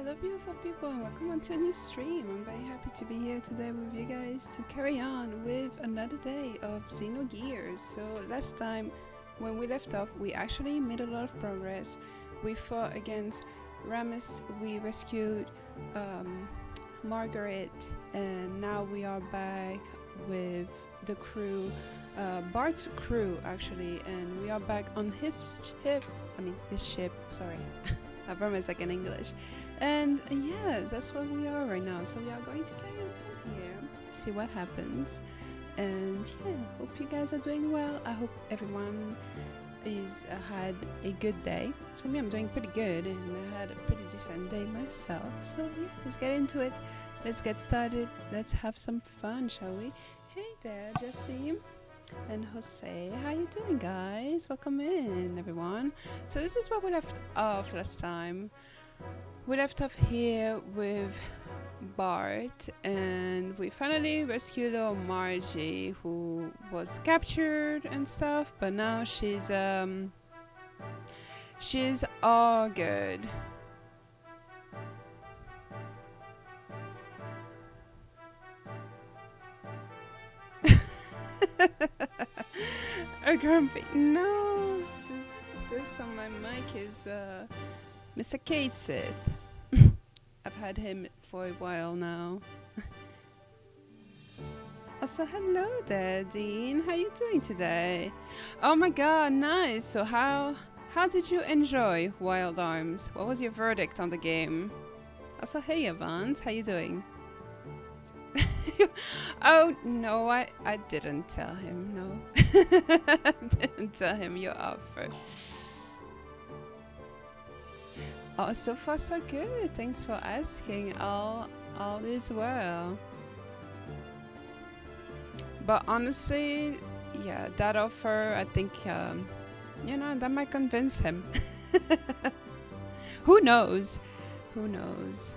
Hello beautiful people and welcome on to a new stream. I'm very happy to be here today with you guys to carry on with another day of Xenogears. So last time when we left off we actually made a lot of progress. We fought against Ramus, we rescued Margaret, and now we are back with the crew, Bart's crew actually, and we are back on his ship, sorry. I promise like in English. And yeah, that's where we are right now. So we are going to carry on from here, see what happens. And yeah, hope you guys are doing well. I hope everyone is had a good day. So for me, I'm doing pretty good and I had a pretty decent day myself. So yeah, let's get into it. Let's get started. Let's have some fun, shall we? Hey there, Jesse and Jose. How you doing, guys? Welcome in, everyone. So this is where we left off last time. We left off here with Bart, and we finally rescued little Margie, who was captured and stuff, but now she's all good. A grumpy. No, this on my mic is Mr. Kate Sith. I've had him for a while now. Also, hello there, Dean. How you doing today? Oh my god, nice. So how did you enjoy Wild Arms? What was your verdict on the game? Also, hey Avant, how you doing? Oh no, I didn't tell him, no. I didn't tell him your offer. Oh, so far so good. Thanks for asking. All is well. But honestly, yeah, that offer, I think, you know, that might convince him. Who knows? Who knows?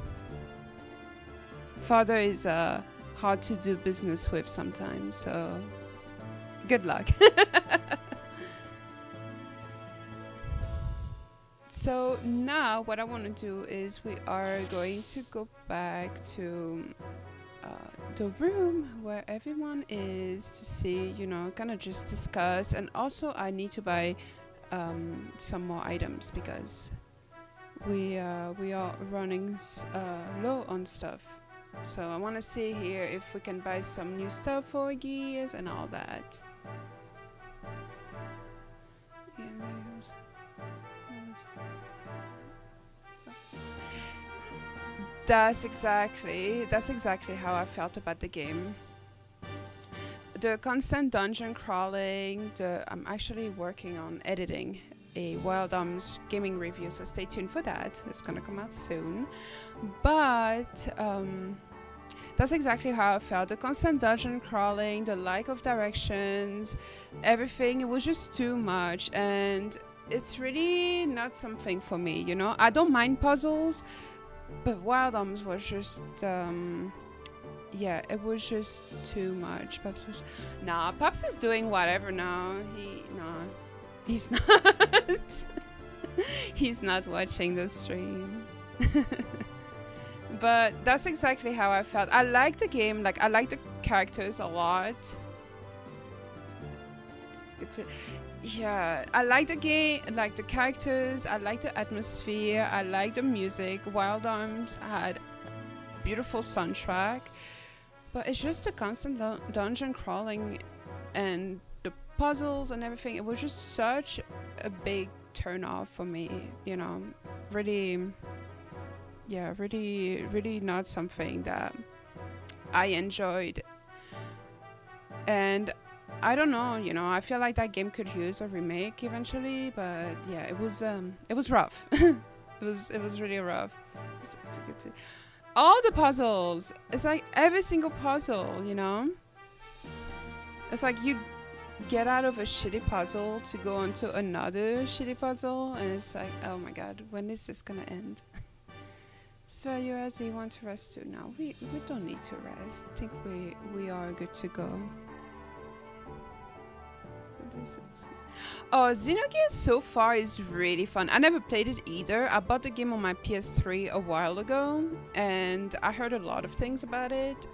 Father is hard to do business with sometimes, so good luck. So now what I want to do is we are going to go back to the room where everyone is to see, you know, kind of just discuss, and also I need to buy some more items because we are running low on stuff. So I want to see here if we can buy some new stuff for gears and all that. That's exactly how I felt about the game. The constant dungeon crawling, I'm actually working on editing a Wild Arms gaming review, so stay tuned for that. It's gonna come out soon. But that's exactly how I felt. The constant dungeon crawling, the lack of directions, everything, it was just too much, and it's really not something for me, you know? I don't mind puzzles, but Wild Arms was just, yeah, it was just too much. Pops is doing whatever now. He's not. He's not watching the stream. But that's exactly how I felt. I like the game, like I like the characters a lot. Yeah, I like the game, I like the characters, I like the atmosphere, I like the music. Wild Arms had beautiful soundtrack, but it's just the constant dungeon crawling and the puzzles and everything. It was just such a big turn off for me, you know. Really, yeah, really not something that I enjoyed. And I don't know, you know, I feel like that game could use a remake eventually, but yeah, it was rough. it was really rough. All the puzzles, it's like every single puzzle, you know? It's like you get out of a shitty puzzle to go on to another shitty puzzle, and it's like, oh my god, when is this gonna end? So do you want to rest too? No, we don't need to rest. I think we are good to go. Oh, Xenogears so far is really fun. I never played it either. I bought the game on my PS3 a while ago, and I heard a lot of things about it.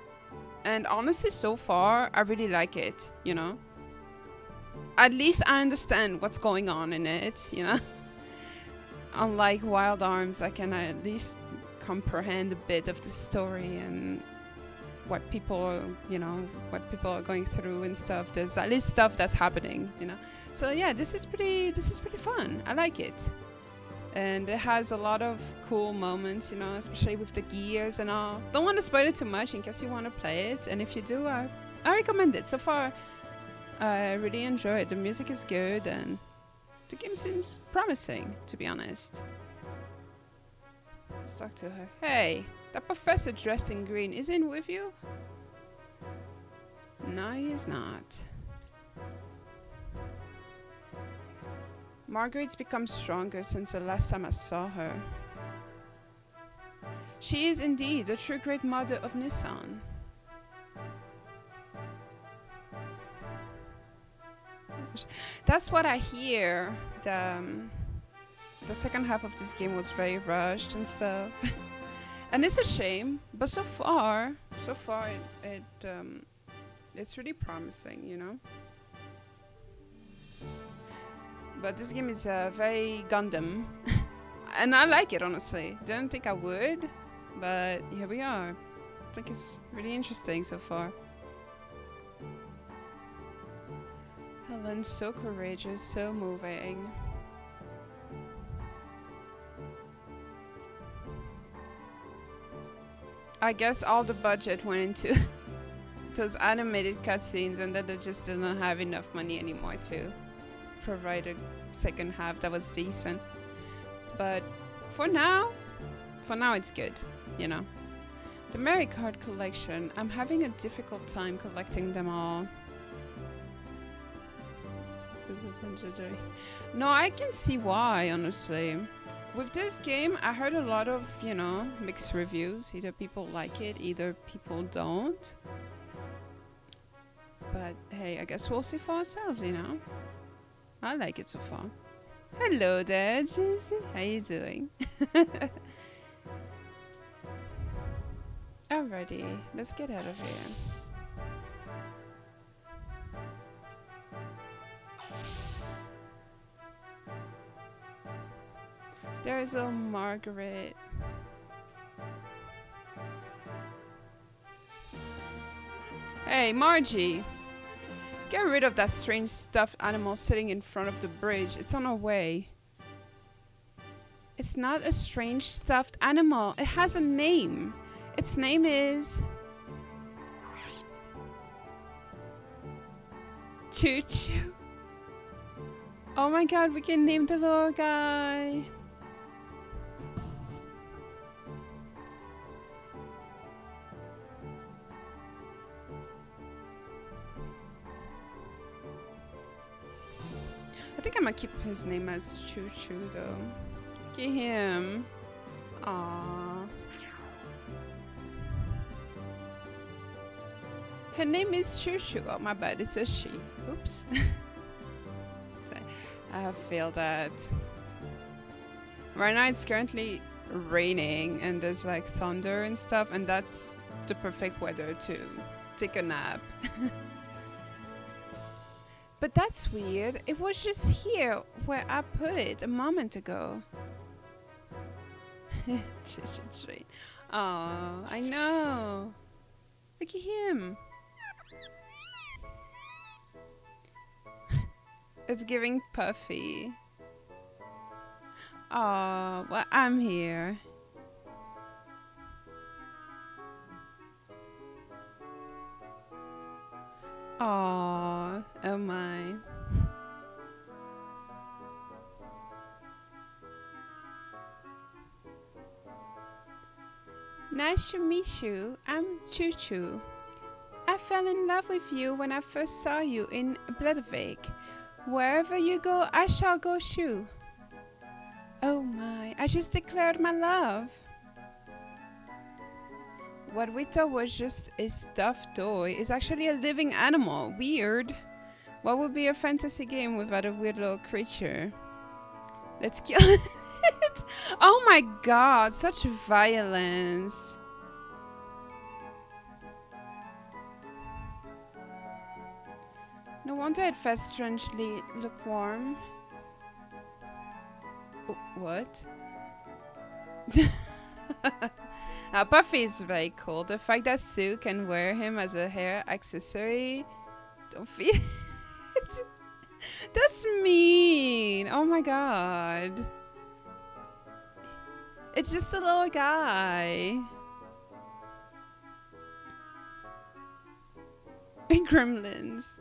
And honestly, so far, I really like it, you know? At least I understand what's going on in it, you know? Unlike Wild Arms, I can at least comprehend a bit of the story and what people, you know, what people are going through and stuff. There's at least stuff that's happening, you know? So yeah, this is pretty fun. I like it. And it has a lot of cool moments, you know, especially with the gears and all. Don't want to spoil it too much in case you want to play it. And if you do, I recommend it. So far, I really enjoy it. The music is good and the game seems promising, to be honest. Let's talk to her. Hey, that professor dressed in green is in with you? No, he's not. Margaret's become stronger since the last time I saw her. She is indeed the true great mother of Nissan. That's what I hear. The second half of this game was very rushed and stuff. And it's a shame, but so far it's really promising, you know? But this game is very Gundam. And I like it, honestly. Didn't think I would, but here we are. I think it's really interesting so far. Helen's so courageous, so moving. I guess all the budget went into those animated cutscenes and that they just didn't have enough money anymore to provide a second half that was decent. But for now it's good, you know. The Mary card collection, I'm having a difficult time collecting them all. No, I can see why, honestly. With this game, I heard a lot of, you know, mixed reviews. Either people like it, either people don't. But hey, I guess we'll see for ourselves, you know. I like it so far. Hello there, Jesse. How you doing? Alrighty, let's get out of here. There's a Margaret. Hey, Margie! Get rid of that strange stuffed animal sitting in front of the bridge. It's on our way. It's not a strange stuffed animal. It has a name. Its name is... Choo Choo. Oh my god, we can name the little guy. I think I'm gonna keep his name as Choo Choo though. Look at him. Aww. Her name is Choo Choo. Oh my bad, it's a she. Oops. I feel that. Right now it's currently raining and there's like thunder and stuff, and that's the perfect weather to take a nap. But that's weird. It was just here where I put it a moment ago. Oh, I know. Look at him. It's giving puffy. Oh, well, I'm here. Aww, oh my. Nice to meet you. I'm Choo Choo. I fell in love with you when I first saw you in Bloodvik. Wherever you go, I shall go too. Oh my, I just declared my love. What we thought was just a stuffed toy is actually a living animal. Weird. What would be a fantasy game without a weird little creature? Let's kill it. Oh my god, such violence. No wonder it felt strangely lukewarm. Oh, what? Puffy is very cool. The fact that Sue can wear him as a hair accessory. Don't feel it. That's mean. Oh my god. It's just a little guy. Gremlins.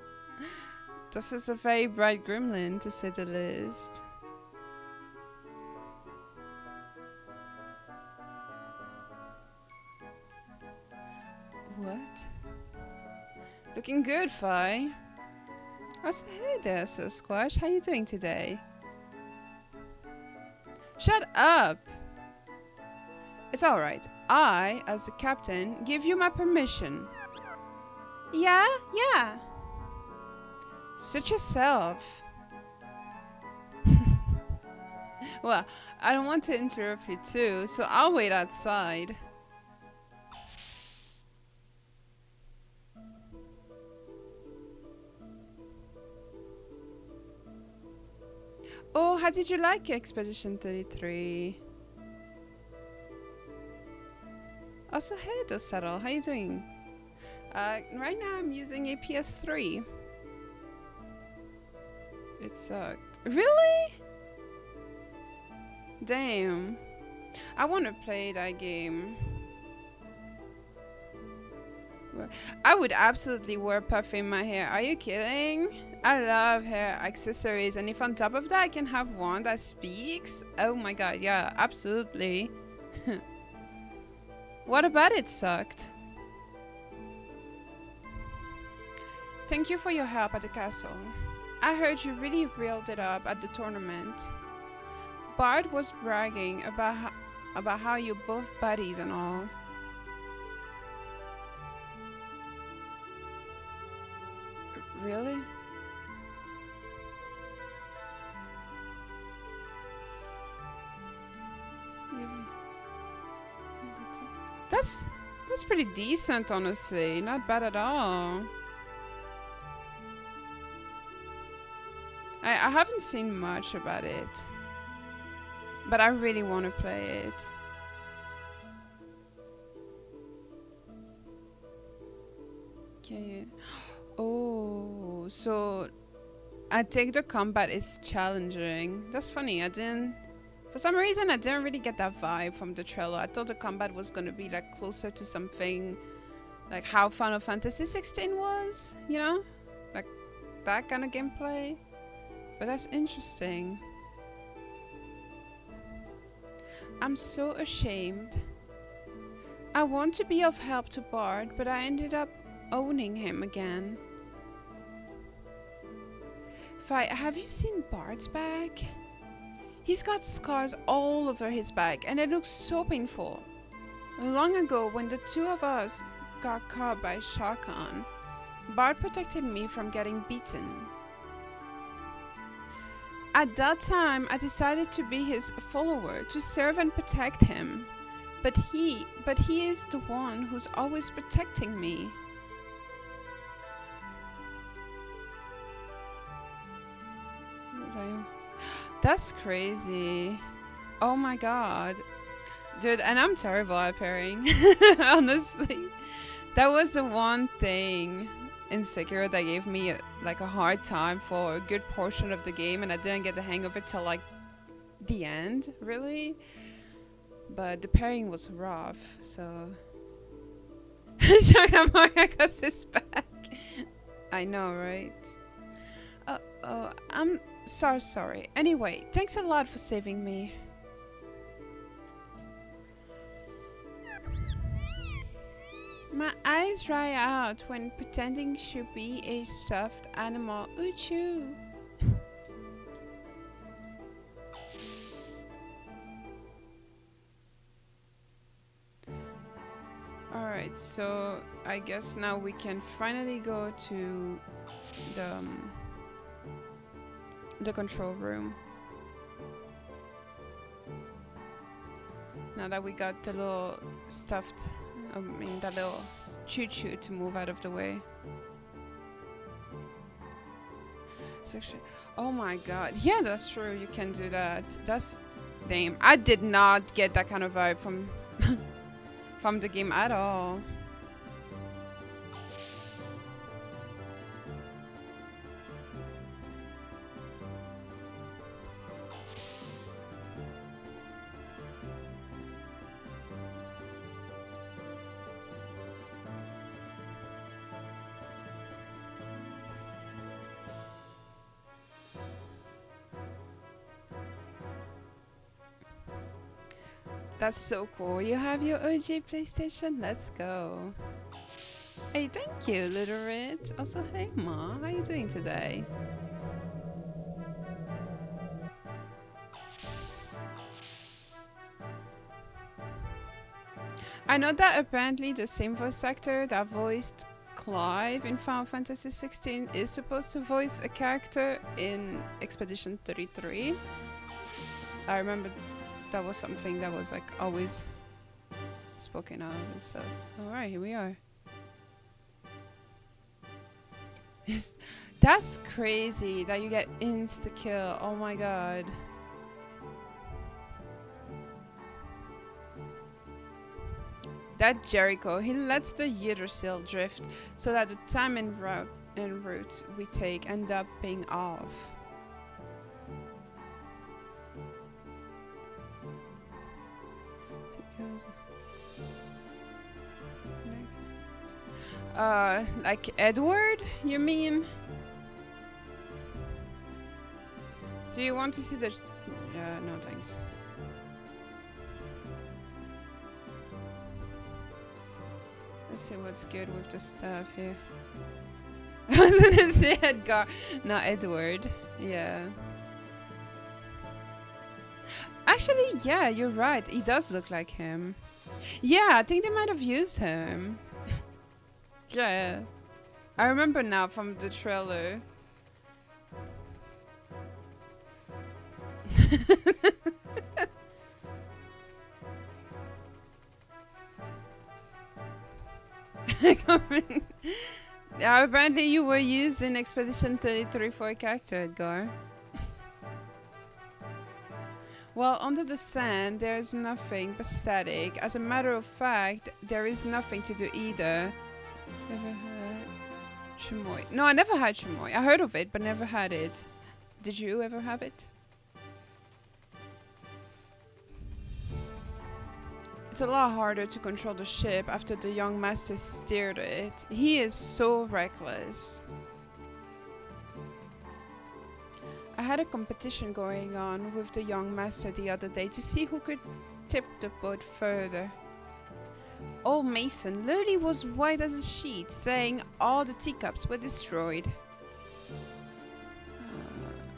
This is a very bright gremlin, to say the least. What? Looking good, Fi. Oh, so hey there, Sasquatch. How you doing today? Shut up! It's alright. I, as the captain, give you my permission. Yeah? Yeah. Suit yourself. Well, I don't want to interrupt you too, so I'll wait outside. Oh, how did you like Expedition 33? Also, hey, Dossettle, how you doing? Right now I'm using a PS3. It sucked. Really? Damn. I want to play that game. I would absolutely wear puff in my hair. Are you kidding? I love hair accessories, and if on top of that I can have one that speaks, oh my god, yeah, absolutely. What about it sucked? Thank you for your help at the castle. I heard you really reeled it up at the tournament. Bard was bragging about how you both buddies and all. Really? That's pretty decent, honestly. Not bad at all. I haven't seen much about it, but I really want to play it. Okay. Oh, so I think the combat is challenging. That's funny. For some reason, I didn't really get that vibe from the trailer. I thought the combat was gonna be like closer to something like how Final Fantasy 16 was, you know, like that kind of gameplay. But that's interesting. I'm so ashamed. I want to be of help to Bard, but I ended up owning him again. Fi, have you seen Bard's back? He's got scars all over his back, and it looks so painful. Long ago, when the two of us got caught by Shao Kahn, Bard protected me from getting beaten. At that time, I decided to be his follower, to serve and protect him. But he is the one who's always protecting me. That's crazy. Oh my god. Dude, and I'm terrible at pairing. Honestly. That was the one thing in Sekiro that gave me like a hard time for a good portion of the game, and I didn't get the hang of it till like the end, really. But the pairing was rough, so Marcus is back. I know, right? I'm so sorry. Anyway, thanks a lot for saving me. My eyes dry out when pretending to be a stuffed animal. Ooh-choo. Alright, so I guess now we can finally go to the the control room. Now that we got the little stuffed, that little choo-choo to move out of the way. It's actually, oh my god. Yeah, that's true. You can do that. That's, damn. I did not get that kind of vibe from, from the game at all. That's so cool. You have your OG PlayStation? Let's go. Hey, thank you, Little Rit. Also, hey, Ma. How you doing today? I know that apparently the same voice actor that voiced Clive in Final Fantasy 16 is supposed to voice a character in Expedition 33. I remember that was something that was like always spoken of and stuff. Alright, here we are. That's crazy that you get insta-kill. Oh my god. That Jericho, he lets the Yggdrasil drift so that the time and route we take end up paying off. Like Edward, you mean? Do you want to see the... no thanks. Let's see what's good with the stuff here. I was gonna say Edgar, not Edward. Yeah. Actually, yeah, you're right. He does look like him. Yeah, I think they might have used him. Yeah. I remember now from the trailer. Yeah, apparently you were used in Expedition 33 for a character, Edgar. Well, under the sand, there is nothing but static. As a matter of fact, there is nothing to do either. Never had Chamoy. No, I never had Chamoy. I heard of it, but never had it. Did you ever have it? It's a lot harder to control the ship after the young master steered it. He is so reckless. I had a competition going on with the young master the other day to see who could tip the boat further. Old Mason literally was white as a sheet, saying all the teacups were destroyed.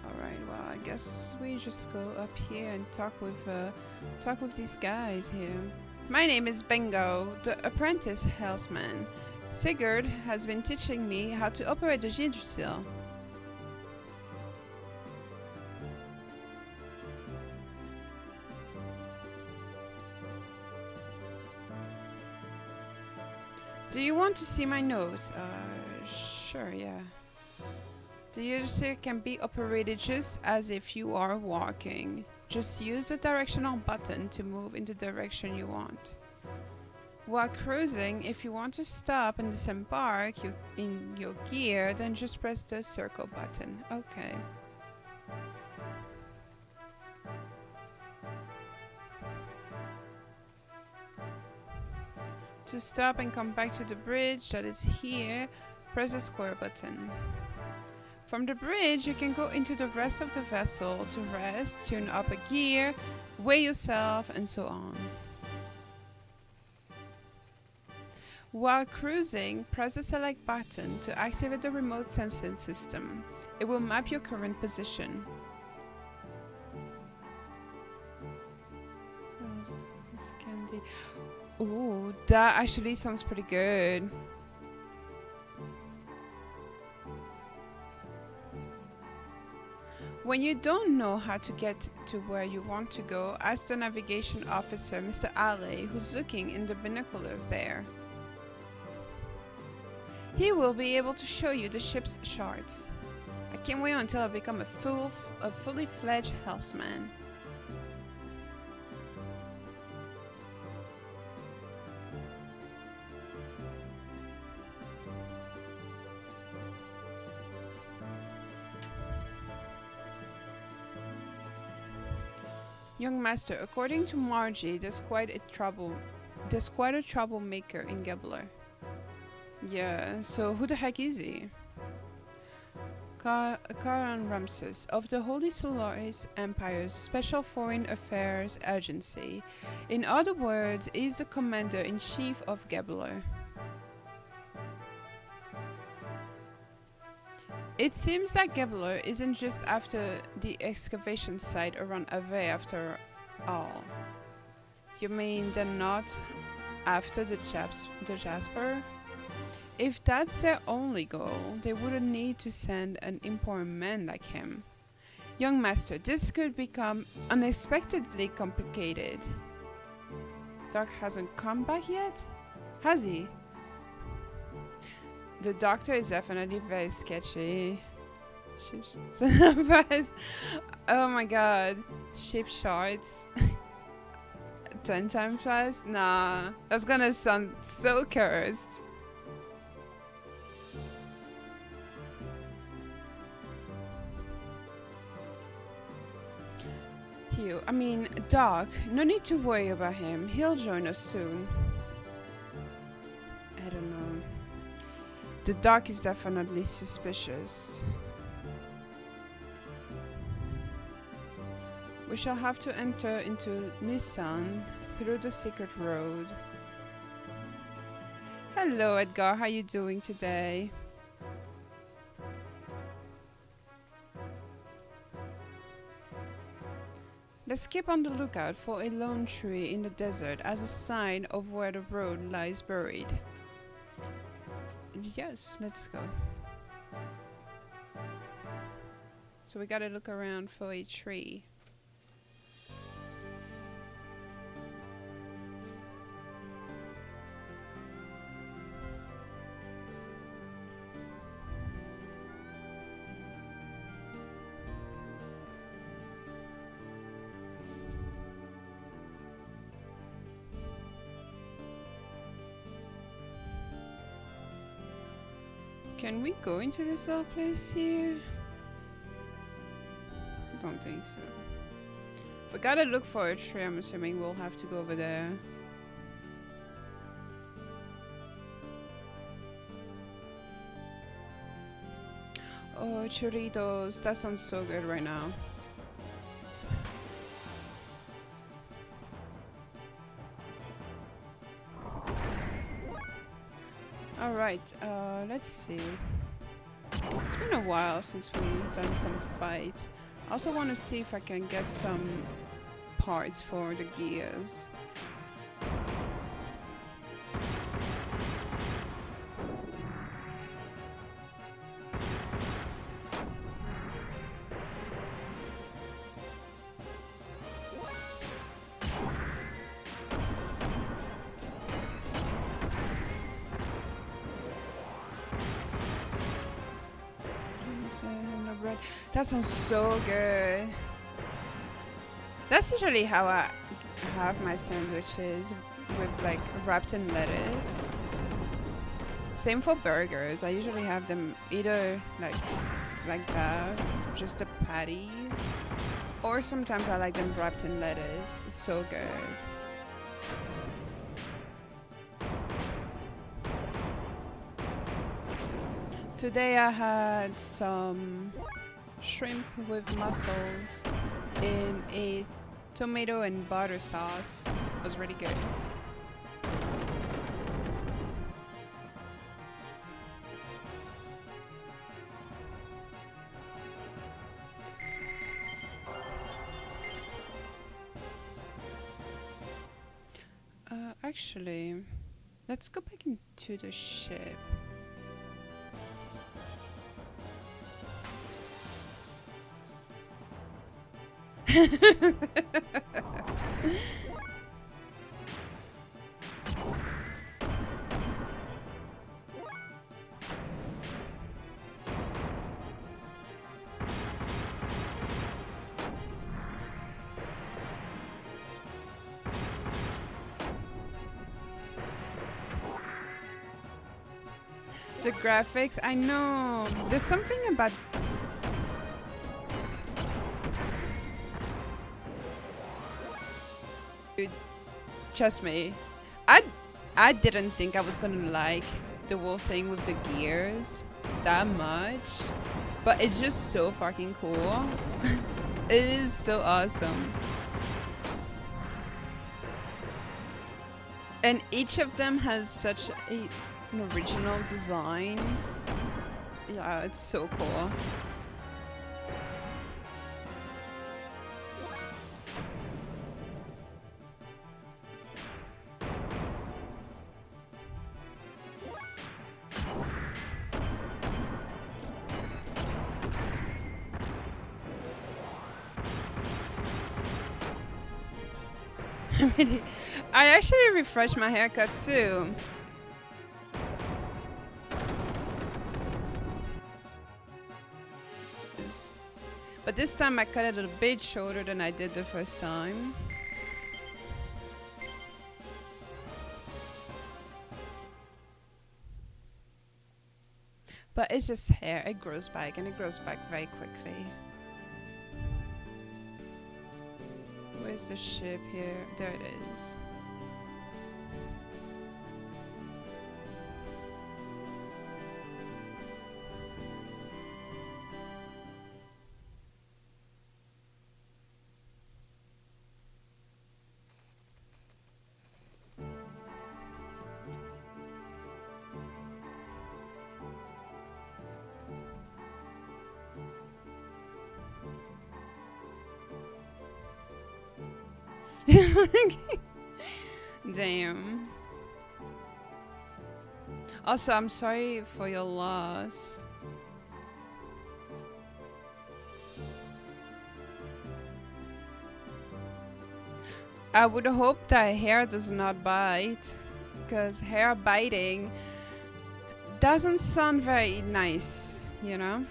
Alright, well, I guess we just go up here and talk with these guys here. My name is Bengo, the apprentice helmsman. Sigurd has been teaching me how to operate the Yggdrasil. Do you want to see my nose? Sure, yeah. The Yggdrasil can be operated just as if you are walking. Just use the directional button to move in the direction you want. While cruising, if you want to stop and disembark in your gear, then just press the circle button. Okay. To stop and come back to the bridge that is here, press the square button. From the bridge, you can go into the rest of the vessel to rest, tune up a gear, weigh yourself, and so on. While cruising, press the select button to activate the remote sensing system. It will map your current position. This candy. Ooh, that actually sounds pretty good. When you don't know how to get to where you want to go, ask the navigation officer, Mr. Alley, who's looking in the binoculars there. He will be able to show you the ship's charts. I can't wait until I become a fully fledged helmsman. Young master, according to Margie, there's quite a troublemaker in Gebler. Yeah, so who the heck is he? Karan Ramses of the Holy Solaris Empire's Special Foreign Affairs Agency. In other words, he's the commander-in-chief of Gebler. It seems that Gebler isn't just after the excavation site around Ave after all. You mean they're not after the Jasper? If that's their only goal, they wouldn't need to send an important man like him. Young master, this could become unexpectedly complicated. Doc hasn't come back yet? Has he? The doctor is definitely very sketchy. Oh my god. Ship shorts. 10 times fast? Nah. That's gonna sound so cursed. Hugh, I mean, Doc, no need to worry about him. He'll join us soon. I don't know. The Doc is definitely suspicious. We shall have to enter into Nissan through the secret road. Hello, Edgar. How you doing today? Let's keep on the lookout for a lone tree in the desert as a sign of where the road lies buried. Yes, let's go. So we gotta look around for a tree. Can we go into this little place here? I don't think so. If we gotta look for a tree, I'm assuming we'll have to go over there. Oh, churritos. That sounds so good right now. Alright, let's see. It's been a while since we've done some fights. I also want to see if I can get some parts for the gears. That sounds so good. That's usually how I have my sandwiches, with like wrapped in lettuce. Same for burgers. I usually have them either like that, just the patties, or sometimes I like them wrapped in lettuce. It's so good. Today I had some shrimp with mussels in a tomato and butter sauce. It was really good. Actually, let's go back into the ship. The graphics, I know. There's something about Dude, trust me. I I didn't think I was gonna like the whole thing with the gears that much. But it's just so fucking cool. It is so awesome. And each of them has such an original design. Yeah, it's so cool. I actually refreshed my haircut too. But this time I cut it a bit shorter than I did the first time. But it's just hair, it grows back and it grows back very quickly. Where's the ship here? There it is. Damn. Also, I'm sorry for your loss. I would hope that hair does not bite, because hair biting doesn't sound very nice, you know?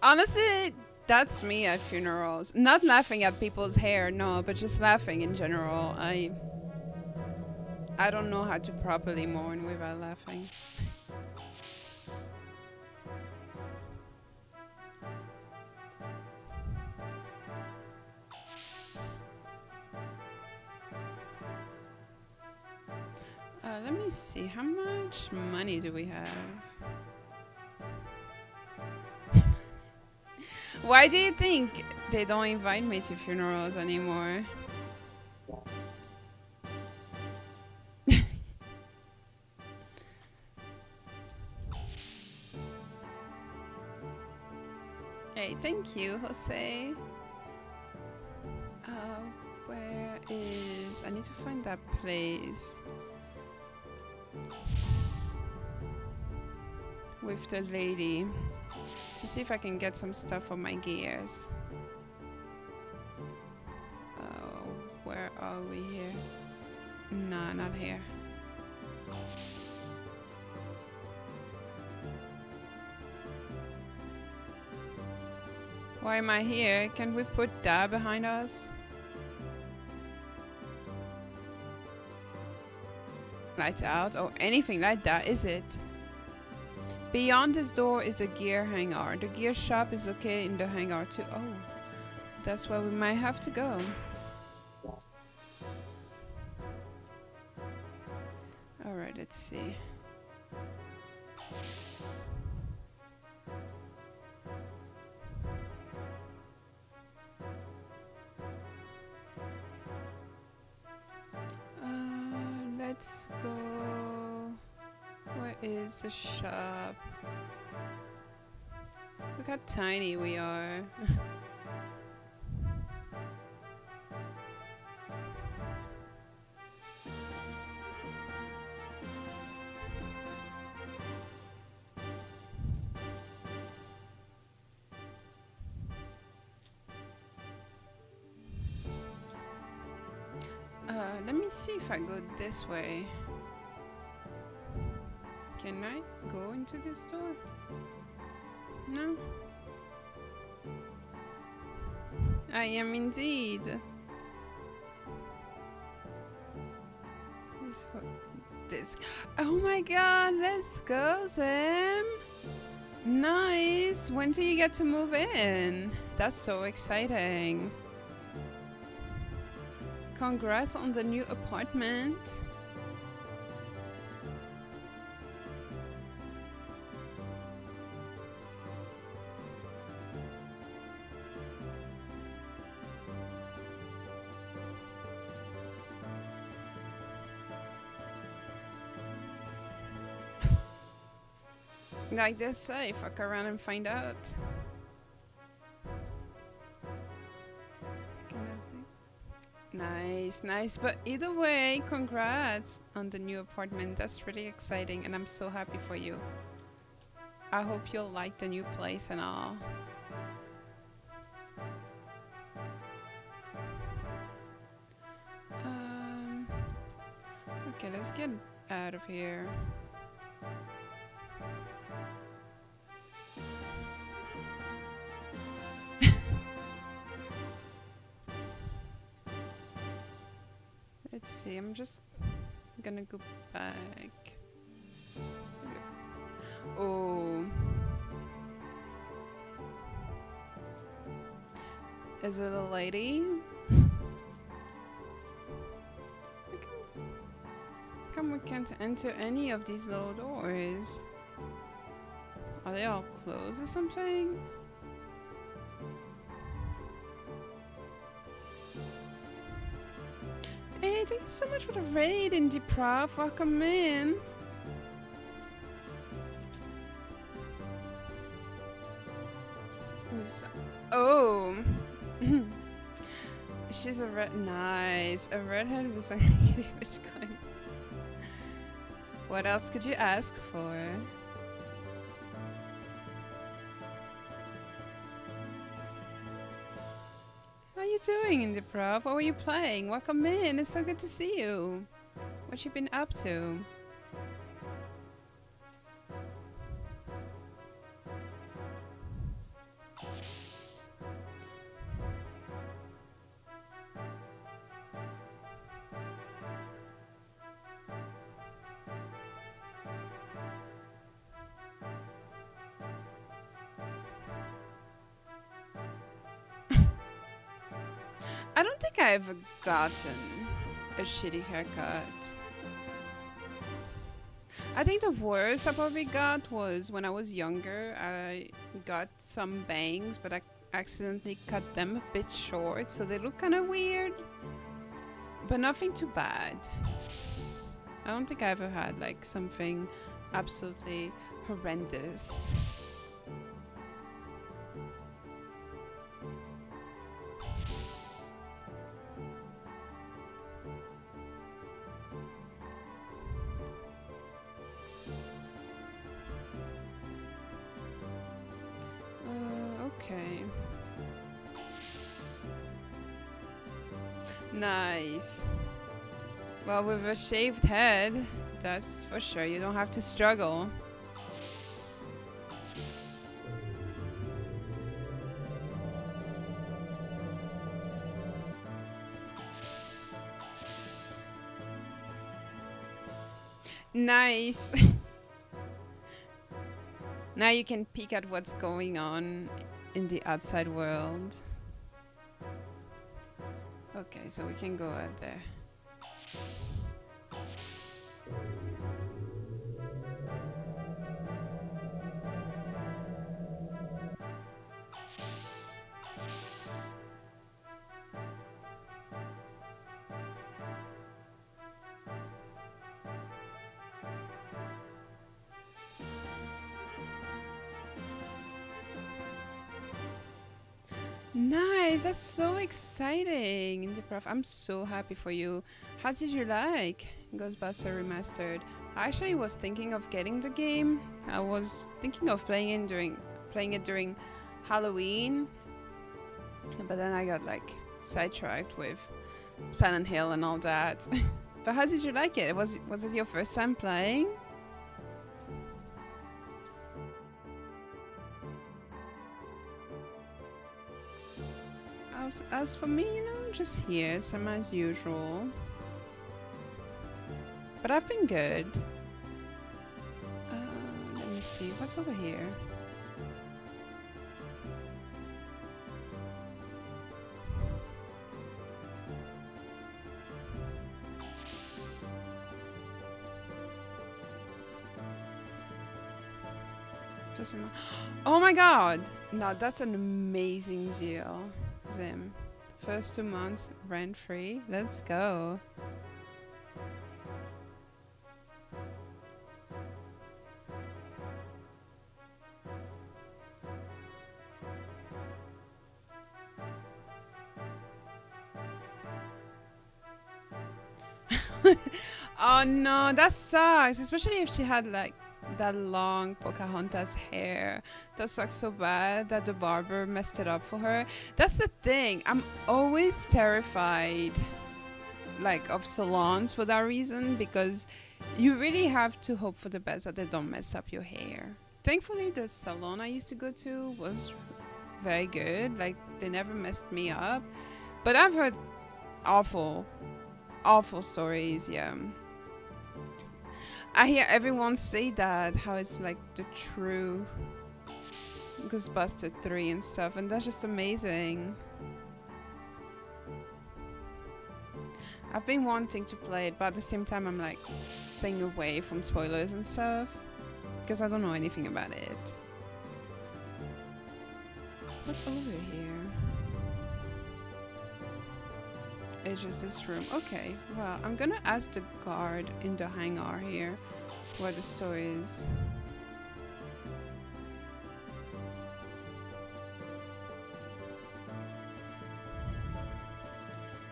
Honestly, that's me at funerals. Not laughing at people's hair, no, but just laughing in general. I don't know how to properly mourn without laughing. Let me see, how much money do we have? Why do you think they don't invite me to funerals anymore? Hey, thank you, Jose. Where is... I need to find that place. With the lady. To see if I can get some stuff for my gears. Where are we here? Nah, not here. Why am I here? Can we put that behind us? Lights out or anything like that, is it? Beyond this door is the gear hangar. The gear shop is okay in the hangar too. Oh, that's where we might have to go. Alright, let's see. Let's go. Where is the shop? Look how tiny we are. Let me see if I go this way. Can I go into this door? No? I am indeed. This. Oh my god, let's go, Sam! Nice! When do you get to move in? That's so exciting. Congrats on the new apartment. Like they say, fuck around and find out. Nice, nice. But either way, congrats on the new apartment. That's really exciting and I'm so happy for you. I hope you'll like the new place and all. Okay, let's get out of here. Let's see, I'm just gonna go back. Oh. Is it a lady? Come, we can't enter any of these little doors. Are they all closed or something? Hey, thank you so much for the raid, Indie Prof. Welcome in. Who's that? Oh. She's a red. Nice. A redhead with a which kind? What else could you ask for? How are you doing, Indie Prof? What were you playing? Welcome in. It's so good to see you. What you been up to? I don't think I ever gotten a shitty haircut. I think the worst I probably got was when I was younger. I got some bangs, but I accidentally cut them a bit short, so they look kind of weird. But nothing too bad. I don't think I ever had like something absolutely horrendous. Okay. Nice. Well, with a shaved head, that's for sure. You don't have to struggle. Nice. Now you can peek at what's going on in the outside world. Okay, so we can go out there. Nice, that's so exciting, Indie Prof. I'm so happy for you. How did you like Ghostbuster Remastered? I actually was thinking of getting the game. I was thinking of playing it during Halloween, but then I got like sidetracked with Silent Hill and all that. But how did you like it? Was it your first time playing? As for me, you know, just here, same as usual. But I've been good. Let me see, what's over here? Oh my god! No, that's an amazing deal. Zim. First 2 months rent free. Let's go. Oh no, that sucks. Especially if she had like that long Pocahontas hair. That sucks so bad that the barber messed it up for her. That's the thing. I'm always terrified like of salons for that reason, because you really have to hope for the best that they don't mess up your hair. Thankfully the salon I used to go to was very good. Like they never messed me up. But I've heard awful stories, yeah. I hear everyone say that, how it's like the true Ghostbuster 3 and stuff, and that's just amazing. I've been wanting to play it, but at the same time I'm like staying away from spoilers and stuff, because I don't know anything about it. What's over here? It's just this room. Okay, well, I'm gonna ask the guard in the hangar here where the store is.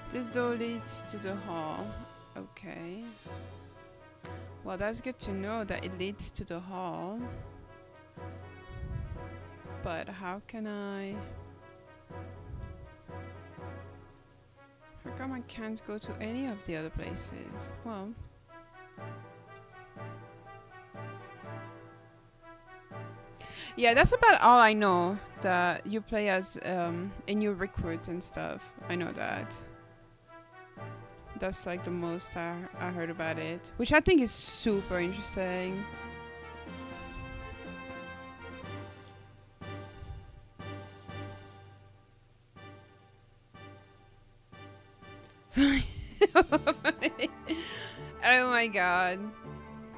This door leads to the hall. Okay. Well, that's good to know that it leads to the hall. But how can I... How come I can't go to any of the other places? Well... Yeah, that's about all I know. That you play as a new recruit and stuff. I know that. That's like the most I heard about it. Which I think is super interesting. Oh my god.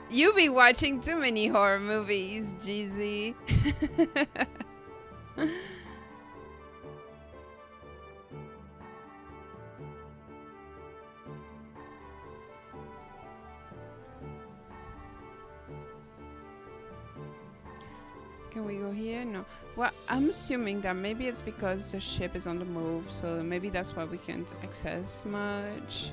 You be watching too many horror movies, GZ. Can we go here? No. Well, I'm assuming that maybe it's because the ship is on the move, so maybe that's why we can't access much.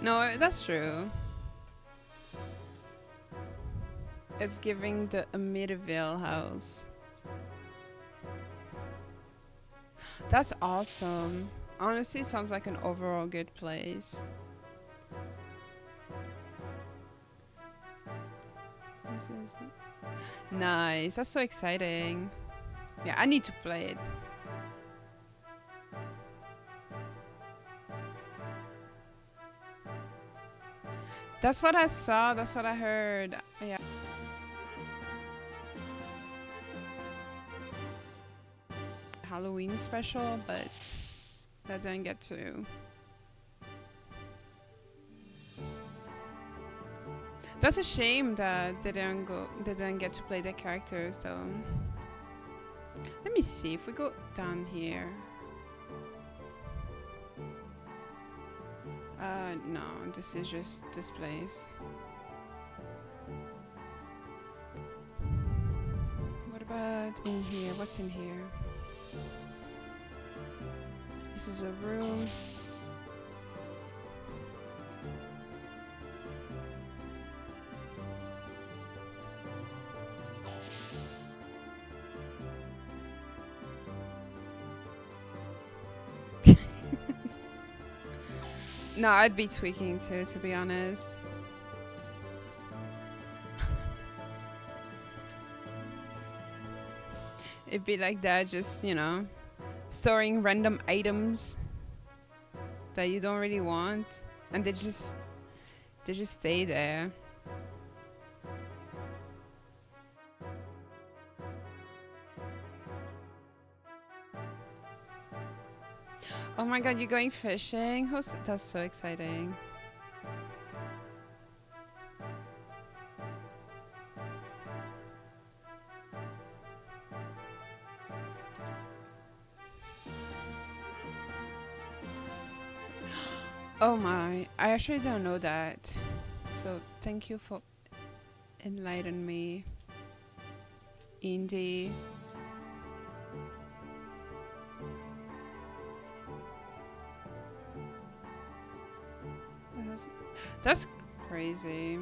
No, that's true. It's giving the Amityville house. That's awesome. Honestly, sounds like an overall good place. Nice. That's so exciting. Yeah, I need to play it. That's what I saw. That's what I heard. Yeah. Halloween special, but that didn't get to. That's a shame that they didn't get to play their characters though. Let me see if we go down here. No, this is just this place. What about But in here, what's in here? This is a room. No, I'd be tweaking too, to be honest. It'd be like that, just, you know, storing random items that you don't really want, and they just stay there. Oh my god, you're going fishing? That's so exciting. Oh my, I actually don't know that. So thank you for enlightening me. Indie. That's crazy.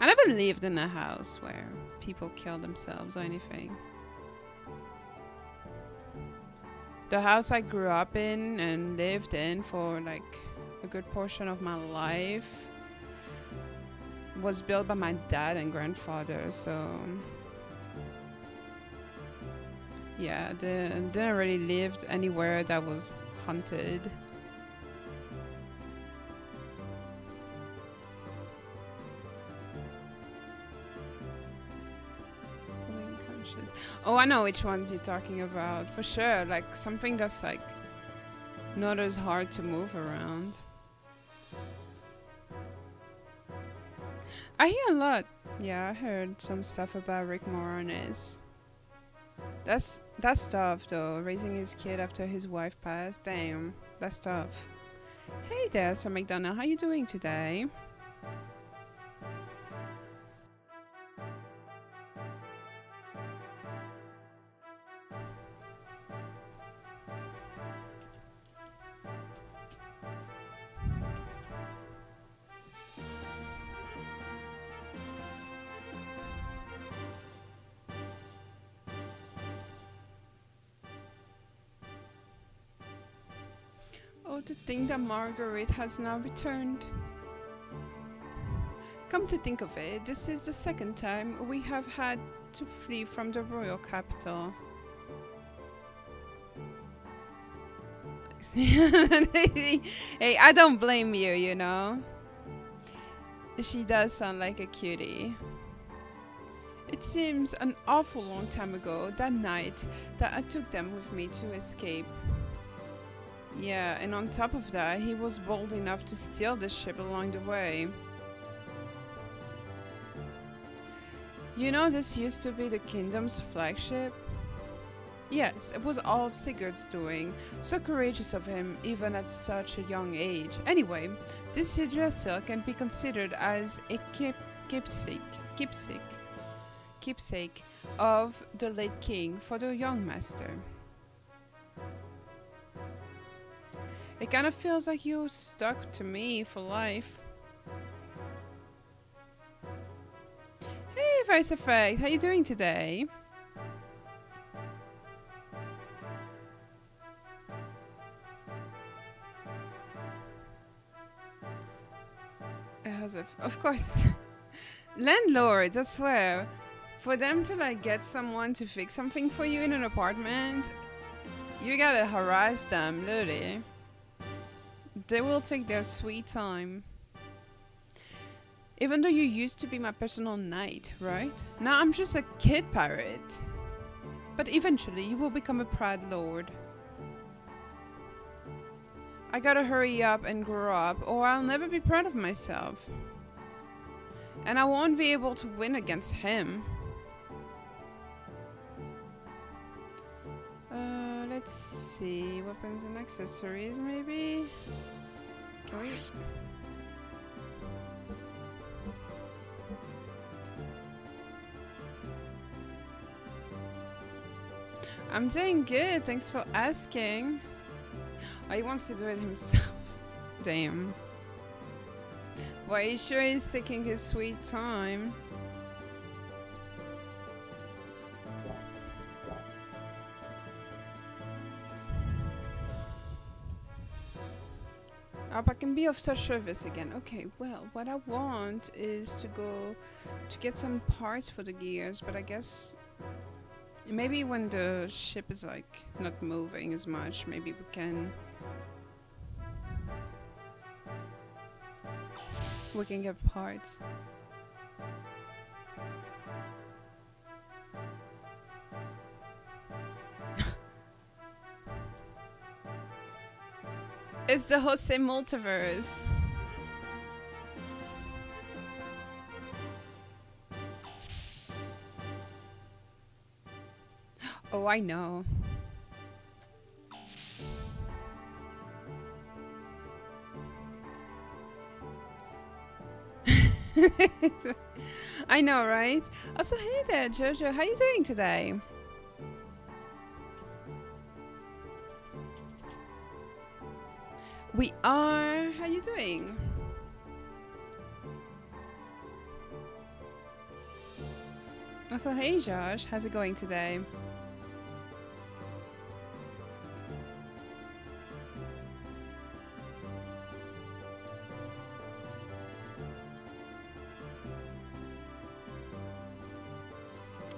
I never lived in a house where people kill themselves or anything. The house I grew up in and lived in for like a good portion of my life was built by my dad and grandfather, so yeah, didn't really live anywhere that was haunted. Oh, I know which ones you're talking about, for sure. Like something that's like not as hard to move around. I hear a lot. Yeah, I heard some stuff about Rick Moranis. That's tough though, raising his kid after his wife passed. Damn, that's tough. Hey there, Sir McDonald, how you doing today? Oh, to think that Margaret has now returned. Come to think of it, this is the second time we have had to flee from the royal capital. Hey, I don't blame you, you know. She does sound like a cutie. It seems an awful long time ago, that night, that I took them with me to escape. Yeah, and on top of that, he was bold enough to steal the ship along the way. You know, this used to be the kingdom's flagship? Yes, it was all Sigurd's doing. So courageous of him, even at such a young age. Anyway, this huge vessel can be considered as a keepsake of the late king for the young master. It kind of feels like you're stuck to me for life. Hey, Vice Effect, how you doing today? Of course. Landlords, I swear. For them to like get someone to fix something for you in an apartment, you gotta harass them, literally. They will take their sweet time. Even though you used to be my personal knight, right? Now I'm just a kid pirate. But eventually you will become a proud lord. I gotta hurry up and grow up, or I'll never be proud of myself. And I won't be able to win against him. Let's see. Weapons and accessories, maybe? Can we... I'm doing good, thanks for asking. Oh, he wants to do it himself. Damn. Well, he sure is taking his sweet time. I can be of such service again. Okay, well, what I want is to go to get some parts for the gears, but I guess maybe when the ship is like not moving as much, maybe we can get parts. It's the Jose multiverse. Oh, I know. I know, right? Also, hey there, Jojo. How you doing today? We are. How you doing? Also, hey, Josh. How's it going today?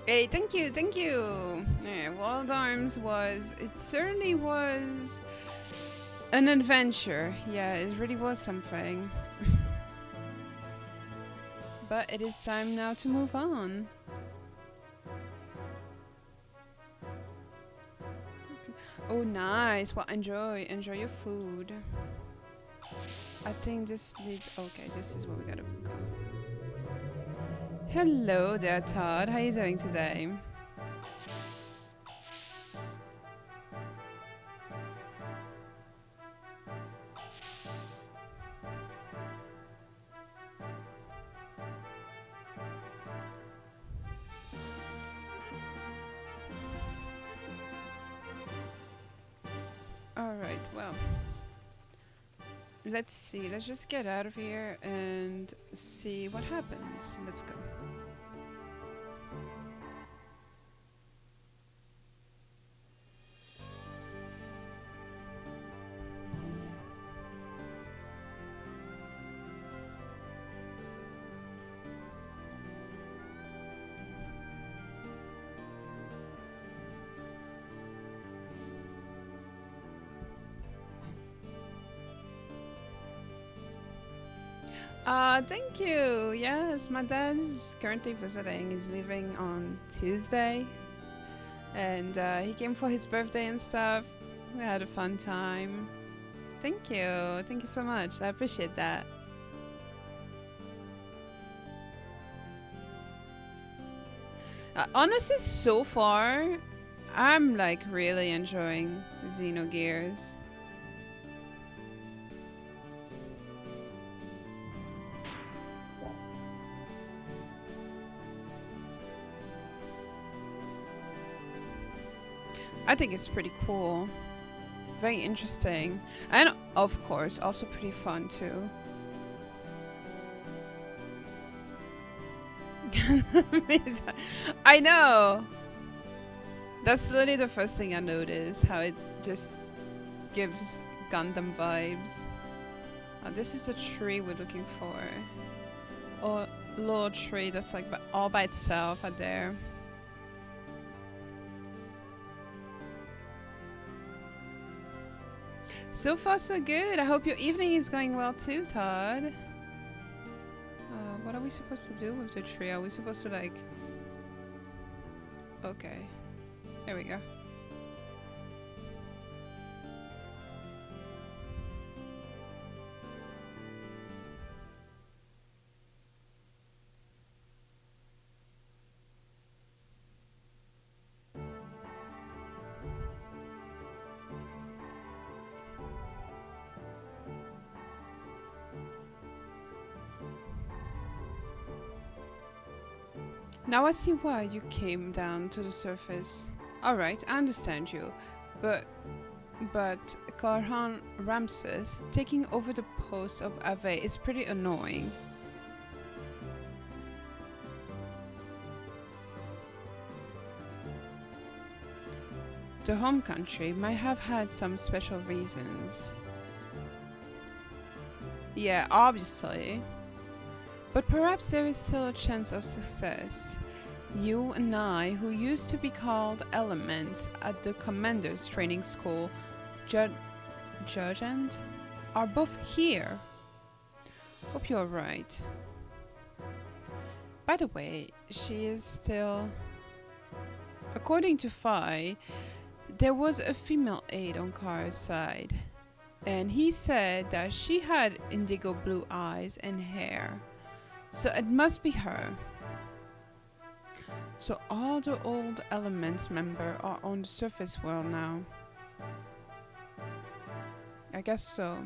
Hey, thank you, thank you. Yeah, Wild Arms it certainly was an adventure. Yeah, it really was something. But it is time now to move on. Oh, nice. Well, enjoy your food. I think this leads. Okay, this is where we gotta go. Hello there, Todd. How you doing today? Alright, well. Let's see. Let's just get out of here and see what happens. Let's go. Thank you. Yes, my dad is currently visiting. He's leaving on Tuesday. And he came for his birthday and stuff. We had a fun time. Thank you. Thank you so much. I appreciate that. Honestly, so far, I'm like really enjoying Xenogears. I think it's pretty cool. Very interesting. And of course, also pretty fun too. I know! That's literally the first thing I noticed, how it just gives Gundam vibes. This is a tree we're looking for. Or a little tree that's like all by itself out there. So far, so good. I hope your evening is going well too, Todd. What are we supposed to do with the tree? Are we supposed to like... Okay. There we go. Now I see why you came down to the surface. Alright, I understand you. But Karhan Ramses taking over the post of Ave is pretty annoying. The home country might have had some special reasons. Yeah, obviously. But perhaps there is still a chance of success. You and I, who used to be called elements at the Commander's Training School, Jurgent, are both here. Hope you're right. By the way, she is still... According to Phi, there was a female aide on Kara's side, and he said that she had indigo blue eyes and hair. So it must be her. So all the old Elements members are on the surface world now. I guess so.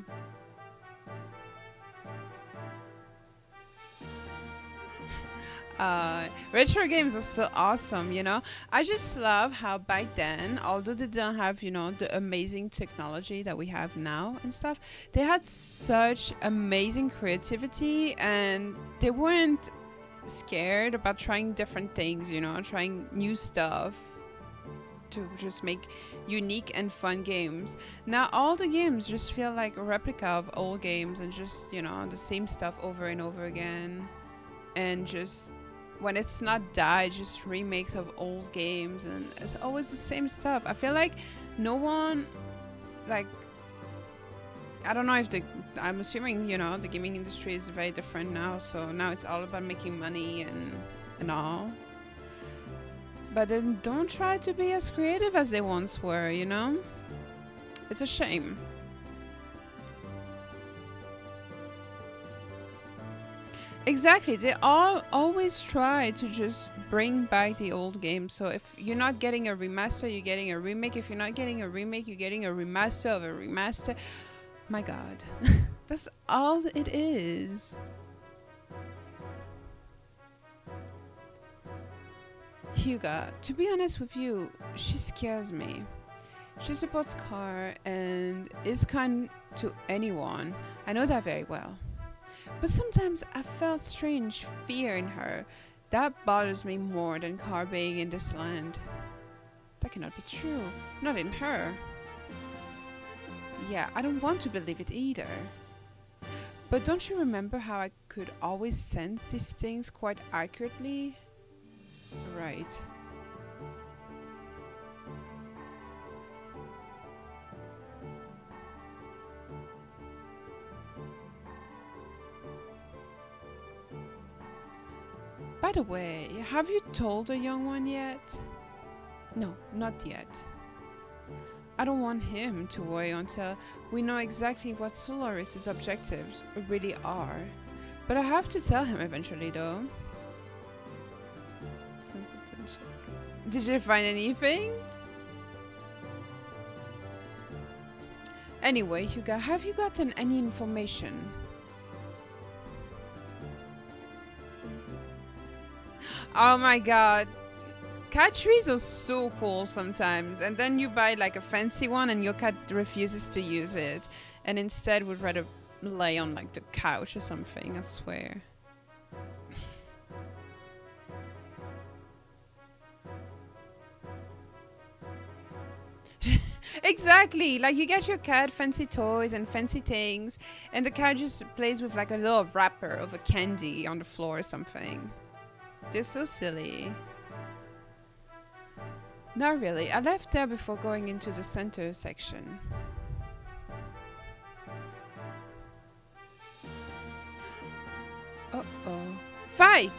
Retro games are so awesome, you know. I just love how back then, although they didn't have, you know, the amazing technology that we have now and stuff, they had such amazing creativity and they weren't scared about trying different things, you know, trying new stuff to just make unique and fun games. Now all the games just feel like a replica of old games and just, you know, the same stuff over and over again. And just when it's not that, just remakes of old games, and it's always the same stuff. I feel like no one, like, I don't know if I'm assuming, you know, the gaming industry is very different now, so now it's all about making money and all. But then don't try to be as creative as they once were, you know? It's a shame. Exactly, they all always try to just bring back the old games. So if you're not getting a remaster, you're getting a remake. If you're not getting a remake, you're getting a remaster of a remaster. My god. That's all it is. Hyuga, to be honest with you, she scares me. She supports Car and is kind to anyone. I know that very well. But sometimes I felt strange fear in her. That bothers me more than Car being in this land. That cannot be true. Not in her. Yeah, I don't want to believe it either. But don't you remember how I could always sense these things quite accurately? Right. By the way, have you told the young one yet? No, not yet. I don't want him to worry until we know exactly what Solaris' objectives really are. But I have to tell him eventually, though. Some potential. Did you find anything? Anyway, Hyuga, have you gotten any information? Oh my god. Cat trees are so cool sometimes, and then you buy like a fancy one and your cat refuses to use it and instead would rather lay on like the couch or something, I swear. Exactly, like you get your cat fancy toys and fancy things and the cat just plays with like a little wrapper of a candy on the floor or something. They're so silly. Not really. I left there before going into the center section. Uh-oh. Fi!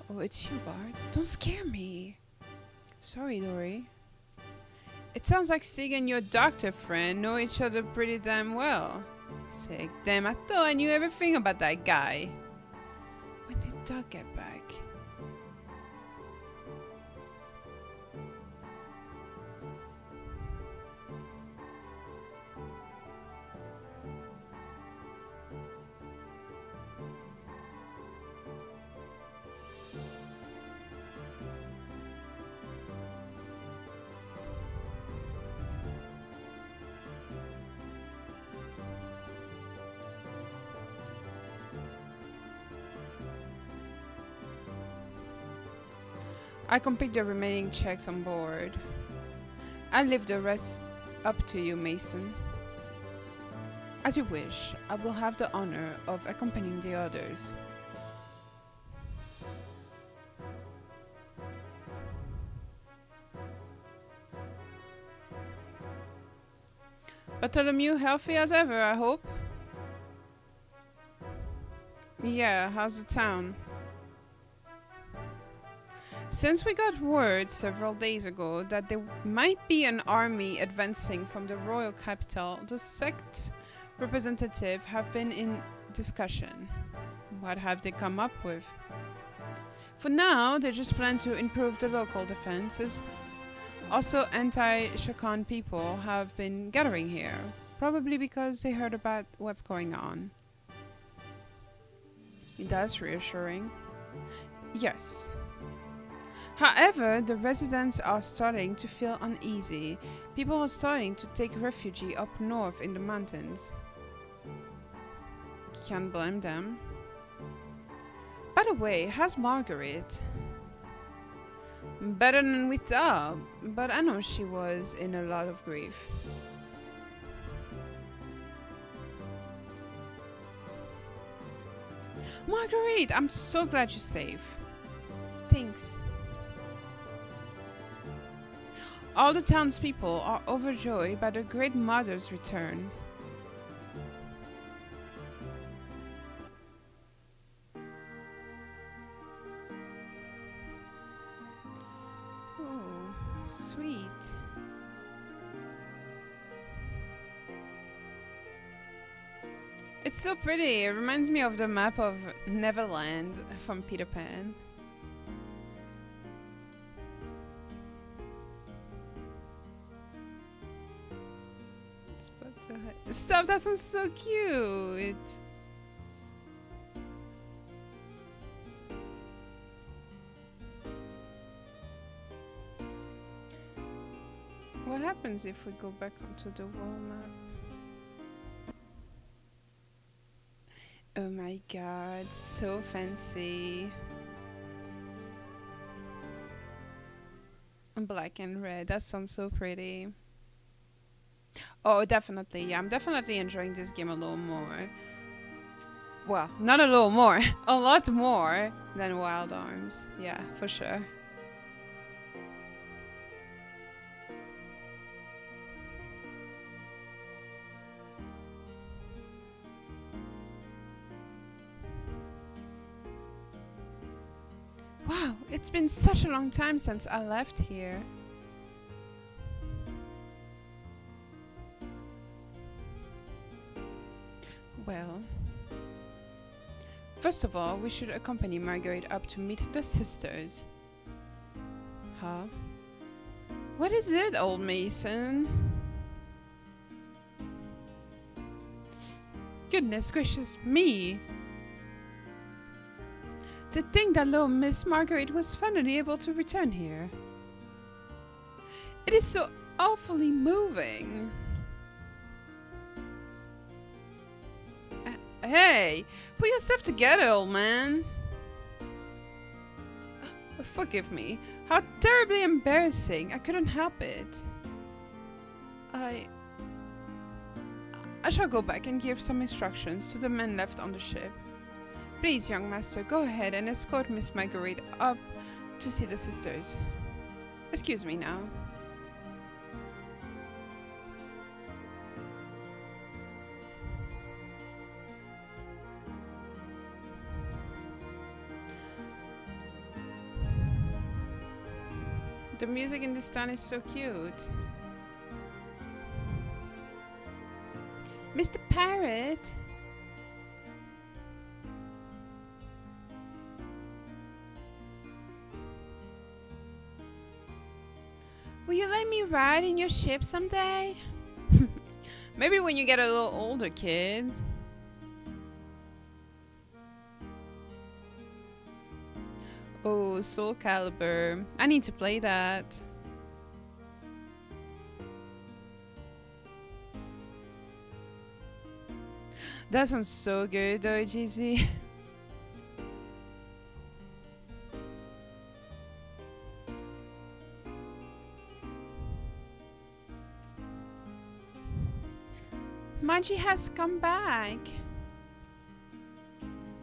Oh, it's you, Bart. Don't scare me. Sorry, Dory. It sounds like Sig and your doctor friend know each other pretty damn well. Sig, damn, I thought I knew everything about that guy. When did Doug get back? I can pick the remaining checks on board. I'll leave the rest up to you, Mason. As you wish, I will have the honor of accompanying the others. Bartholomew healthy as ever, I hope? Yeah, how's the town? Since we got word several days ago that there might be an army advancing from the royal capital, the sect's representatives have been in discussion. What have they come up with? For now, they just plan to improve the local defenses. Also, anti-Shakan people have been gathering here, probably because they heard about what's going on. That's reassuring. Yes. However, the residents are starting to feel uneasy. People are starting to take refuge up north in the mountains. Can't blame them. By the way, how's Margaret? Better than we thought, but I know she was in a lot of grief. Marguerite, I'm so glad you're safe. Thanks. All the townspeople are overjoyed by the Great Mother's return. Oh, sweet. It's so pretty. It reminds me of the map of Neverland from Peter Pan. Stop, that sounds so cute. What happens if we go back onto the wall map? Oh my god, so fancy. Black and red, that sounds so pretty. Oh, definitely. Yeah, I'm definitely enjoying this game a little more. Well, not a little more. A lot more than Wild Arms. Yeah, for sure. Wow, it's been such a long time since I left here. Well, first of all, we should accompany Margaret up to meet the sisters. Huh? What is it, old Mason? Goodness gracious me! To think that little Miss Margaret was finally able to return here. It is so awfully moving. Hey, put yourself together, old man. Forgive me. How terribly embarrassing. I couldn't help it. I shall go back and give some instructions to the men left on the ship. Please, young master, go ahead and escort Miss Marguerite up to see the sisters. Excuse me now. The music in this town is so cute. Mr. Parrot! Will you let me ride in your ship someday? Maybe when you get a little older, kid. Oh, Soul Calibur. I need to play that. That sounds so good though, GZ. Maggie has come back.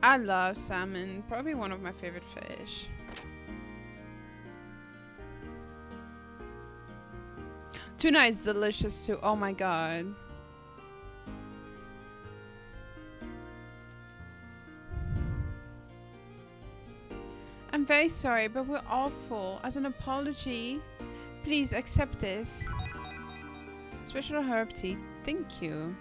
I love salmon. Probably one of my favorite fish. Tuna is delicious too. Oh my god. I'm very sorry, but we're awful. As an apology, please accept this. Special herb tea. Thank you.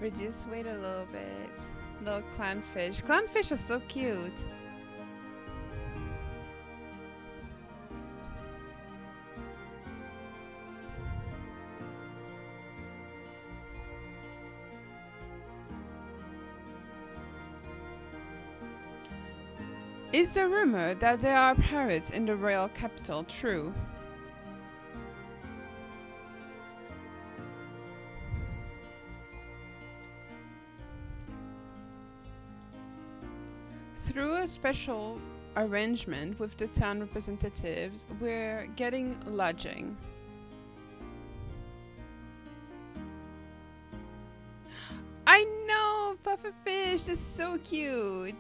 Reduce weight a little bit. Little clownfish. Clownfish are so cute. Is the rumor that there are pirates in the royal capital true? Through a special arrangement with the town representatives, we're getting lodging. I know! Pufferfish! That's so cute!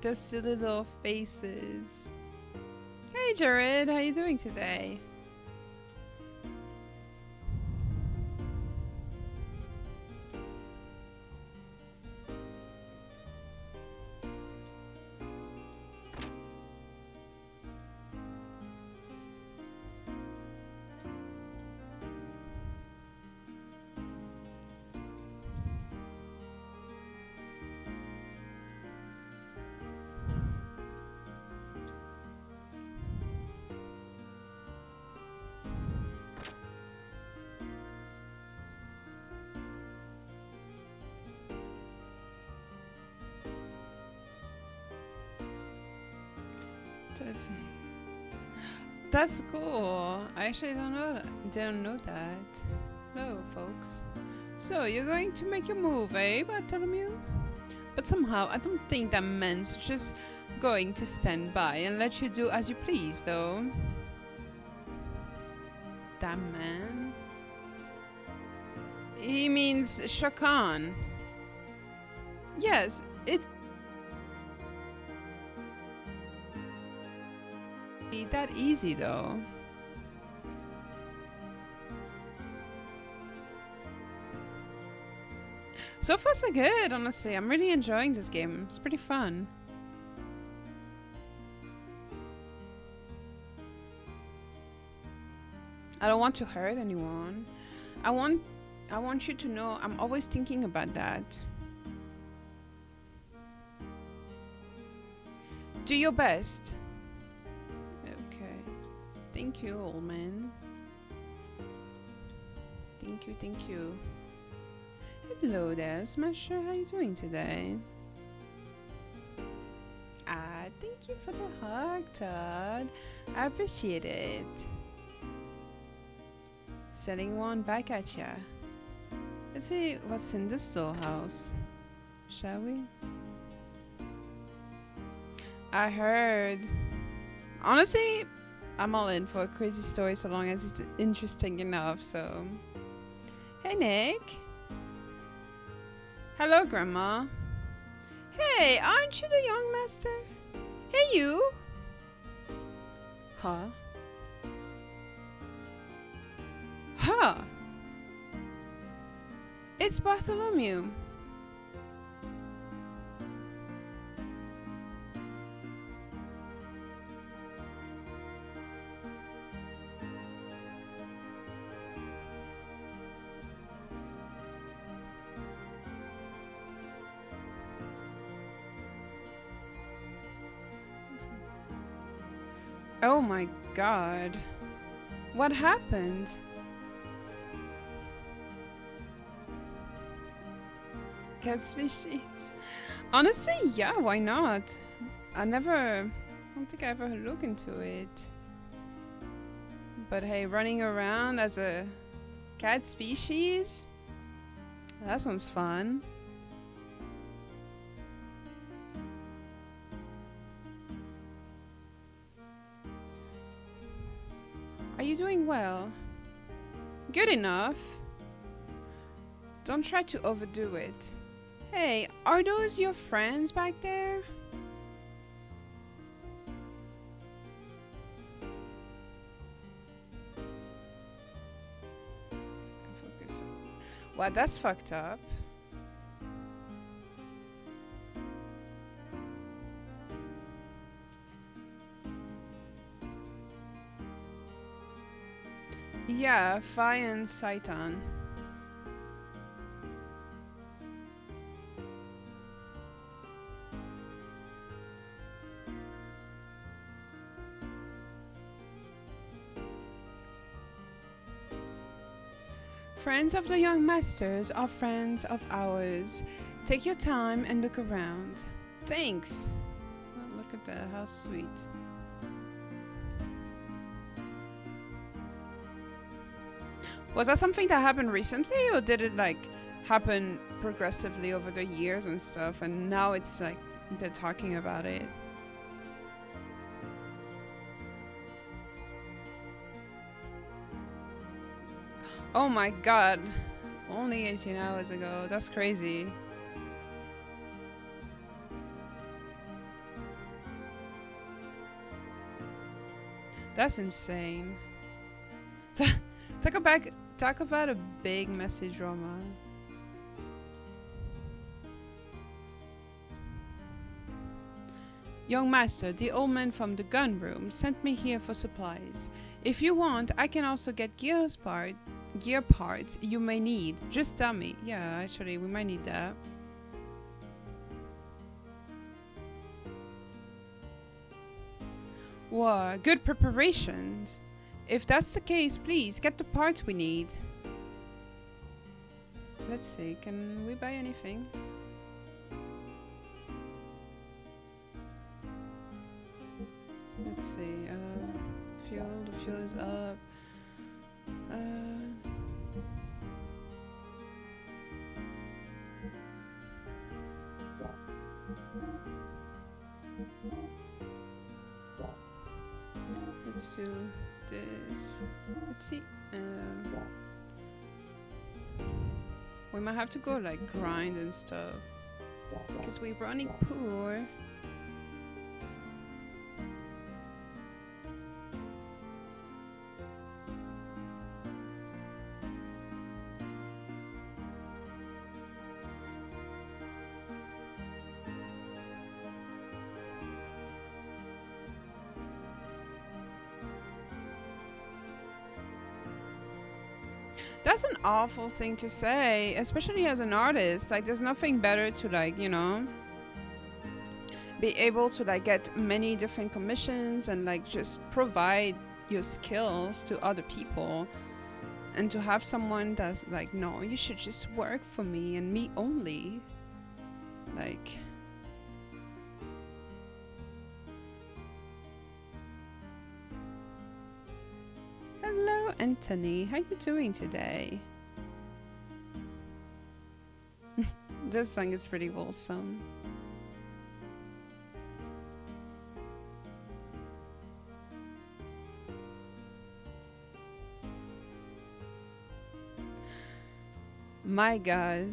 The silly little faces. Hey Jared, how you doing today? That's cool. I actually don't know that. Hello, folks. So you're going to make your move, eh, Bartholomew? But somehow I don't think that man's just going to stand by and let you do as you please, though. That man? He means Shakan. Yes, it's that easy though. So far so good, honestly. I'm really enjoying this game. It's pretty fun. I don't want to hurt anyone. I want you to know I'm always thinking about that. Do your best. Okay. Thank you, old man. Thank you, thank you. Hello there, Smasher. How are you doing today? Thank you for the hug, Todd. I appreciate it. Sending one back at ya. Let's see what's in this little house. Shall we? I heard. Honestly, I'm all in for a crazy story so long as it's interesting enough, so. Hey, Nick. Hello, Grandma. Hey, aren't you the young master? Hey, you. Huh? Huh. It's Bartholomew. Oh my god. What happened? Cat species? Honestly, yeah, why not? I don't think I ever looked into it. But hey, running around as a cat species? That sounds fun. Are you doing well? Good enough. Don't try to overdo it. Hey, are those your friends back there? Focus. Well, that's fucked up. Yeah, Fi and Saitan. Friends of the young masters are friends of ours. Take your time and look around. Thanks. Oh, look at that, how sweet. Was that something that happened recently, or did it like happen progressively over the years and stuff, and now it's like they're talking about it? Oh my god. Only 18 hours ago. That's crazy. That's insane. Talk about a big messy drama. Young master, the old man from the gun room sent me here for supplies. If you want, I can also get gear parts you may need. Just tell me. Yeah, actually, we might need that. Wow, good preparations. If that's the case, please get the parts we need. Let's see, can we buy anything? Let's see, fuel, the fuel is up. Let's do this. Let's see. We might have to go like grind and stuff because we're running poor. That's an awful thing to say, especially as an artist. Like, there's nothing better to, like, you know, be able to, like, get many different commissions and, like, just provide your skills to other people. And to have someone that's like, no, you should just work for me and me only. Like... Hello, Anthony. How you doing today? This song is pretty wholesome. My god.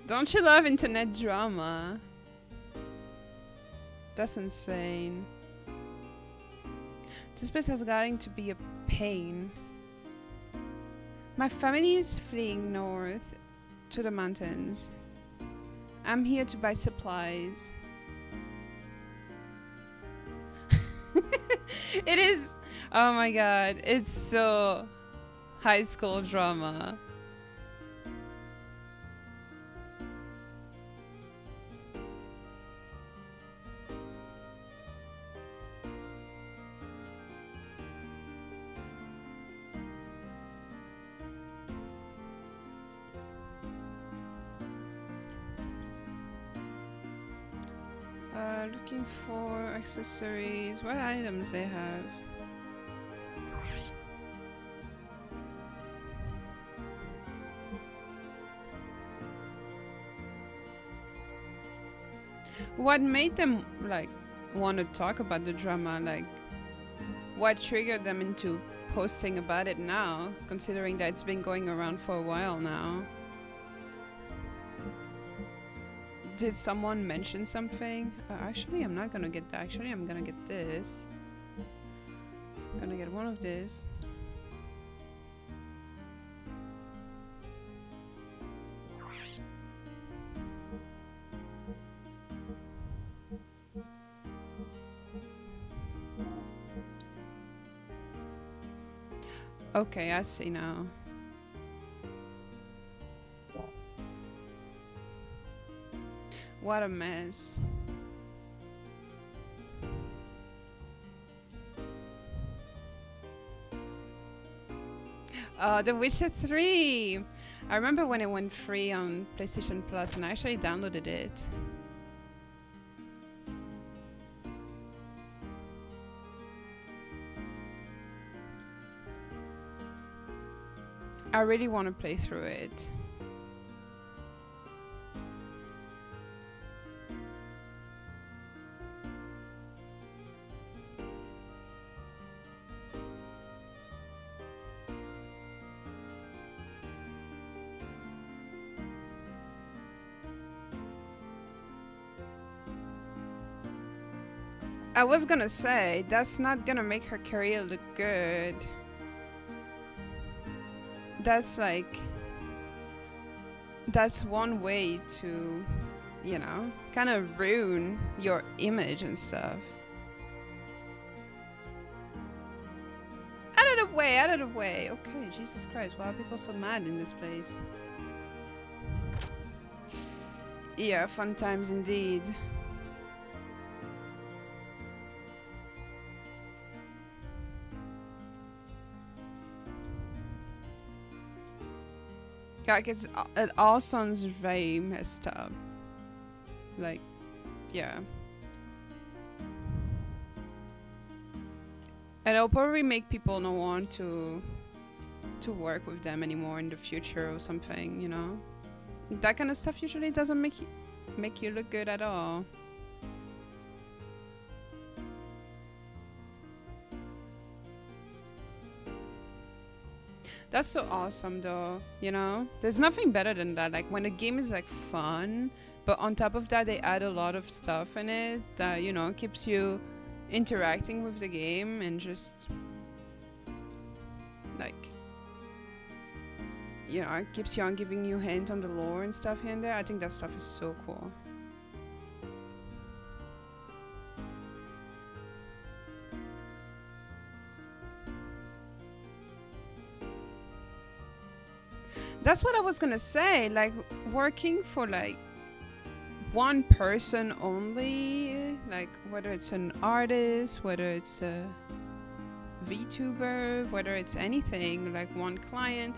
Don't you love internet drama? That's insane. This place has gotten to be a pain. My family is fleeing north to the mountains. I'm here to buy supplies. It is... Oh my god. It's so... high school drama. Looking for accessories. What items they have? What made them like want to talk about the drama? Like, what triggered them into posting about it now, considering that it's been going around for a while now. Did someone mention something? Actually, I'm not gonna get that. Actually, I'm gonna get this. I'm gonna get one of this. Okay, I see now. What a mess. The Witcher 3! I remember when it went free on PlayStation Plus and I actually downloaded it. I really want to play through it. I was gonna say, that's not gonna make her career look good. That's like... That's one way to, you know, kind of ruin your image and stuff. Out of the way, out of the way. Okay, Jesus Christ, why are people so mad in this place? Yeah, fun times indeed. Like, it all sounds very messed up. Like, yeah. And it'll probably make people not want to work with them anymore in the future or something, you know? That kind of stuff usually doesn't make you look good at all. That's so awesome though, you know? There's nothing better than that. Like when a game is like fun, but on top of that they add a lot of stuff in it that, you know, keeps you interacting with the game and just like, you know, it keeps you on giving you hints on the lore and stuff here and there. I think that stuff is so cool. That's what I was gonna say, like working for like one person only, like whether it's an artist, whether it's a VTuber, whether it's anything, like one client.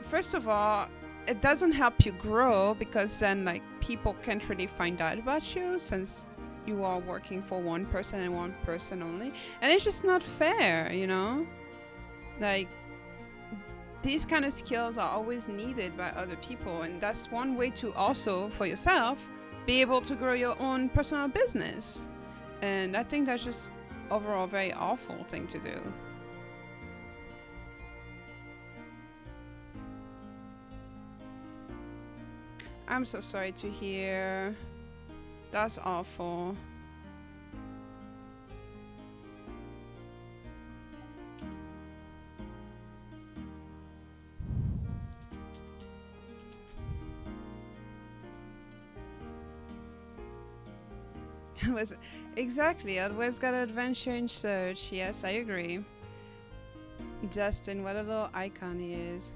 First of all, it doesn't help you grow because then like people can't really find out about you since you are working for one person and one person only. And it's just not fair, you know? Like, these kind of skills are always needed by other people, and that's one way to also, for yourself, be able to grow your own personal business. And I think that's just overall a very awful thing to do. I'm so sorry to hear. That's awful. Exactly, always got adventure in search. Yes, I agree. Justin, what a little icon he is.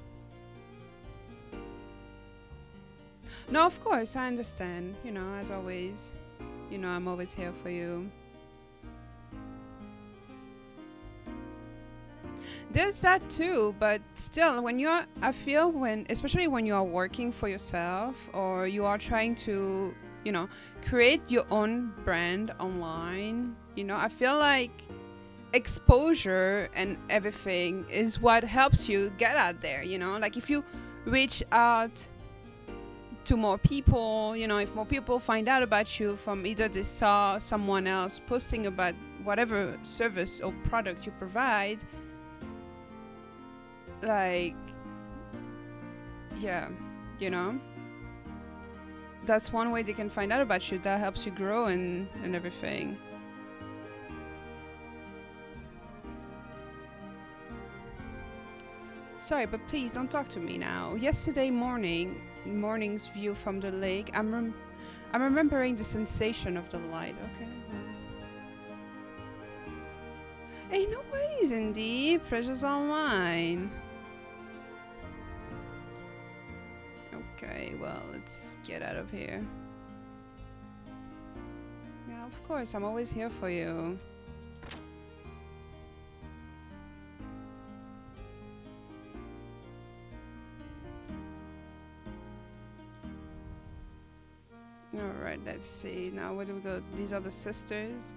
No, of course, I understand. You know, as always. You know, I'm always here for you. There's that too, but still, when you're, I feel when, especially when you are working for yourself or you are trying to, you know, create your own brand online, you know, I feel like exposure and everything is what helps you get out there, you know, like if you reach out to more people, you know, if more people find out about you from either they saw someone else posting about whatever service or product you provide, like, yeah, you know, that's one way they can find out about you. That helps you grow and everything. Sorry, but please don't talk to me now. Yesterday morning's view from the lake. I'm remembering the sensation of the light. Okay. Hey, no ways, indeed. Pleasure's all mine. Okay, well, let's get out of here. Yeah, of course, I'm always here for you. Alright, let's see. Now, where do we go? These are the sisters.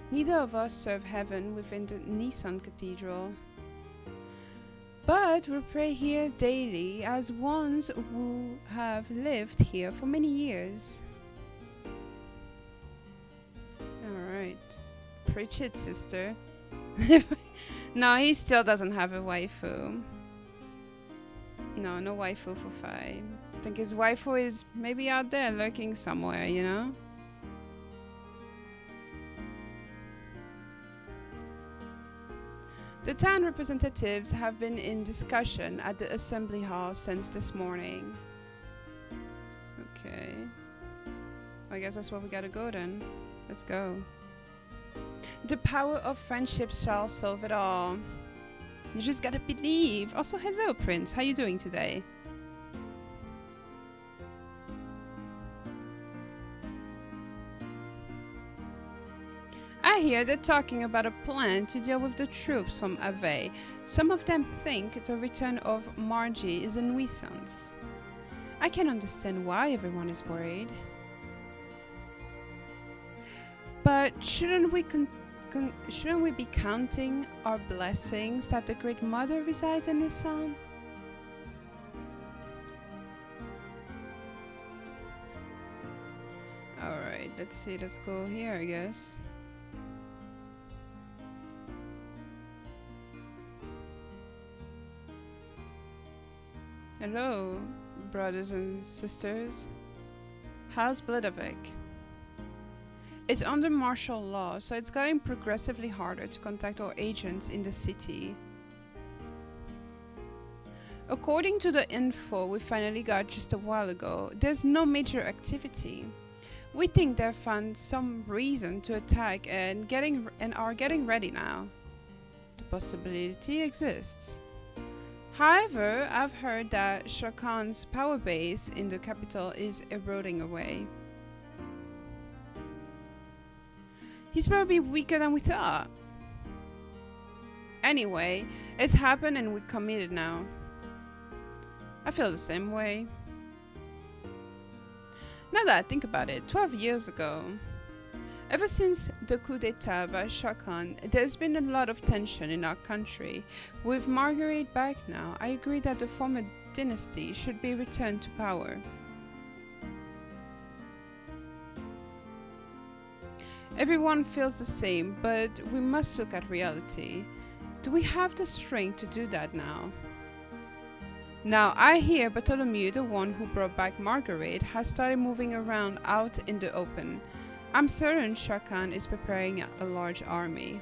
Neither of us serve heaven within the Nissan Cathedral. But we pray here daily as ones who have lived here for many years. Alright. Preach it, sister. No, he still doesn't have a waifu. No, no waifu for 5. I think his waifu is maybe out there lurking somewhere, you know? The town representatives have been in discussion at the assembly hall since this morning. Okay. I guess that's where we gotta go then. Let's go. The power of friendship shall solve it all. You just gotta believe. Also, hello, Prince. How you doing today? I hear they're talking about a plan to deal with the troops from Ave. Some of them think the return of Margie is a nuisance. I can understand why everyone is worried. But shouldn't we be counting our blessings that the Great Mother resides in this town? Alright, let's see. Let's go here, I guess. Hello, brothers and sisters. How's Bledavik? It's under martial law, so it's getting progressively harder to contact our agents in the city. According to the info we finally got just a while ago, there's no major activity. We think they've found some reason to attack and are getting ready now. The possibility exists. However, I've heard that Shah Khan's power base in the capital is eroding away. He's probably weaker than we thought. Anyway, it's happened and we're committed now. I feel the same way. Now that I think about it, 12 years ago, ever since the coup d'etat by Shah Khan, there's been a lot of tension in our country. With Marguerite back now, I agree that the former dynasty should be returned to power. Everyone feels the same, but we must look at reality. Do we have the strength to do that now? Now, I hear Bartholomew, the one who brought back Marguerite, has started moving around out in the open. I'm certain Shah Khan is preparing a large army.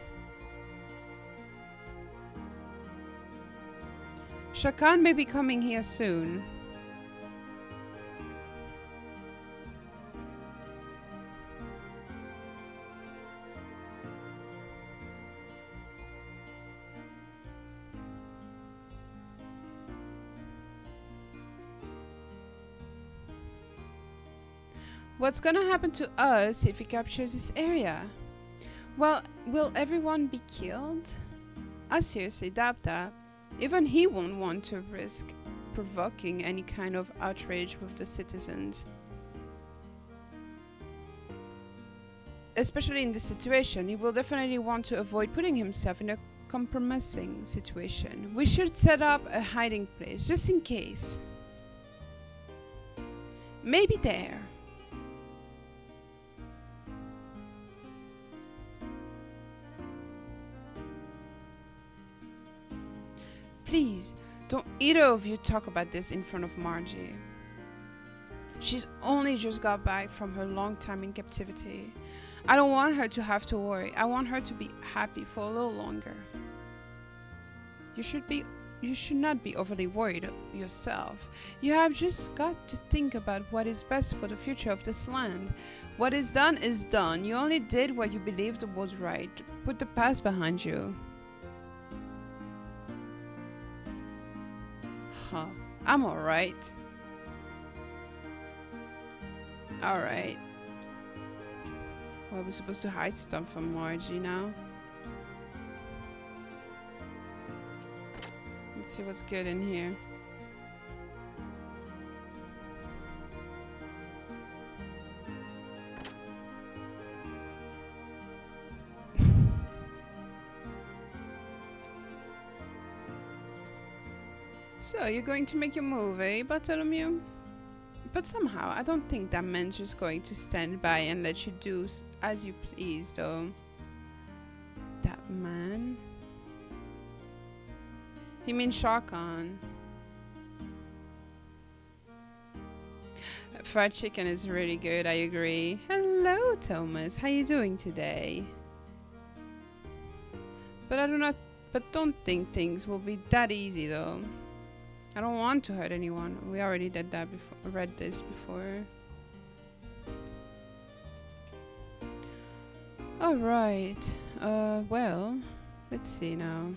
Shah Khan may be coming here soon. What's gonna happen to us if he captures this area? Well, will everyone be killed? I seriously doubt that. Even he won't want to risk provoking any kind of outrage with the citizens. Especially in this situation, he will definitely want to avoid putting himself in a compromising situation. We should set up a hiding place, just in case. Maybe there. Please, don't either of you talk about this in front of Margie. She's only just got back from her long time in captivity. I don't want her to have to worry. I want her to be happy for a little longer. You should not be overly worried yourself. You have just got to think about what is best for the future of this land. What is done is done. You only did what you believed was right. Put the past behind you. Huh. I'm alright. Alright. Well, we're supposed to hide stuff from Margie now. Let's see what's good in here. So, you're going to make your move, eh, Bartholomew? But somehow, I don't think that man's just going to stand by and let you do as you please, though. That man? He means Sharkan. Fried chicken is really good, I agree. Hello, Thomas. How you doing today? But don't think things will be that easy, though. I don't want to hurt anyone. We already did that before. Read this before. Alright. Well, let's see now.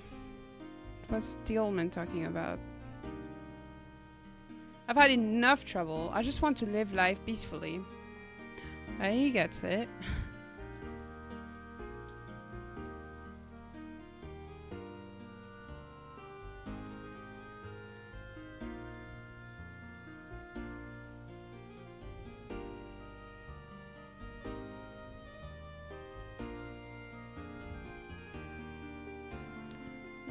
What's Steelman talking about? I've had enough trouble. I just want to live life peacefully. He gets it.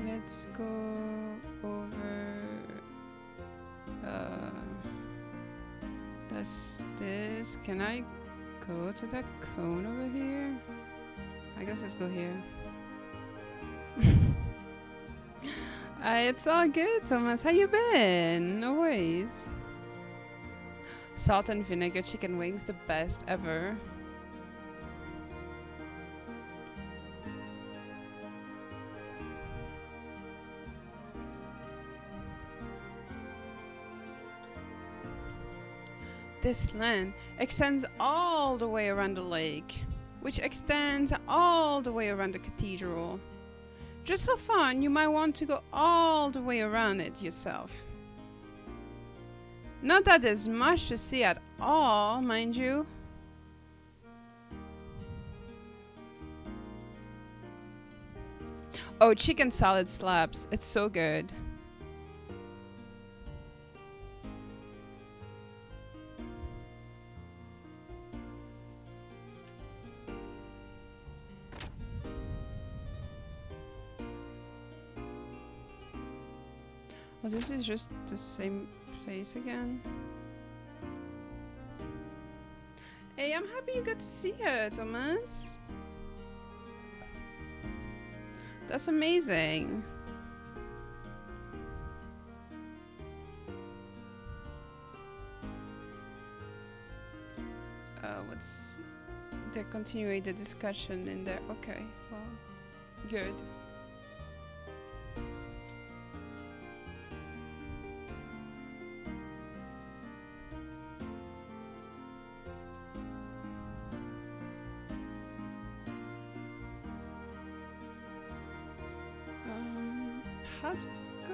Let's go over. That's this. Can I go to that cone over here? I guess let's go here. It's all good, Thomas. How you been? No worries. Salt and vinegar chicken wings, the best ever. This land extends all the way around the lake, which extends all the way around the cathedral. Just for fun, you might want to go all the way around it yourself. Not that there's much to see at all, mind you. Oh, chicken salad slaps. It's so good. Well, this is just the same place again. Hey, I'm happy you got to see her, Thomas. That's amazing. What's... They're continuing the discussion in there. Okay, well, good. How to go?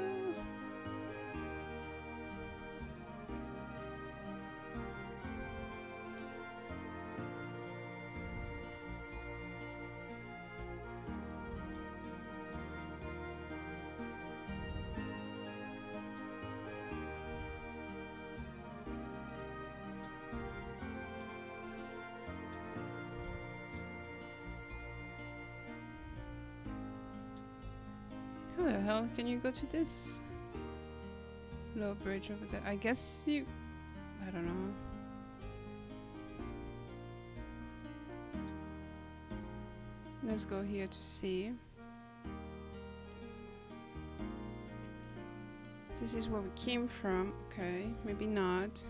How the hell can you go to this low bridge over there? I guess you... I don't know. Let's go here to see. This is where we came from. Okay, maybe not.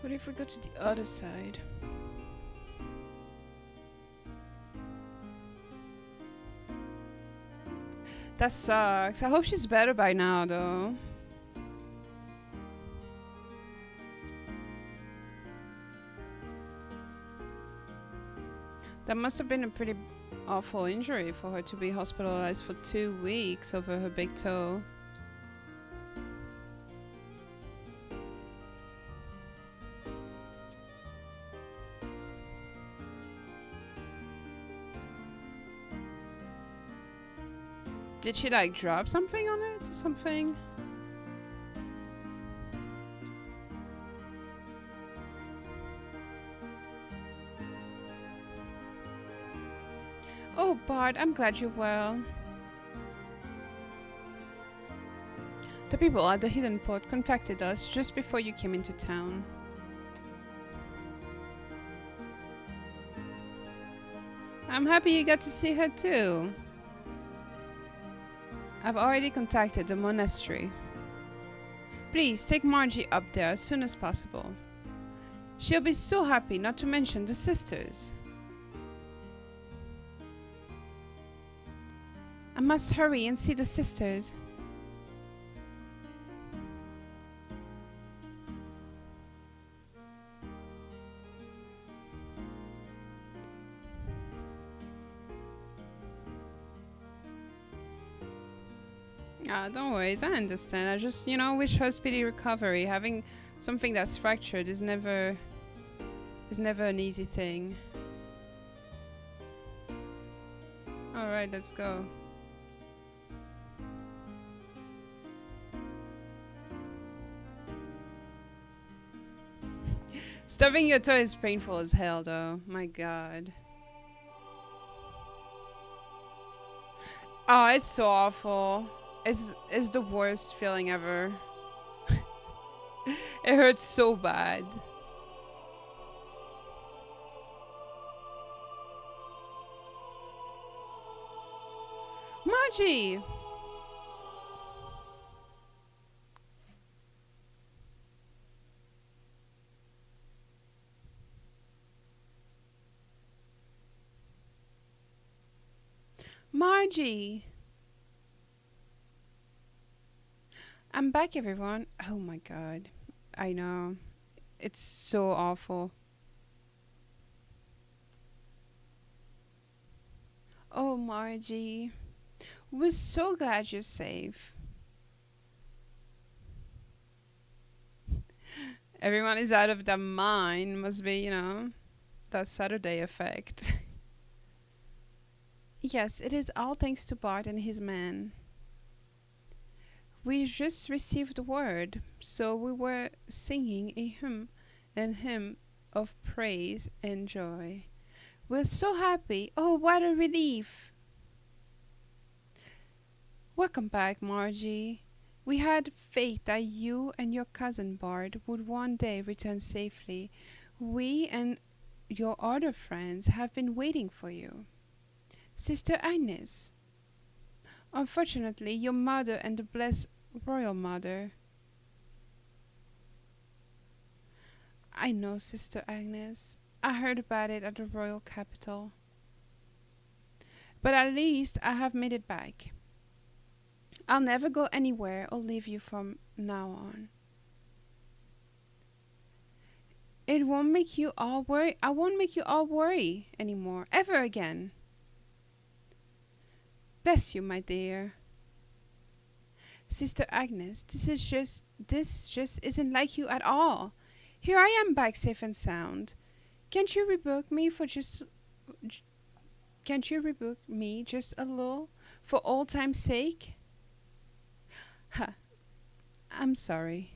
What if we go to the other side? That sucks. I hope she's better by now, though. That must have been a pretty awful injury for her to be hospitalized for 2 weeks over her big toe. Did she like drop something on it or something? Oh, Bart, I'm glad you're well. The people at the Hidden Port contacted us just before you came into town. I'm happy you got to see her too. I've already contacted the monastery. Please take Margie up there as soon as possible. She'll be so happy, not to mention the sisters. I must hurry and see the sisters. Ah, don't worry, I understand. I just, wish her speedy recovery. Having something that's fractured is never an easy thing. Alright, let's go. Stubbing your toe is painful as hell, though. My god. Oh, it's so awful. It's the worst feeling ever. It hurts so bad. Margie! Margie! I'm back, everyone. Oh my god. I know. It's so awful. Oh, Margie. We're so glad you're safe. Everyone is out of their mind. Must be, that Saturday effect. Yes, it is all thanks to Bart and his men. We just received word, so we were singing a hymn of praise and joy. We're so happy. Oh, what a relief. Welcome back, Margie. We had faith that you and your cousin Bart would one day return safely. We and your other friends have been waiting for you. Sister Agnes. Unfortunately, your mother and the blessed royal mother. I know, Sister Agnes. I heard about it at the royal capital. But at least I have made it back. I'll never go anywhere or leave you from now on. It won't make you all worry. I won't make you all worry anymore, ever again. Bless you, my dear. Sister Agnes, this just isn't like you at all. Here I am back safe and sound. Can't you rebuke me just a little, for old time's sake? Ha, I'm sorry.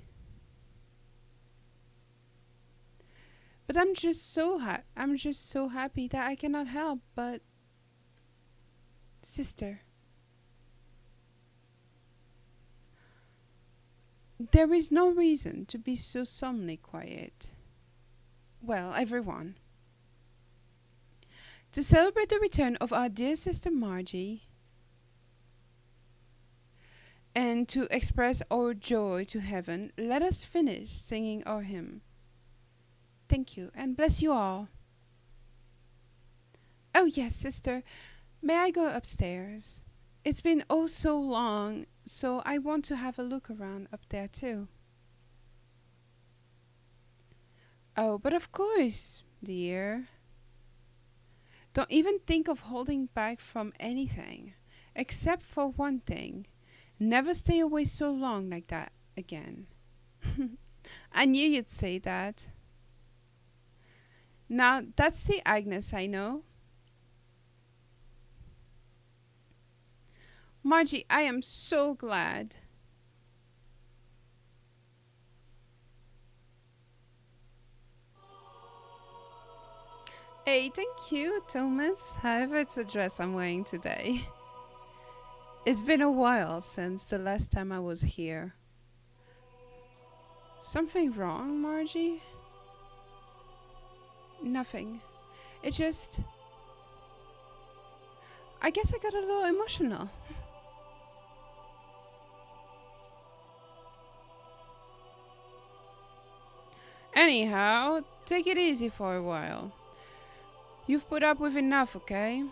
But I'm just so happy that I cannot help but... Sister. There is no reason to be so solemnly quiet. well, everyone. To celebrate the return of our dear sister Margie, and to express our joy to heaven, let us finish singing our hymn. Thank you, and bless you all. Oh, yes, sister, may I go upstairs? It's been oh so long, so I want to have a look around up there too. Oh, but of course, dear. Don't even think of holding back from anything, except for one thing. Never stay away so long like that again. I knew you'd say that. Now, that's the Agnes I know. Margie, I am so glad. Hey, thank you, Thomas. However, it's a dress I'm wearing today. It's been a while since the last time I was here. Something wrong, Margie? Nothing. It just... I guess I got a little emotional. Anyhow, take it easy for a while. You've put up with enough, okay?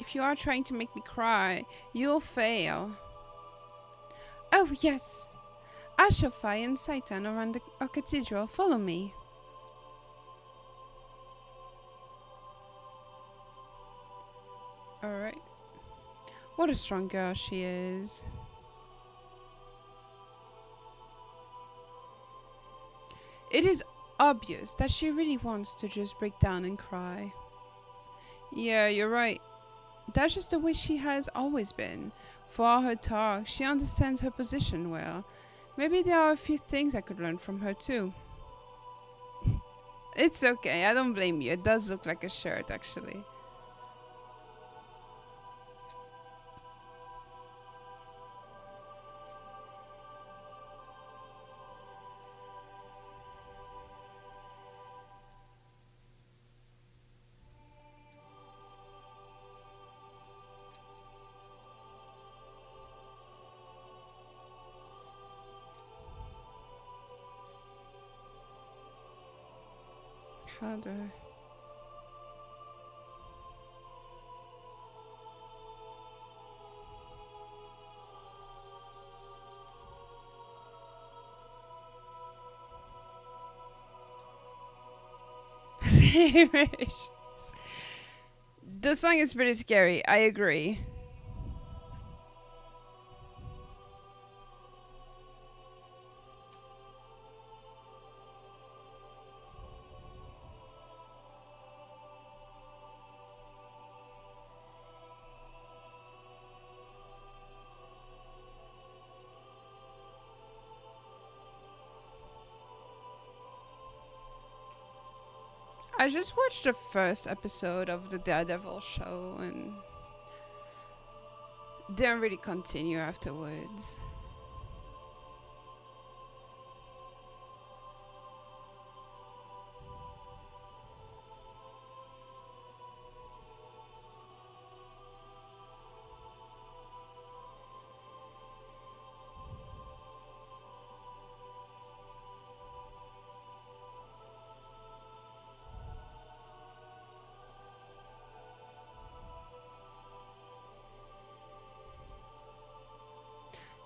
If you are trying to make me cry, you'll fail. Oh, yes. I shall find Satan around our cathedral. Follow me. Alright. What a strong girl she is. It is obvious that she really wants to just break down and cry. Yeah, you're right. That's just the way she has always been. For all her talk, she understands her position well. Maybe there are a few things I could learn from her too. It's okay, I don't blame you. It does look like a shirt, actually. How do I... The song is pretty scary, I agree. I just watched the first episode of the Daredevil show and didn't really continue afterwards.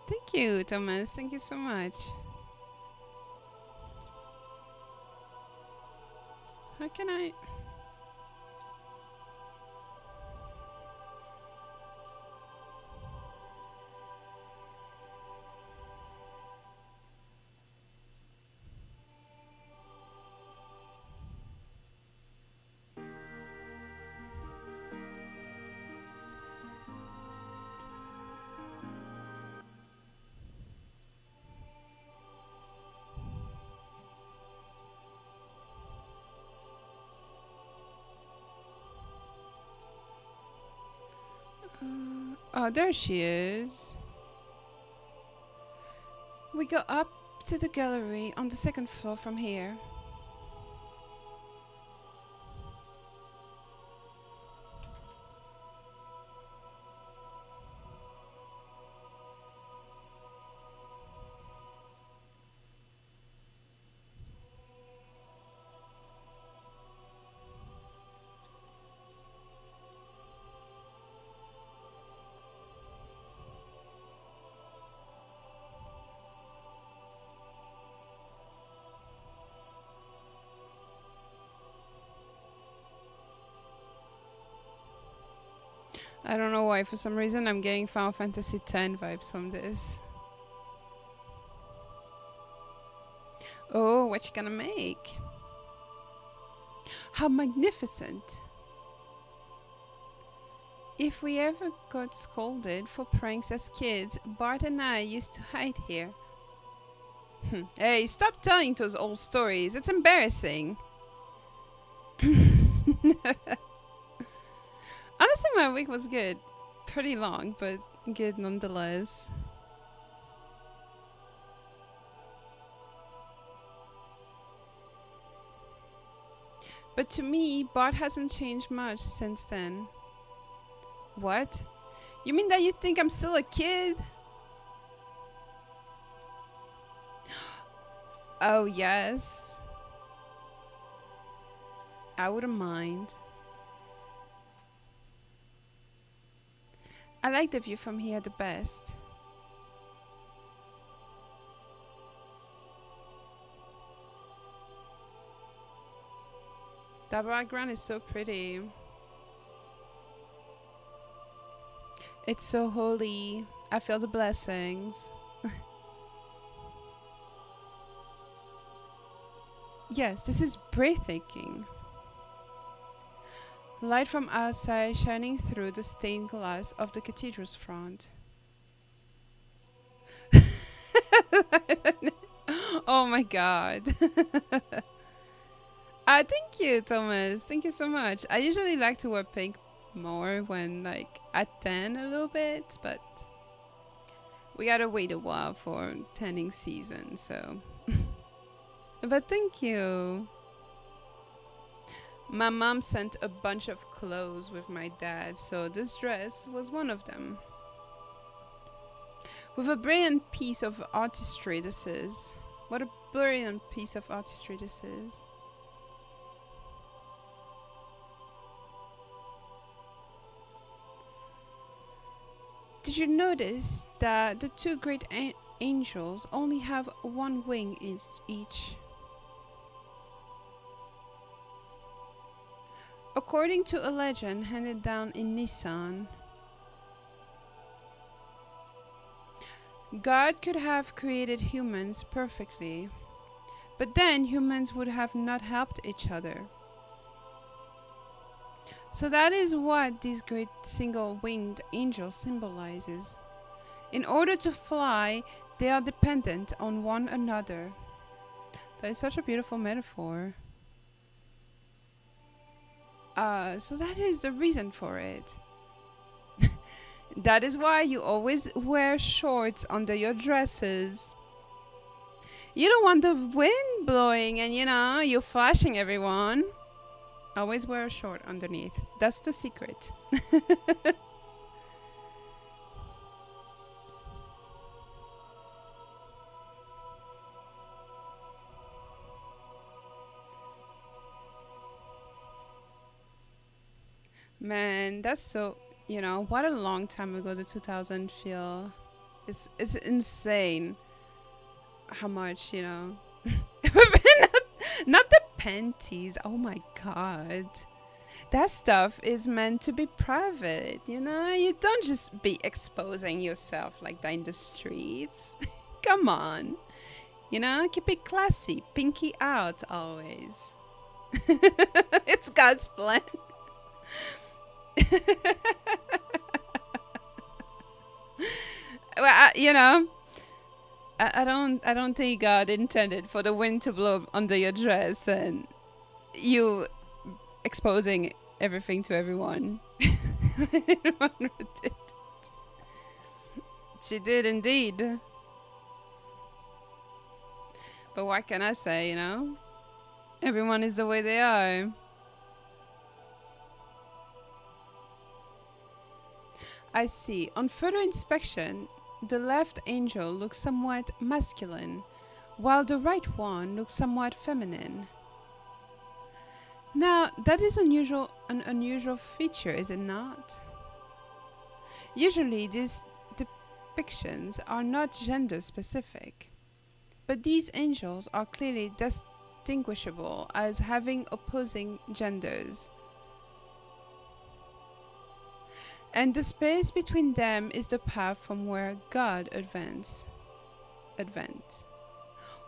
Thank you, Thomas. Thank you so much. How can I... oh, there she is. We go up to the gallery on the second floor from here. I don't know why, for some reason I'm getting Final Fantasy X vibes from this. Oh, what you gonna make? How magnificent! If we ever got scolded for pranks as kids, Bart and I used to hide here. Hey, stop telling those old stories. It's embarrassing. Honestly, my week was good. Pretty long, but good nonetheless. But to me, Bart hasn't changed much since then. What? You mean that you think I'm still a kid? Oh, yes. I wouldn't mind. I like the view from here the best. That background is so pretty. It's so holy. I feel the blessings. Yes, this is breathtaking. Light from outside shining through the stained glass of the cathedral's front. Oh my god. Thank you, Thomas. Thank you so much. I usually like to wear pink more when like at 10 a little bit, but we gotta wait a while for tanning season, so. But thank you. My mom sent a bunch of clothes with my dad, so this dress was one of them. With a brilliant piece of artistry this is. What a brilliant piece of artistry this is. Did you notice that the two great angels only have one wing each? According to a legend handed down in Nissan, God could have created humans perfectly, but then humans would have not helped each other. So that is what this great single-winged angel symbolizes. In order to fly, they are dependent on one another. That is such a beautiful metaphor. So that is the reason for it. That is why you always wear shorts under your dresses. You don't want the wind blowing and you flashing everyone. Always wear a short underneath. That's the secret. Man, that's so, what a long time ago the 2000 feel. It's insane how much, not the panties. Oh my god. That stuff is meant to be private, you don't just be exposing yourself like that in the streets. Come on. Keep it classy. Pinky out always. It's God's plan. Well, I don't think God intended for the wind to blow under your dress and you exposing everything to everyone. She did indeed. But what can I say, Everyone is the way they are. I see. On further inspection, the left angel looks somewhat masculine, while the right one looks somewhat feminine. Now, that is an unusual feature, is it not? Usually, these depictions are not gender specific, but these angels are clearly distinguishable as having opposing genders. And the space between them is the path from where God advents.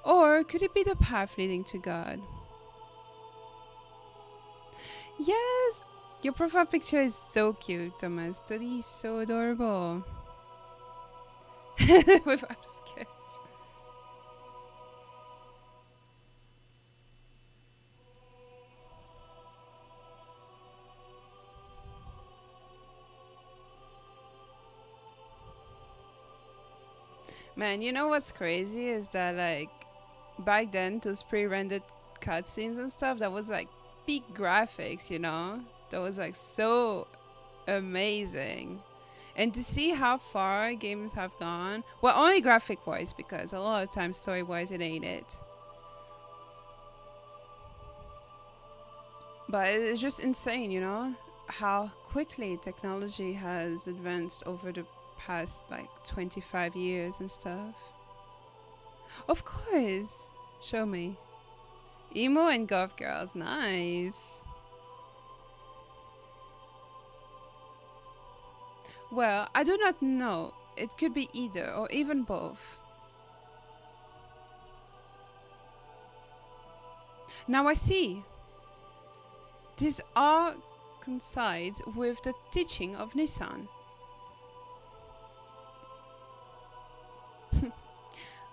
Or could it be the path leading to God? Yes! Your profile picture is so cute, Thomas. Totally so adorable. With upskirts. Man, you know what's crazy is that like back then those pre-rendered cutscenes and stuff, that was like peak graphics, you know? That was like so amazing. And to see how far games have gone, well, only graphic wise, because a lot of times story wise it ain't it. But it's just insane, you know, how quickly technology has advanced over the past like 25 years and stuff. Of course. Show me. Emo and goth girls. Nice. Well, I do not know. It could be either or even both. Now I see. These all coincides with the teaching of Nissan.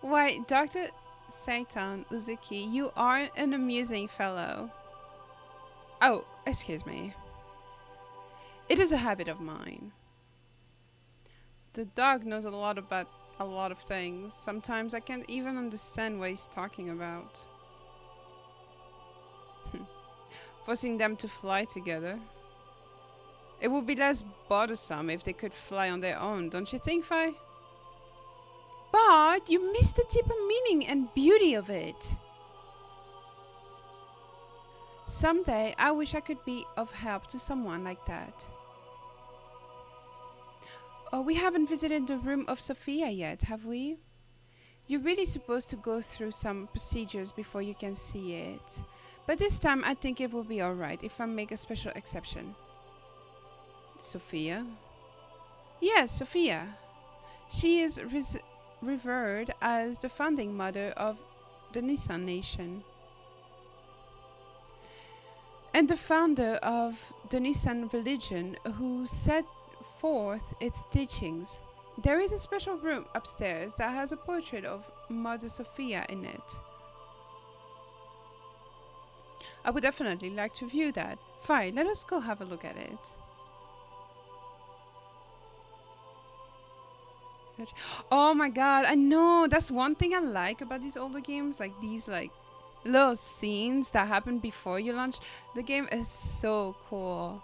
Why, Dr. Seitan Uzuki, you are an amusing fellow. Oh, excuse me. It is a habit of mine. The dog knows a lot about a lot of things. Sometimes I can't even understand what he's talking about. Forcing them to fly together. It would be less bothersome if they could fly on their own, don't you think, Fi? But you missed the deeper meaning and beauty of it. Someday I wish I could be of help to someone like that. Oh, we haven't visited the room of Sophia yet, have we? You're really supposed to go through some procedures before you can see it. But this time I think it will be alright if I make a special exception. Sophia? Yes, Sophia. She is revered as the founding mother of the Nissan Nation. And the founder of the Nissan religion who set forth its teachings. There is a special room upstairs that has a portrait of Mother Sophia in it. I would definitely like to view that. Fine, let us go have a look at it. Oh my god, I know! That's one thing I like about these older games. Like these like little scenes that happen before you launch. The game is so cool.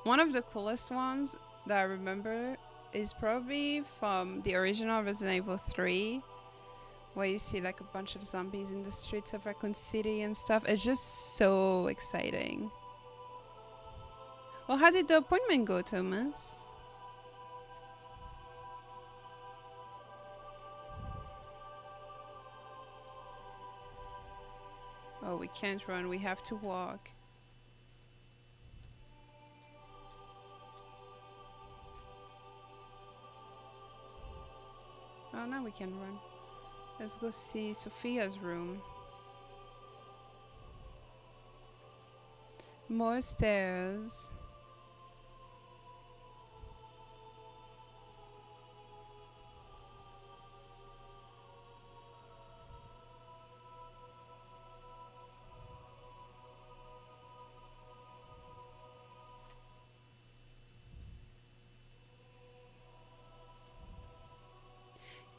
One of the coolest ones that I remember is probably from the original Resident Evil 3. Where you see like a bunch of zombies in the streets of Raccoon City and stuff. It's just so exciting. Well, how did the appointment go, Thomas? Oh, we can't run. We have to walk. Oh, now we can run. Let's go see Sophia's room. More stairs.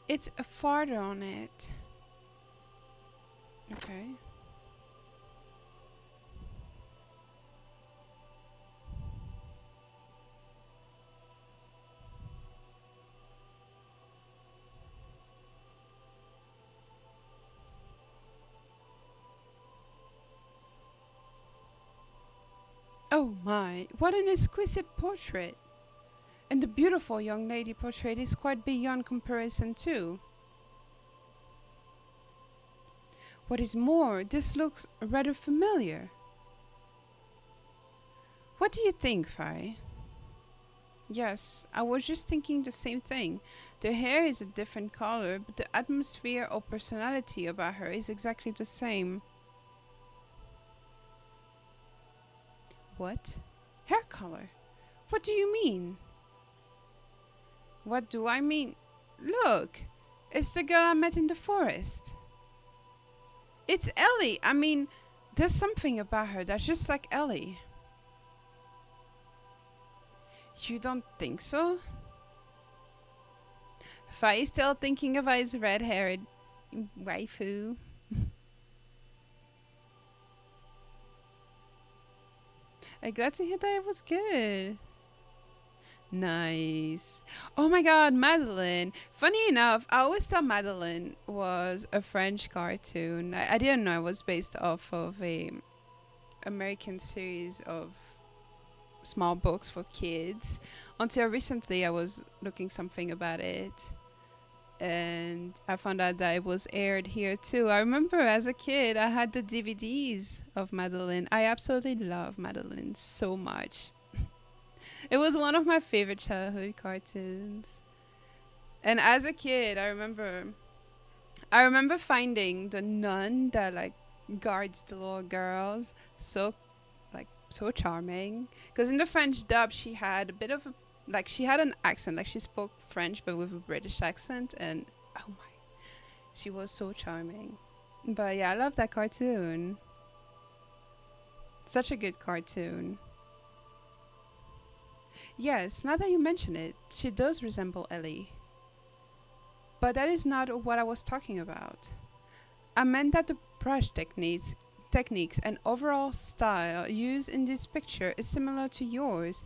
It's farther on it. Okay. Oh my, what an exquisite portrait! And the beautiful young lady portrait is quite beyond comparison too. What is more, this looks rather familiar. What do you think, Fi? Yes, I was just thinking the same thing. The hair is a different color, but the atmosphere or personality about her is exactly the same. What? Hair color? What do you mean? What do I mean? Look, it's the girl I met in the forest. It's Ellie. I mean, there's something about her that's just like Ellie. You don't think so? Faye still thinking about his red-haired waifu. I'm glad to hear that it was good. Nice. Oh my god, Madeline. Funny enough, I always thought Madeline was a French cartoon. I didn't know it was based off of a American series of small books for kids. Until recently I was looking something about it and I found out that it was aired here too. I remember as a kid I had the DVDs of Madeline. I absolutely love Madeline so much. It was one of my favorite childhood cartoons. And as a kid, I remember finding the nun that like guards the little girls so like so charming. Because in the French dub, she had a bit of a like she had an accent, like she spoke French but with a British accent, and oh my, she was so charming. But yeah, I love that cartoon. Such a good cartoon. Yes, now that you mention it, she does resemble Ellie. But that is not what I was talking about. I meant that the brush techniques and overall style used in this picture is similar to yours.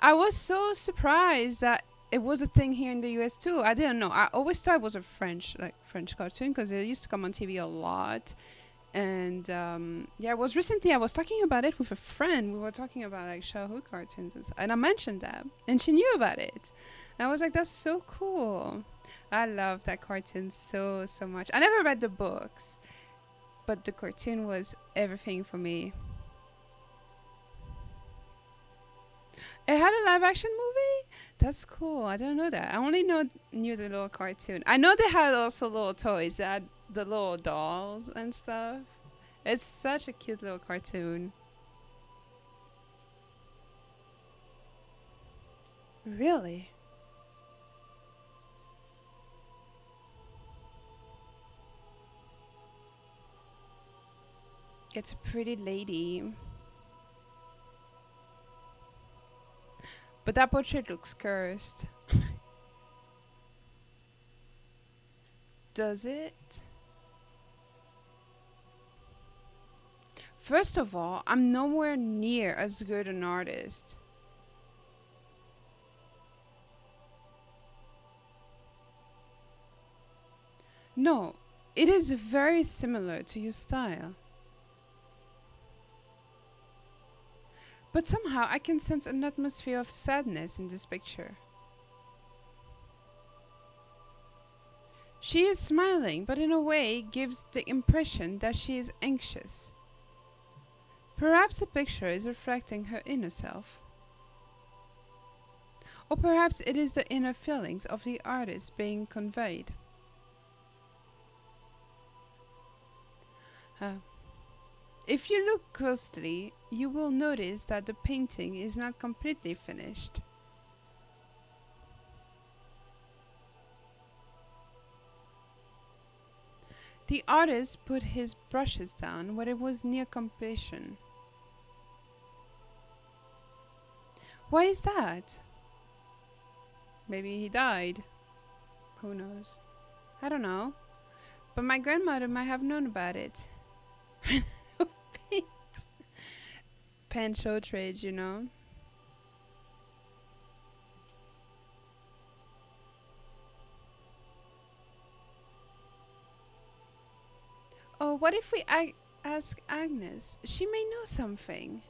I was so surprised that it was a thing here in the US too. I didn't know. I always thought it was a French cartoon because it used to come on TV a lot. And yeah, it was recently I was talking about it with a friend. We were talking about like childhood cartoons and I mentioned that, and she knew about it. And I was like, that's so cool. I love that cartoon so much. I never read the books, but the cartoon was everything for me. It had a live action movie. That's cool. I don't know that. I only knew the little cartoon. I know they had also little toys. They had the little dolls and stuff. It's such a cute little cartoon. Really? It's a pretty lady. But that portrait looks cursed. Does it? First of all, I'm nowhere near as good an artist. No, it is very similar to your style. But somehow I can sense an atmosphere of sadness in this picture. She is smiling, but in a way gives the impression that she is anxious. Perhaps the picture is reflecting her inner self. Or perhaps it is the inner feelings of the artist being conveyed. Uh, if you look closely, you will notice that the painting is not completely finished. The artist put his brushes down when it was near completion. Why is that? Maybe he died. Who knows? I don't know. But my grandmother might have known about it. Pen show trade, you know? Oh, what if we ask Agnes? She may know something.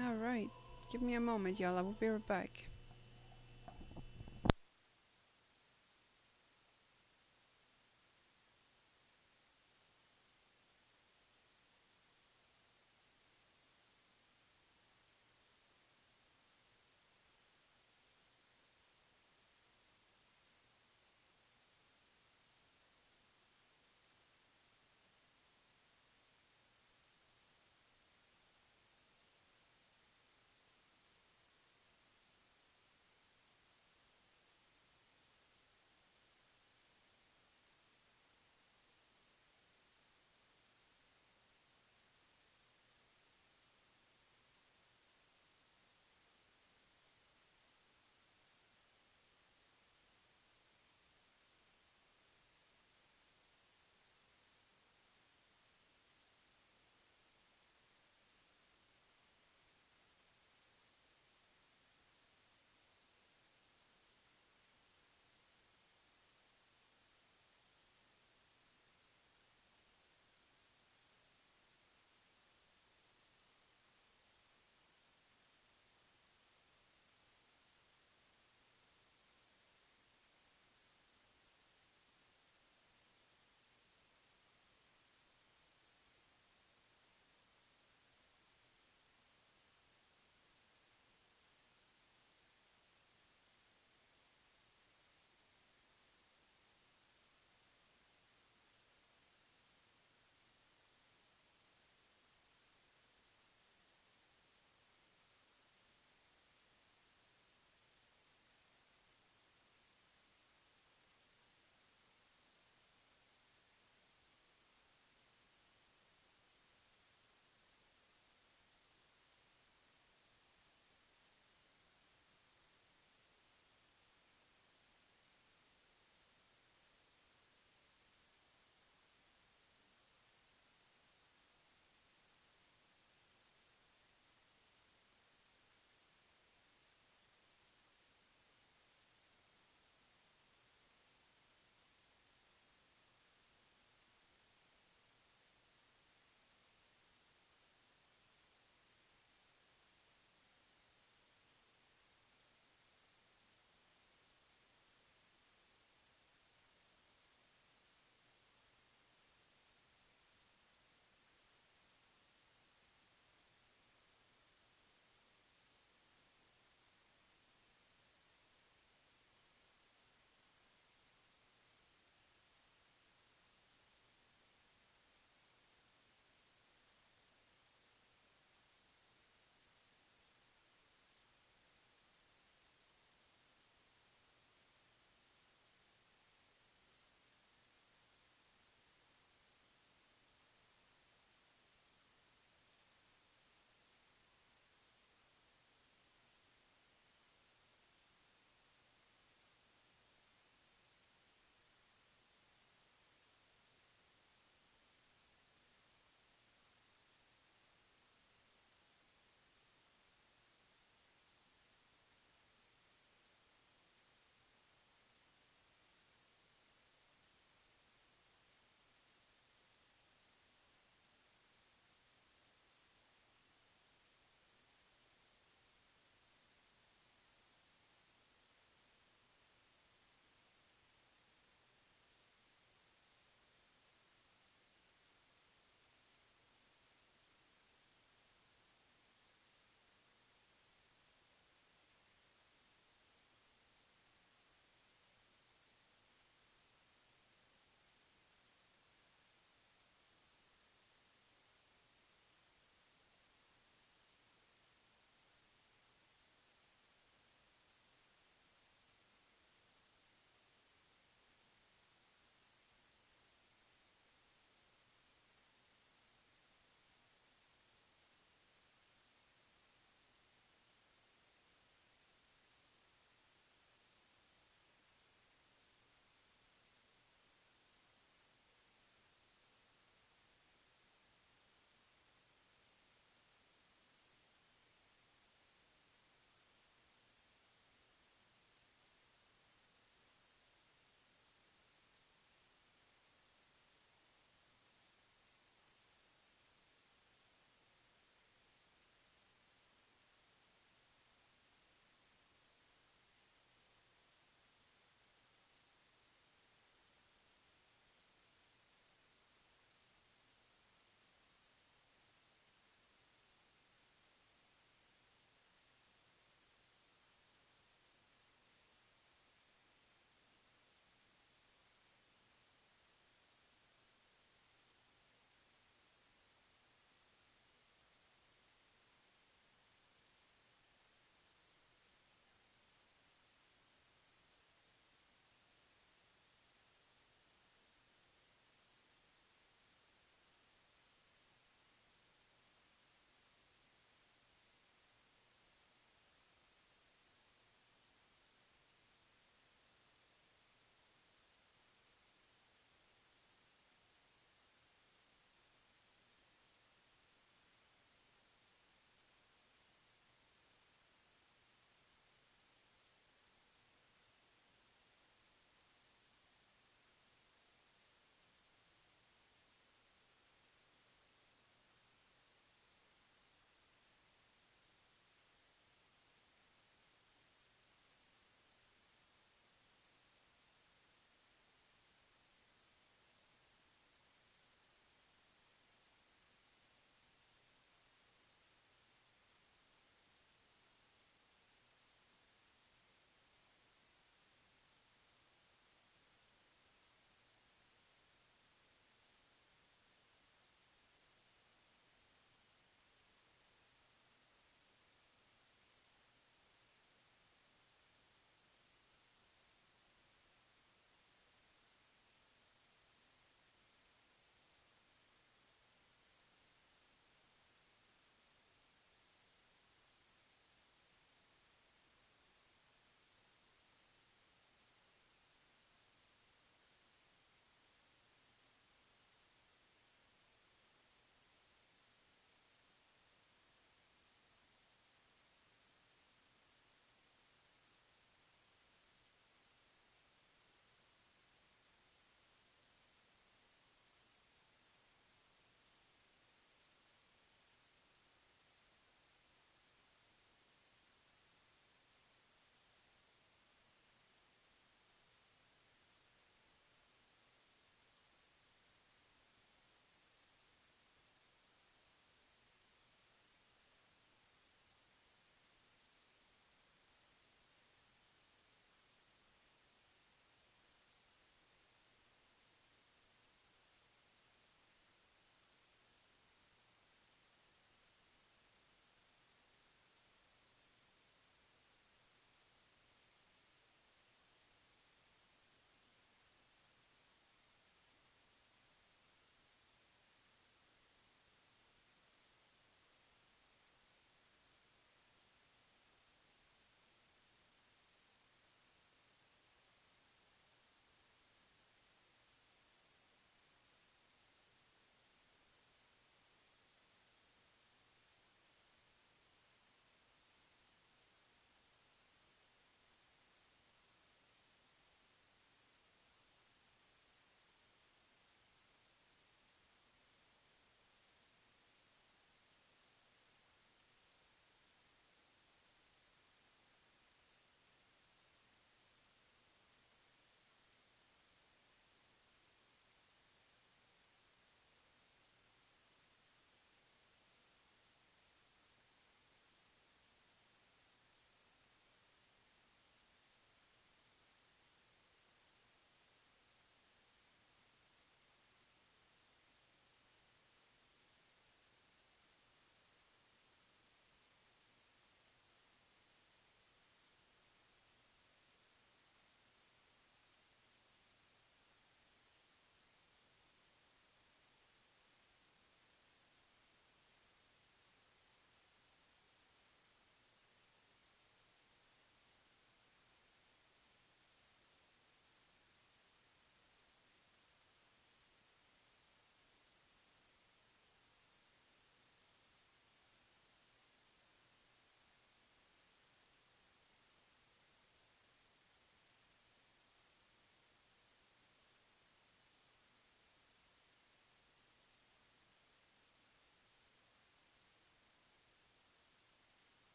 Alright. Give me a moment, y'all. I will be right back.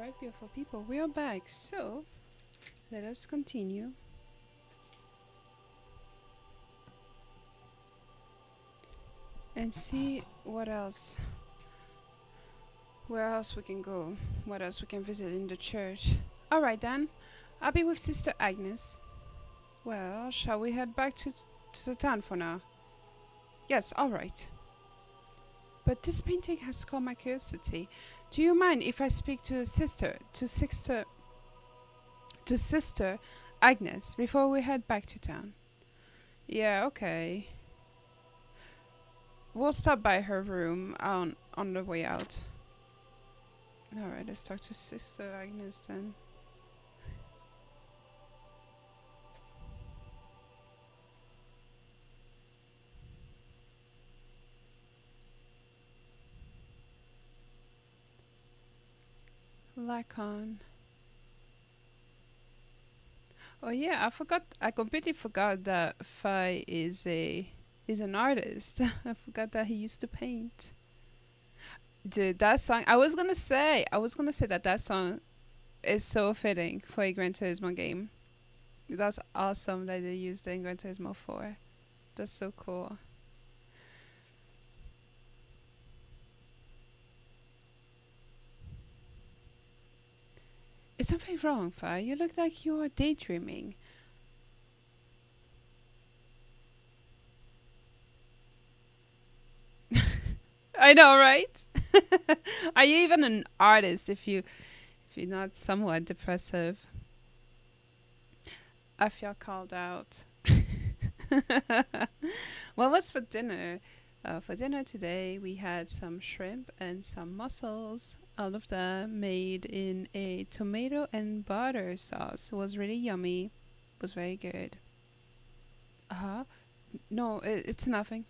Alright, beautiful people, we are back. So, let us continue. And see what else. Where else we can go. What else we can visit in the church. Alright then. I'll be with Sister Agnes. Well, shall we head back to the town for now? Yes, alright. But this painting has caught my curiosity. Do you mind if I speak to Sister Agnes before we head back to town? Yeah, okay. We'll stop by her room on the way out. Alright, let's talk to Sister Agnes then. Lacon. Oh yeah, I completely forgot that Fi is an artist. I forgot that he used to paint. Dude, that song, I was gonna say that song is so fitting for a Gran Turismo game. That's awesome that they used it in Gran Turismo 4. That's so cool. Is something wrong, Fi? You look like you are daydreaming. I know, right? Are you even an artist if you're not somewhat depressive? I feel called out. What was for dinner? For dinner today, we had some shrimp and some mussels. All of them made in a tomato and butter sauce. It was really yummy. It was very good. Uh-huh. No, it's nothing.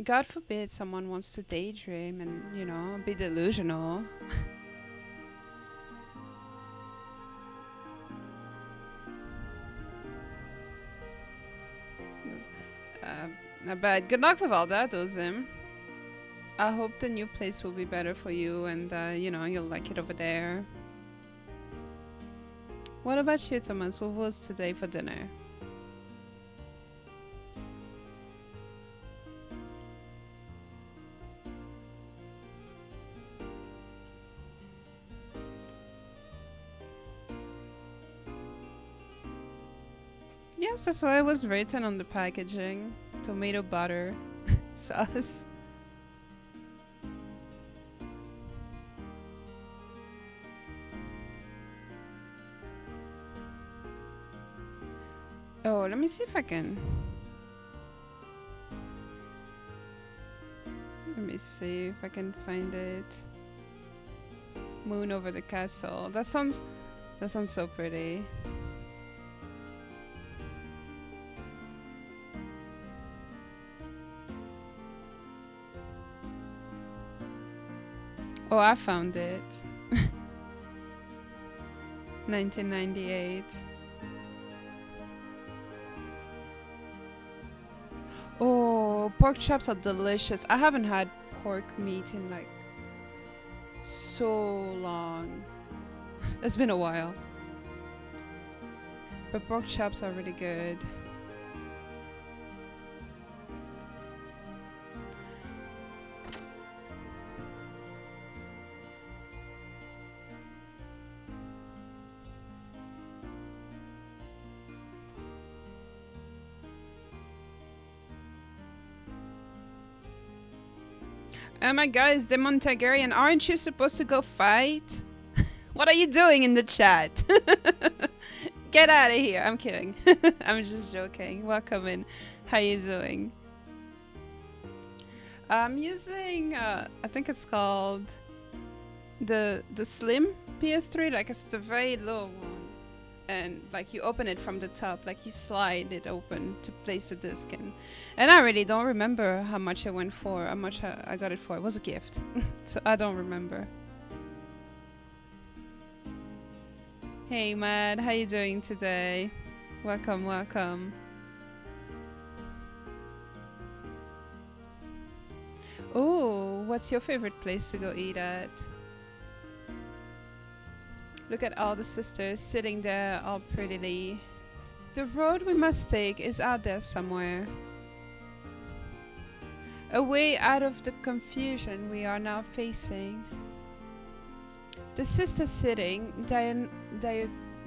God forbid someone wants to daydream and, be delusional. Not bad. Good luck with all that, Ozim. I hope the new place will be better for you and, you'll like it over there. What about you, Thomas? What was today for dinner? Yes, that's why it was written on the packaging. Tomato butter sauce. Oh, let me see if I can. Let me see if I can find it. Moon over the castle. That sounds so pretty. Oh, I found it. 1998. Oh, pork chops are delicious. I haven't had pork meat in like so long. It's been a while. But pork chops are really good. Oh my god, it's Demon Targaryen. Aren't you supposed to go fight? What are you doing in the chat? Get out of here. I'm kidding. I'm just joking. Welcome in. How you doing? I'm using, I think it's called the Slim PS3. Like, it's the very low one. And like you open it from the top, like you slide it open to place the disc in. And I really don't remember how much it went for, how much I got it for. It was a gift, so I don't remember. Hey Mad, how you doing today? Welcome, welcome. Oh, what's your favorite place to go eat at? Look at all the sisters sitting there all prettily. The road we must take is out there somewhere. A way out of the confusion we are now facing. The sister sitting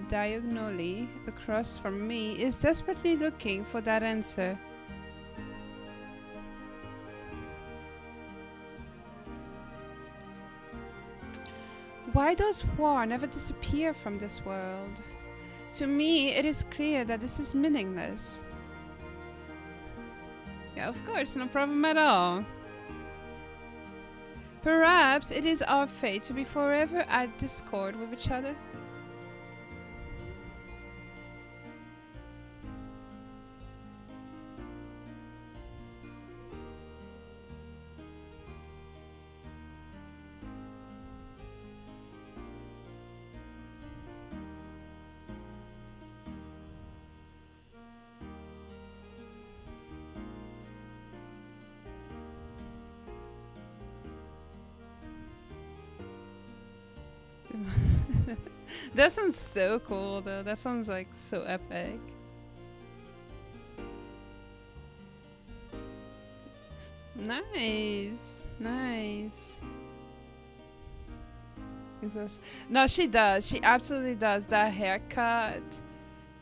diagonally across from me is desperately looking for that answer. Why does war never disappear from this world? To me, it is clear that this is meaningless. Yeah, of course, no problem at all. Perhaps it is our fate to be forever at discord with each other. That sounds so cool though. That sounds like so epic. Nice. Nice. Is this no, she does. She absolutely does. That haircut,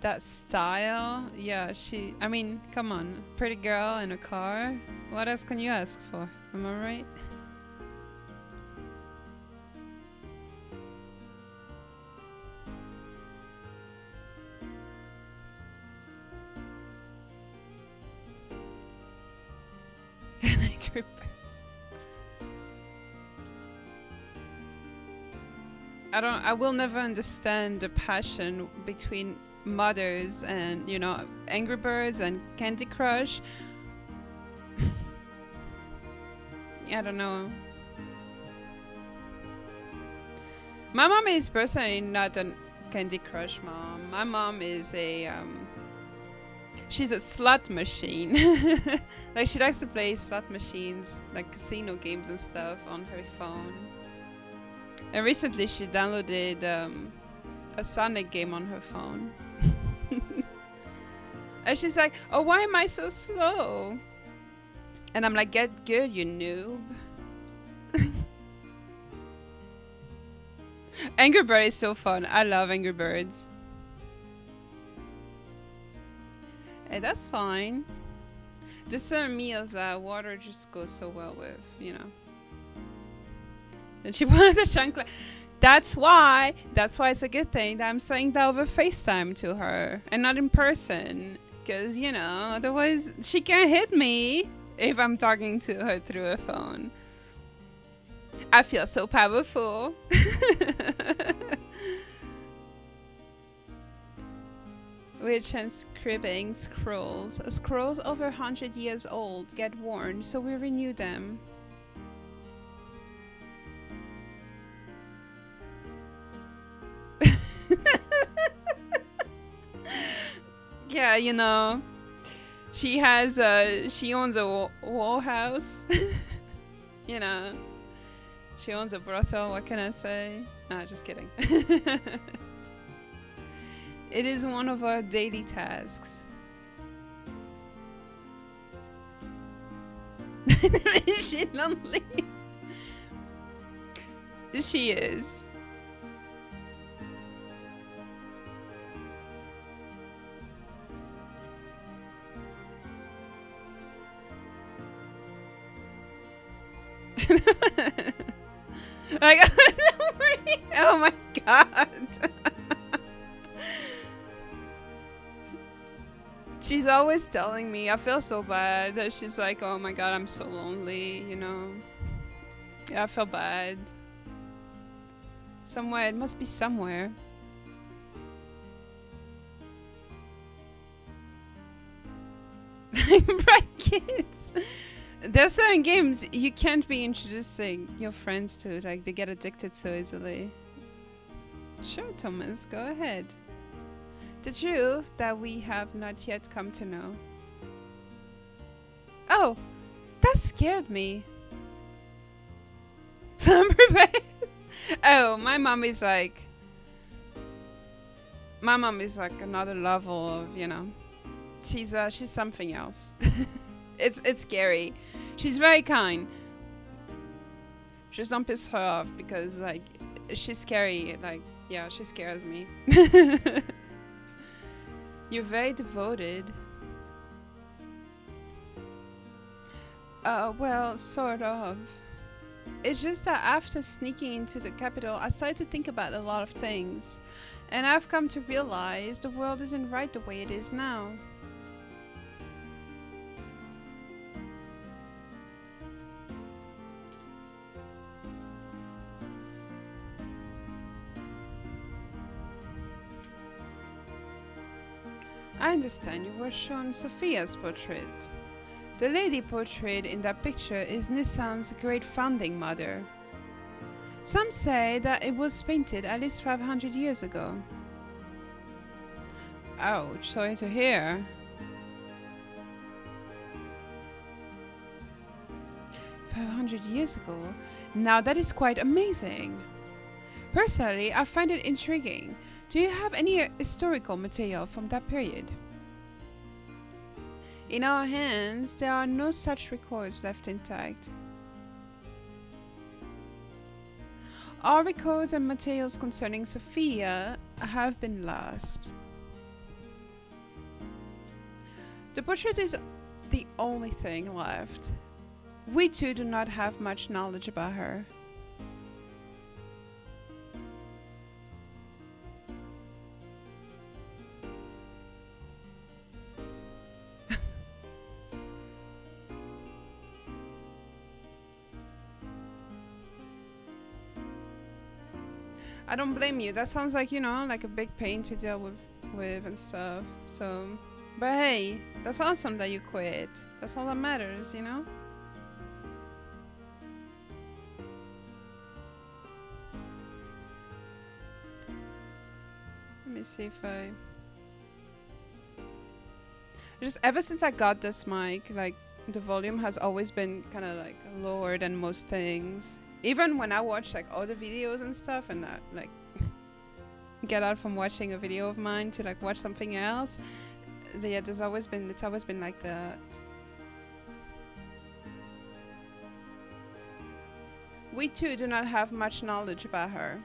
that style. Yeah, I mean, come on. Pretty girl in a car. What else can you ask for? Am I right? I will never understand the passion between mothers and, you know, Angry Birds and Candy Crush. I don't know. My mom is personally not a Candy Crush mom. My mom is a she's a slot machine. Like, she likes to play slot machines, like casino games and stuff, on her phone. And recently she downloaded a Sonic game on her phone. And she's like, oh, why am I so slow? And I'm like, get good, you noob. Angry Bird is so fun. I love Angry Birds. Hey, that's fine. There's certain meals that water just goes so well with, you know. And she wanted the chancla. That's why it's a good thing that I'm saying that over FaceTime to her and not in person. Because, you know, otherwise she can't hit me if I'm talking to her through a phone. I feel so powerful. We're transcribing scrolls. Scrolls over 100 years old get worn, so we renew them. Yeah, you know, she owns a wall house. You know, she owns a brothel. What can I say? Nah, just kidding. It is one of our daily tasks. Is she lonely? She is. Like, oh my god. She's always telling me, I feel so bad that she's like, oh my god, I'm so lonely, you know. Yeah, I feel bad. Somewhere, it must be somewhere. Right, kids. There's certain games you can't be introducing your friends to, like they get addicted so easily. Sure, Thomas, go ahead. The truth that we have not yet come to know. Oh, that scared me. So I'm prepared. Oh, my mom is like, My mom is like another level of, you know, she's something else. It's scary. She's very kind. Just don't piss her off because like she's scary. Like yeah, she scares me. You're very devoted. Well, sort of. It's just that after sneaking into the capital, I started to think about a lot of things. And I've come to realize the world isn't right the way it is now. I understand you were shown Sophia's portrait. The lady portrayed in that picture is Nissan's great founding mother. Some say that it was painted at least 500 years ago. Ouch, sorry to hear. 500 years ago? Now that is quite amazing. Personally, I find it intriguing. Do you have any historical material from that period? In our hands, there are no such records left intact. All records and materials concerning Sophia have been lost. The portrait is the only thing left. We too do not have much knowledge about her. I don't blame you. That sounds like, you know, like a big pain to deal with and stuff. So, but hey, that's awesome that you quit. That's all that matters, you know? Let me see if I... Just ever since I got this mic, like, the volume has always been kind of like lower than most things. Even when I watch like other videos and stuff and like get out from watching a video of mine to like watch something else, yeah, it's always been like that. We too do not have much knowledge about her.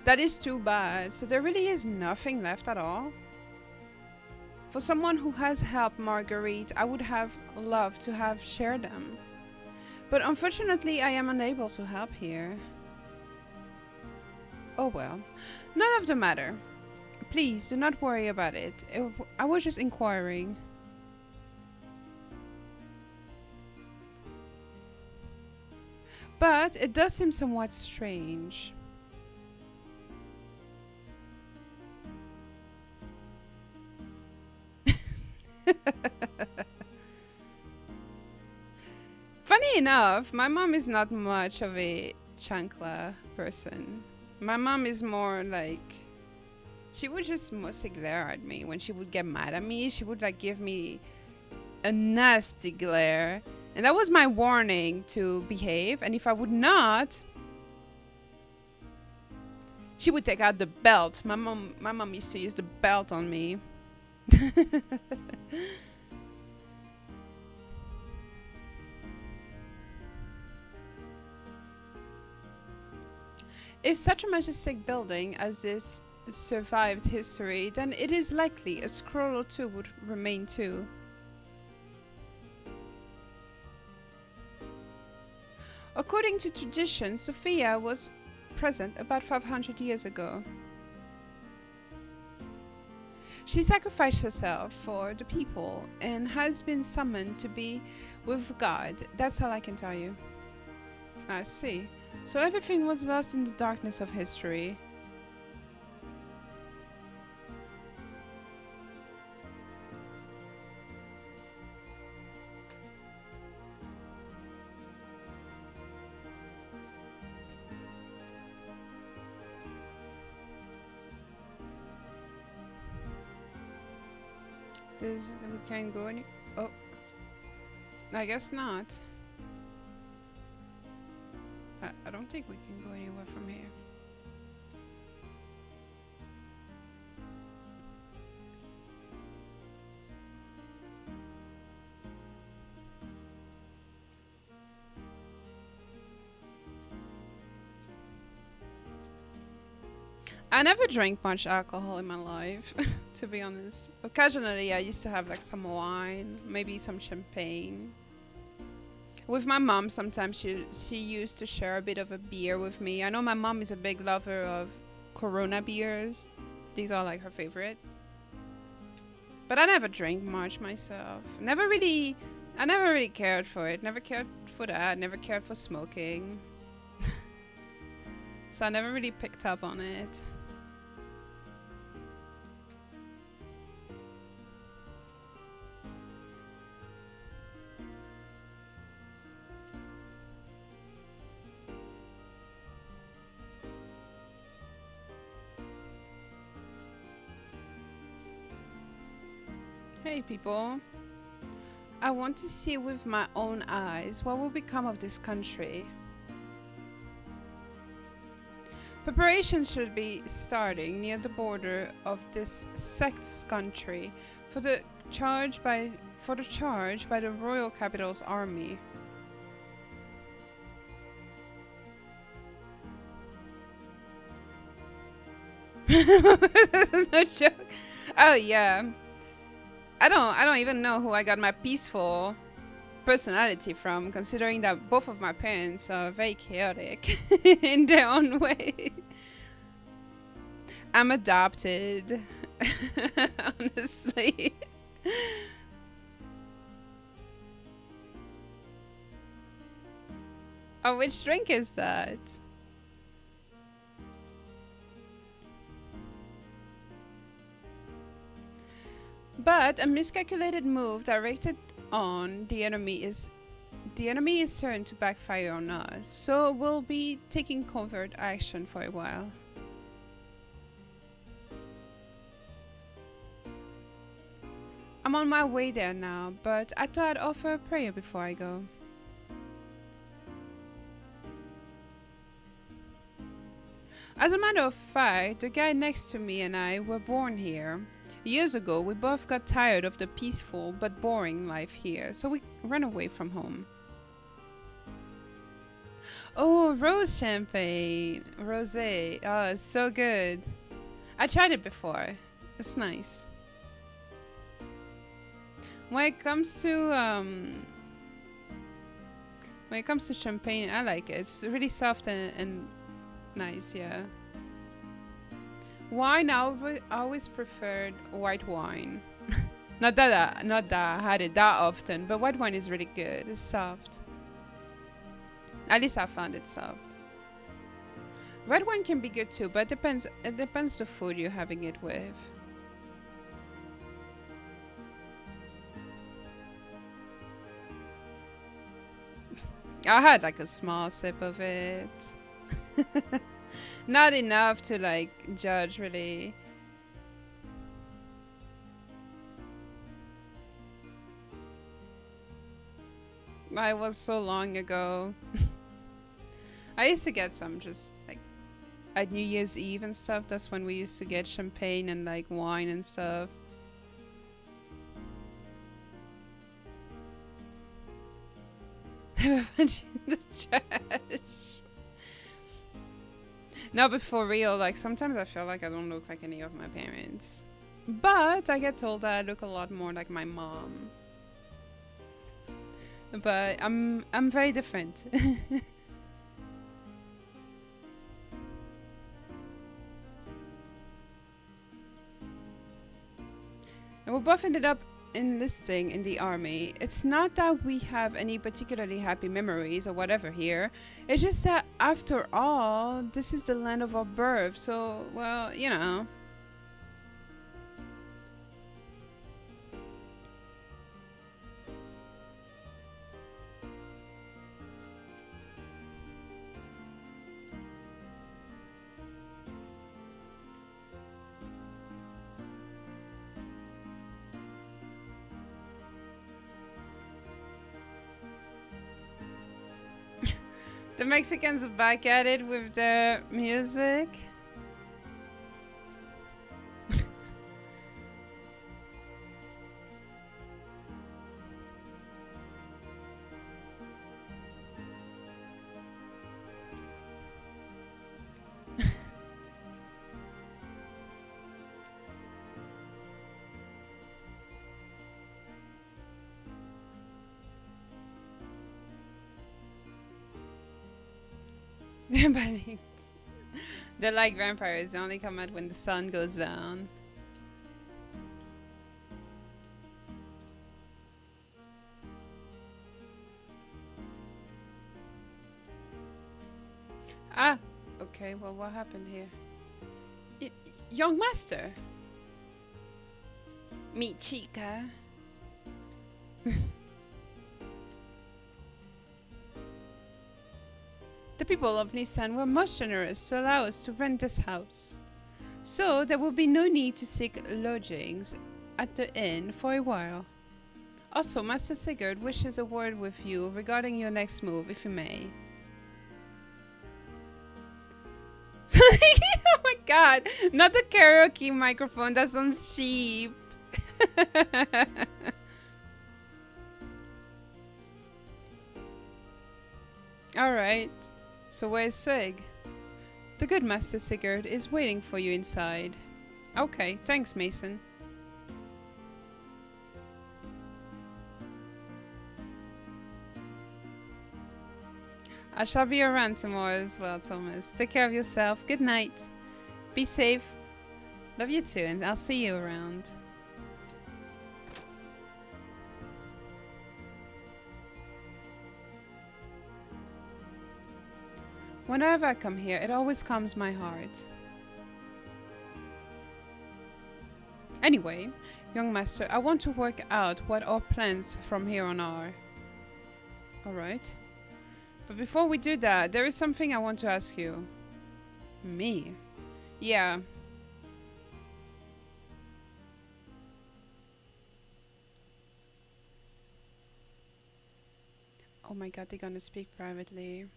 That is too bad. So there really is nothing left at all. For someone who has helped Marguerite, I would have loved to have shared them. But unfortunately, I am unable to help here. Oh well, none of the matter. Please do not worry about it. I was just inquiring. But it does seem somewhat strange. Funny enough, my mom is not much of a chancla person. My mom is more like, she would just mostly glare at me. When she would get mad at me, she would like give me a nasty glare. And that was my warning to behave. And if I would not, she would take out the belt. My mom used to use the belt on me. If such a majestic building as this survived history, then it is likely a scroll or two would remain too. According to tradition, Sophia was present about 500 years ago. She sacrificed herself for the people and has been summoned to be with God. That's all I can tell you. I see. So everything was lost in the darkness of history. We can't go any... Oh. I guess not. I don't think we can go anywhere from here. I never drank much alcohol in my life, to be honest. Occasionally, I used to have like some wine, maybe some champagne. With my mom, sometimes she used to share a bit of a beer with me. I know my mom is a big lover of Corona beers. These are like her favorite. But I never drank much myself. I never really cared for it. Never cared for that. Never cared for smoking. So I never really picked up on it. Hey people. I want to see with my own eyes what will become of this country. Preparations should be starting near the border of this sect's country for the charge by the royal capital's army. This is no joke. Oh yeah. I don't even know who I got my peaceful personality from, considering that both of my parents are very chaotic in their own way. I'm adopted. Honestly. Oh, which drink is that? But a miscalculated move directed on the enemy is certain to backfire on us, so we'll be taking covert action for a while. I'm on my way there now, but I thought I'd offer a prayer before I go. As a matter of fact, the guy next to me and I were born here. Years ago, we both got tired of the peaceful but boring life here, so we ran away from home. Oh, rose champagne. Rosé. Oh, it's so good. I tried it before. It's nice. When it comes to champagne, I like it. It's really soft and nice, yeah. Wine, I always preferred white wine. not that I had it that often, but white wine is really good. It's soft. At least I found it soft. Red wine can be good too, but it depends the food you're having it with. I had like a small sip of it. Not enough to like judge really. I was so long ago. I used to get some just like at New Year's Eve and stuff. That's when we used to get champagne and like wine and stuff. In the trash. No, but for real, like sometimes I feel like I don't look like any of my parents. But I get told that I look a lot more like my mom. But I'm very different. And we both ended up enlisting in the army. It's not that we have any particularly happy memories or whatever here. It's just that after all, this is the land of our birth. So, well, you know. The Mexicans are back at it with the music. But they're like vampires. They only come out when the sun goes down. Ah, okay. Well, what happened here? Y young master, meet Chica. The people of Nissan were much generous to allow us to rent this house. So there will be no need to seek lodgings at the inn for a while. Also, Master Sigurd wishes a word with you regarding your next move, if you may. Oh my god, not the karaoke microphone, that sounds cheap. Alright, so where's Sig? The good Master Sigurd is waiting for you inside. Okay, thanks, Mason. I shall be around tomorrow as well, Thomas. Take care of yourself. Good night. Be safe. Love you too, and I'll see you around. Whenever I come here, it always calms my heart. Anyway, young master, I want to work out what our plans from here on are. Alright. But before we do that, there is something I want to ask you. Me? Yeah. Oh my god, they're gonna speak privately.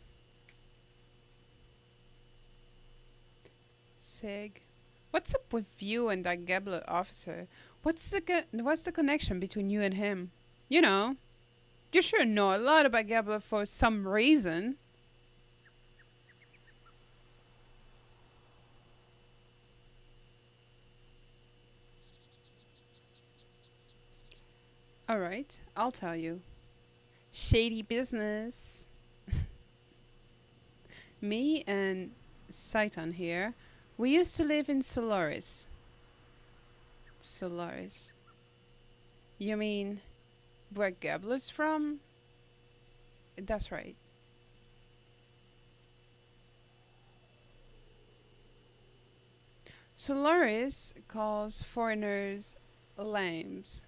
Sig. What's up with you and that Gabler officer? What's the connection between you and him? You know. You sure know a lot about Gabler for some reason. Alright, I'll tell you. Shady business. Me and Saitan here, we used to live in Solaris. Solaris. You mean where Gabler's from? That's right. Solaris calls foreigners lambs.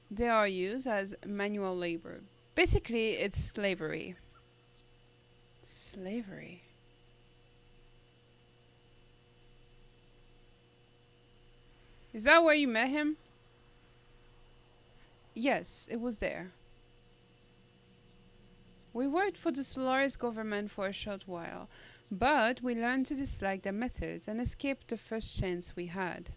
They are used as manual labor. Basically, it's slavery. Slavery? Is that where you met him? Yes, it was there. We worked for the Solaris government for a short while, but we learned to dislike their methods and escaped the first chance we had.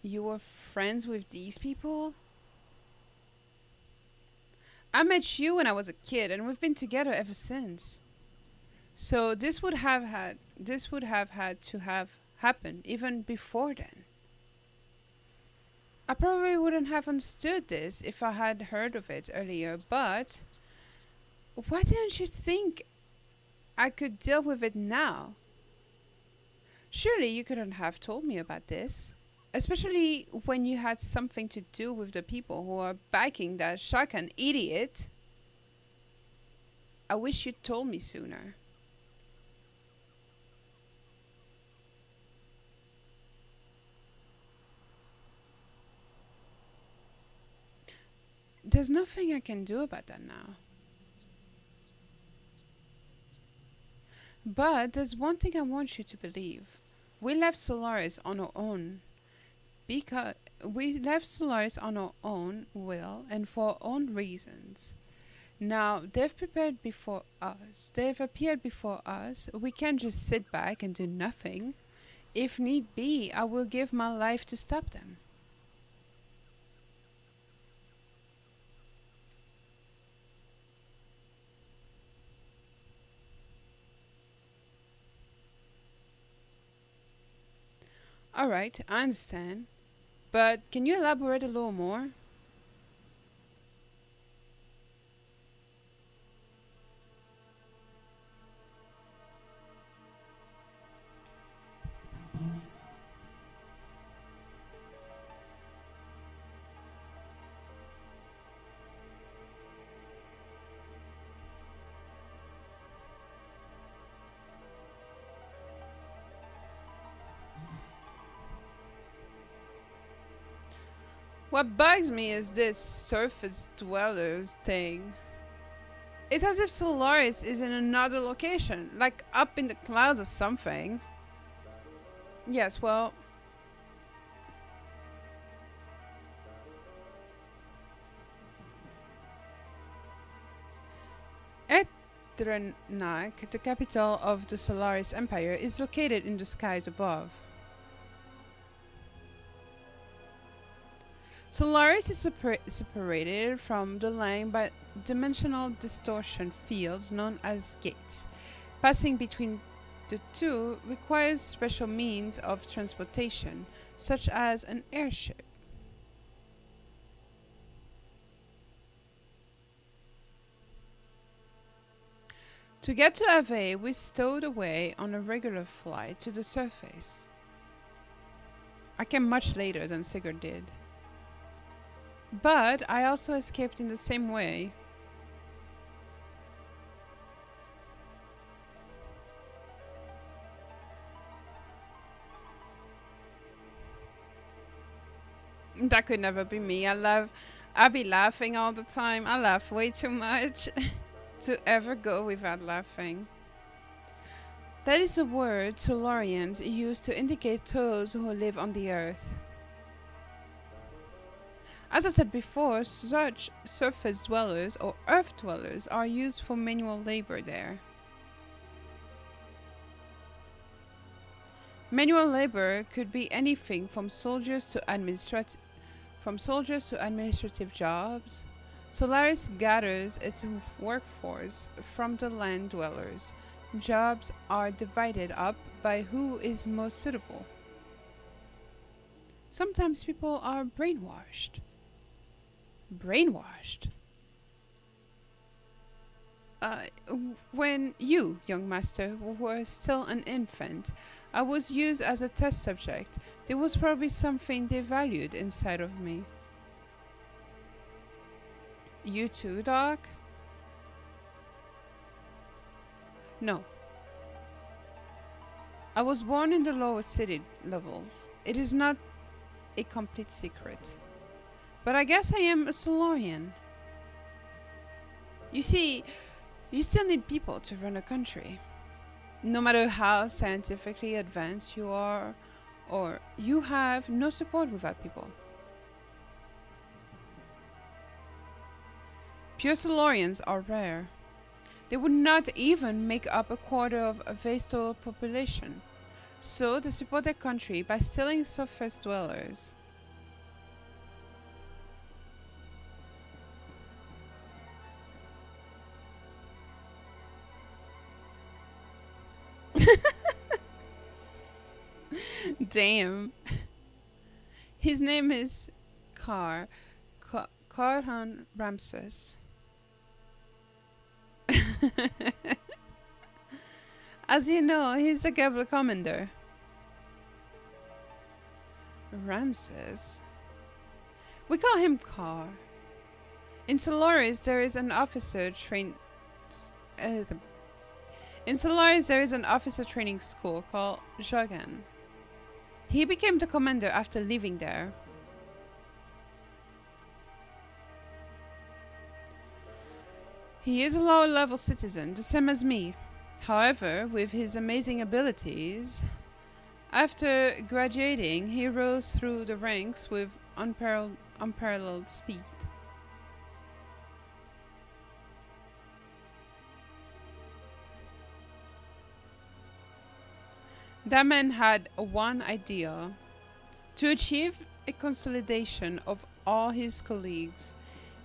You were friends with these people? I met you when I was a kid, and we've been together ever since. So this would have had to have happened even before then. I probably wouldn't have understood this if I had heard of it earlier, but why didn't you think I could deal with it now? Surely you couldn't have told me about this. Especially when you had something to do with the people who are backing that shotgun idiot. I wish you'd told me sooner. There's nothing I can do about that now. But there's one thing I want you to believe. We left Solaris on our own. Because we left Solaris on our own will and for our own reasons. Now, they've prepared before us. They've appeared before us. We can't just sit back and do nothing. If need be, I will give my life to stop them. Alright, I understand. But can you elaborate a little more? What bugs me is this surface dwellers thing. It's as if Solaris is in another location, like up in the clouds or something. Yes, well... Edranak, the capital of the Solaris Empire, is located in the skies above. Solaris is separated from the line by dimensional distortion fields known as gates. Passing between the two requires special means of transportation, such as an airship. To get to Ave, we stowed away on a regular flight to the surface. I came much later than Sigurd did. But I also escaped in the same way. That could never be me. I be laughing all the time. I laugh way too much to ever go without laughing. That is a word Solarians use to indicate those who live on the earth. As I said before, such surface dwellers or earth dwellers are used for manual labor there. Manual labor could be anything from soldiers to administrative jobs. Solaris gathers its workforce from the land dwellers. Jobs are divided up by who is most suitable. Sometimes people are brainwashed. Brainwashed? When you, young master, were still an infant, I was used as a test subject. There was probably something they valued inside of me. You too, Doc? No. I was born in the lower city levels. It is not a complete secret. But I guess I am a Solarian. You see, you still need people to run a country. No matter how scientifically advanced you are, or you have no support without people. Pure Solarians are rare. They would not even make up a quarter of a Vestal population. So they support their country by stealing surface dwellers. Damn. His name is Karhan Ramses. As you know, he's a Gabler commander. Ramses? We call him Kar. In Solaris, there is an officer training school called Jogan. He became the commander after leaving there. He is a lower-level citizen, the same as me. However, with his amazing abilities, after graduating, he rose through the ranks with unparalleled speed. That man had one idea: to achieve a consolidation of all his colleagues,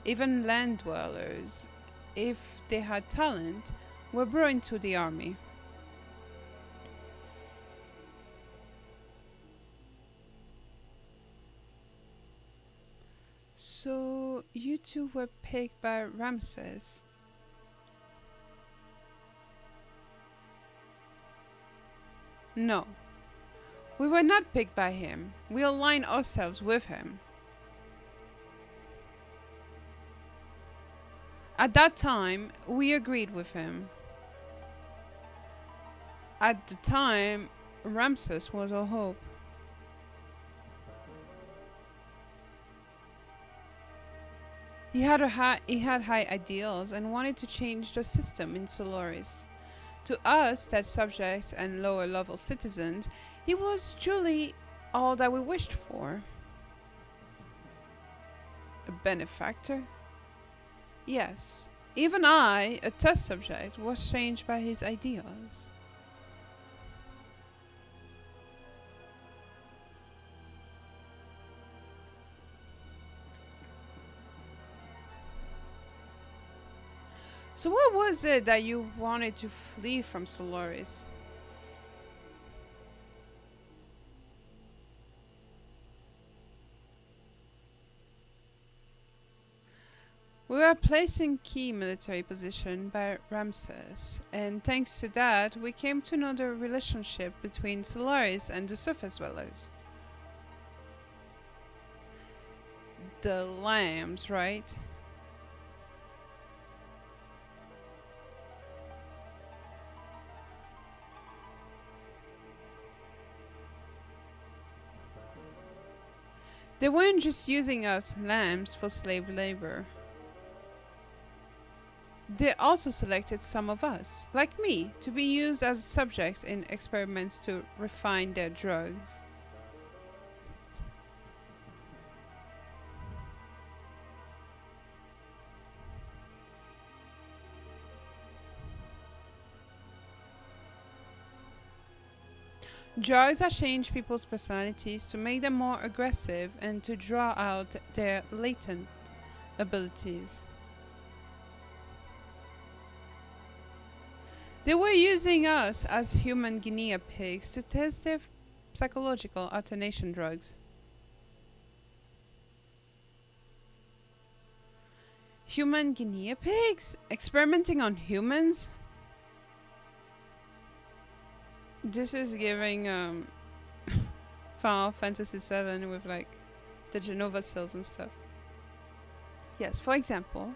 even land dwellers, if they had talent, were brought into the army. So you two were picked by Ramses. No. We were not picked by him. We aligned ourselves with him. At that time, we agreed with him. At the time, Ramses was our hope. He had high ideals and wanted to change the system in Solaris. To us, test subjects and lower level citizens, he was truly all that we wished for. A benefactor? Yes. Even I, a test subject, was changed by his ideals. So what was it that you wanted to flee from Solaris? We were placed in key military position by Ramses, and thanks to that, we came to know the relationship between Solaris and the surface dwellers. The lambs, right? They weren't just using us lambs for slave labor. They also selected some of us, like me, to be used as subjects in experiments to refine their drugs. Drugs have changed people's personalities to make them more aggressive and to draw out their latent abilities. They were using us as human guinea pigs to test their psychological alternation drugs. Human guinea pigs? Experimenting on humans? This is giving Final Fantasy VII with like the Genova cells and stuff. Yes, for example,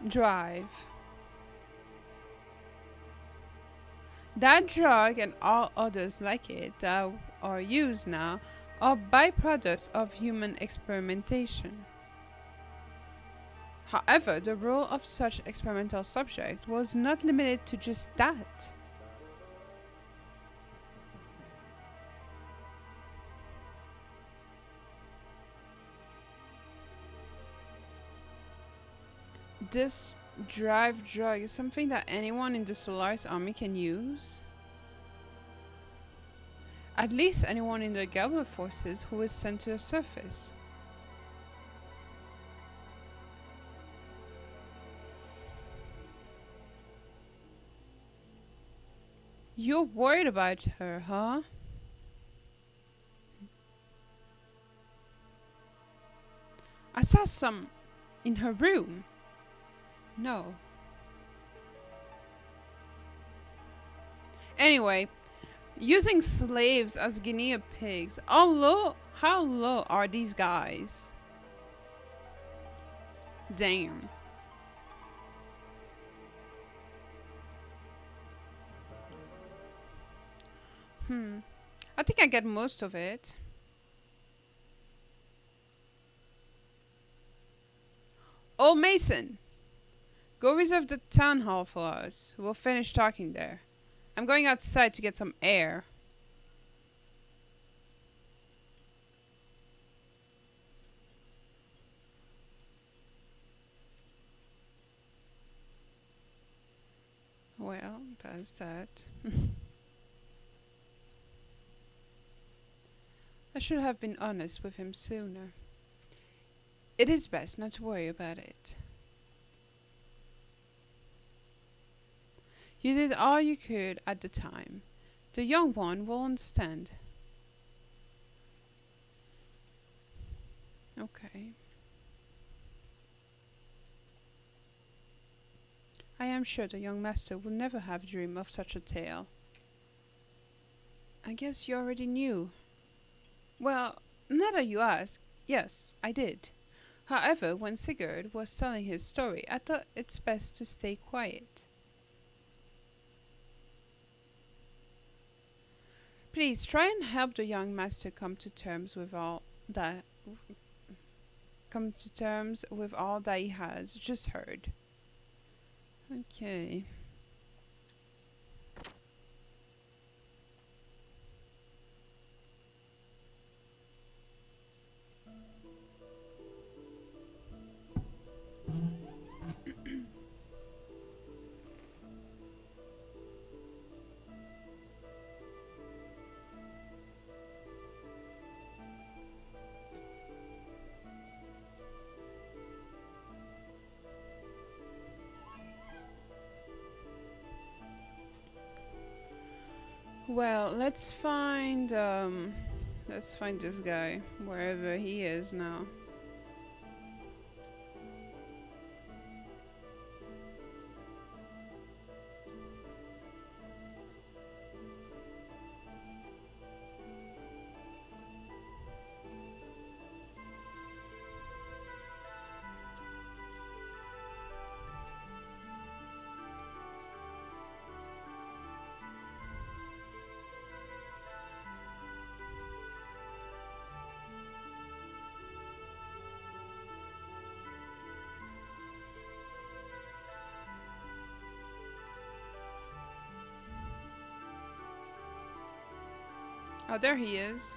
drive. That drug and all others like it that are used now are byproducts of human experimentation. However, the role of such experimental subject was not limited to just that. This drive drug is something that anyone in the Solaris army can use. At least anyone in the Galba forces who is sent to the surface. You're worried about her, huh? I saw some in her room. No. Anyway, using slaves as guinea pigs. How low are these guys? Damn. I think I get most of it. Old Mason, go reserve the town hall for us. We'll finish talking there. I'm going outside to get some air. Well, that's that. I should have been honest with him sooner. It is best not to worry about it. You did all you could at the time. The young one will understand. Okay. I am sure the young master will never have dreamed of such a tale. I guess you already knew. Well, now that you ask, yes, I did. However, when Sigurd was telling his story, I thought it's best to stay quiet. Please try and help the young master come to terms with all that come to terms with all that he has just heard. Okay. Well, let's find this guy wherever he is now. Oh, there he is.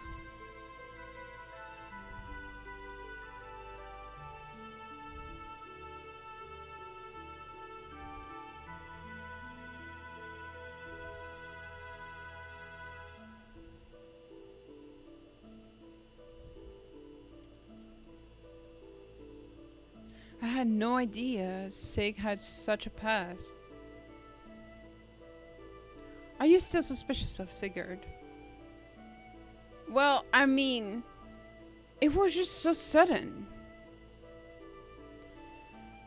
I had no idea Sig had such a past. Are you still suspicious of Sigurd? Well, I mean, it was just so sudden.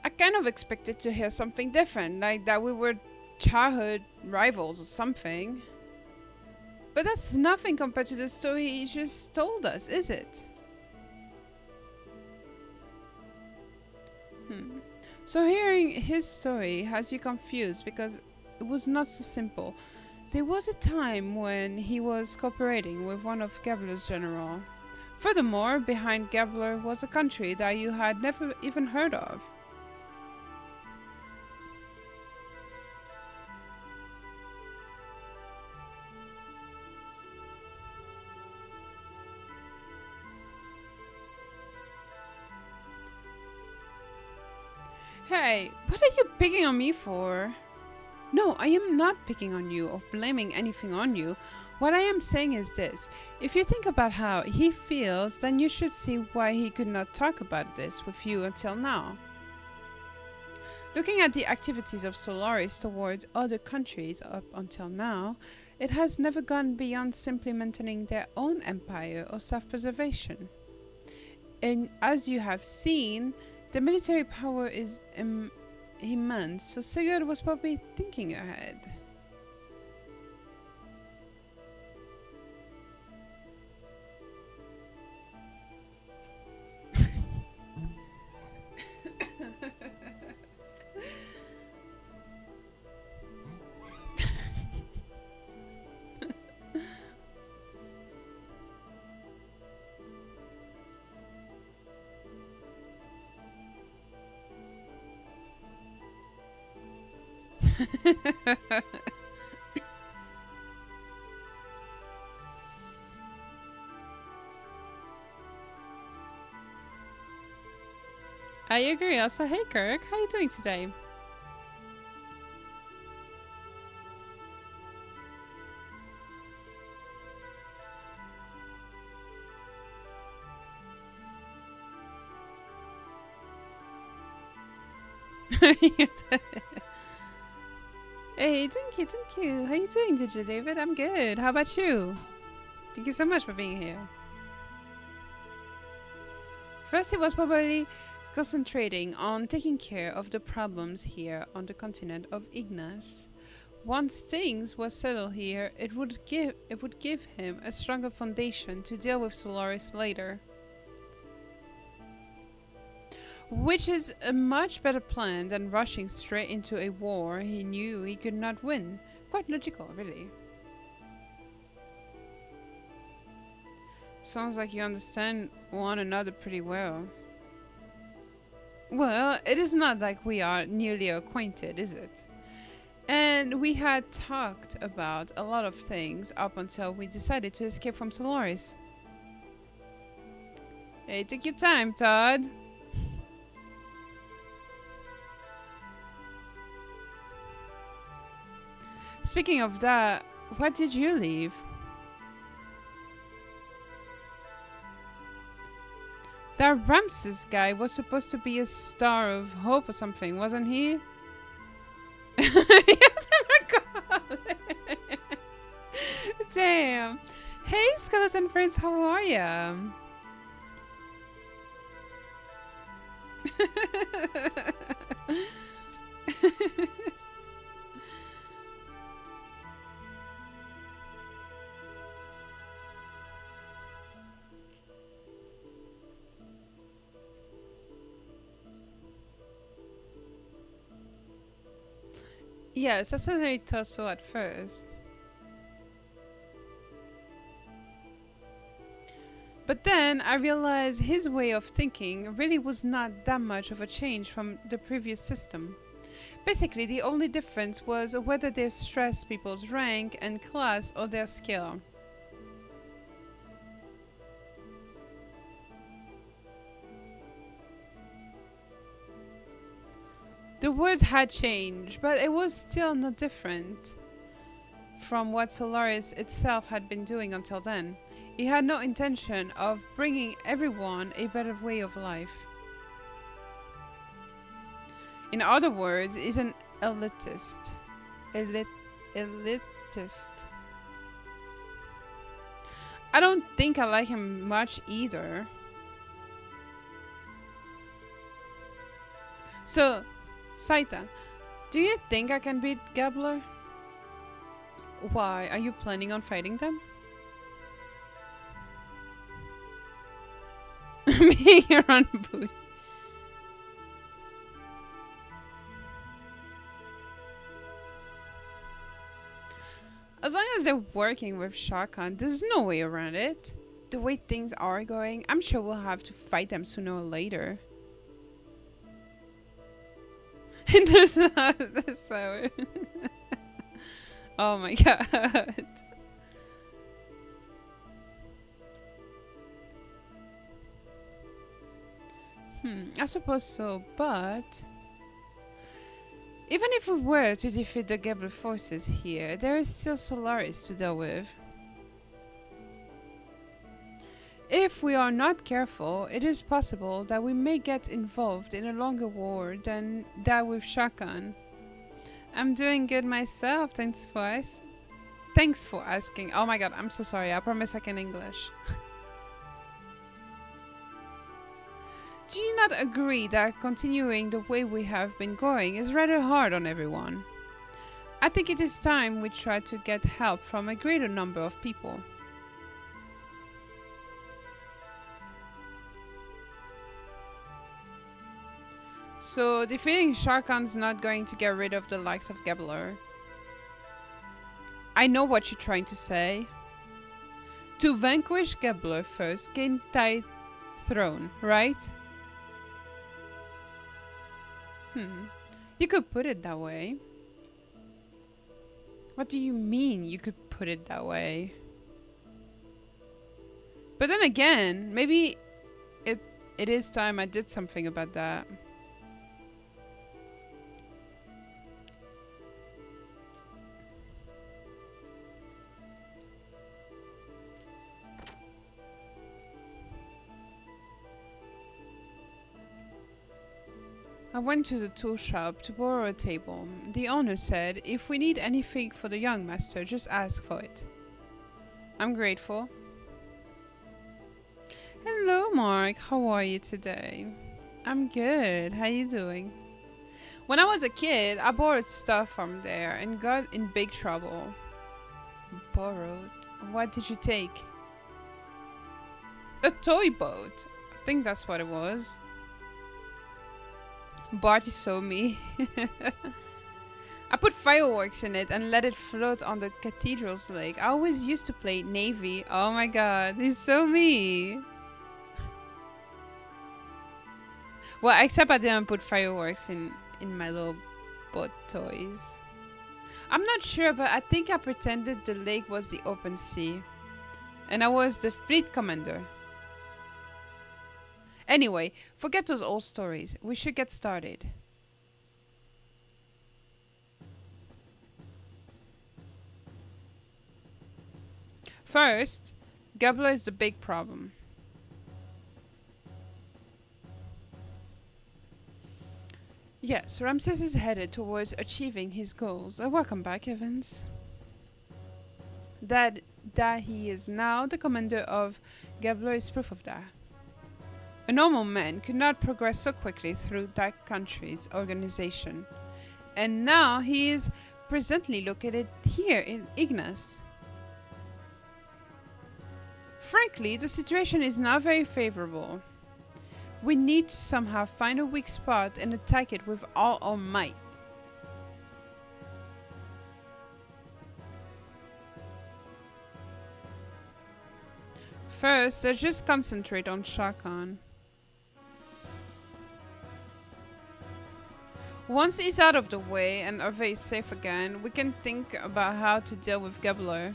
I kind of expected to hear something different, like that we were childhood rivals or something. But that's nothing compared to the story he just told us, is it? So hearing his story has you confused because it was not so simple. There was a time when he was cooperating with one of Gabler's general. Furthermore, behind Gabler was a country that you had never even heard of. Hey, what are you picking on me for? No, I am not picking on you or blaming anything on you. What I am saying is this. If you think about how he feels, then you should see why he could not talk about this with you until now. Looking at the activities of Solaris towards other countries up until now, it has never gone beyond simply maintaining their own empire or self-preservation. And as you have seen, the military power is immense, so Sigurd was probably thinking ahead. I agree. Also, hey Kirk, how you doing today? Hey, thank you, thank you. How you doing, DJ David? I'm good. How about you? Thank you so much for being here. First, he was probably concentrating on taking care of the problems here on the continent of Ignis. Once things were settled here, it would give him a stronger foundation to deal with Solaris later. Which is a much better plan than rushing straight into a war he knew he could not win. Quite logical, really. Sounds like you understand one another pretty well. Well, it is not like we are nearly acquainted, is it? And we had talked about a lot of things up until we decided to escape from Solaris. Hey, take your time, Todd. Speaking of that, what did you leave? That Ramses guy was supposed to be a star of hope or something, wasn't he? Yes, I forgot. Damn. Hey, skeleton friends, how are ya? Yes, I certainly thought so at first. But then I realized his way of thinking really was not that much of a change from the previous system. Basically, the only difference was whether they stressed people's rank and class or their skill. The words had changed, but it was still not different from what Solaris itself had been doing until then. It had no intention of bringing everyone a better way of life. In other words, he's an elitist. Elitist. I don't think I like him much either. So, Saita, do you think I can beat Gabler? Why, are you planning on fighting them? Me, your own booty. As long as they're working with Shah Khan, there's no way around it. The way things are going, I'm sure we'll have to fight them sooner or later. That's so oh my god. I suppose so, but even if we were to defeat the Gebel forces here, there is still Solaris to deal with. If we are not careful, it is possible that we may get involved in a longer war than that with Shah Khan. I'm doing good myself, thanks for asking. Oh my god, I'm so sorry, I promise I can English. Do you not agree that continuing the way we have been going is rather hard on everyone? I think it is time we try to get help from a greater number of people. So defeating Shah Khan's not going to get rid of the likes of Gabler. I know what you're trying to say. To vanquish Gabler first, gain Tide throne, right? You could put it that way. What do you mean you could put it that way? But then again, maybe it is time I did something about that. I went to the tool shop to borrow a table. The owner said, if we need anything for the young master, just ask for it. I'm grateful. Hello, Mark. How are you today? I'm good. How you doing? When I was a kid, I borrowed stuff from there and got in big trouble. Borrowed? What did you take? A toy boat. I think that's what it was. Bart is so me. I put fireworks in it and let it float on the cathedral's lake. I always used to play Navy. Oh my god, it's so me. Well, except I didn't put fireworks in my little boat toys. I'm not sure, but I think I pretended the lake was the open sea. And I was the fleet commander. Anyway, forget those old stories. We should get started. First, Gabler is the big problem. Yes, Ramses is headed towards achieving his goals. Welcome back, Evans. That he is now the commander of Gabler is proof of that. A normal man could not progress so quickly through that country's organization. And now he is presently located here in Ignis. Frankly, the situation is not very favorable. We need to somehow find a weak spot and attack it with all our might. First, let's just concentrate on Shakan. Once he's out of the way and Ave is safe again, we can think about how to deal with Gabler.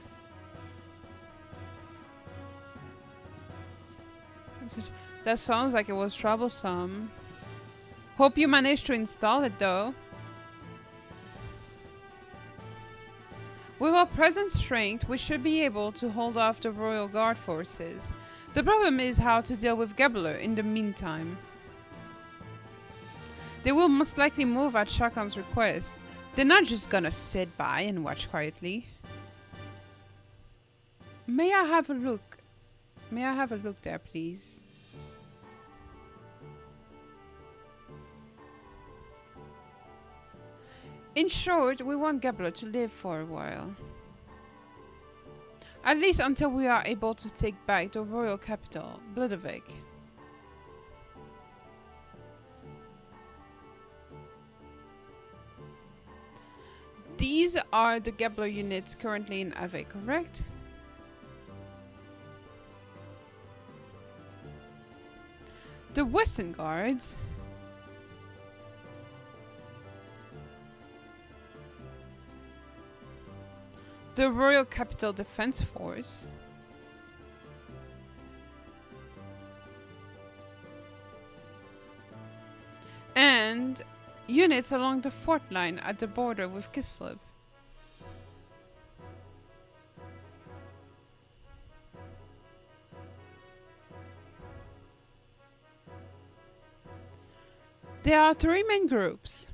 That sounds like it was troublesome. Hope you managed to install it though. With our present strength, we should be able to hold off the Royal Guard forces. The problem is how to deal with Gabler in the meantime. They will most likely move at Shakan's request. They're not just gonna sit by and watch quietly. May I have a look? May I have a look there, please? In short, we want Gabler to live for a while. At least until we are able to take back the royal capital, Bludevik. These are the Gabler units currently in Ave, correct? The Western Guards. The Royal Capital Defense Force. And units along the fort line at the border with Kislev. There are three main groups.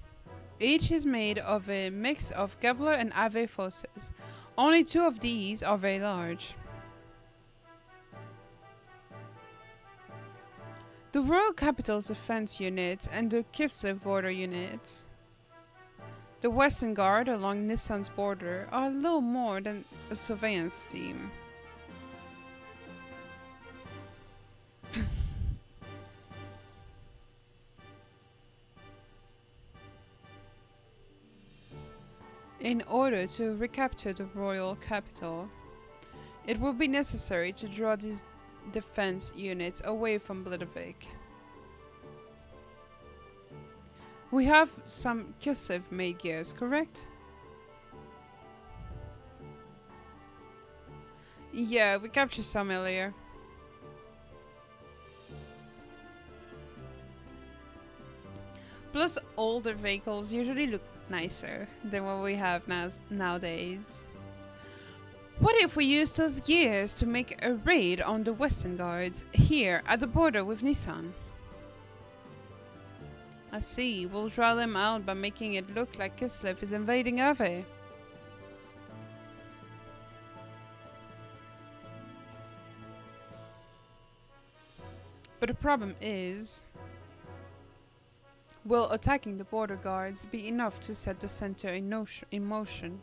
Each is made of a mix of Gabler and Ave forces. Only two of these are very large. The Royal Capital's defense units and the Kislev border units. The Western Guard along Nissan's border are a little more than a surveillance team. In order to recapture the royal capital, it will be necessary to draw these defense units away from Bludevik. We have some Kislev made gears, correct? Yeah, we captured some earlier. Plus, older vehicles usually look nicer than what we have nowadays. What if we use those gears to make a raid on the Western Guards here at the border with Nissan? I see, we'll draw them out by making it look like Kislev is invading Ave. But the problem is, will attacking the border guards be enough to set the center in motion?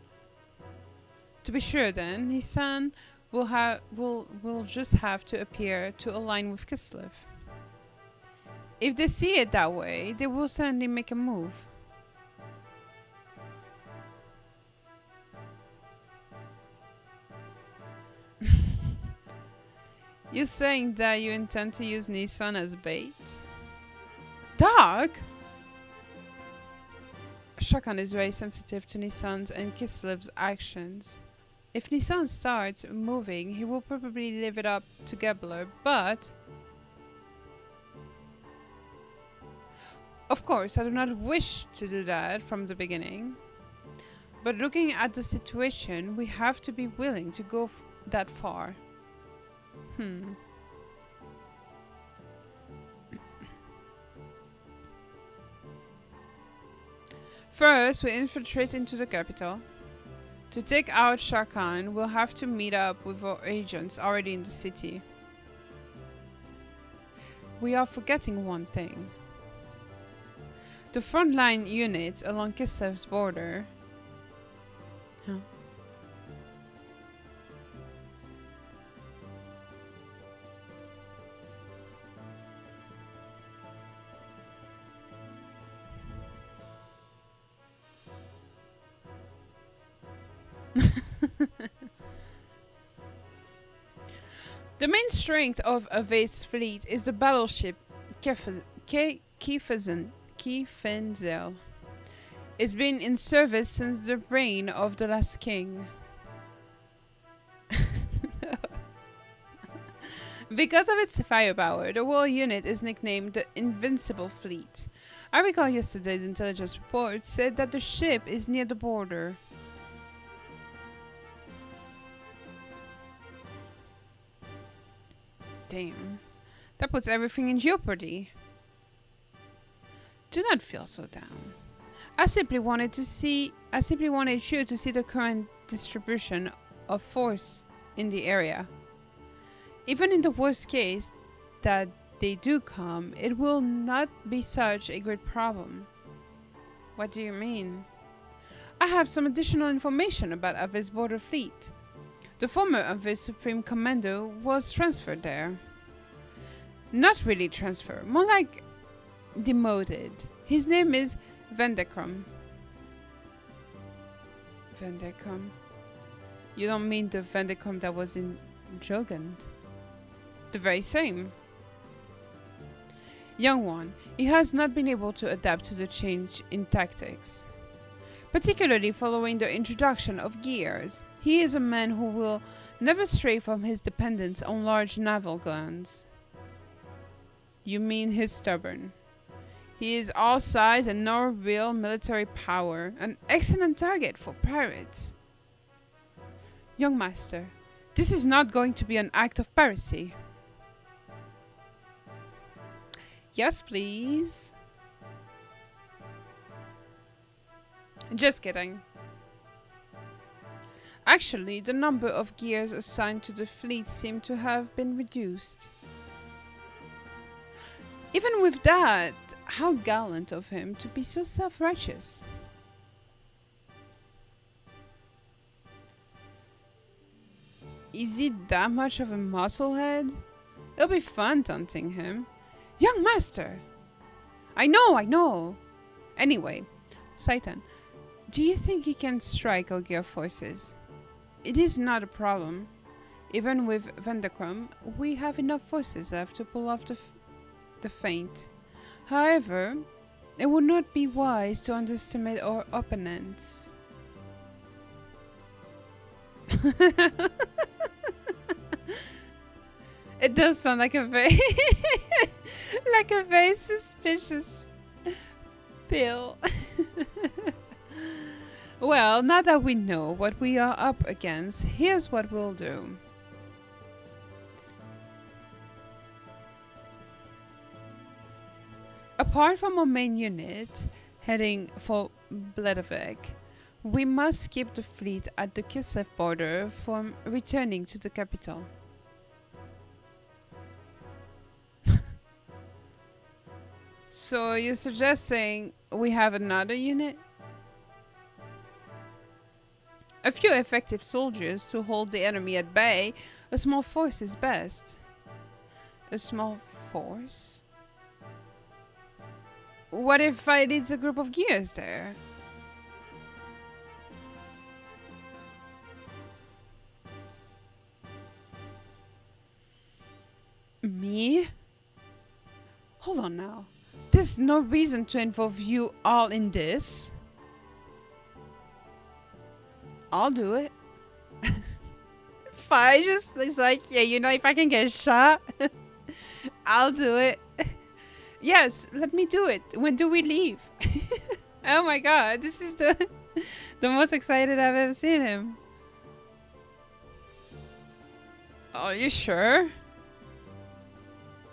To be sure then, Nissan will just have to appear to align with Kislev. If they see it that way, they will suddenly make a move. You're saying that you intend to use Nissan as bait? Dog? Shakan is very sensitive to Nissan's and Kislev's actions. If Nissan starts moving, he will probably leave it up to Gebler, but... Of course, I do not wish to do that from the beginning. But looking at the situation, we have to be willing to go that far. First, we infiltrate into the capital. To take out Shah Khan, we'll have to meet up with our agents already in the city. We are forgetting one thing. The frontline units along Kislev's border. Huh? The main strength of Ave's fleet is the battleship Kiefenzel. It's been in service since the reign of the last king. Because of its firepower, the war unit is nicknamed the Invincible Fleet. I recall yesterday's intelligence report said that the ship is near the border. Damn, that puts everything in jeopardy. Do not feel so down. I simply wanted you to see the current distribution of force in the area. Even in the worst case that they do come, it will not be such a great problem. What do you mean? I have some additional information about Ave's border fleet. The former Ave's Supreme Commander was transferred there. Not really transferred, more like demoted. His name is Vendekrum. Vendekrum? You don't mean the Vendekrum that was in Jogand? The very same. Young one, he has not been able to adapt to the change in tactics. Particularly following the introduction of gears, he is a man who will never stray from his dependence on large naval guns. You mean he's stubborn. He is all size and no real military power, an excellent target for pirates. Young master, this is not going to be an act of piracy. Yes, please. Just kidding. Actually, the number of gears assigned to the fleet seem to have been reduced. Even with that, how gallant of him to be so self-righteous. Is he that much of a musclehead? It'll be fun taunting him. Young master! I know! Anyway, Saitan, do you think he can strike our gear forces? It is not a problem. Even with Vendekrum, we have enough forces left to pull off the feint. However, it would not be wise to underestimate our opponents. It does sound like a very like a very suspicious pill. Well, now that we know what we are up against, here's what we'll do. Apart from our main unit heading for Bledovec, we must keep the fleet at the Kislev border from returning to the capital. So you're suggesting we have another unit? A few effective soldiers to hold the enemy at bay. A small force is best. A small force? What if I lead a group of gears there? Me? Hold on now. There's no reason to involve you all in this. I'll do it. Fine, just it's like, yeah, you know, if I can get shot, I'll do it. Yes, let me do it. When do we leave? Oh my god, this is the most excited I've ever seen him. Are you sure?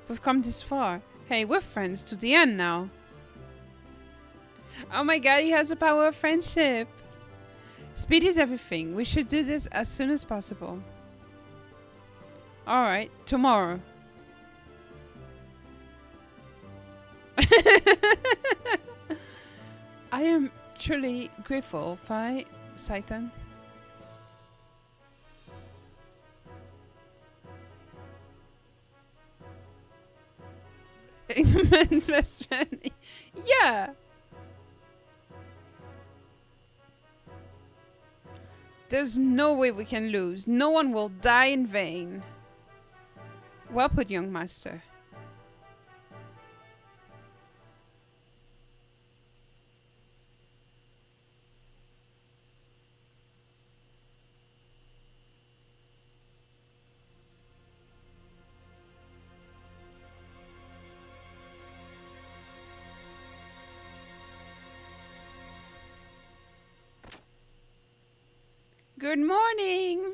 We've come this far. Hey, we're friends to the end now. Oh my god, he has the power of friendship. Speed is everything. We should do this as soon as possible. Alright, tomorrow. I am truly grateful, Fi Saitan. Man's best friend. Yeah. There's no way we can lose. No one will die in vain. Well put, young master. Good morning.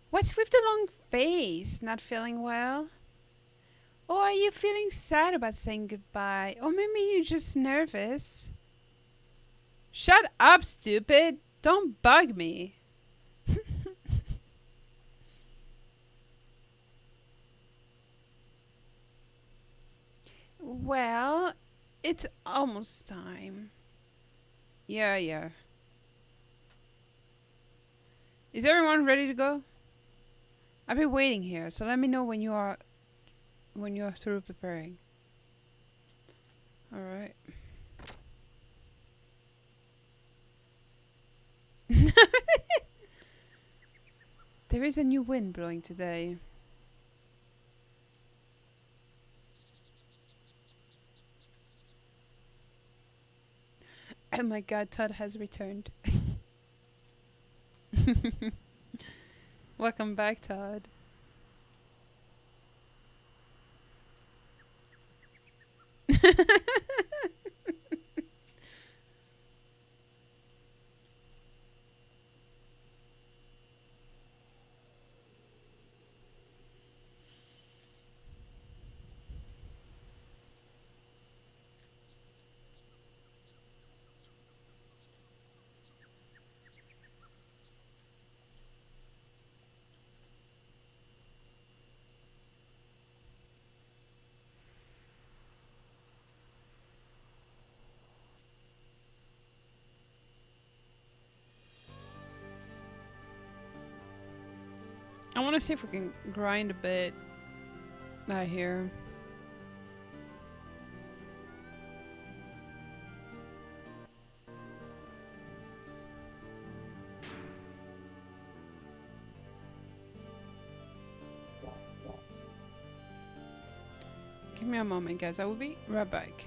What's with the long face? Not feeling well? Or are you feeling sad about saying goodbye? Or maybe you're just nervous? Shut up, stupid! Don't bug me. Well, it's almost time. Yeah. Is everyone ready to go? I've been waiting here, so let me know when you're through preparing. All right. There is a new wind blowing today. Oh my god, Todd has returned. Welcome back, Todd. I want to see if we can grind a bit out here. Give me a moment, guys. I will be right back.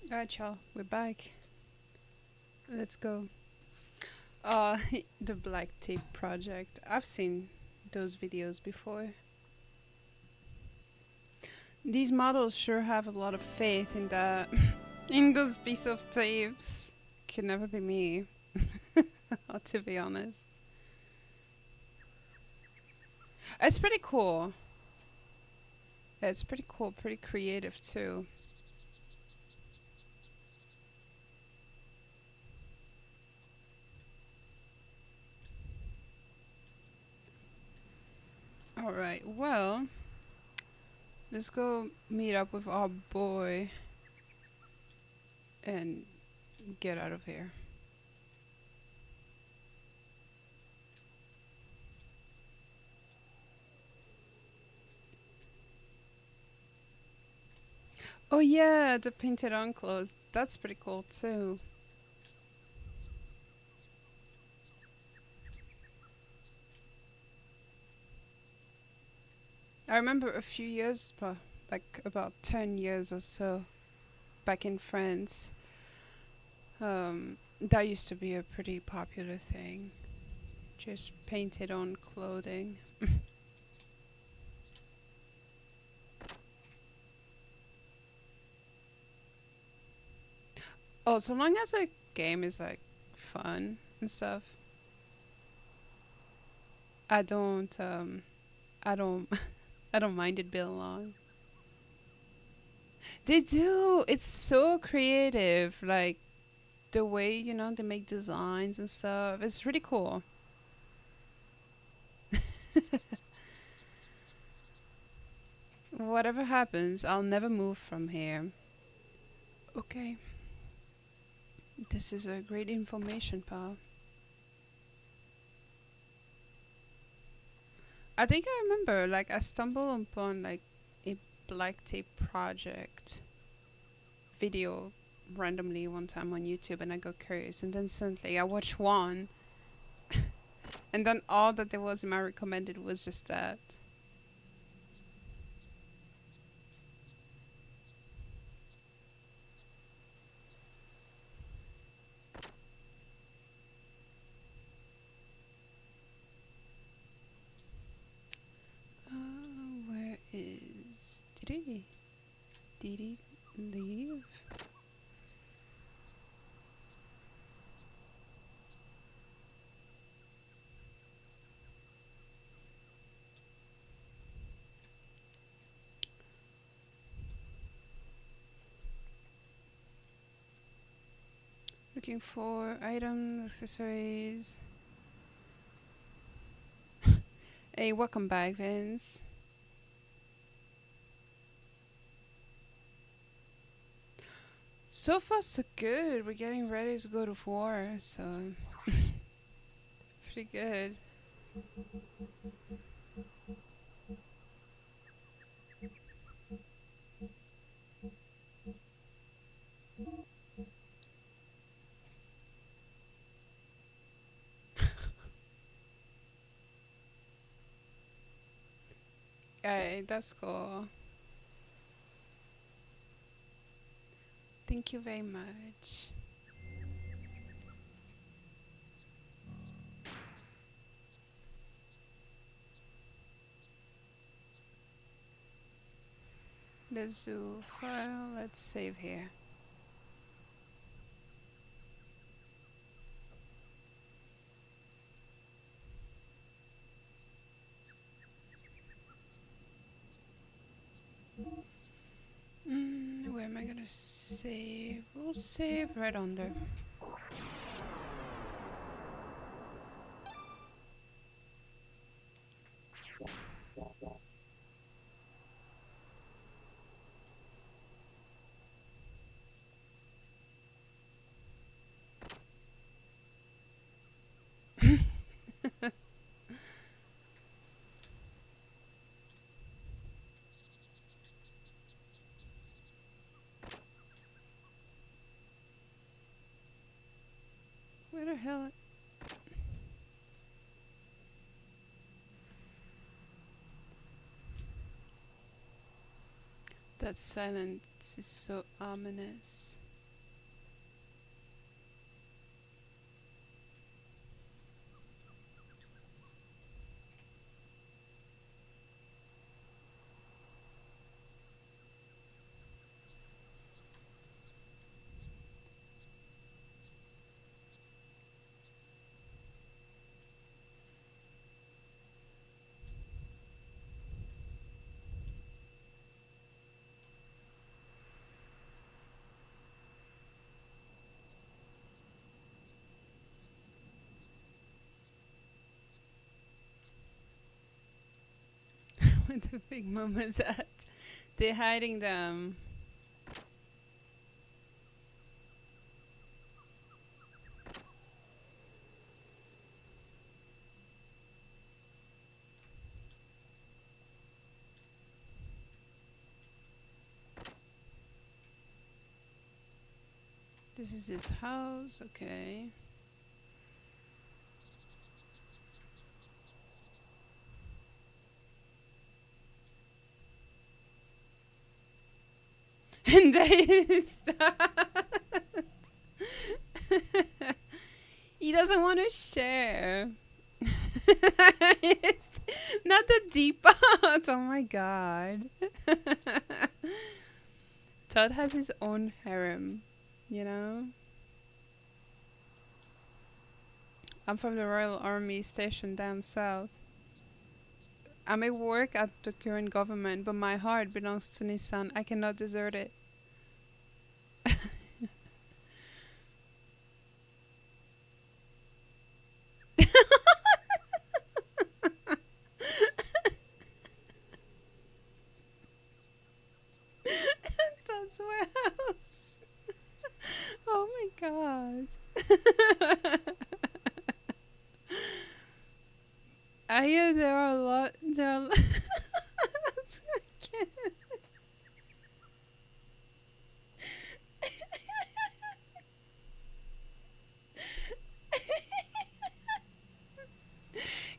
Alright, y'all, we're back. Let's go. The Black Tape Project. I've seen those videos before. These models sure have a lot of faith in that, in those piece of tapes. Could never be me, to be honest. It's pretty cool. It's pretty cool, pretty creative too. Alright, well, let's go meet up with our boy and get out of here. Oh yeah, the painted on clothes. That's pretty cool too. I remember a few years, well, like about 10 years or so, back in France, that used to be a pretty popular thing. Just painted on clothing. Oh, so long as a game is like fun and stuff, I don't, I don't, I don't mind it being long. They do. It's so creative. Like the way they make designs and stuff. It's really cool. Whatever happens, I'll never move from here. Okay. This is a great information, pal. I think I remember, like, I stumbled upon, like, a black tape project video randomly one time on YouTube and I got curious. And then suddenly I watched one. And then all that there was in my recommended was just that. Where is... Did he leave? Looking for items, accessories. Hey, welcome back, Vince. So far, so good. We're getting ready to go to war, so pretty good. Alright, that's cool. Thank you very much. Let's do file. Let's save here. Where am I gonna save? We'll save right under. Where the hell? That silence is so ominous. the big mamas at? They're hiding them. This is this house, okay. And they start. He doesn't want to share. It's not the deep part. Oh my god. Todd has his own harem, you know? I'm from the Royal Army stationed down south. I may work at the current government, but my heart belongs to Nissan. I cannot desert it. That's warehouse. Oh my god. I hear there are a lot. There are.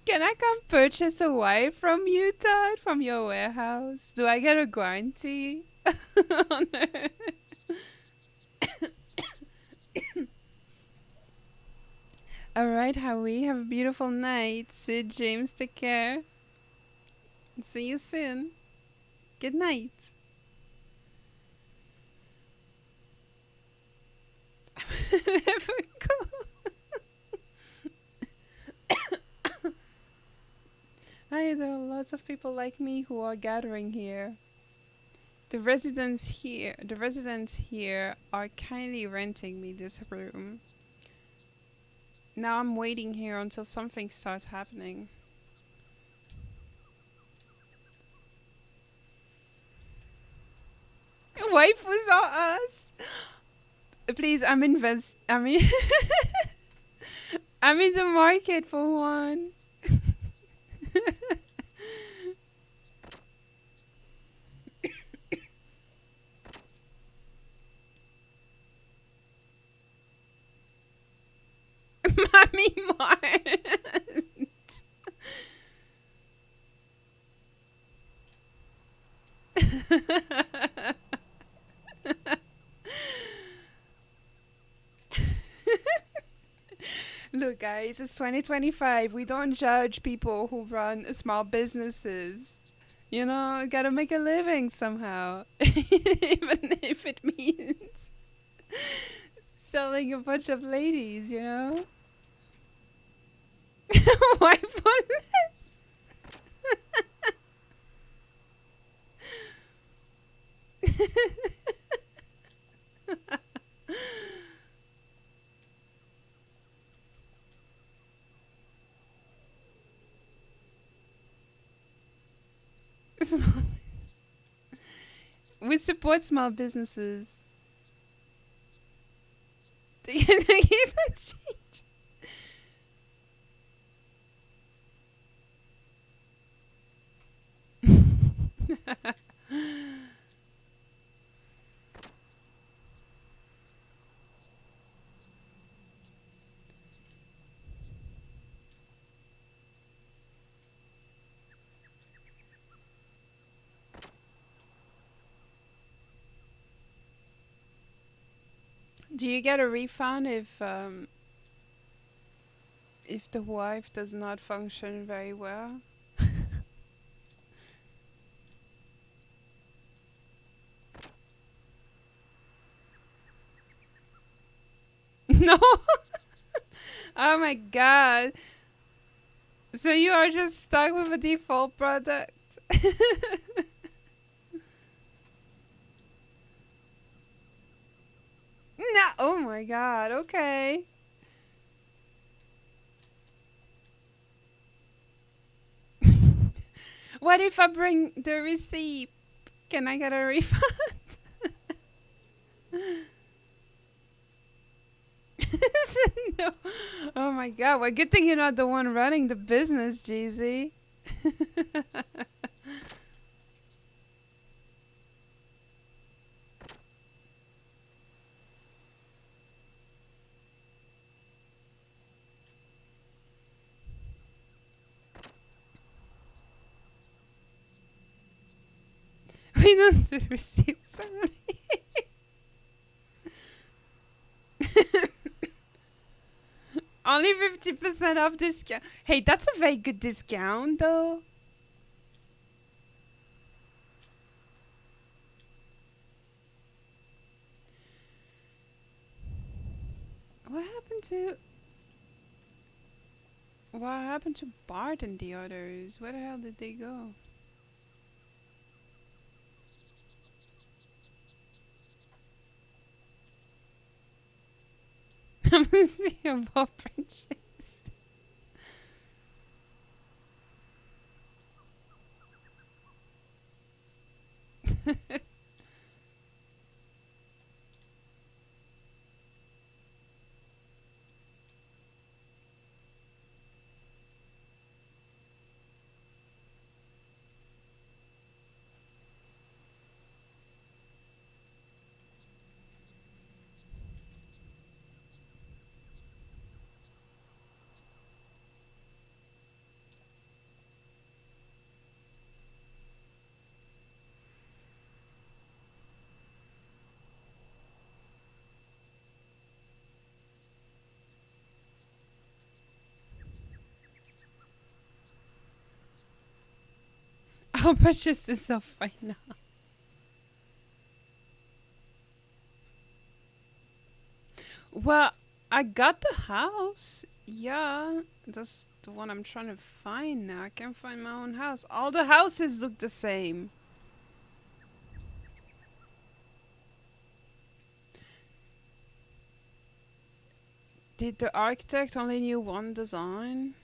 Can I come purchase a wife from you, Todd? From your warehouse? Do I get a guarantee? Oh, no. Alright, Howie. Have a beautiful night. Sid, James, take care. See you soon. Good night. Never go. Hi, there are lots of people like me who are gathering here. The residents here are kindly renting me this room. Now I'm waiting here until something starts happening. Waifus are us. Please, I'm in I'm in the market for one. Mommy Mart. Look, guys, it's 2025. We don't judge people who run small businesses. You know, gotta make a living somehow. Even if it means selling a bunch of ladies, you know? Why fullness? We support small businesses. Do you think he's a change? Do you get a refund if the wife does not function very well? No. Oh my god. So you are just stuck with a default product. No. Oh my god. Okay. What if I bring the receipt? Can I get a refund? No. Oh my god. Well, good thing you're not the one running the business, Jeezy. We don't do receipts. Only 50% off discount. Hey, that's a very good discount, though. What happened to... What happened to Bart and the others? Where the hell did they go? I'm gonna see a ball purchase. I'll purchase this off right now. Well, I got the house. Yeah, that's the one I'm trying to find now. I can't find my own house. All the houses look the same. Did the architect only knew one design?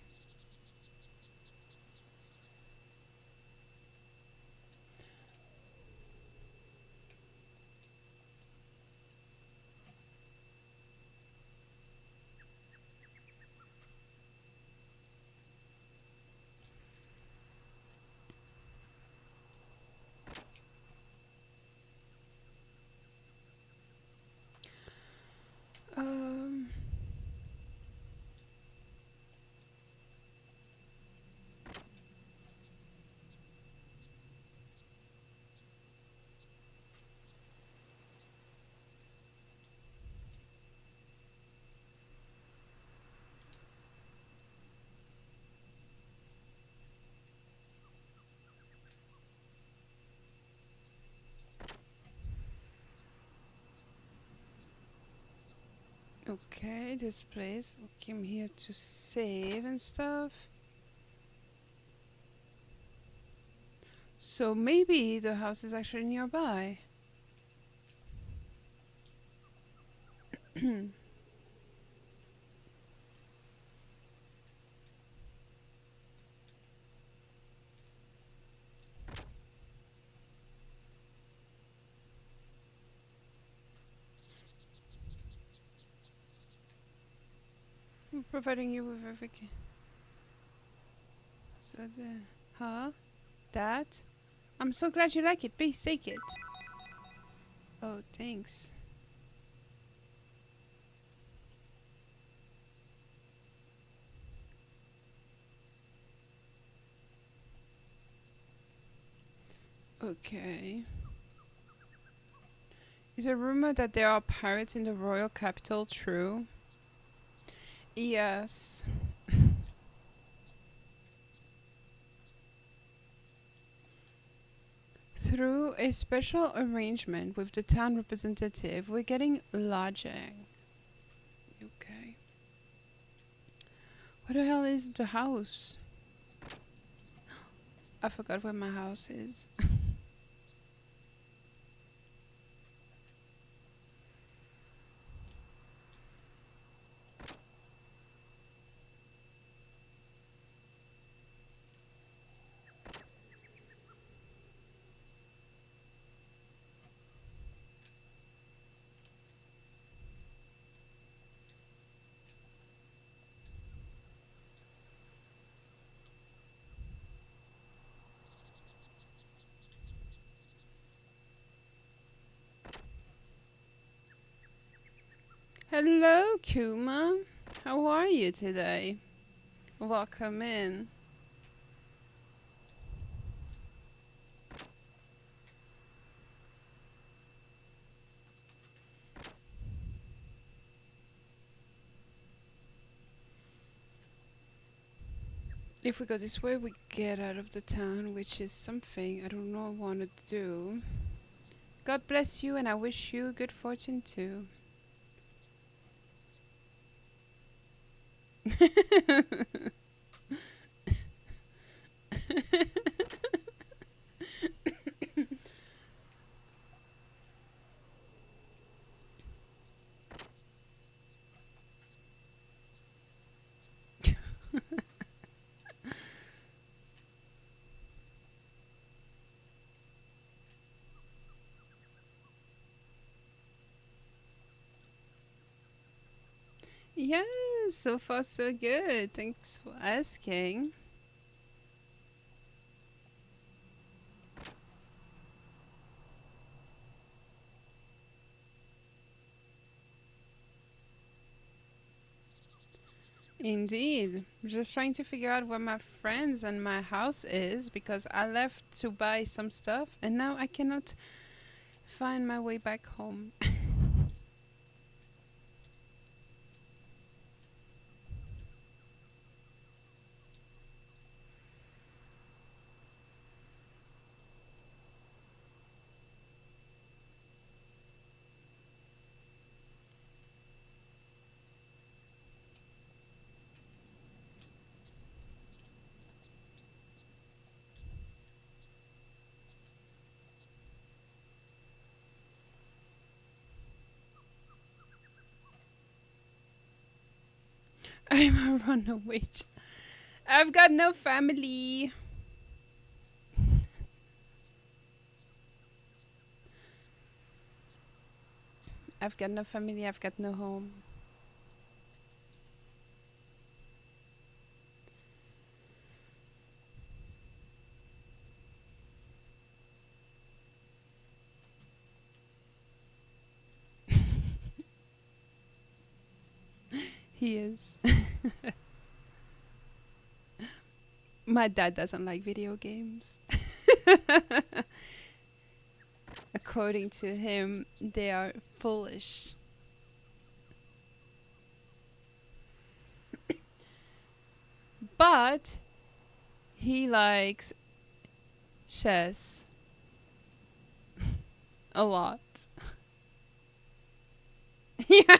Um. Okay, this place. I came here to save and stuff. So maybe the house is actually nearby. I'm providing you with everything. So the... Huh? That? I'm so glad you like it. Please take it. Oh, thanks. Okay. Is a rumor that there are pirates in the royal capital true? Yes. Through a special arrangement with the town representative, we're getting lodging. Okay. What the hell is the house? I forgot where my house is. Hello, Kuma. How are you today? Welcome in. If we go this way, we get out of the town, which is something I do not want to do. God bless you, and I wish you good fortune too. Yeah, so far so good. Thanks for asking. Indeed. Just trying to figure out where my friends and my house is because I left to buy some stuff and now I cannot find my way back home. I'm a runaway. I've got no family. I've got no family. I've got no home. He is. My dad doesn't like video games. According to him, they are foolish. But he likes chess a lot. Yeah.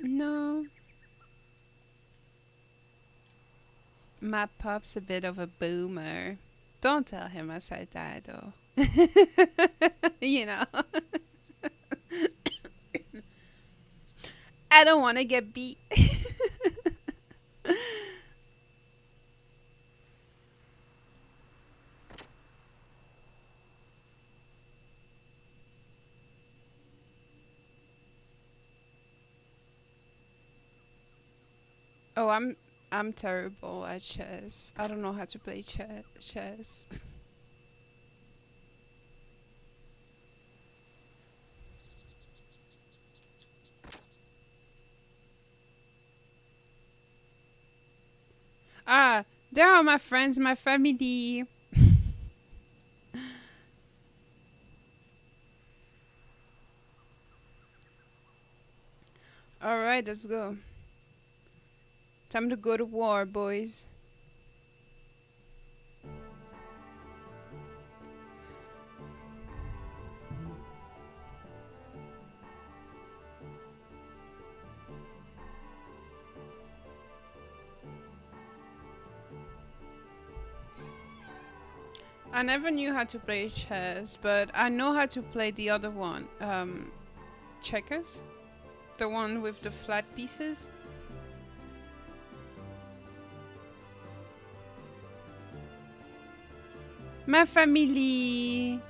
No. My pop's a bit of a boomer. Don't tell him I said that, though. You know. I don't want to get beat. Oh, I'm terrible at chess. I don't know how to play chess. Ah, there are my friends, my family. All right, let's go. Time to go to war, boys. I never knew how to play chess, but I know how to play the other one. Checkers? The one with the flat pieces? Ma family.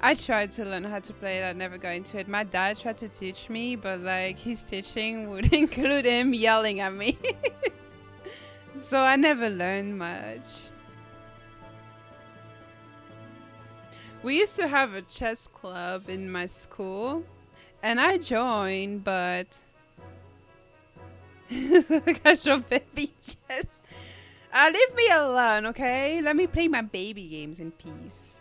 I tried to learn how to play it. I never got into it. My dad tried to teach me, but like his teaching would include him yelling at me. So I never learned much. We used to have a chess club in my school, and I joined, but gosh, your baby chess. Leave me alone, okay? Let me play my baby games in peace.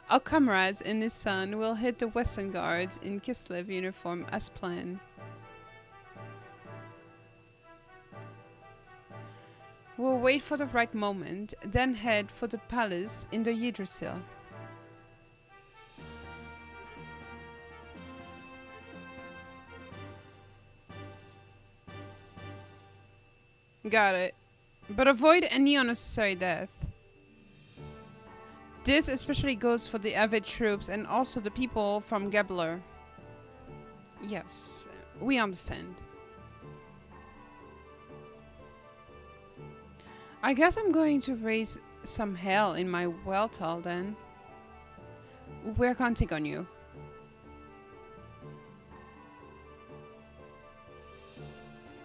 Our comrades in this sun will hit the Western Guards in Kislev uniform as planned. We'll wait for the right moment, then head for the palace in the Yggdrasil. Got it. But avoid any unnecessary death. This especially goes for the avid troops and also the people from Gebler. Yes, we understand. I guess I'm going to raise some hell in my Weltal then. We're counting on you.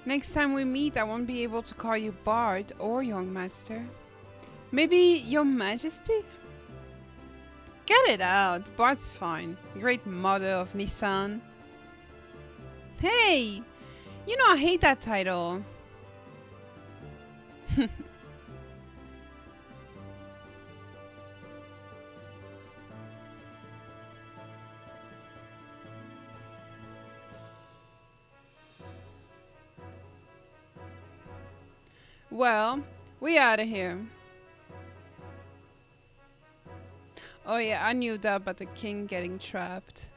Next time we meet, I won't be able to call you Bard or Young Master. Maybe Your Majesty? Get it out, Bard's fine. Great mother of Nissan. Hey! You know I hate that title. Well, we out of here. Oh yeah, I knew that about the king getting trapped.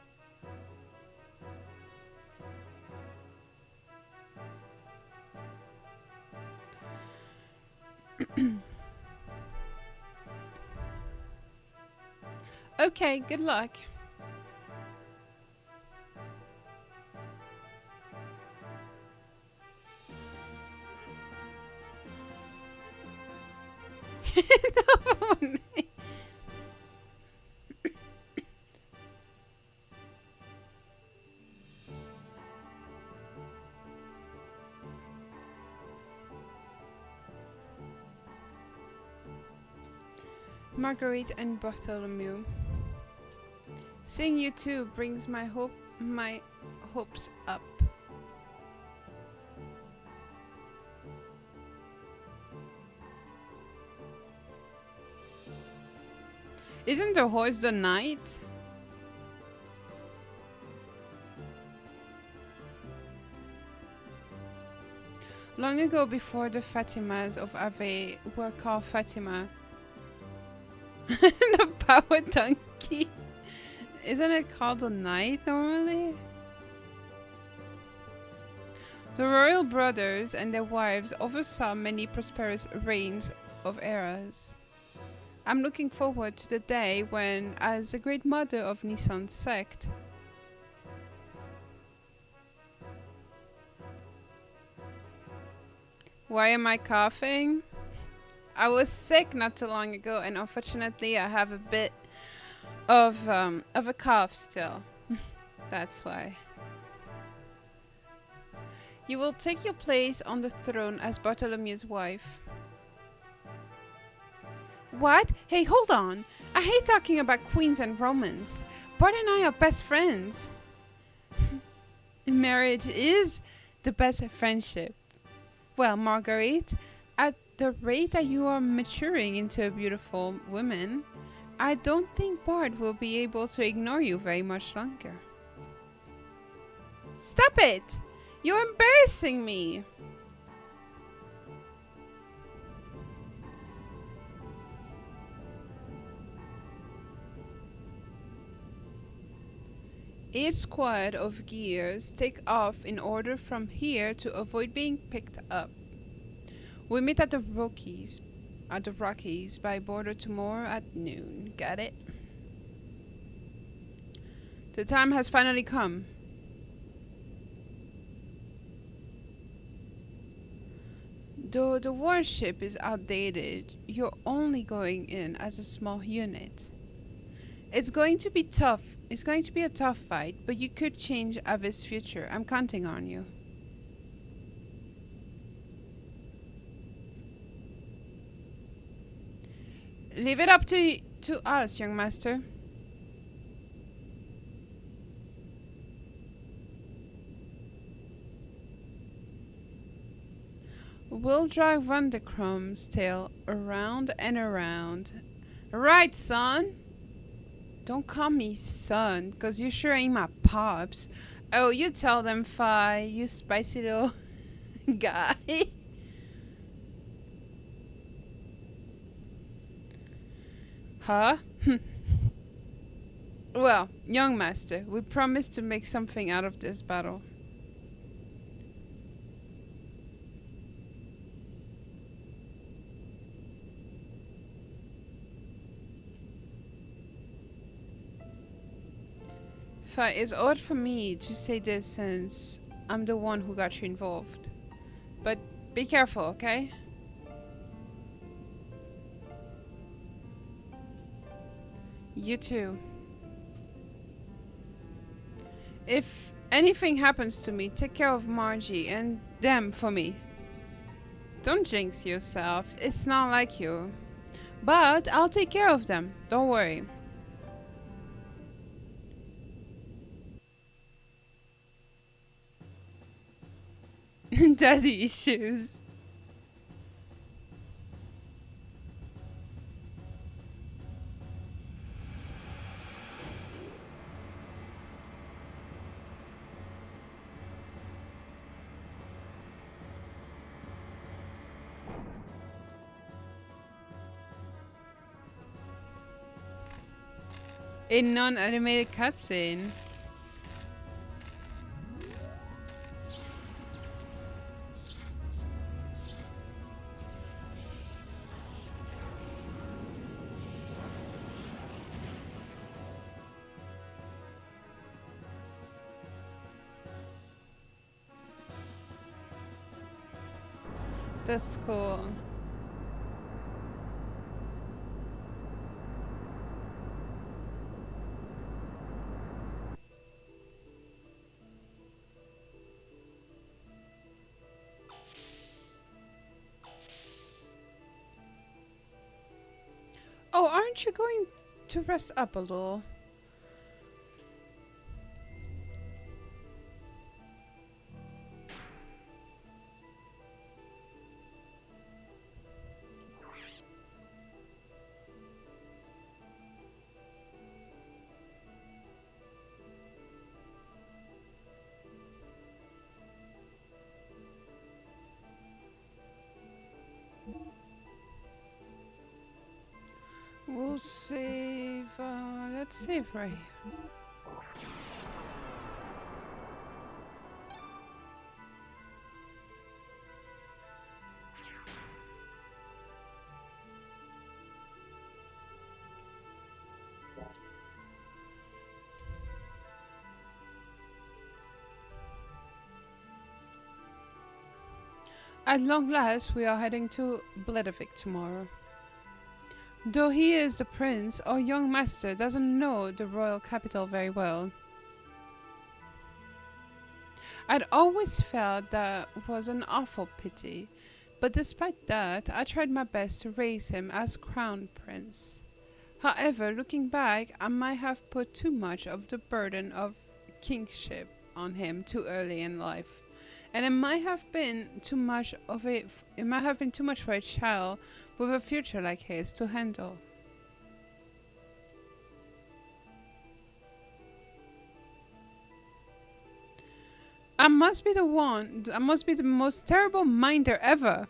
Okay, good luck. No. Marguerite and Bartholomew. Seeing you two brings my hopes up. Isn't the horse the knight? Long ago, before the Fatimas of Ave were called Fatima. The power donkey. Isn't it called a knight normally? The royal brothers and their wives oversaw many prosperous reigns of eras. I'm looking forward to the day when, as the great mother of Nissan's sect, why am I coughing? I was sick not too long ago, and unfortunately I have a bit of a cough still. That's why. You will take your place on the throne as Bartholomew's wife. What? Hey, hold on. I hate talking about queens and Romans. Bart and I are best friends. Marriage is the best friendship. Well, Marguerite, at the rate that you are maturing into a beautiful woman, I don't think Bart will be able to ignore you very much longer. Stop it! You're embarrassing me! Each squad of gears take off in order from here to avoid being picked up. We meet at the Rockies by border tomorrow at noon. Got it? The time has finally come. Though the warship is outdated, you're only going in as a small unit. It's going to be tough. It's going to be a tough fight, but you could change Avis' future. I'm counting on you. Leave it up to us, young master. We'll drag Van de Krom's tail around and around. Right, son? Don't call me son, 'cause you sure ain't my pops. Oh, you tell them, Fi, you spicy little guy. Huh? Well, young master, we promise to make something out of this battle. It's odd for me to say this since I'm the one who got you involved. But be careful, okay? You too. If anything happens to me, take care of Margie and them for me. Don't jinx yourself. It's not like you. But I'll take care of them. Don't worry. Daddy issues. A non-animated cutscene. That's cool. Oh, aren't you going to rest up a little? We'll save, let's save right here. At long last, we are heading to Bledavik tomorrow. Though he is the prince, our young master doesn't know the royal capital very well. I'd always felt that was an awful pity, but despite that, I tried my best to raise him as crown prince. However, looking back, I might have put too much of the burden of kingship on him too early in life, and it might have been too much for a child with a future like his to handle. I must be the most terrible minder ever.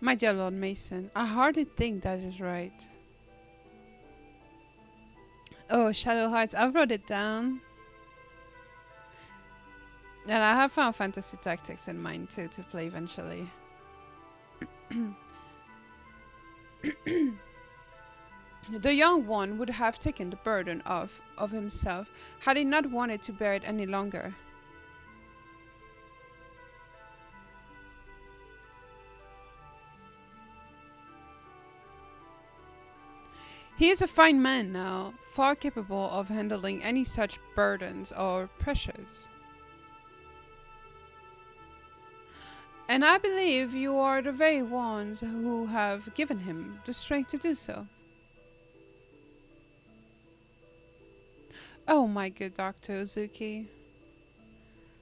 My dear Lord Mason, I hardly think that is right. Oh, Shadow Hearts, I wrote it down. And I have Final Fantasy Tactics in mind too to play eventually. The young one would have taken the burden of himself had he not wanted to bear it any longer. He is a fine man now, far capable of handling any such burdens or pressures. And I believe you are the very ones who have given him the strength to do so. Oh, my good Dr. Uzuki.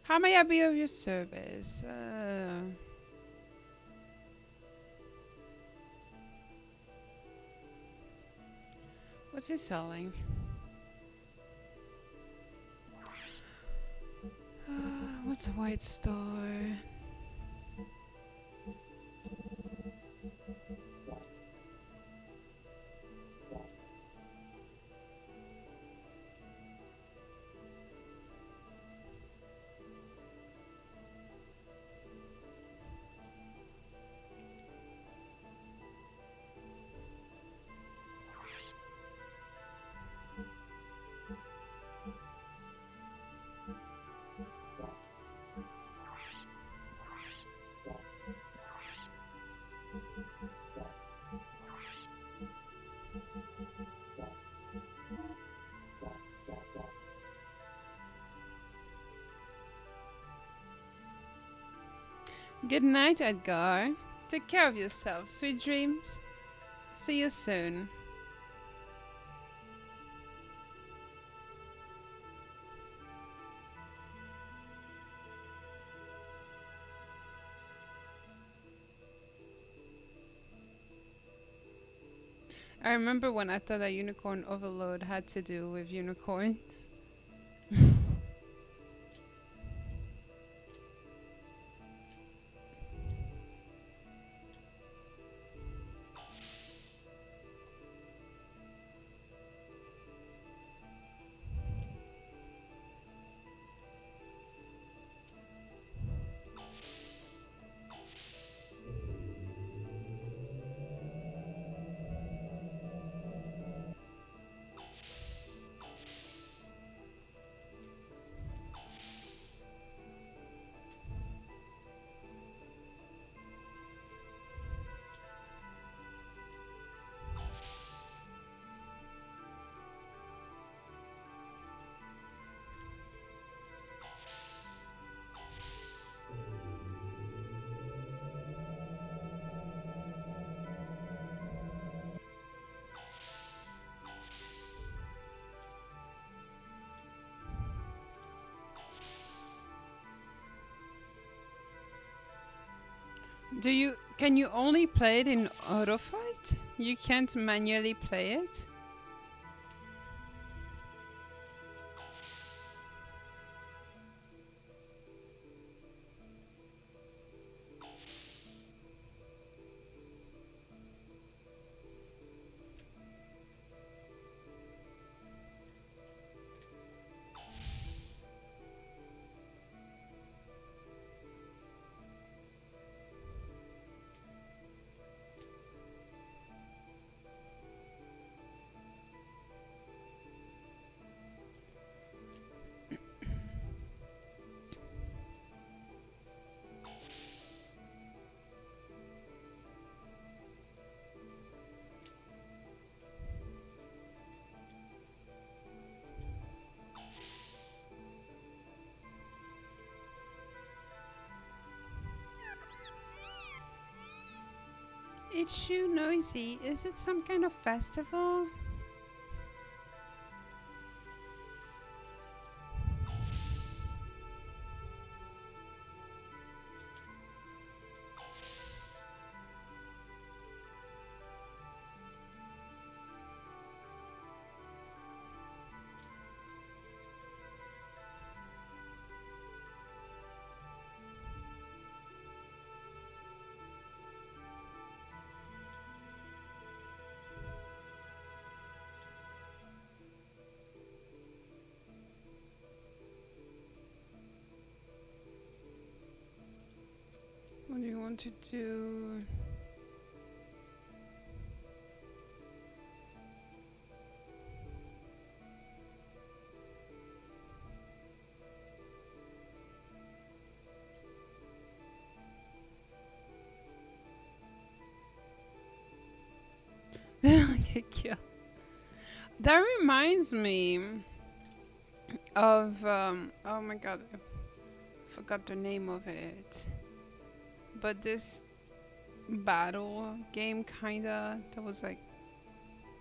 How may I be of your service? What's he selling? What's a white star? Good night, Edgar. Take care of yourself. Sweet dreams. See you soon. I remember when I thought that Unicorn Overload had to do with unicorns. Can you only play it in auto fight? You can't manually play it? It's too noisy. Is it some kind of festival? What do you want to do? ridiculous. That reminds me of oh my god, I forgot the name of it. But this battle game kinda that was like,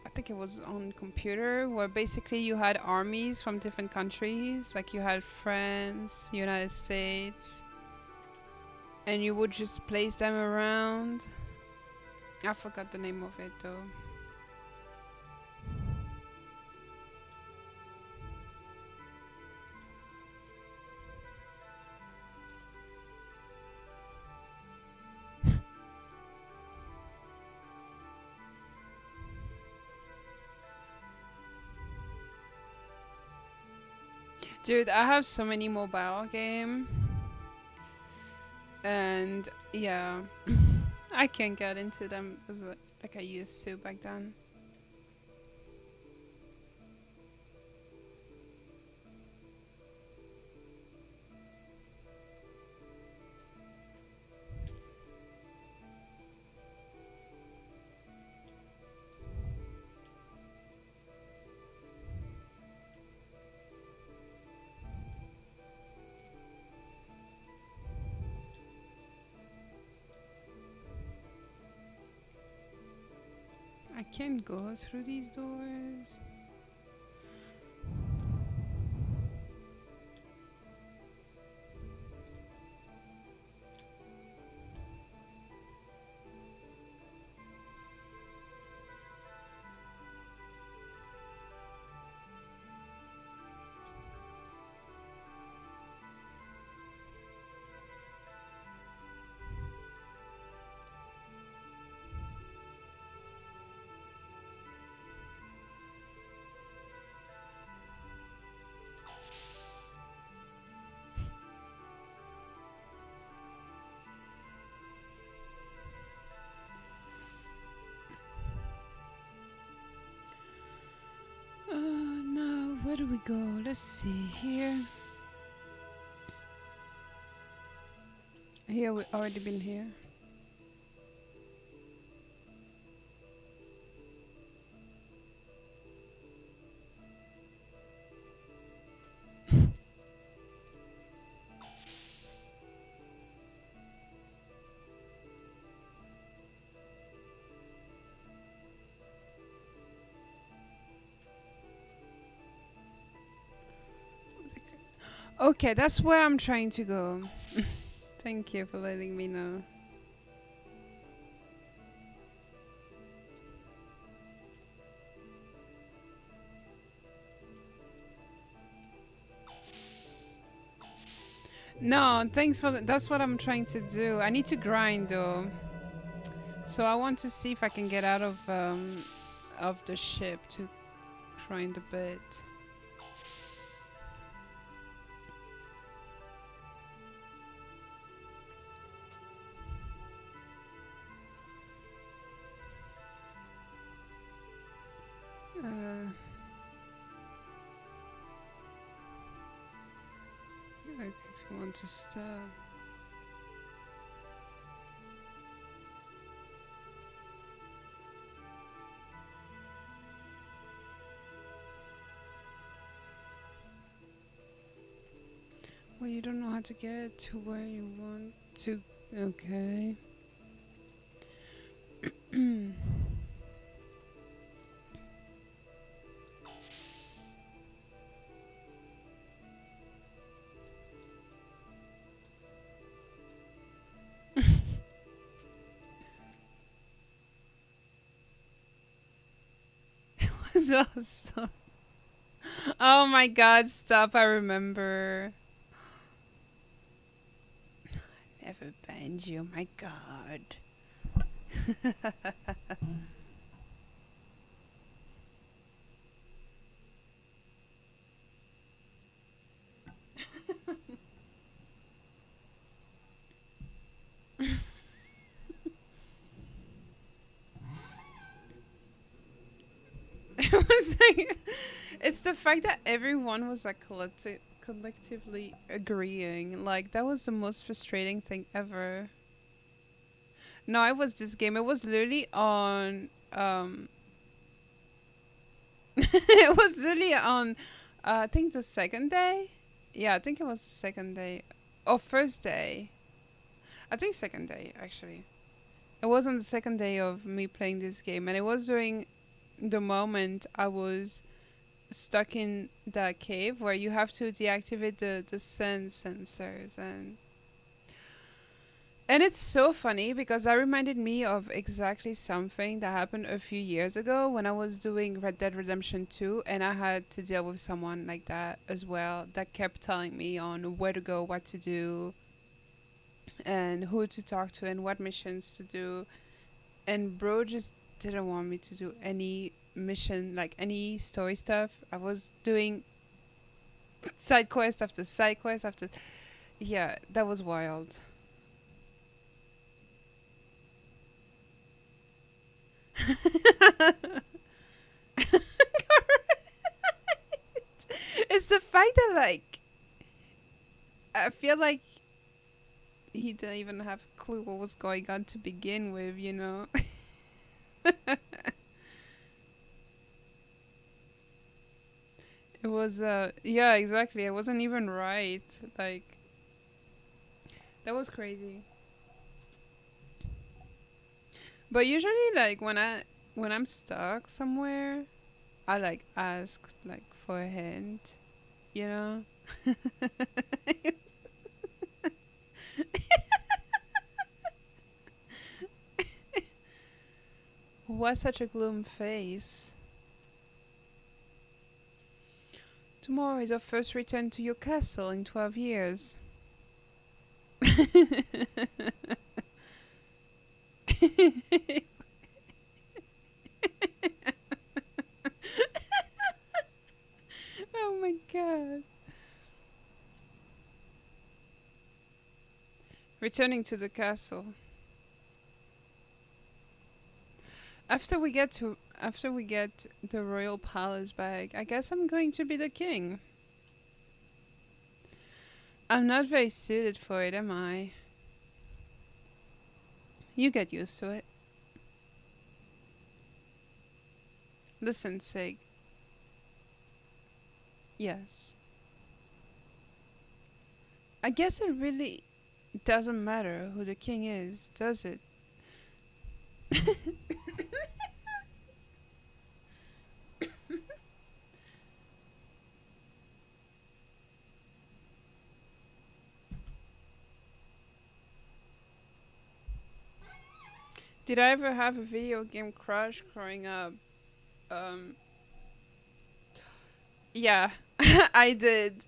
I think it was on computer, where basically you had armies from different countries, like you had France, United States, and you would just place them around. I forgot the name of it though. Dude, I have so many mobile game, and yeah, I can't get into them as like I used to back then. I can't go through these doors. No, where do we go? Let's see here. Here, we already been here. Okay, that's where I'm trying to go. Thank you for letting me know. No, thanks for that's what I'm trying to do. I need to grind though. So I want to see if I can get out of the ship to grind a bit. Okay, if you want to stop. Well, you don't know how to get to where you want to. Okay. Was awesome. Oh my god, stop, I remember. Never banned you, my god. It was like, it's the fact that everyone was like collectively agreeing. Like that was the most frustrating thing ever. No, it was this game. It was literally on It was really on, I think the second day. Yeah, I think it was the second day or first day. I think second day actually. It was on the second day of me playing this game, and it was during the moment I was stuck in that cave where you have to deactivate the sense sensors, and it's so funny because that reminded me of exactly something that happened a few years ago when I was doing Red Dead Redemption 2, and I had to deal with someone like that as well that kept telling me on where to go, what to do, and who to talk to and what missions to do. And bro just didn't want me to do any mission, like any story stuff. I was doing side quest after side quest after. Yeah, that was wild. It's the fact that like I feel like he didn't even have a clue what was going on to begin with, you know. It was yeah, exactly. I wasn't even right. Like that was crazy. But usually like when I'm stuck somewhere, I like ask like for a hint, you know? Why such a gloom face? Tomorrow is our first return to your castle in 12 years. Oh my god. Returning to the castle. After we get the royal palace back, I guess I'm going to be the king. I'm not very suited for it, am I? You get used to it. Listen, Sig. Yes. I guess it really doesn't matter who the king is, does it? Did I ever have a video game crush growing up? Um, yeah, I did.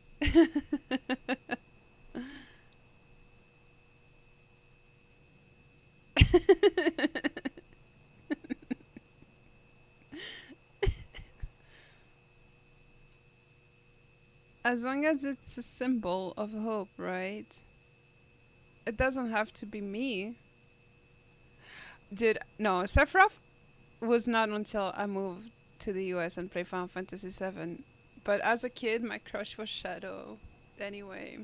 As long as it's a symbol of hope, right? It doesn't have to be me. Dude, no, Sephiroth was not until I moved to the US and played Final Fantasy VII. But as a kid, my crush was Shadow. Anyway.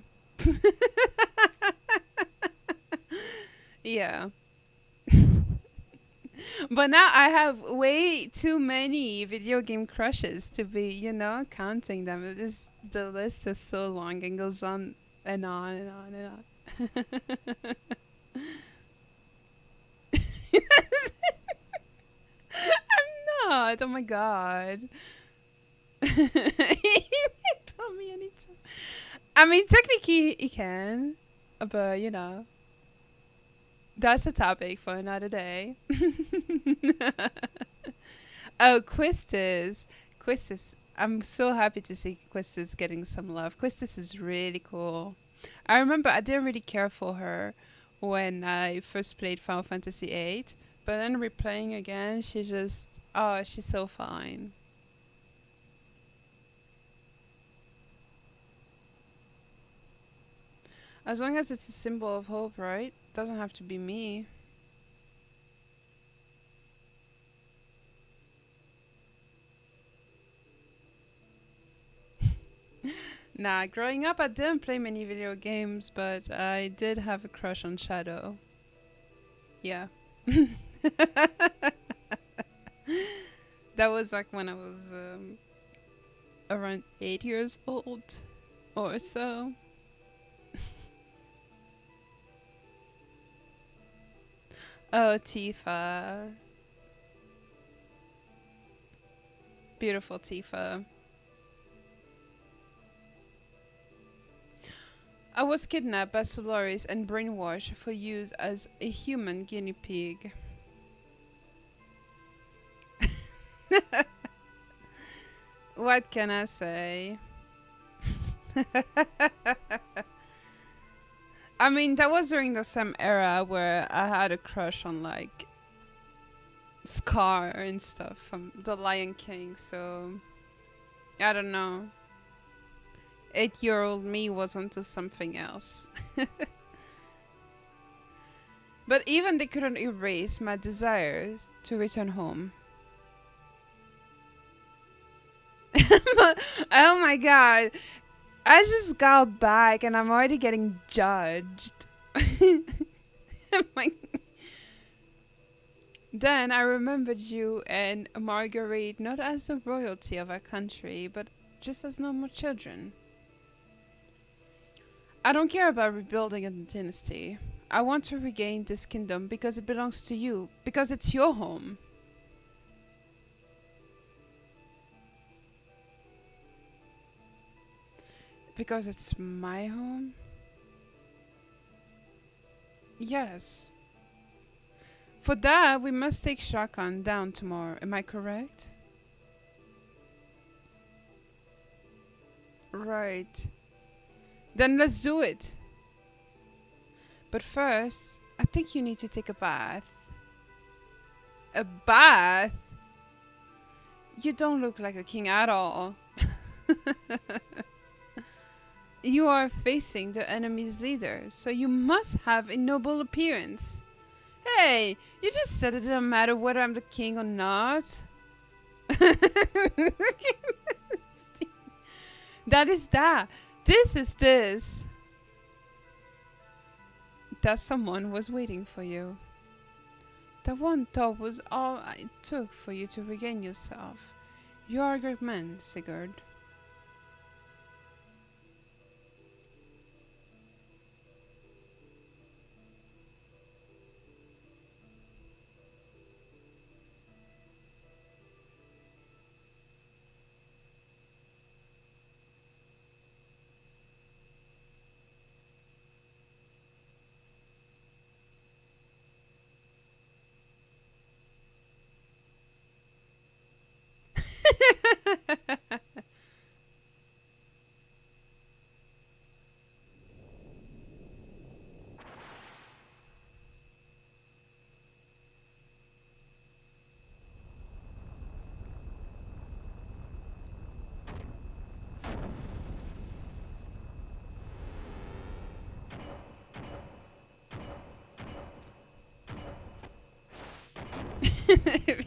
Yeah. But now I have way too many video game crushes to be, counting them. The list is so long and goes on and on and on and on. I'm not. Oh my god. He told me anytime. I mean, technically he can, but that's a topic for another day. Oh, Quistis. Quistis. I'm so happy to see Quistis getting some love. Quistis is really cool. I remember I didn't really care for her when I first played Final Fantasy VIII, but then replaying again, she's so fine. As long as it's a symbol of hope, right? Doesn't have to be me. Nah, growing up I didn't play many video games, but I did have a crush on Shadow. Yeah. That was like when I was around 8 years old or so. Oh, Tifa. Beautiful Tifa. I was kidnapped by Solaris and brainwashed for use as a human guinea pig. What can I say? I mean, that was during the same era where I had a crush on like Scar and stuff from The Lion King, so I don't know. 8-year-old me was onto something else. But even they couldn't erase my desires to return home. Oh my god. I just got back and I'm already getting judged. Then I remembered you and Marguerite not as the royalty of our country, but just as normal children. I don't care about rebuilding a dynasty. I want to regain this kingdom because it belongs to you, because it's your home. Because it's my home? Yes. For that, we must take Shah Khan down tomorrow, am I correct? Right. Then let's do it. But first, I think you need to take a bath. A bath? You don't look like a king at all. You are facing the enemy's leader, so you must have a noble appearance. Hey, you just said it doesn't matter whether I'm the king or not. That is that. This is this. That someone was waiting for you. That one thought was all it took for you to regain yourself. You are a great man, Sigurd.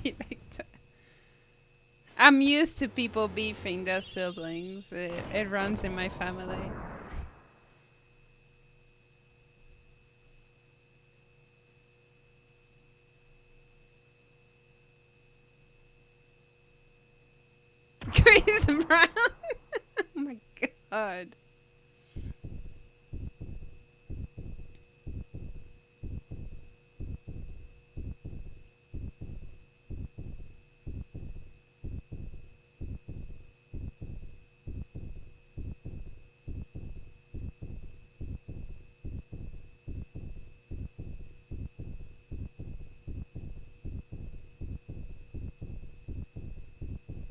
Be like that. I'm used to people beefing their siblings. It runs in my family. Chris Brown. Oh my god.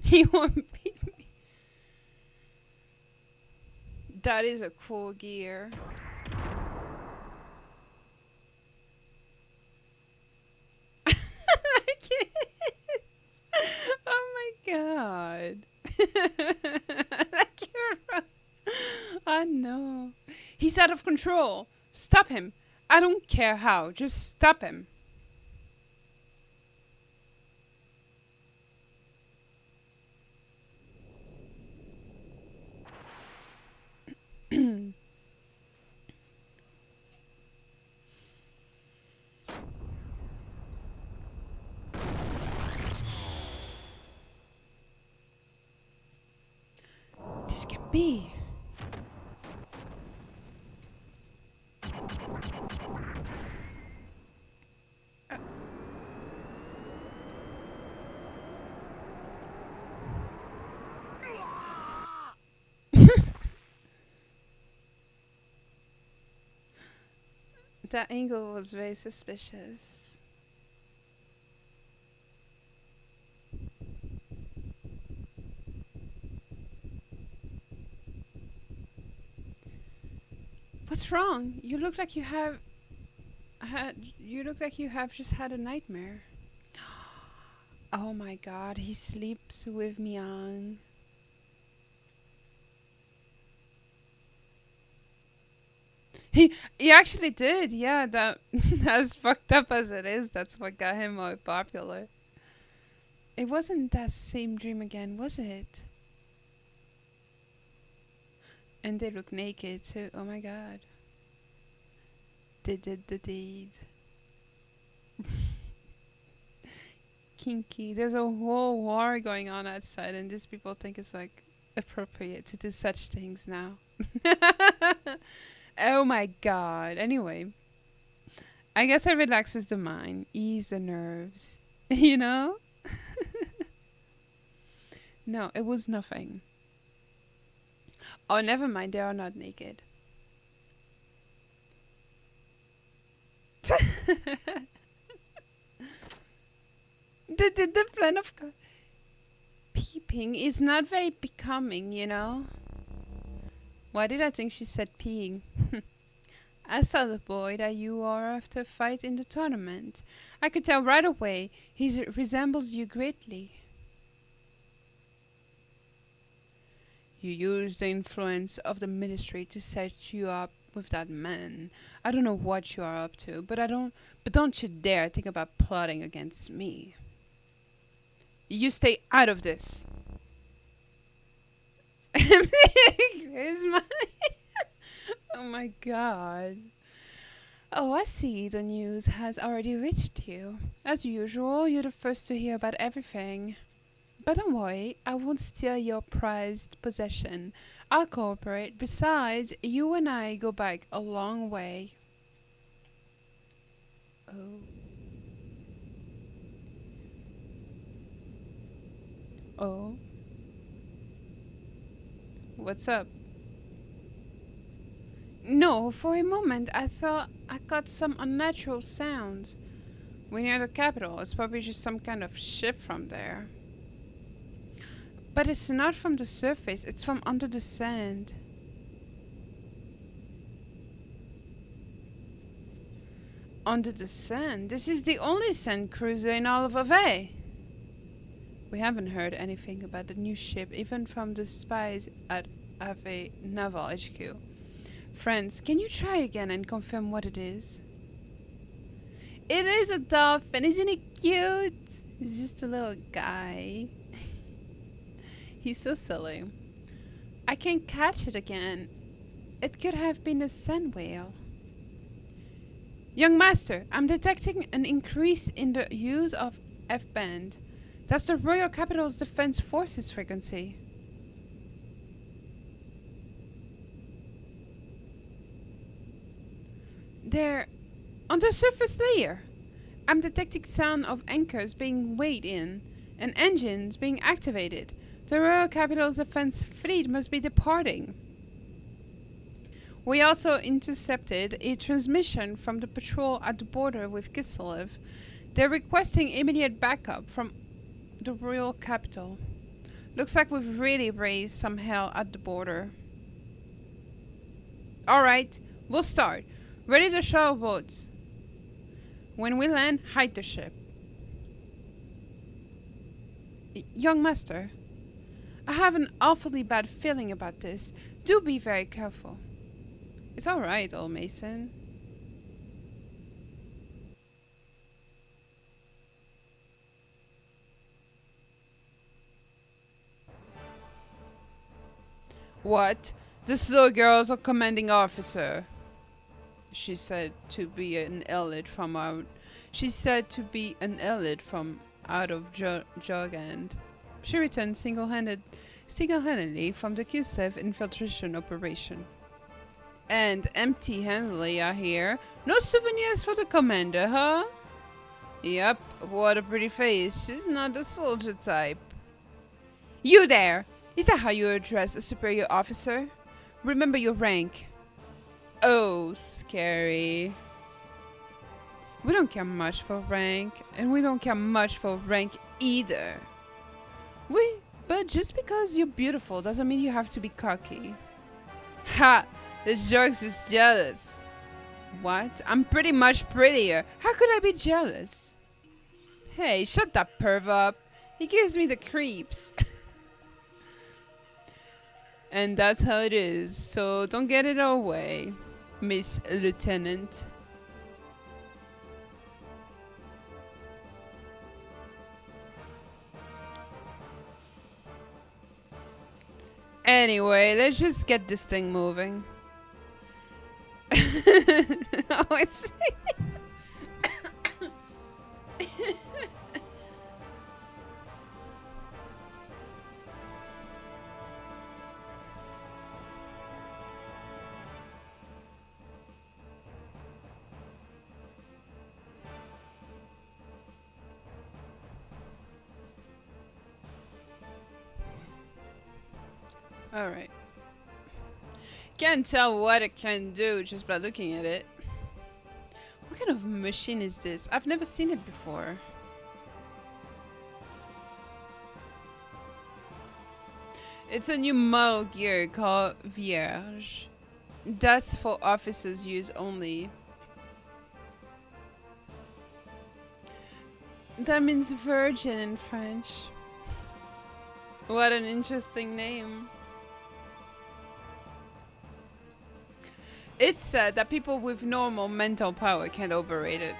He won't beat me. That is a cool gear. Like it. Oh my god. Like you're. I know. He's out of control. Stop him. I don't care how. Just stop him. be? That angle was very suspicious. What's wrong? You look like you have just had a nightmare. Oh my god, he sleeps with Myung. He actually did, yeah, that as fucked up as it is, that's what got him more popular. It wasn't that same dream again, was it? And they look naked too, oh my god. They did the deed. Kinky. There's a whole war going on outside and these people think it's like appropriate to do such things now. Oh my god. Anyway. I guess it relaxes the mind, ease the nerves. You know? No, it was nothing. Oh, never mind. They are not naked. The plan of peeping is not very becoming, you know? Why did I think she said peeing? I saw the boy that you are after fight in the tournament. I could tell right away. He resembles you greatly. You use the influence of the ministry to set you up with that man. I don't know what you are up to, but don't you dare think about plotting against me. You stay out of this. Here's my oh my god. Oh, I see the news has already reached you. As usual, you're the first to hear about everything. But don't worry, I won't steal your prized possession. I'll cooperate. Besides, you and I go back a long way. Oh. Oh. What's up? No, for a moment I thought I got some unnatural sounds. We're near the capital. It's probably just some kind of ship from there. But it's not from the surface, it's from under the sand. Under the sand? This is the only sand cruiser in all of Ave. We haven't heard anything about the new ship, even from the spies at Ave Naval HQ. Friends, can you try again and confirm what it is? It is a dolphin, isn't he cute? He's just a little guy. He's so silly. I can't catch it again. It could have been a sand whale. Young master, I'm detecting an increase in the use of F-band. That's the Royal Capital's Defense Forces frequency. There, on the surface layer, I'm detecting sound of anchors being weighed in and engines being activated. The Royal Capital's defense fleet must be departing. We also intercepted a transmission from the patrol at the border with Kiselev. They're requesting immediate backup from the Royal Capital. Looks like we've really raised some hell at the border. Alright, we'll start. Ready the shuttle boats. When we land, hide the ship. Young master, I have an awfully bad feeling about this. Do be very careful. It's alright, old Mason. What? This little girl's a commanding officer. She said to be an elite from out. She said to be an elite from out of Jogand. She returned single-handedly from the Kislev infiltration operation. And empty-handedly, I hear. No souvenirs for the commander, huh? Yep, what a pretty face. She's not the soldier type. You there! Is that how you address a superior officer? Remember your rank. Oh, scary. We don't care much for rank, and we don't care much for rank either. But just because you're beautiful doesn't mean you have to be cocky. Ha! The joke's just jealous. What? I'm pretty much prettier. How could I be jealous? Hey, shut that perv up. He gives me the creeps. And that's how it is, so don't get it our way, Miss Lieutenant. Anyway, let's just get this thing moving. Oh, it's... Alright. Can't tell what it can do just by looking at it. What kind of machine is this? I've never seen it before. It's a new model gear called Vierge. That's for officers' use only. That means virgin in French. What an interesting name. It's said that people with normal mental power can't operate it.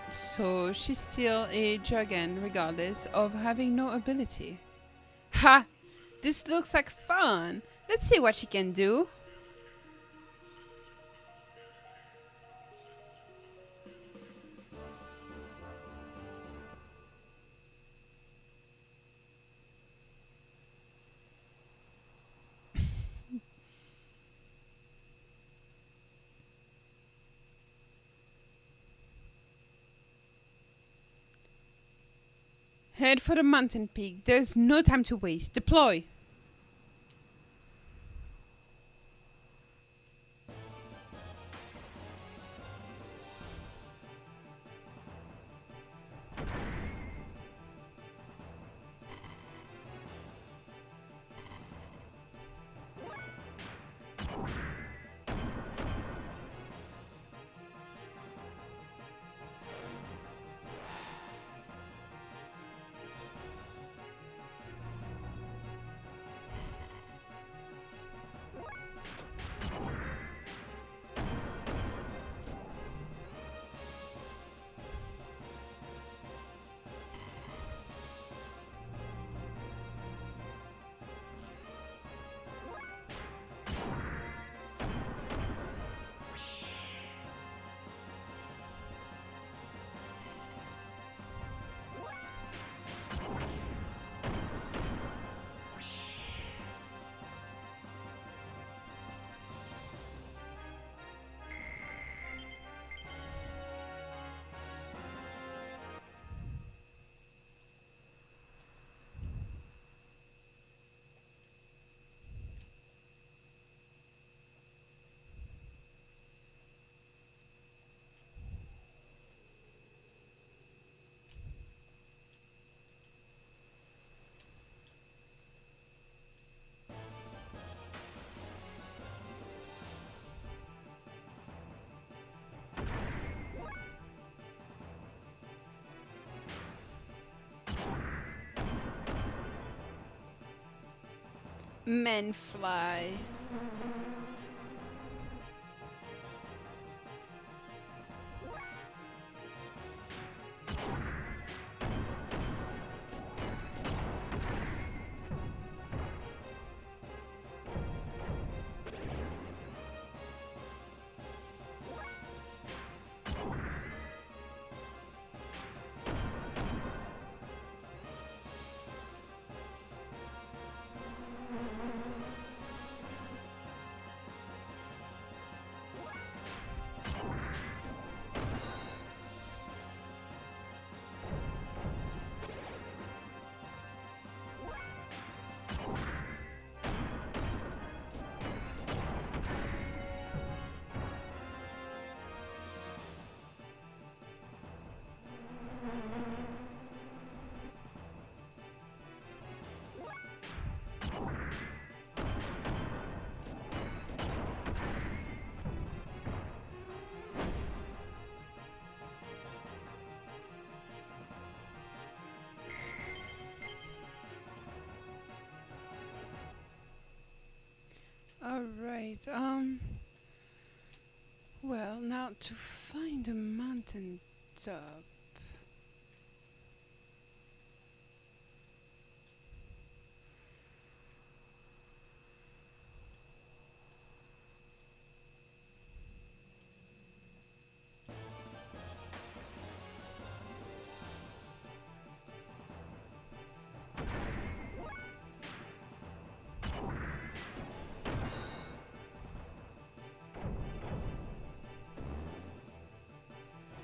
So she's still a dragon regardless of having no ability. Ha! This looks like fun. Let's see what she can do. Head for the mountain peak. There's no time to waste. Deploy! Men fly. Right. Well, now to find a mountain top.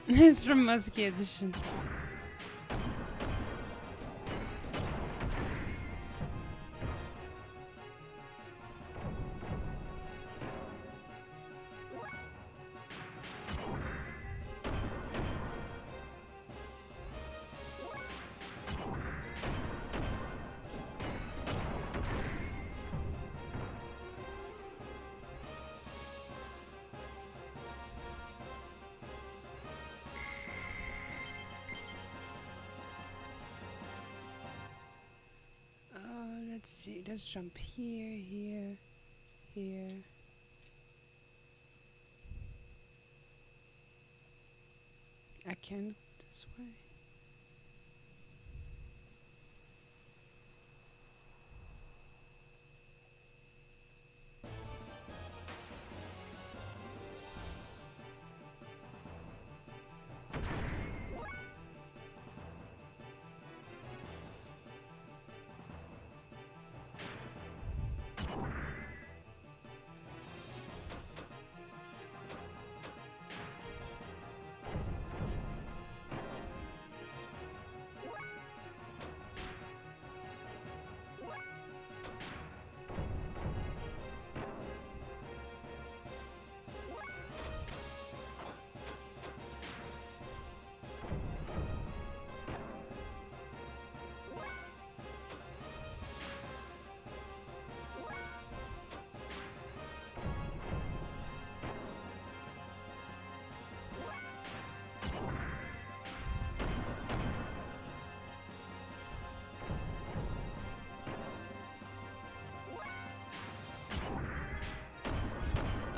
It's from Musky Edition. Let's see. Let's jump here, here, here. I can't this way.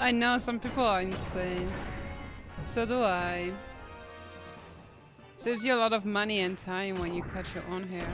I know some people are insane. So do I. Saves you a lot of money and time when you cut your own hair.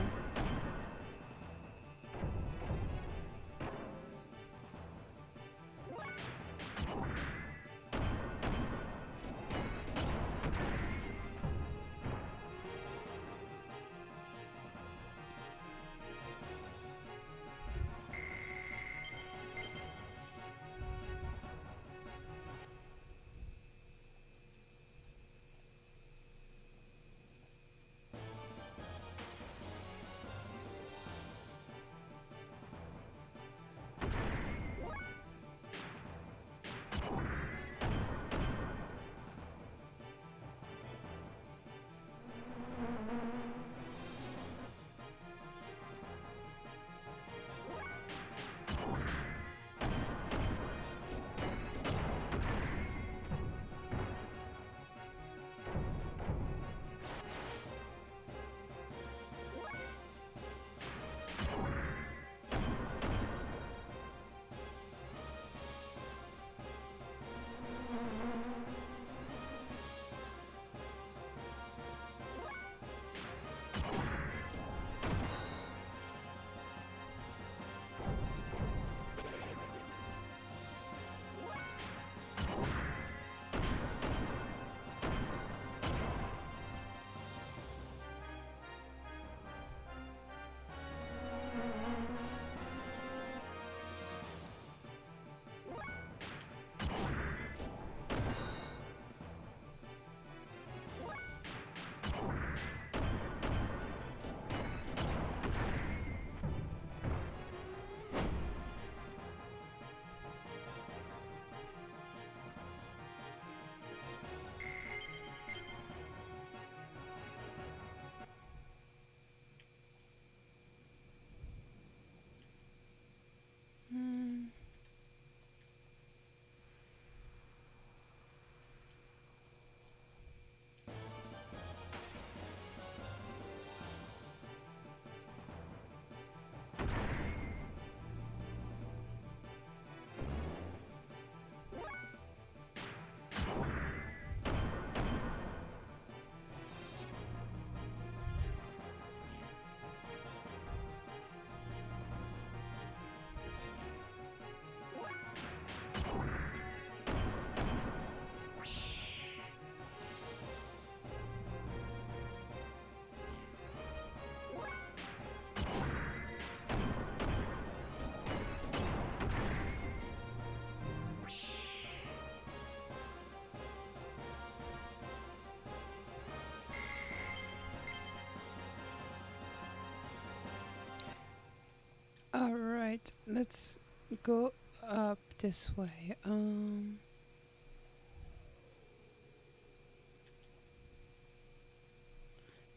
Alright, let's go up this way.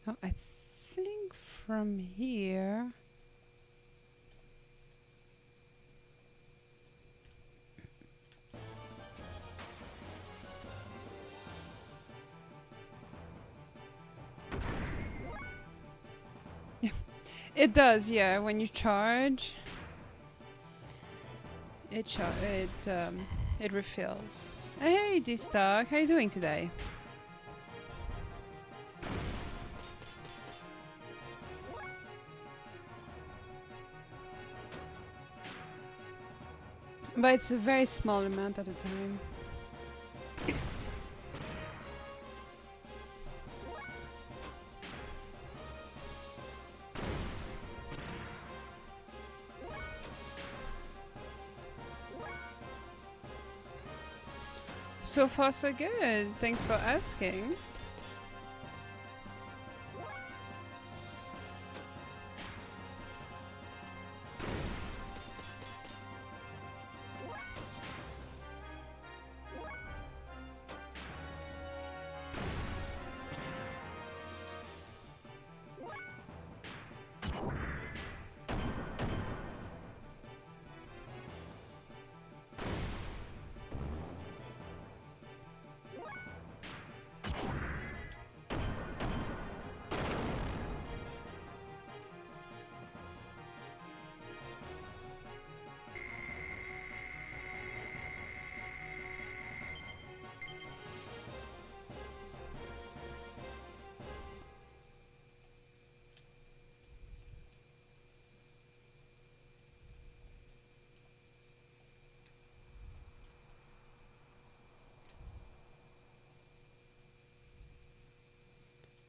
Now I think from here. It does, yeah. When you charge, it refills. Hey, D-Stock, how you doing today? But it's a very small amount at a time. So far, so good. Thanks for asking.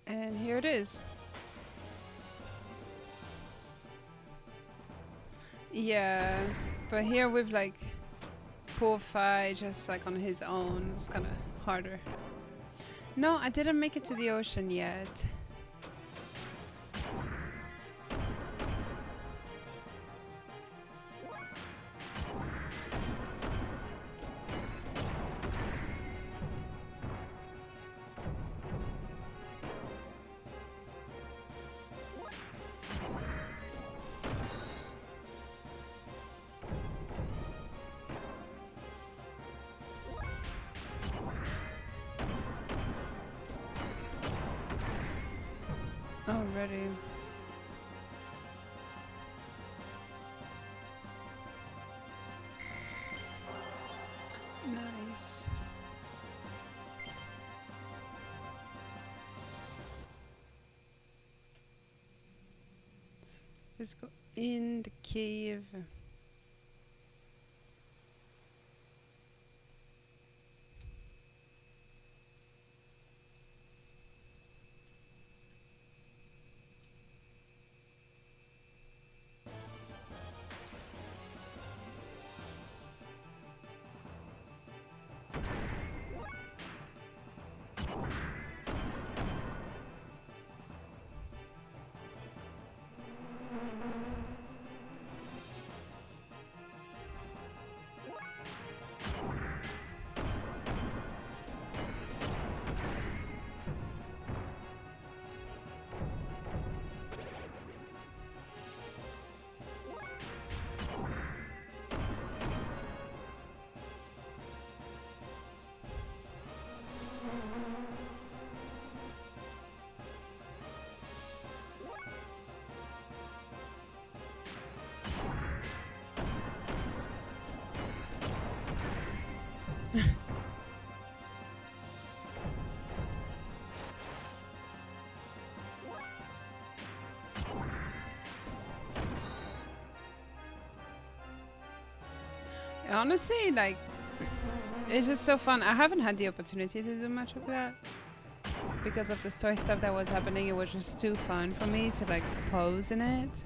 And here it is. Yeah, but here with like poor Fi just like on his own, it's kind of harder. No, I didn't make it to the ocean yet. Already. Nice. Let's go in the cave. Honestly, like, it's just so fun. I haven't had the opportunity to do much of that because of the story stuff that was happening. It was just too fun for me to like pose in it.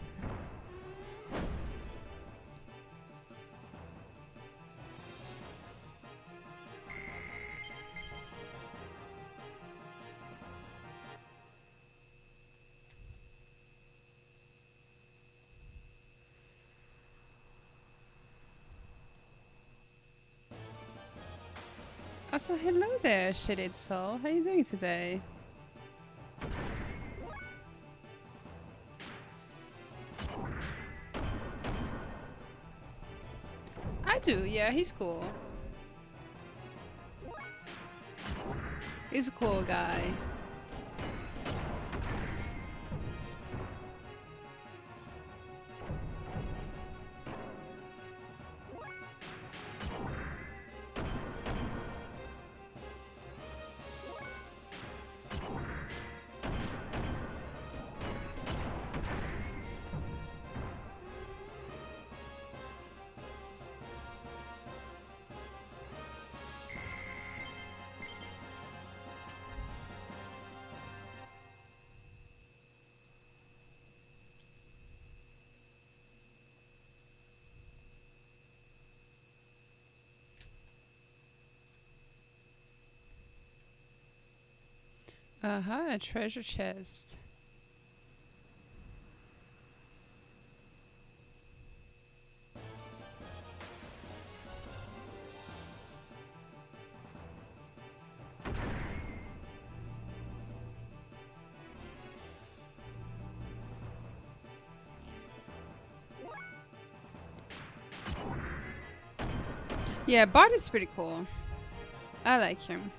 Also, hello there, shitted soul. How are you doing today? I do, yeah, he's cool. He's a cool guy. Uh-huh, a treasure chest. Yeah, Bart is pretty cool. I like him.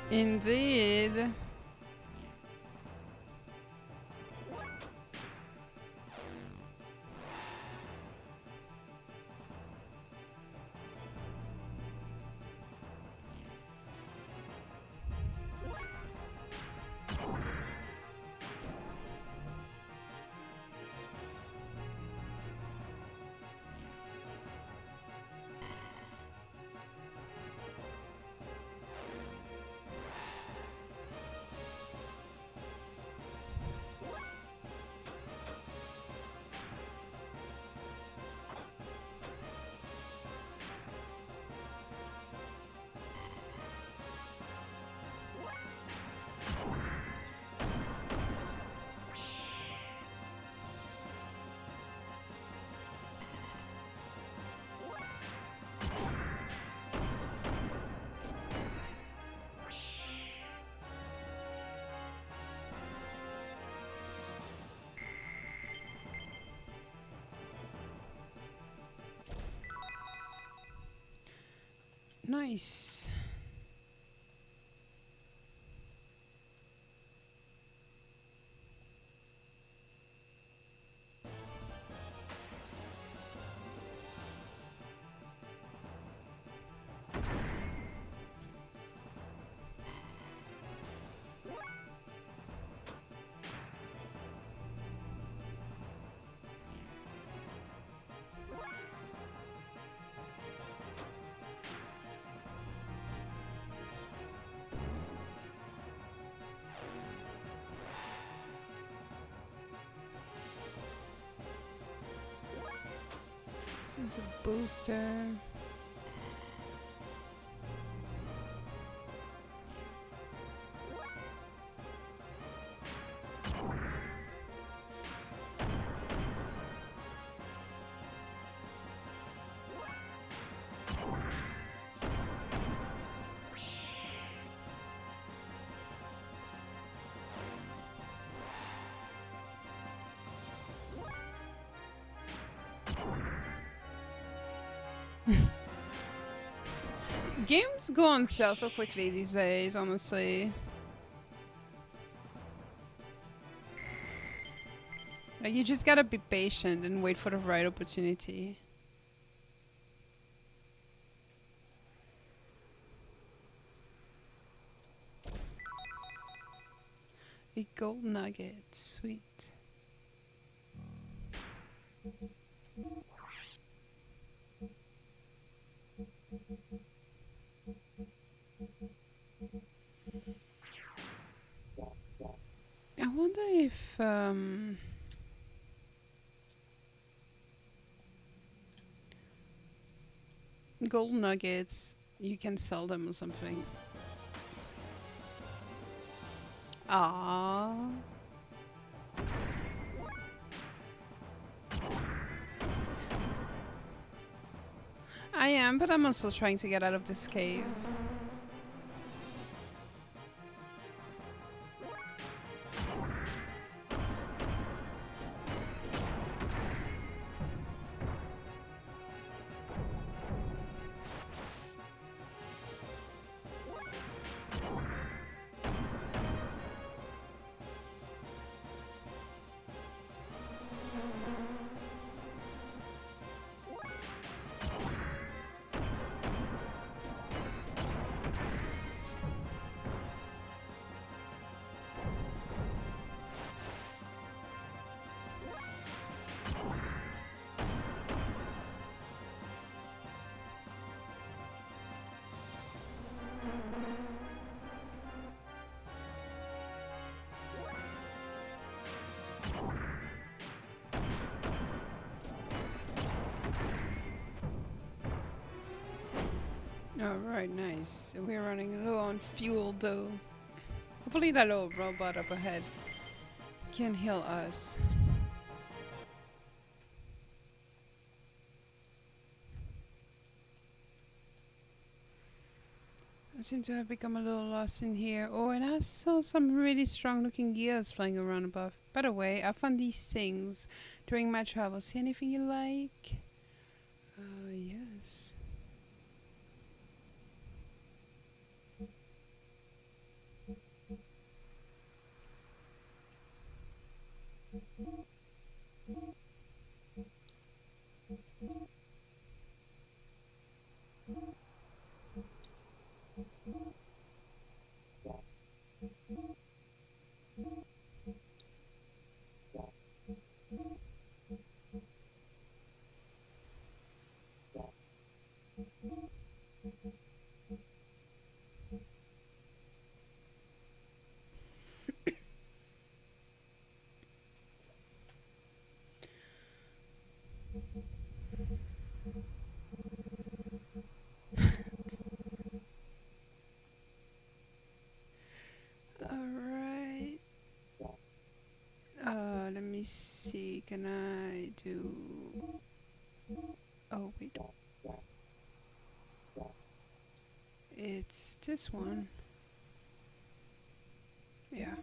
Indeed. Nice. There's a booster. Games go on sale so quickly these days, honestly. Like, you just gotta be patient and wait for the right opportunity. A gold nugget. Sweet. I wonder if gold nuggets, you can sell them or something. Ah. I am, but I'm also trying to get out of this cave. Alright, nice. We're running low on fuel though. Hopefully that little robot up ahead can heal us. I seem to have become a little lost in here. Oh, and I saw some really strong looking gears flying around above. By the way, I found these things during my travels. See anything you like? Yes. Alright. Let me see. Can I do... Oh, wait. It's this one. Yeah.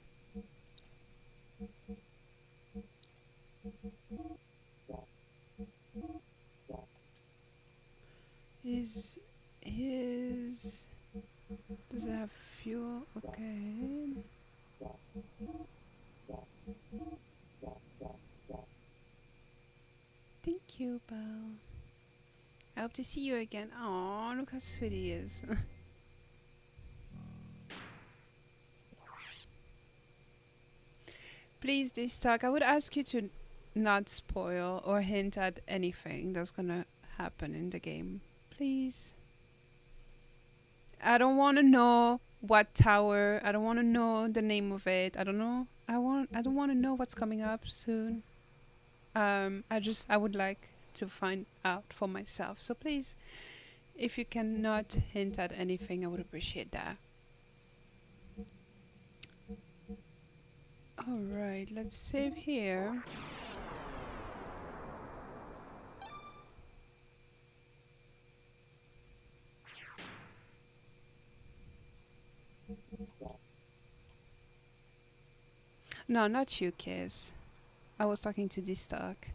Is his... Does it have fuel? Okay. Thank you, Belle. I hope to see you again. Oh, look how sweet he is. Please, this talk, I would ask you to not spoil or hint at anything that's gonna happen in the game. Please. I don't want to know what tower. I don't want to know the name of it. I don't know. I don't want to know what's coming up soon. I would like to find out for myself. So please, if you cannot hint at anything, I would appreciate that. Alright, let's save here. No, not you, Kiss. I was talking to this talk.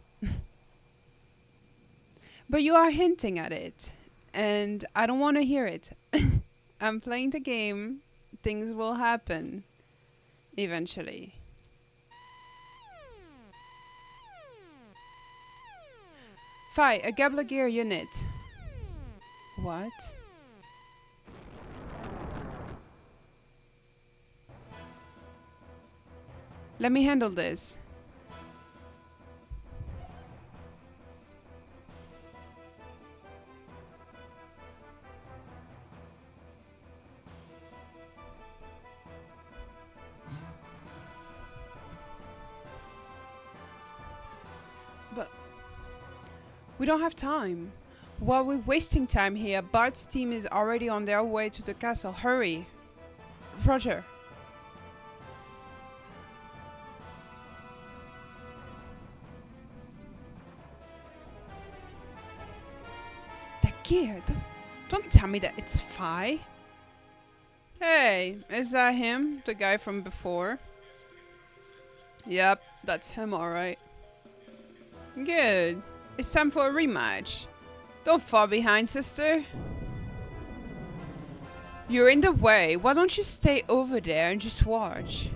But you are hinting at it, and I don't want to hear it. I'm playing the game. Things will happen eventually. Fi, a Gabler gear unit. What? Let me handle this. But we don't have time. While we're wasting time here, Bart's team is already on their way to the castle. Hurry. Roger. That gear. Don't tell me that it's Fi. Hey, is that him? The guy from before? Yep, that's him alright. Good. It's time for a rematch. Don't fall behind, sister. You're in the way. Why don't you stay over there and just watch?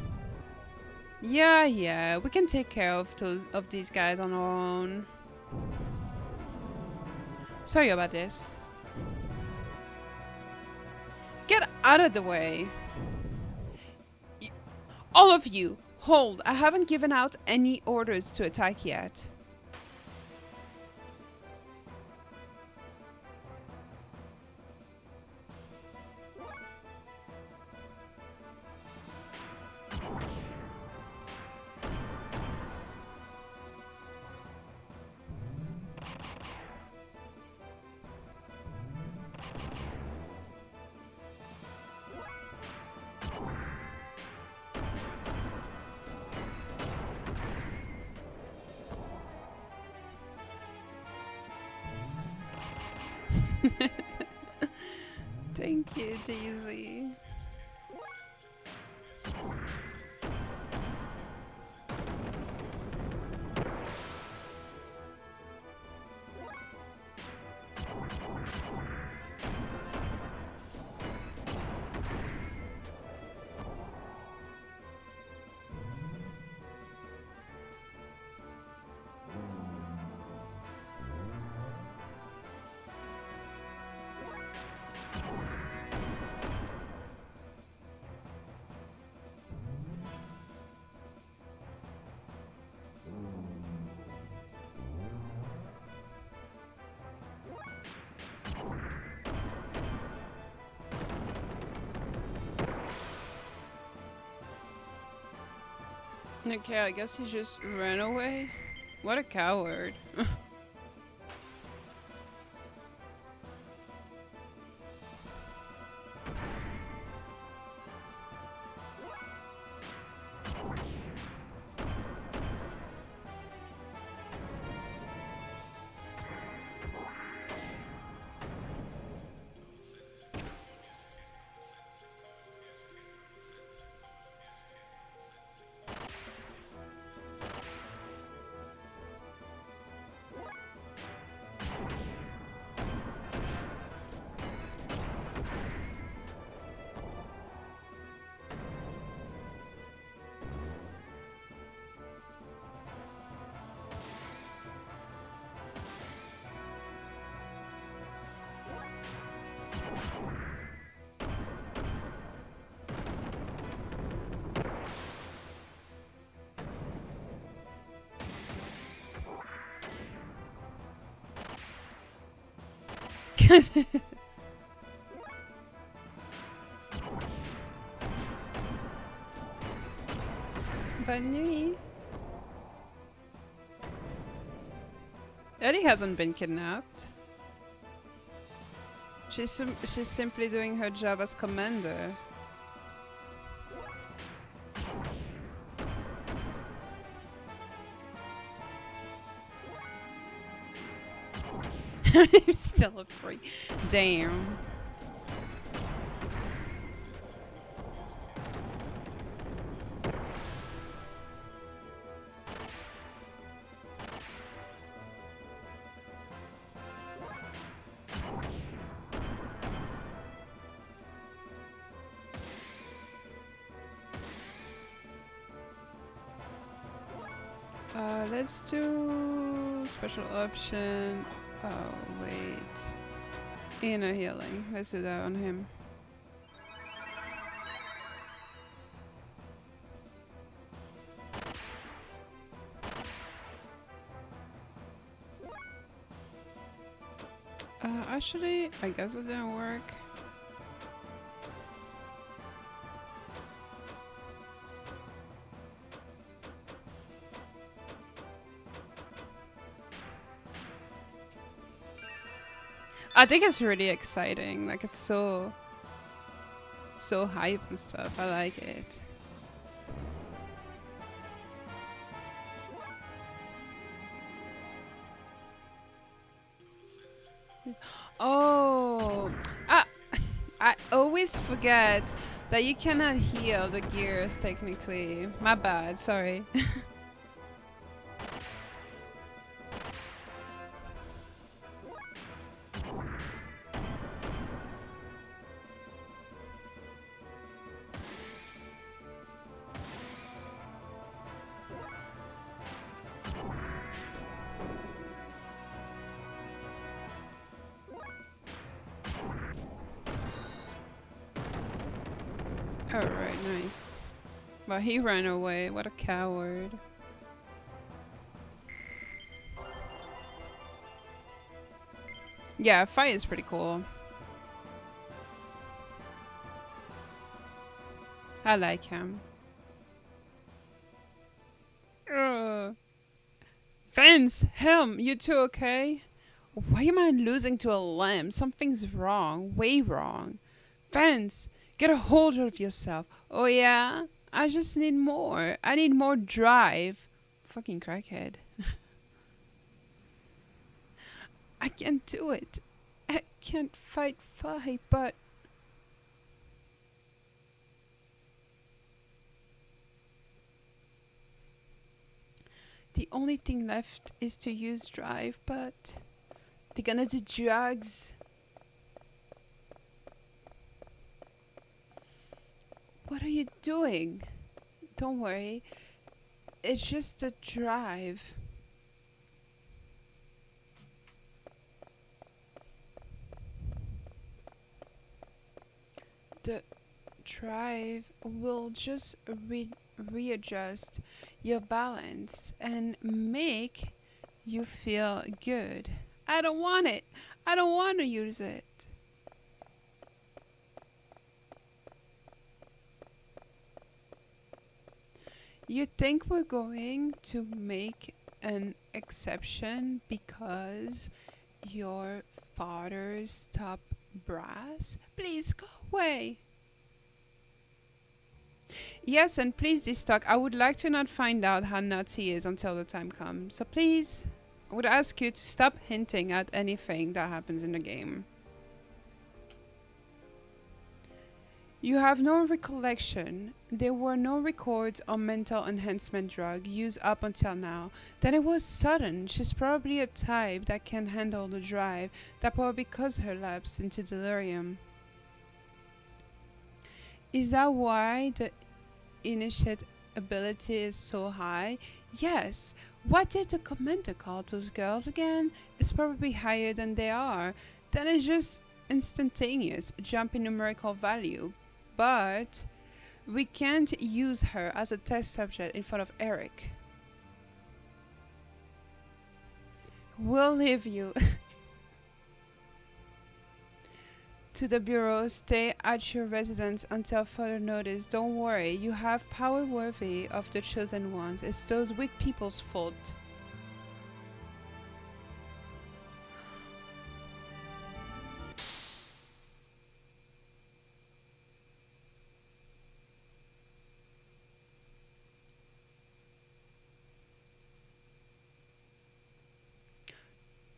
Yeah, we can take care of these guys on our own. Sorry about this. Get out of the way. All of you, hold. I haven't given out any orders to attack yet. Thank you, Jeezy. Okay, I guess he just ran away. What a coward. Bonne nuit. Eddie hasn't been kidnapped. She's simply doing her job as commander. I'm still a freak. Damn. Let's do special option. Oh, wait. Inner healing. Let's do that on him. Actually, I guess it didn't work. I think it's really exciting. Like it's so hype and stuff. I like it. Oh, I I always forget that you cannot heal the gears technically. My bad. Sorry. Alright, nice. But he ran away. What a coward. Yeah, fight is pretty cool. I like him. Ugh. Vince, him, you two okay? Why am I losing to a lamb? Something's wrong. Way wrong. Vince, get a hold of yourself. Oh yeah? I just need more. I need more drive. Fucking crackhead. I can't do it. I can't fight, but... The only thing left is to use drive, but... They're gonna do drugs. What are you doing? Don't worry. It's just a drive. The drive will just readjust your balance and make you feel good. I don't want it. I don't want to use it. You think we're going to make an exception because your father's top brass? Please go away. Yes, and please destock. I would like to not find out how nuts he is until the time comes. So please, I would ask you to stop hinting at anything that happens in the game. You have no recollection. There were no records or mental enhancement drug used up until now. Then it was sudden. She's probably a type that can handle the drive. That probably caused her lapse into delirium. Is that why the initiate ability is so high? Yes. What did the commander call those girls again? It's probably higher than they are. Then it's just instantaneous, jump in numerical value. But we can't use her as a test subject in front of Eric. We'll leave you to the bureau. Stay at your residence until further notice. Don't worry, you have power worthy of the chosen ones. It's those weak people's fault.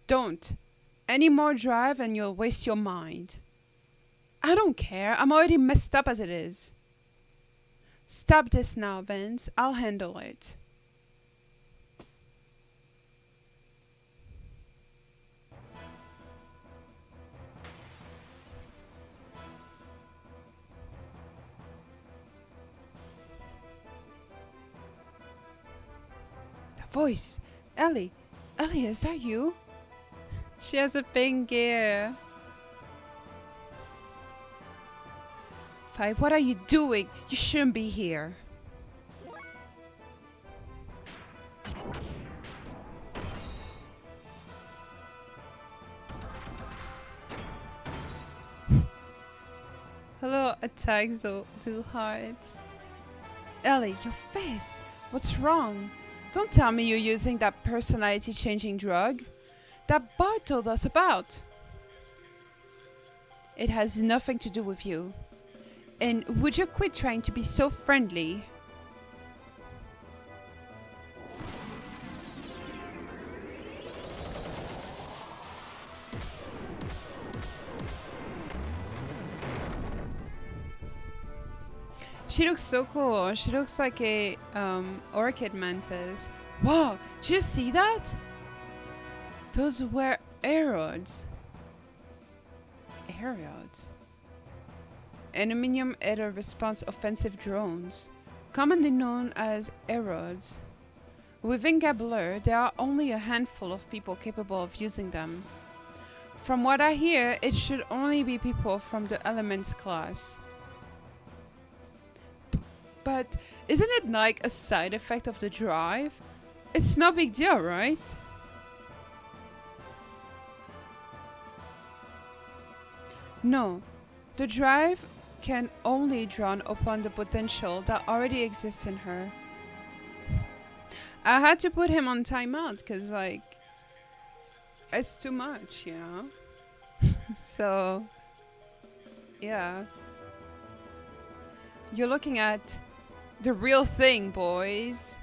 Don't. Any more drive and you'll waste your mind. I don't care. I'm already messed up as it is. Stop this now, Vince. I'll handle it. The voice. Ellie. Ellie, is that you? She has a pink gear. Five, what are you doing? You shouldn't be here. Hello, attacks do hearts. Ellie, your face. What's wrong? Don't tell me you're using that personality-changing drug that Bart told us about. It has nothing to do with you. And would you quit trying to be so friendly? She looks so cool. She looks like a orchid mantis. Whoa, did you see that? Those were aerods. Aerods? Aluminium air response offensive drones, commonly known as aerods. Within Gabler, there are only a handful of people capable of using them. From what I hear, it should only be people from the Elements class. But isn't it like a side effect of the drive? It's no big deal, right? No, the drive can only draw upon the potential that already exists in her. I had to put him on timeout because, like, it's too much, you know? So, yeah. You're looking at the real thing, boys.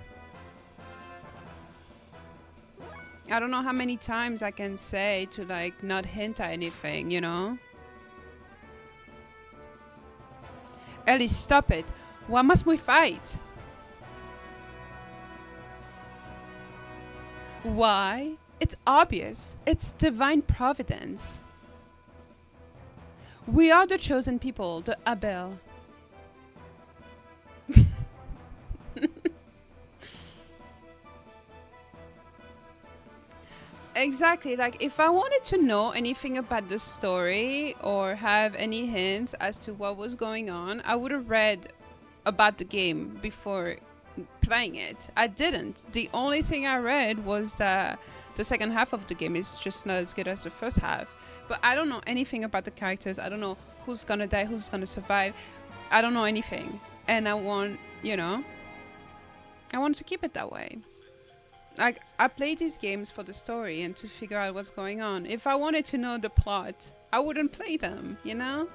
I don't know how many times I can say to, like, not hint at anything, you know? Ellie, stop it. Why must we fight? Why? It's obvious. It's divine providence. We are the chosen people, the Abel. Exactly, like if I wanted to know anything about the story or have any hints as to what was going on, I would have read about the game before playing it. I didn't. The only thing I read was that the second half of the game is just not as good as the first half. But I don't know anything about the characters. I don't know who's gonna die, who's gonna survive. I don't know anything. And I want, you know, I want to keep it that way. Like, I play these games for the story and to figure out what's going on. If I wanted to know the plot, I wouldn't play them, you know?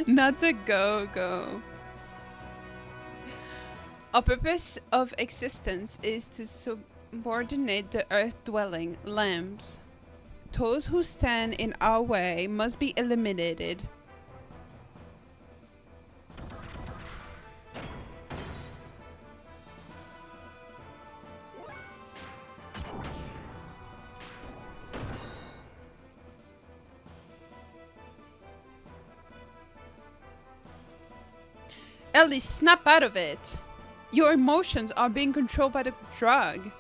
Not the go-go. Our purpose of existence is to subordinate the earth-dwelling lambs. Those who stand in our way must be eliminated. Ellie, snap out of it! Your emotions are being controlled by the drug.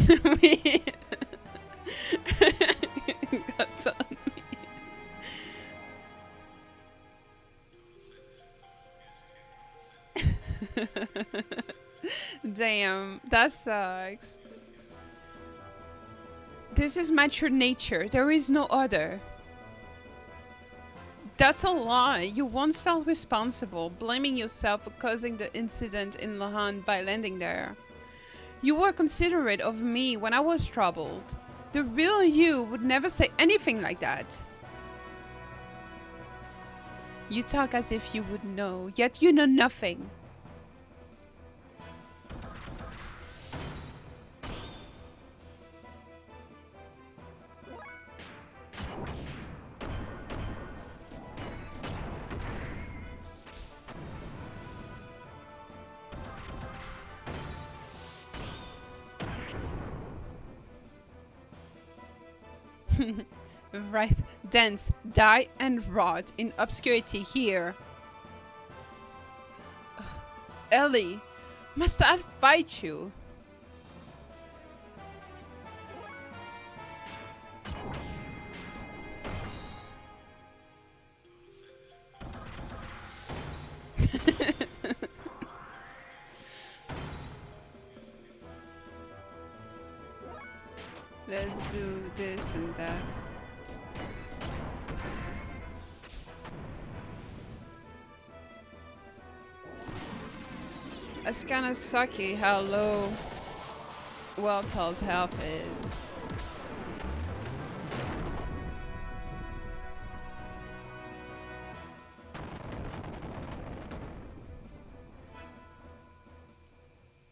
Got on me. Damn, that sucks. This is my true nature. There is no other. That's a lie. You once felt responsible, blaming yourself for causing the incident in Lahan by landing there. You were considerate of me when I was troubled. The real you would never say anything like that. You talk as if you would know, yet you know nothing. Right, dance, die and rot in obscurity here. Ellie, must I fight you? Let's do this and that. It's kind of sucky how low Weltal's health is.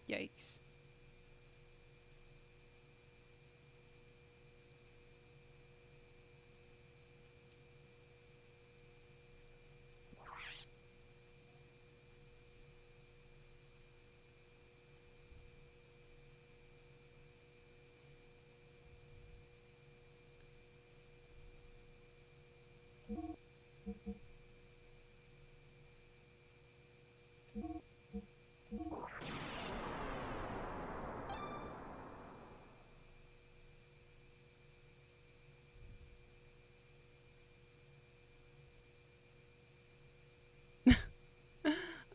Yikes.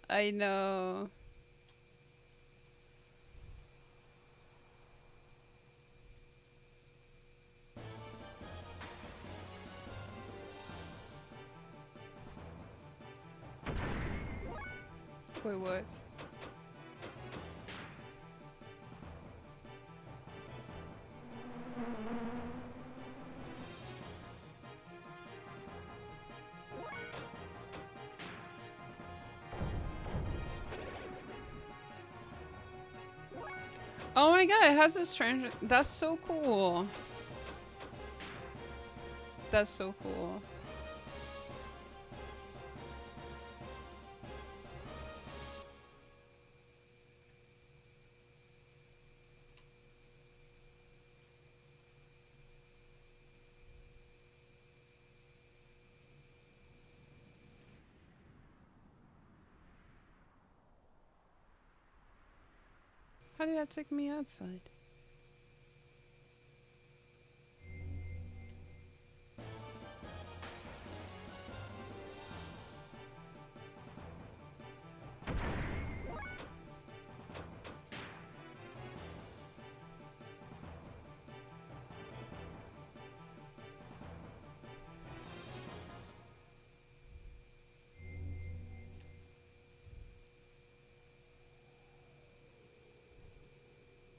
I know. Wait, what? Oh my god, it has a strange... That's so cool. That's so cool. How did that take me outside?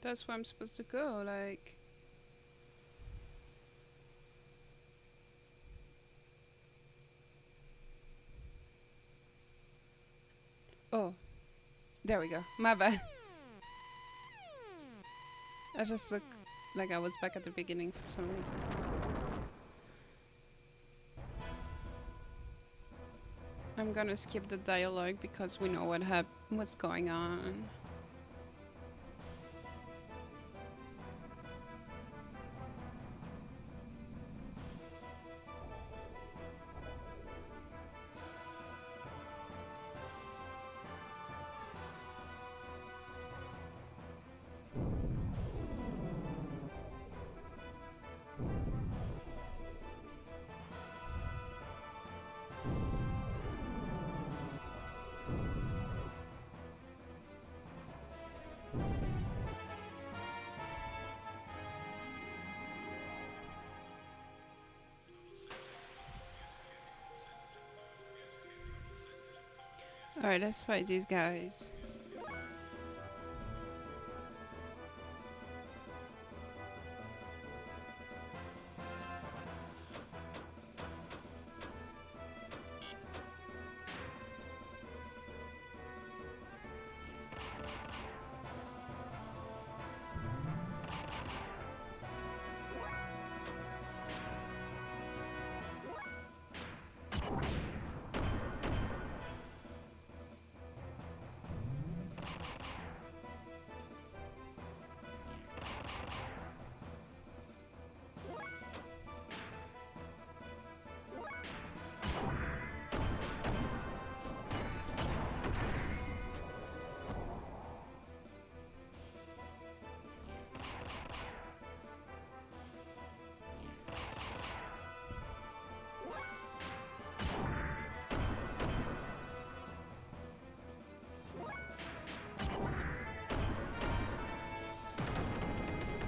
That's where I'm supposed to go, like... Oh. There we go. My bad. I just looked like I was back at the beginning for some reason. I'm gonna skip the dialogue because we know what's going on. Alright, let's fight these guys.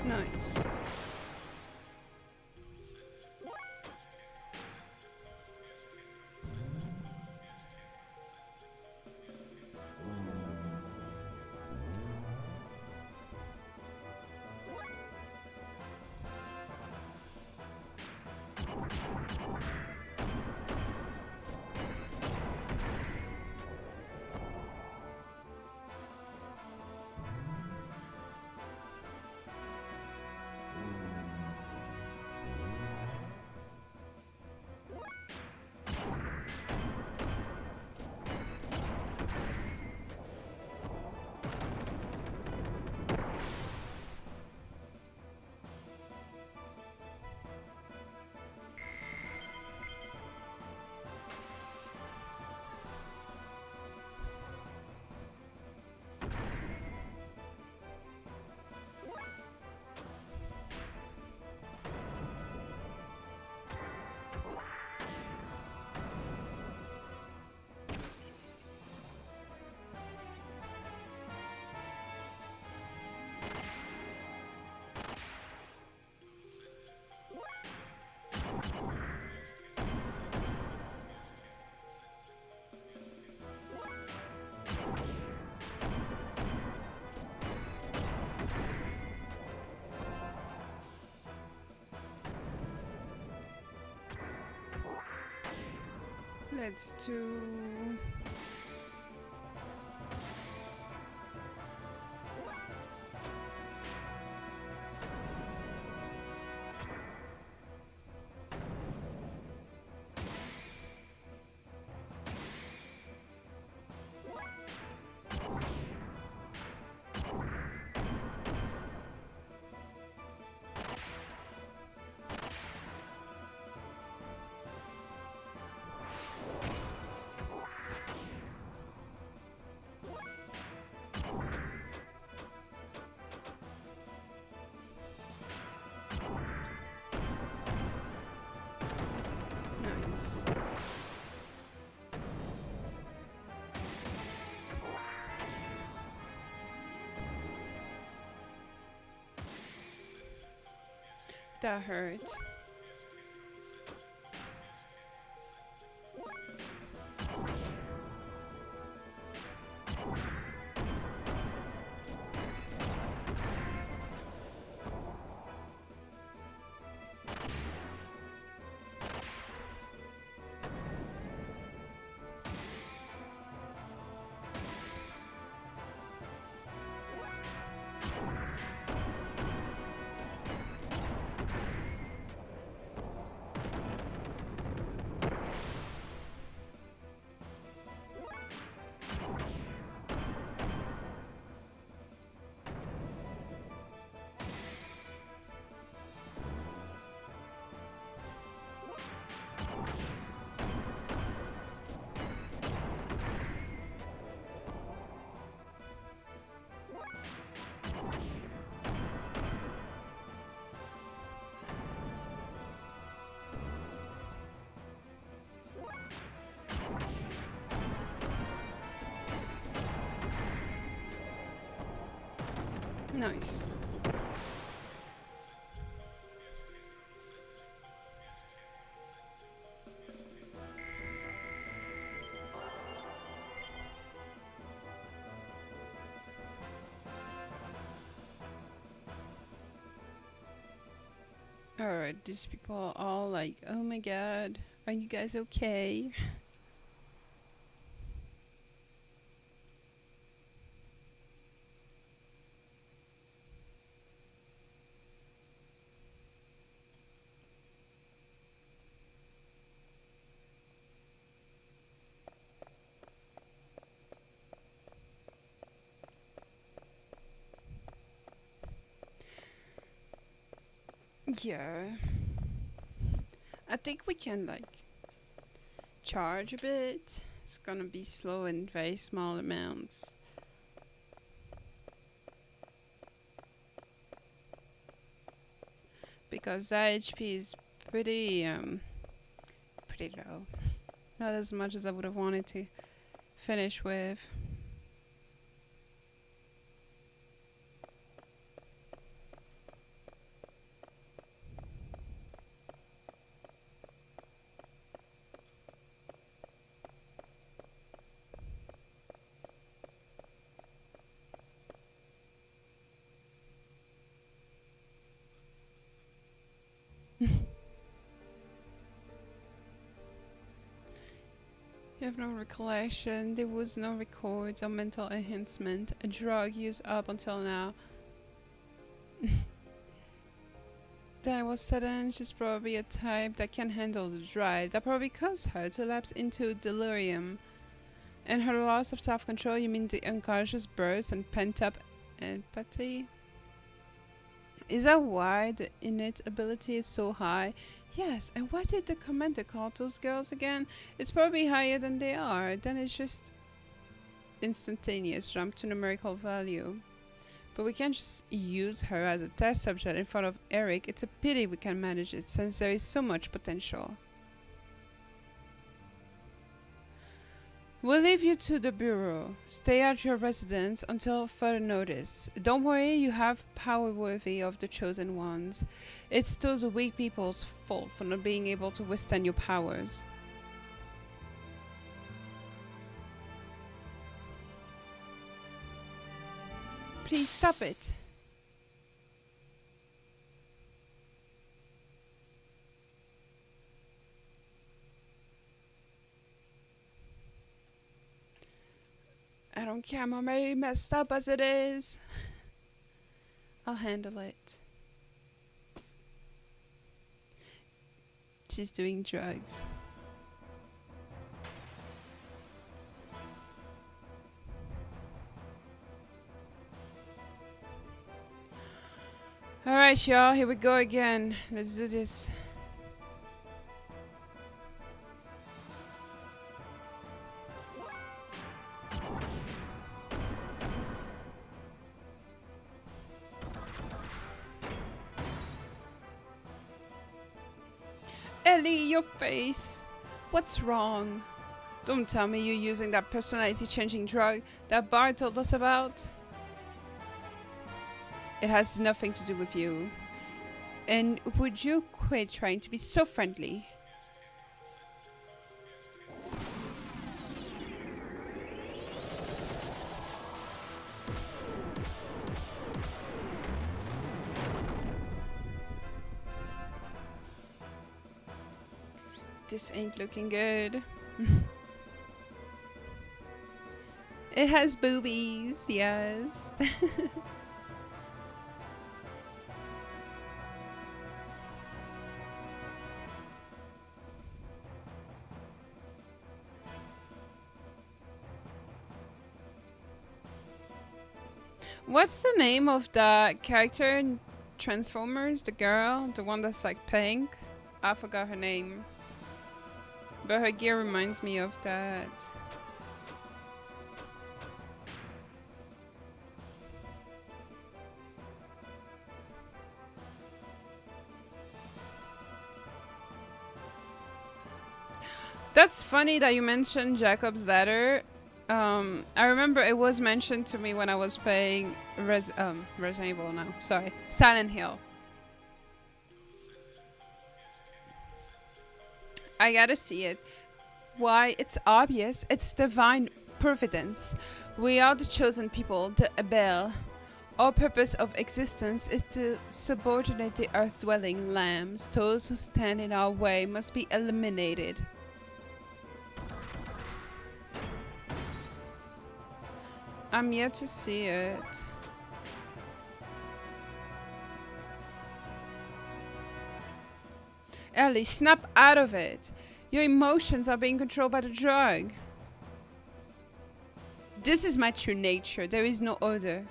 Nice. let's do... Nice. That hurt. Nice. Alright, these people are all like, oh my god, are you guys okay? Yeah. I think we can like charge a bit. It's gonna be slow in very small amounts. Because that HP is pretty low. Not as much as I would have wanted to finish with. You have no recollection. There was no records or mental enhancement. A drug used up until now. That was sudden. She's probably a type that can handle the drive. That probably caused her to lapse into delirium. And her loss of self-control, you mean the unconscious burst and pent-up empathy? Is that why the innate ability is so high? Yes, and what did the commander call those girls again? It's probably higher than they are. Then it's just instantaneous jump to numerical value. But we can't just use her as a test subject in front of Eric. It's a pity we can manage it since there is so much potential. We'll leave you to the bureau. Stay at your residence until further notice. Don't worry, you have power worthy of the chosen ones. It's those weak people's fault for not being able to withstand your powers. Please stop it. don't care. I'm already messed up as it is. I'll handle it. She's doing drugs. Alright, y'all, here we go again. Let's do this. Ellie, your face. What's wrong? Don't tell me you're using that personality-changing drug that Bart told us about. It has nothing to do with you. And would you quit trying to be so friendly? This ain't looking good. It has boobies, yes. What's the name of the character in Transformers? The girl? The one that's like pink? I forgot her name. But her gear reminds me of that. That's funny that you mentioned Jacob's Ladder. I remember it was mentioned to me when I was playing Resident Evil now. Sorry. Silent Hill. I gotta see it. Why? It's obvious. It's divine providence. We are the chosen people, the Abel. Our purpose of existence is to subordinate the earth-dwelling lambs. Those who stand in our way must be eliminated. I'm yet to see it. Ellie, snap out of it. Your emotions are being controlled by the drug. This is my true nature. There is no other.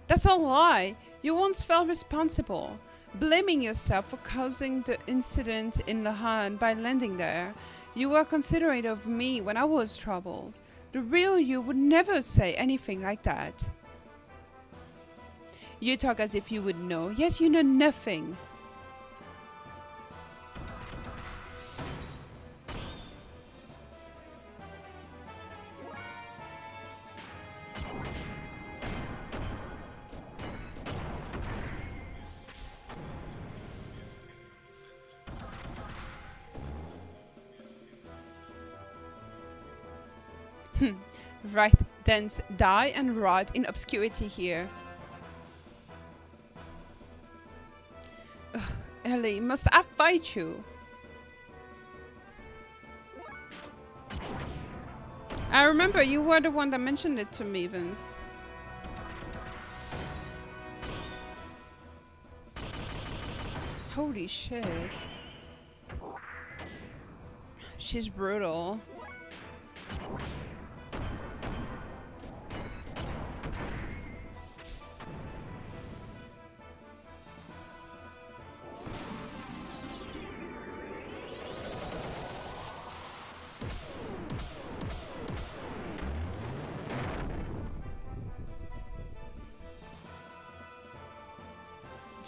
That's a lie. You once felt responsible, blaming yourself for causing the incident in Lahan by landing there. You were considerate of me when I was troubled. The real you would never say anything like that. You talk as if you would know, yet you know nothing. Right, then die and rot in obscurity here. Ugh, Ellie, must I fight you? I remember you were the one that mentioned it to me, Vince. Holy shit. She's brutal.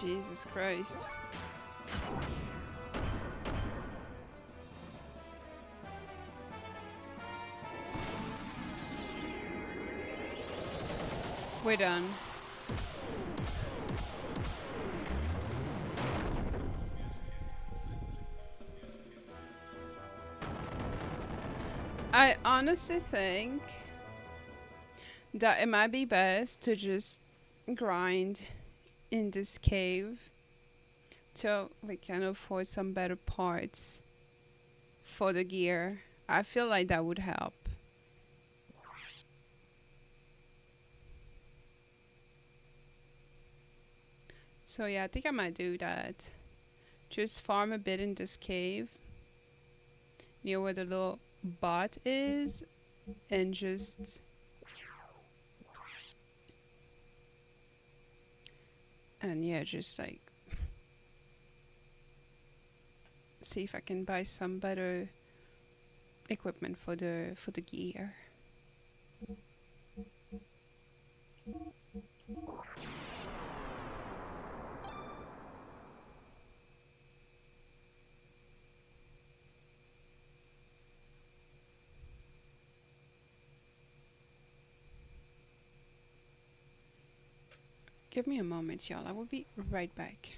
Jesus Christ. We're done. I honestly think that it might be best to just grind in this cave till we can afford some better parts for the gear. I feel like that would help. So yeah, I think I might do that. Just farm a bit in this cave near where the little bot is, and yeah, just like see if I can buy some better equipment for the gear. Give me a moment, y'all. I will be right back.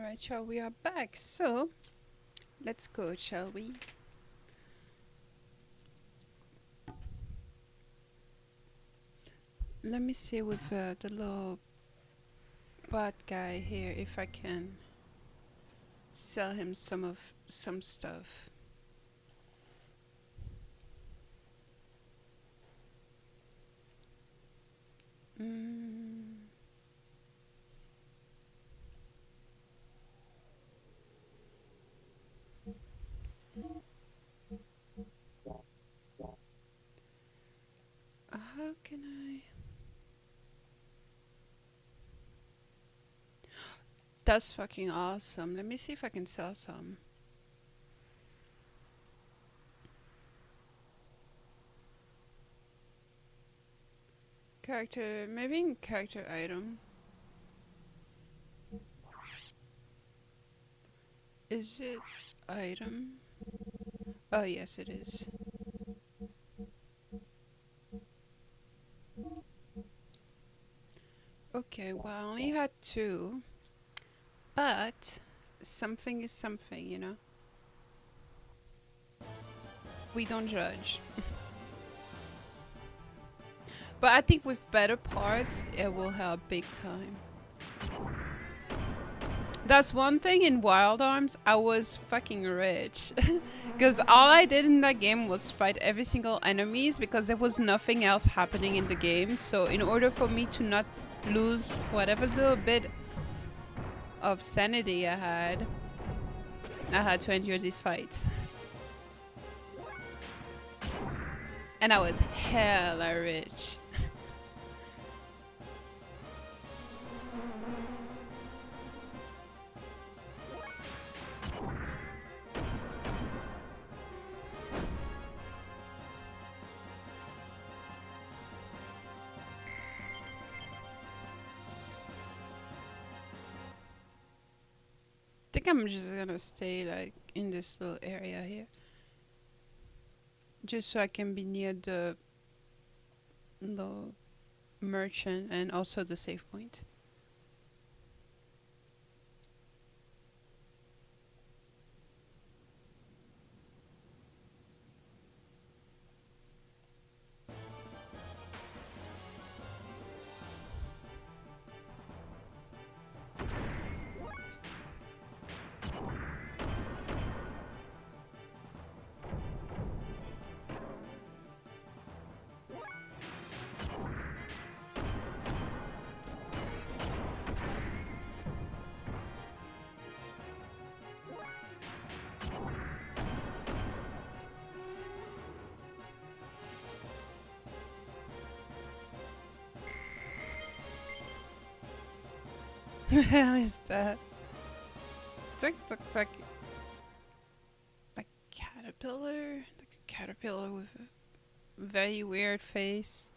Alright, y'all, we are back. So, let's go, shall we? Let me see with the little bot guy here if I can sell him some stuff. How can I? That's fucking awesome. Let me see if I can sell some. Character, maybe in character item. Is it item? Oh yes, it is. Okay, well I only had 2. But something is something, you know? We don't judge. But I think with better parts, it will help big time. That's one thing in Wild Arms, I was fucking rich. Because all I did in that game was fight every single enemies because there was nothing else happening in the game. So in order for me to not lose whatever little bit of sanity I had to endure these fights. And I was hella rich. I think I'm just gonna stay like in this little area here. Just so I can be near the merchant and also the save point. The hell is that? It looks like a caterpillar. Like a caterpillar with a very weird face.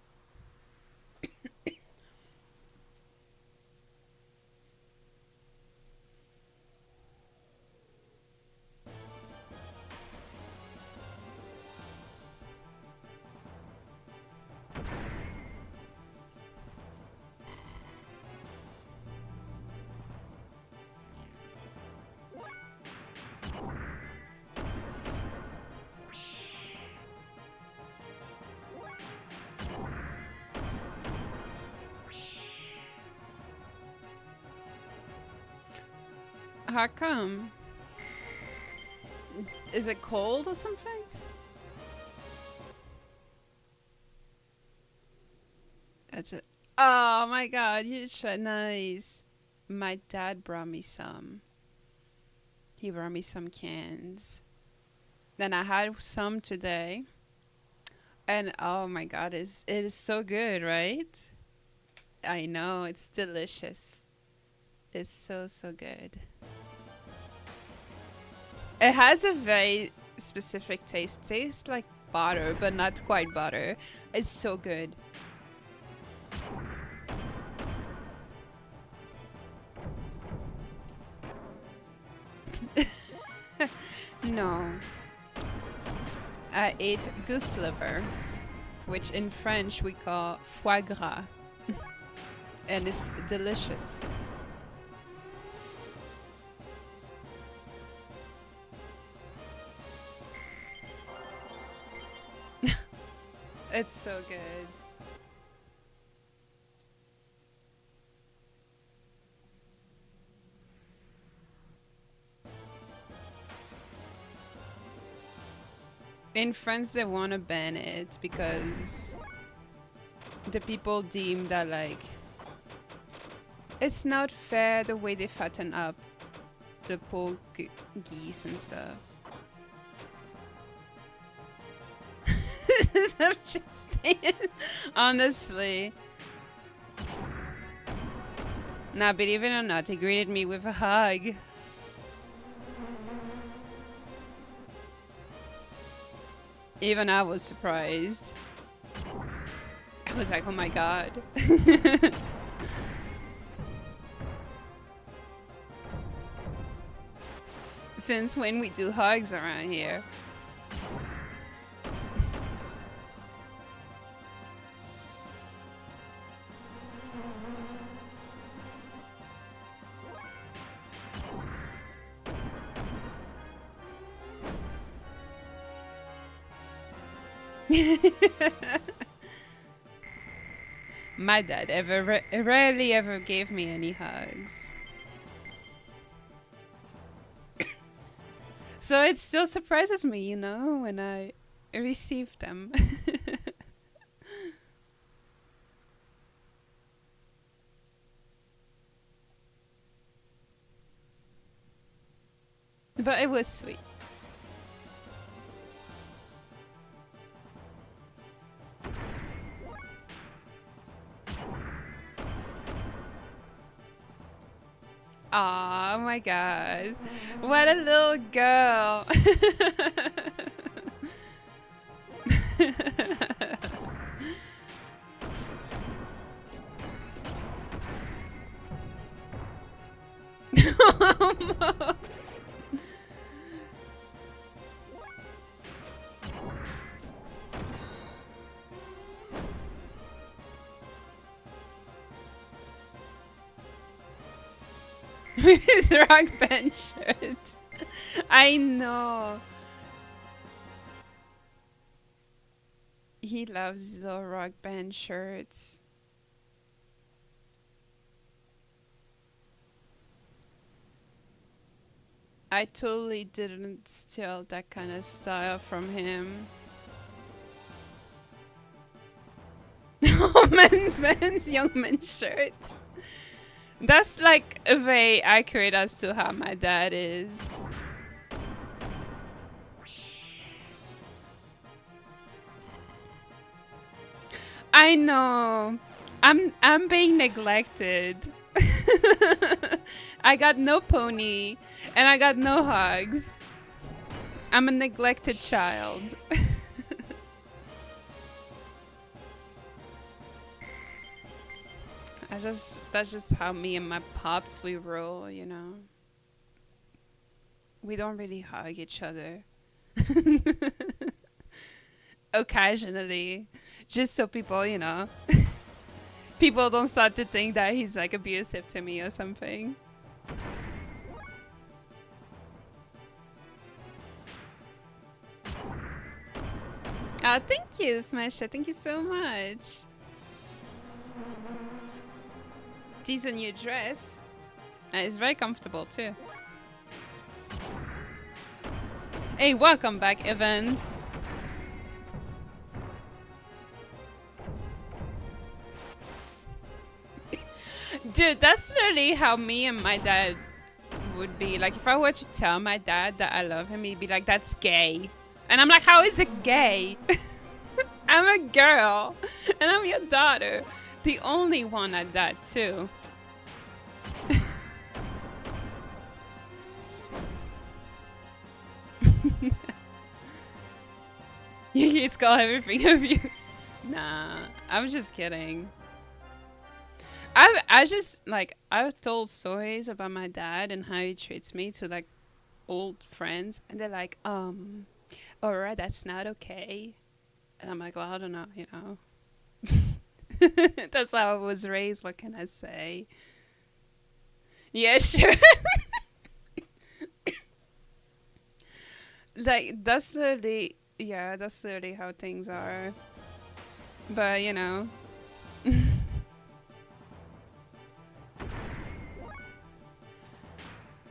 How come? Is it cold or something? That's it. Oh my god, you should. Nice. My dad brought me some. He brought me some cans. Then I had some today. And oh my god, it is so good, right? I know, it's delicious. It's so, so good. It has a very specific taste. Tastes like butter, but not quite butter. It's so good. No. I ate goose liver, which in French we call foie gras. And it's delicious. It's so good. In France, they want to ban it because the people deem that like it's not fair the way they fatten up the poor geese and stuff. I'm just saying, honestly. Now, believe it or not, he greeted me with a hug. Even I was surprised. I was like, oh my god. Since when we do hugs around here? My dad rarely ever gave me any hugs. So it still surprises me, you know, when I receive them. But it was sweet. Oh my god. What a little girl. His rock band shirt. I know. He loves his little rock band shirts. I totally didn't steal that kind of style from him. Old man fans, young man shirt. That's like very accurate as to how my dad is. I know. I'm being neglected. I got no pony and I got no hugs. I'm a neglected child. That's just how me and my pops we roll, you know. We don't really hug each other. Occasionally. Just so people, you know, people don't start to think that he's like abusive to me or something. Thank you, Smasher. Thank you so much. Decent new dress. It's very comfortable too. Hey, welcome back, Evans. Dude, that's literally how me and my dad would be. Like, if I were to tell my dad that I love him, he'd be like, that's gay. And I'm like, how is it gay? I'm a girl, and I'm your daughter. The only one at that, too. You kids call everything abuse. Nah, I was just kidding. I just, like, I've told stories about my dad and how he treats me to, like, old friends. And they're like, alright, that's not okay. And I'm like, well, I don't know, you know. That's how I was raised. What can I say? Yeah, sure. Like, that's literally, yeah, that's literally how things are. But you know.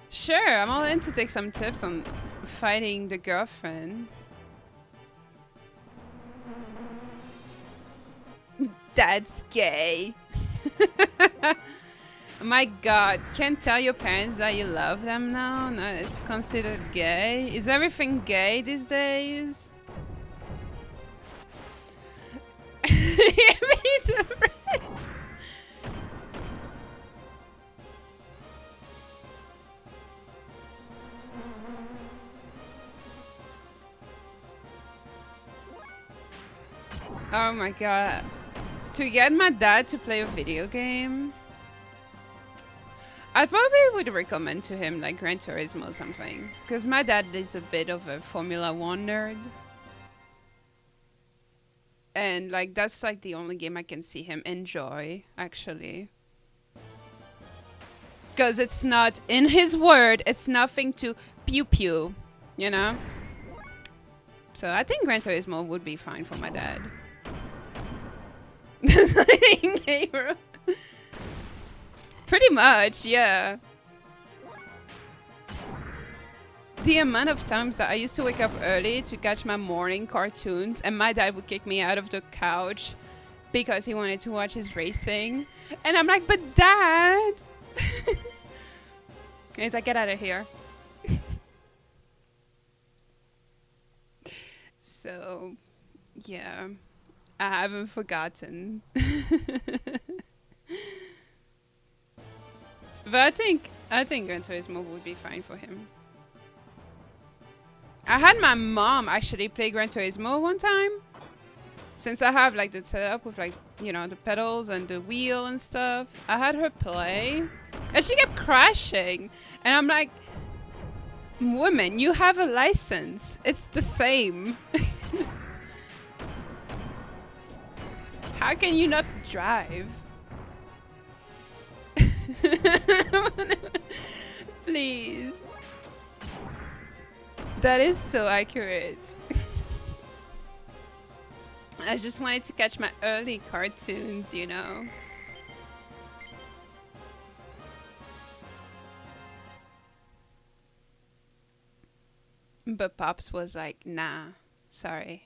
Sure, I'm all in to take some tips on fighting the girlfriend. That's gay. My god, can't tell your parents that you love them now? No, it's considered gay? Is everything gay these days? Me too. Oh my god. To get my dad to play a video game, I probably would recommend to him like Gran Turismo or something. Because my dad is a bit of a Formula 1 nerd. And like that's like the only game I can see him enjoy, actually. Because it's not, in his word, it's nothing to pew pew, you know? So I think Gran Turismo would be fine for my dad. Pretty much, yeah. The amount of times that I used to wake up early to catch my morning cartoons and my dad would kick me out of the couch because he wanted to watch his racing. And I'm like, but dad! And he's like, get out of here. So, yeah. I haven't forgotten. But I think Gran Turismo would be fine for him. I had my mom actually play Gran Turismo one time. Since I have like the setup with like, you know, the pedals and the wheel and stuff. I had her play and she kept crashing. And I'm like, woman, you have a license. It's the same. How can you not drive? Please. That is so accurate. I just wanted to catch my early cartoons, you know. But Pops was like, nah, sorry.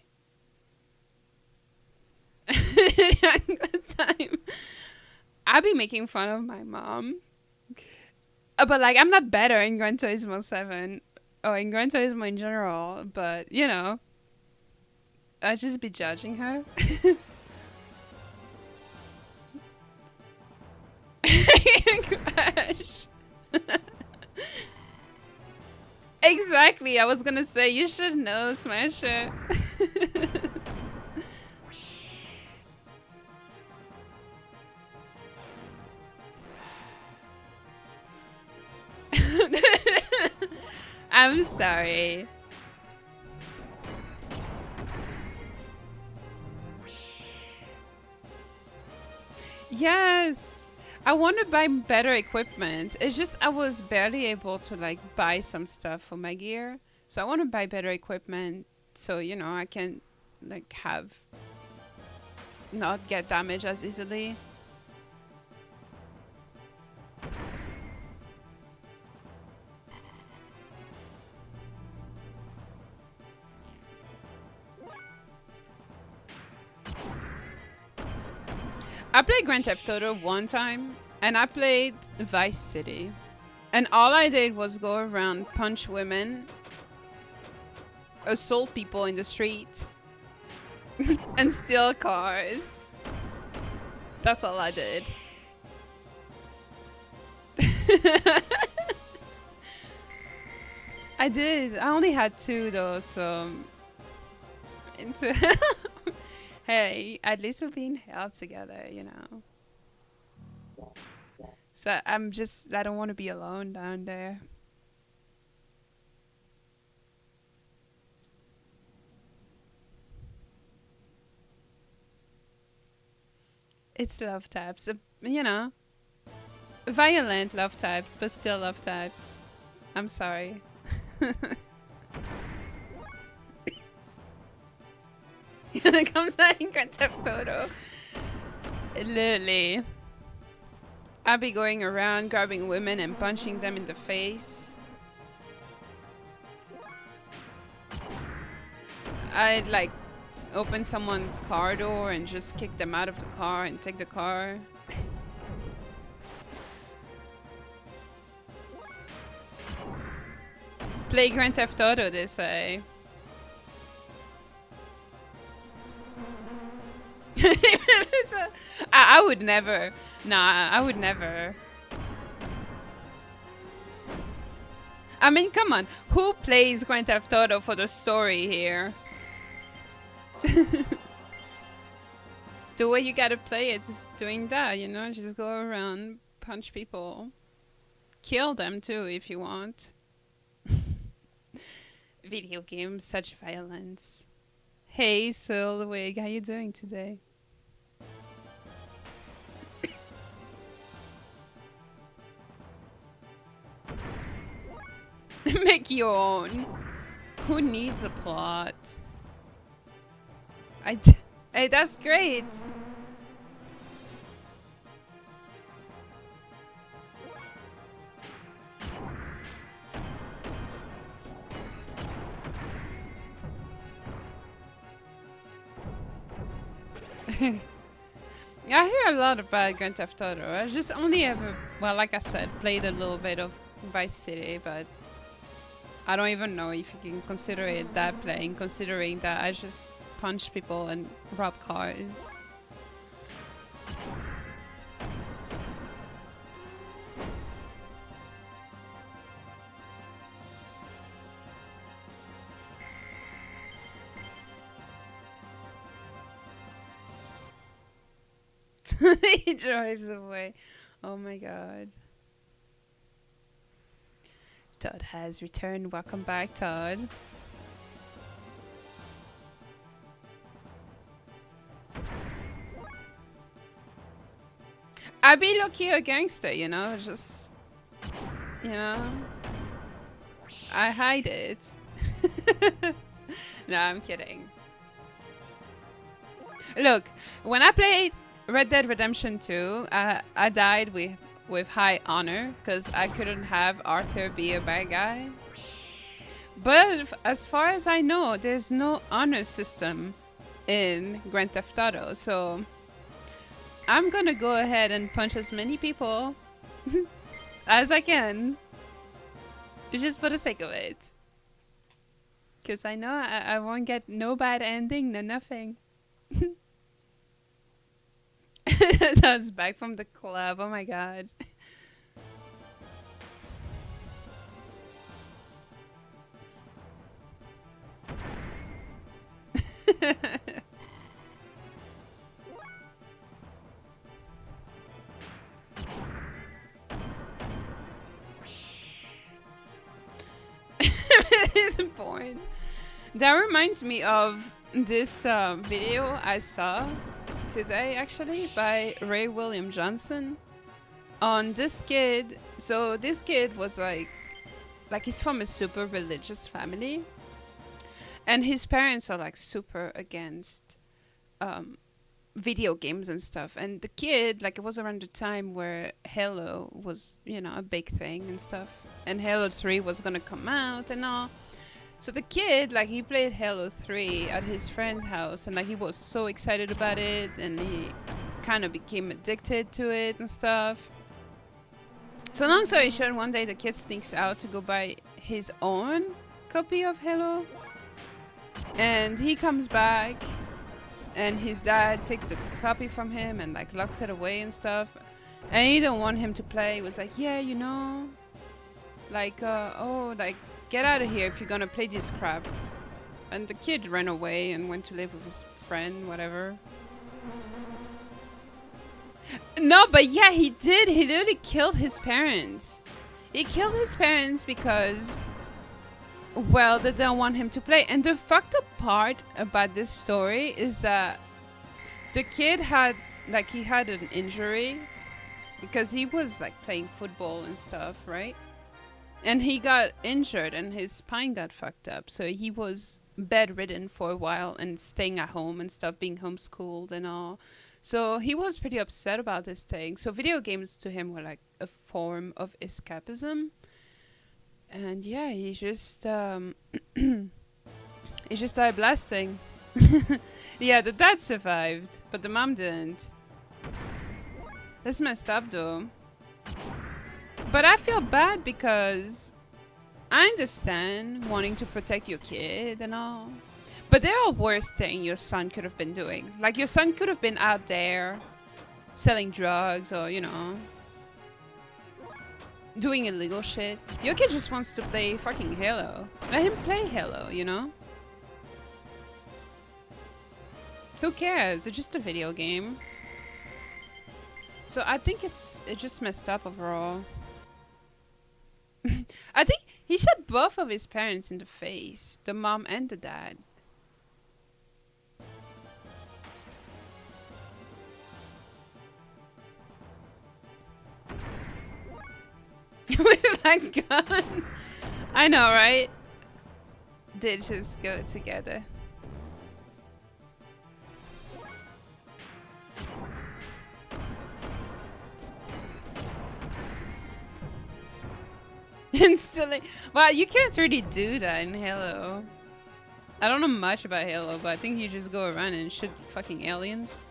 Time. I'll be making fun of my mom. But like, I'm not better in Gran Turismo 7 or in Gran Turismo in general, but you know, I'll just be judging her. Crash. Exactly, I was gonna say, you should know, Smasher. I'm sorry. Yes. I want to buy better equipment. It's just I was barely able to like buy some stuff for my gear. So I want to buy better equipment so, you know, I can like have not get damaged as easily. I played Grand Theft Auto one time, and I played Vice City. And all I did was go around, punch women, assault people in the street, and steal cars. That's all I did. I did. I only had 2 though, so... Into hey, at least we're being held together, you know. So I don't want to be alone down there. It's love taps, you know. Violent love taps, but still love taps. I'm sorry. comes out in Grand Theft Auto. Literally. I'll be going around grabbing women and punching them in the face. I'd like open someone's car door and just kick them out of the car and take the car. Play Grand Theft Auto, they say. I would never. Nah, I would never. I mean, come on. Who plays Grand Theft Auto for the story here? The way you gotta play it is doing that, you know? Just go around, punch people. Kill them too if you want. Video games, such violence. Hey, Solwig, how you doing today? Make your own. Who needs a plot? Hey, that's great. I hear a lot about Grand Theft Auto. I just only ever, well, like I said, played a little bit of Vice City, but I don't even know if you can consider it that playing, considering that I just punch people and rob cars. He drives away. Oh my god. Todd has returned. Welcome back, Todd. I be lucky a gangster, you know, just, you know, I hide it. No, I'm kidding. Look, when I played Red Dead Redemption 2, I died with high honor because I couldn't have Arthur be a bad guy. But as far as I know, there's no honor system in Grand Theft Auto, so I'm gonna go ahead and punch as many people as I can, just for the sake of it. Because I know I won't get no bad ending, no nothing. So I was back from the club, oh my god. It's important. That reminds me of this video I saw today, actually, by Ray William Johnson on this kid. So this kid was like he's from a super religious family, and his parents are like super against video games and stuff. And the kid, like, it was around the time where Halo was, you know, a big thing and stuff, and Halo 3 was gonna come out and all. So the kid, like, he played Halo 3 at his friend's house, and like he was so excited about it, and he kind of became addicted to it and stuff. So long story short, one day the kid sneaks out to go buy his own copy of Halo, and he comes back, and his dad takes the copy from him and like locks it away and stuff, and he don't want him to play. He was like, yeah, you know, like oh, like, get out of here if you're gonna play this crap. And the kid ran away and went to live with his friend, whatever. No, but yeah, he did. He literally killed his parents. He killed his parents because, well, they don't want him to play. And the fucked up part about this story is that the kid had, like, he had an injury because he was like playing football and stuff, right? And he got injured and his spine got fucked up. So he was bedridden for a while and staying at home and stuff, being homeschooled and all. So he was pretty upset about this thing. So video games to him were like a form of escapism. And yeah, he just started blasting. Yeah, the dad survived, but the mom didn't. That's messed up though. But I feel bad because I understand wanting to protect your kid and all. But there are worse things your son could have been doing. Like your son could have been out there selling drugs or, you know, doing illegal shit. Your kid just wants to play fucking Halo. Let him play Halo, you know? Who cares? It's just a video game. So I think it's just messed up overall. I think he shot both of his parents in the face, the mom and the dad. With a gun. I know, right? They just go together. Instantly. Wow, you can't really do that in Halo. I don't know much about Halo, but I think you just go around and shoot fucking aliens.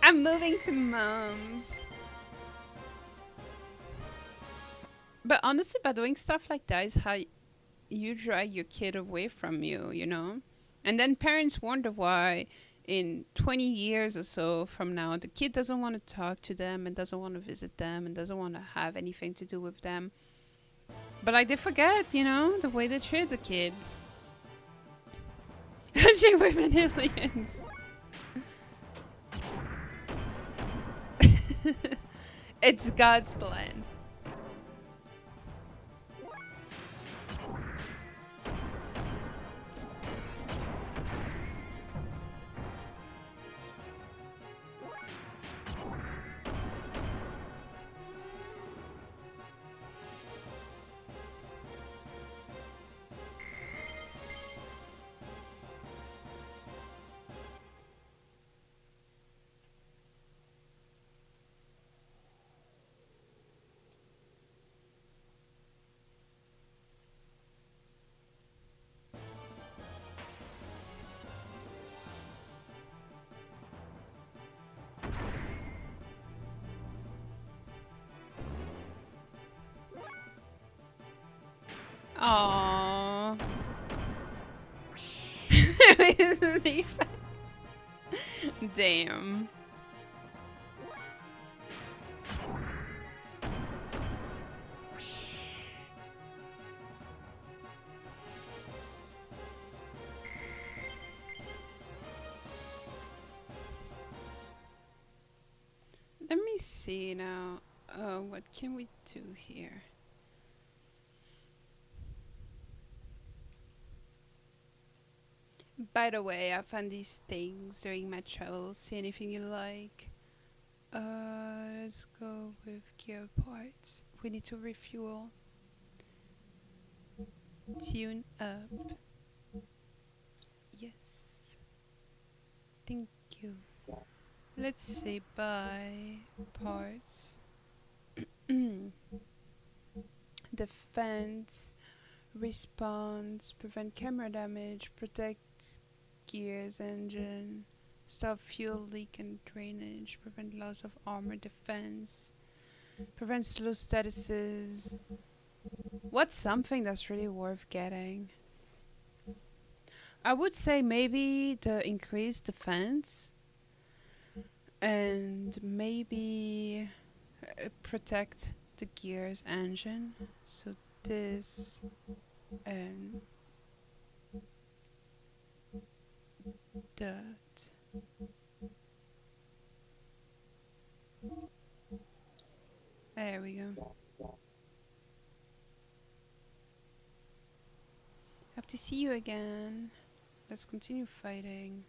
I'm moving to mom's. But honestly, by doing stuff like that is how you drag your kid away from you, you know? And then parents wonder why in 20 years or so from now, the kid doesn't want to talk to them and doesn't want to visit them and doesn't want to have anything to do with them. But like they forget, you know, the way they treat the kid. She women aliens. It's God's plan. Aww. Damn. Let me see now. What can we do here? By the way, I found these things during my travels. See anything you like? Let's go with gear parts. We need to refuel. Tune up. Yes. Thank you. Let's say buy parts. Defense, response, prevent camera damage, protect gears, engine, stop fuel leak and drainage, prevent loss of armor, defense, prevent slow statuses. What's something that's really worth getting? I would say maybe the increased defense and maybe protect the gears engine. So this and that. There we go. Have to see you again. Let's continue fighting.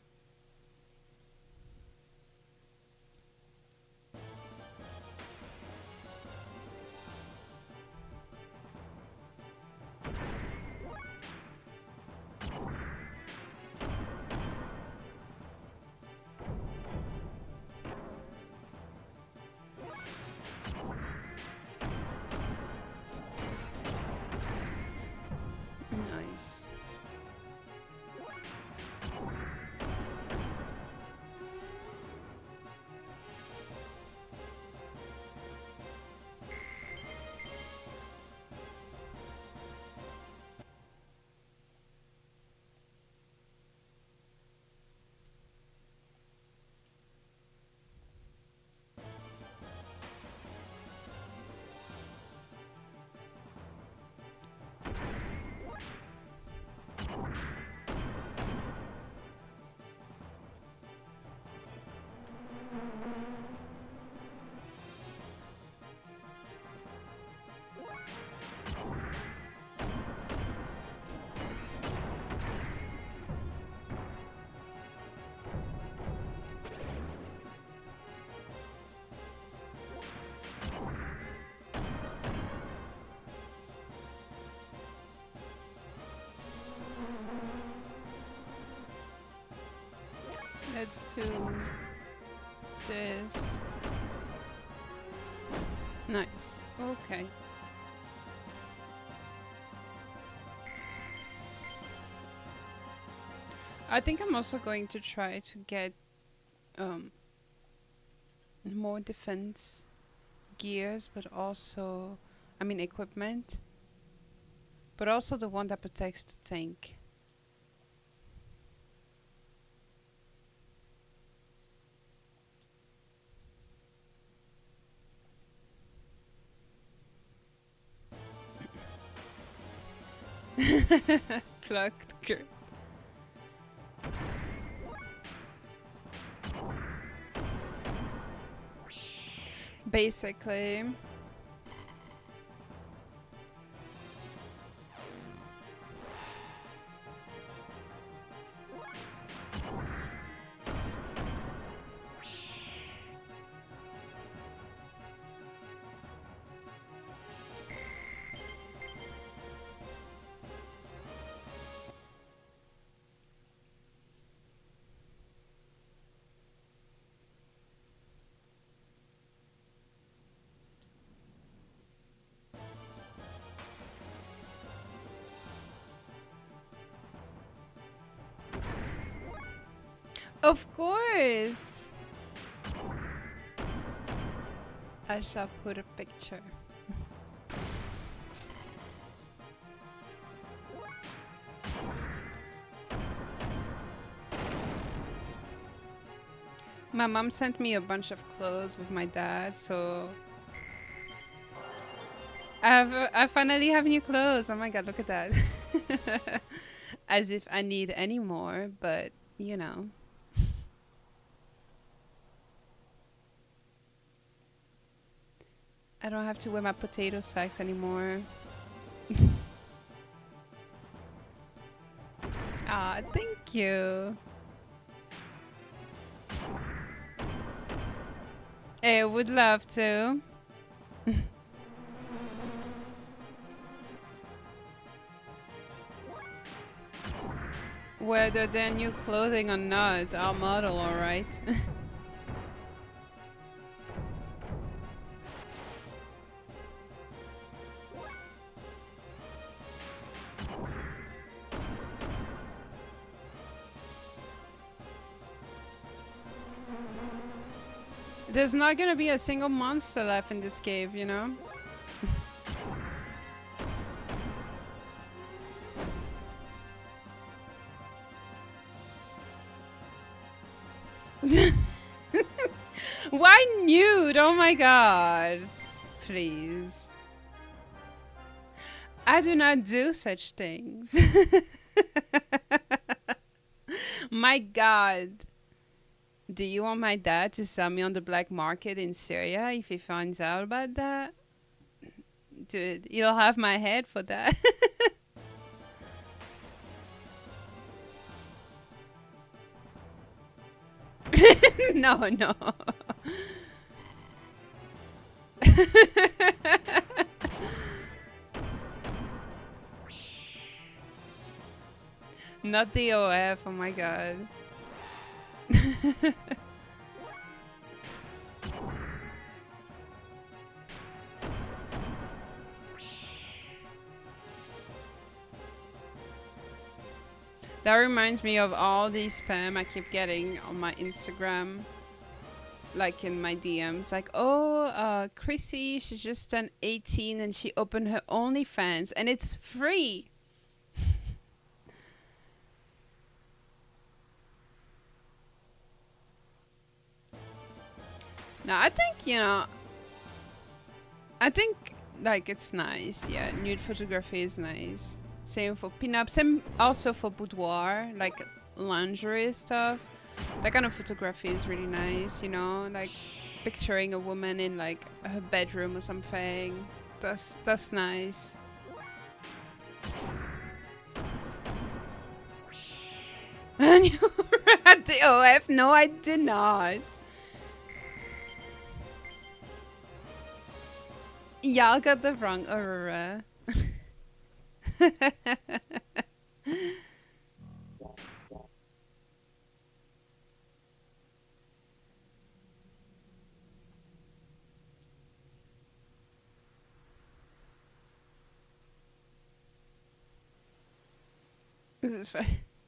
let's do this. Nice. Okay. I think I'm also going to try to get more defense gears, but also, I mean, equipment, but also the one that protects the tank. Clocked girl. Basically. Of course! I shall put a picture. My mom sent me a bunch of clothes with my dad, so I finally have new clothes. Oh my god, look at that. As if I need any more, but you know. I don't have to wear my potato sacks anymore. Ah, thank you. I would love to. Whether they're new clothing or not, I'll model, alright? There's not gonna be a single monster left in this cave, you know? Why nude? Oh my god. Please. I do not do such things. My god. Do you want my dad to sell me on the black market in Syria if he finds out about that? Dude, you'll have my head for that. No, no. Not the OF, oh my god. That reminds me of all the spam I keep getting on my Instagram. Like in my DMs. Like, oh, Chrissy, she just turned 18 and she opened her OnlyFans and it's free. No, I think, you know, I think like it's nice. Yeah, nude photography is nice. Same for pinup, same also for boudoir, like lingerie stuff. That kind of photography is really nice, you know, like picturing a woman in like her bedroom or something. That's nice. And you were at the OF? No, I did not. Y'all got the wrong Aurora.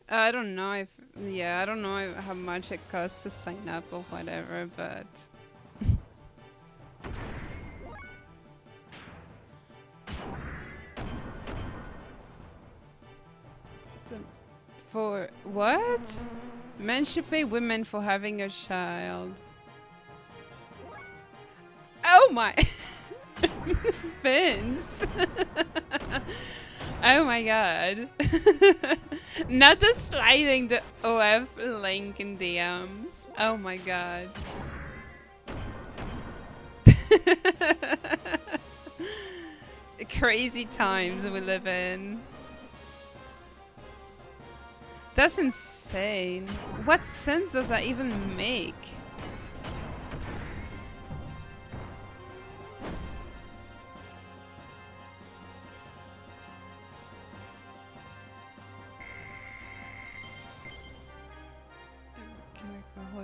I don't know if, yeah, I don't know how much it costs to sign up or whatever, but for what? Men should pay women for having a child. Oh my! Vince! Oh my god. Not the sliding the OF link in DMs. Oh my god. Crazy times we live in. That's insane. What sense does that even make?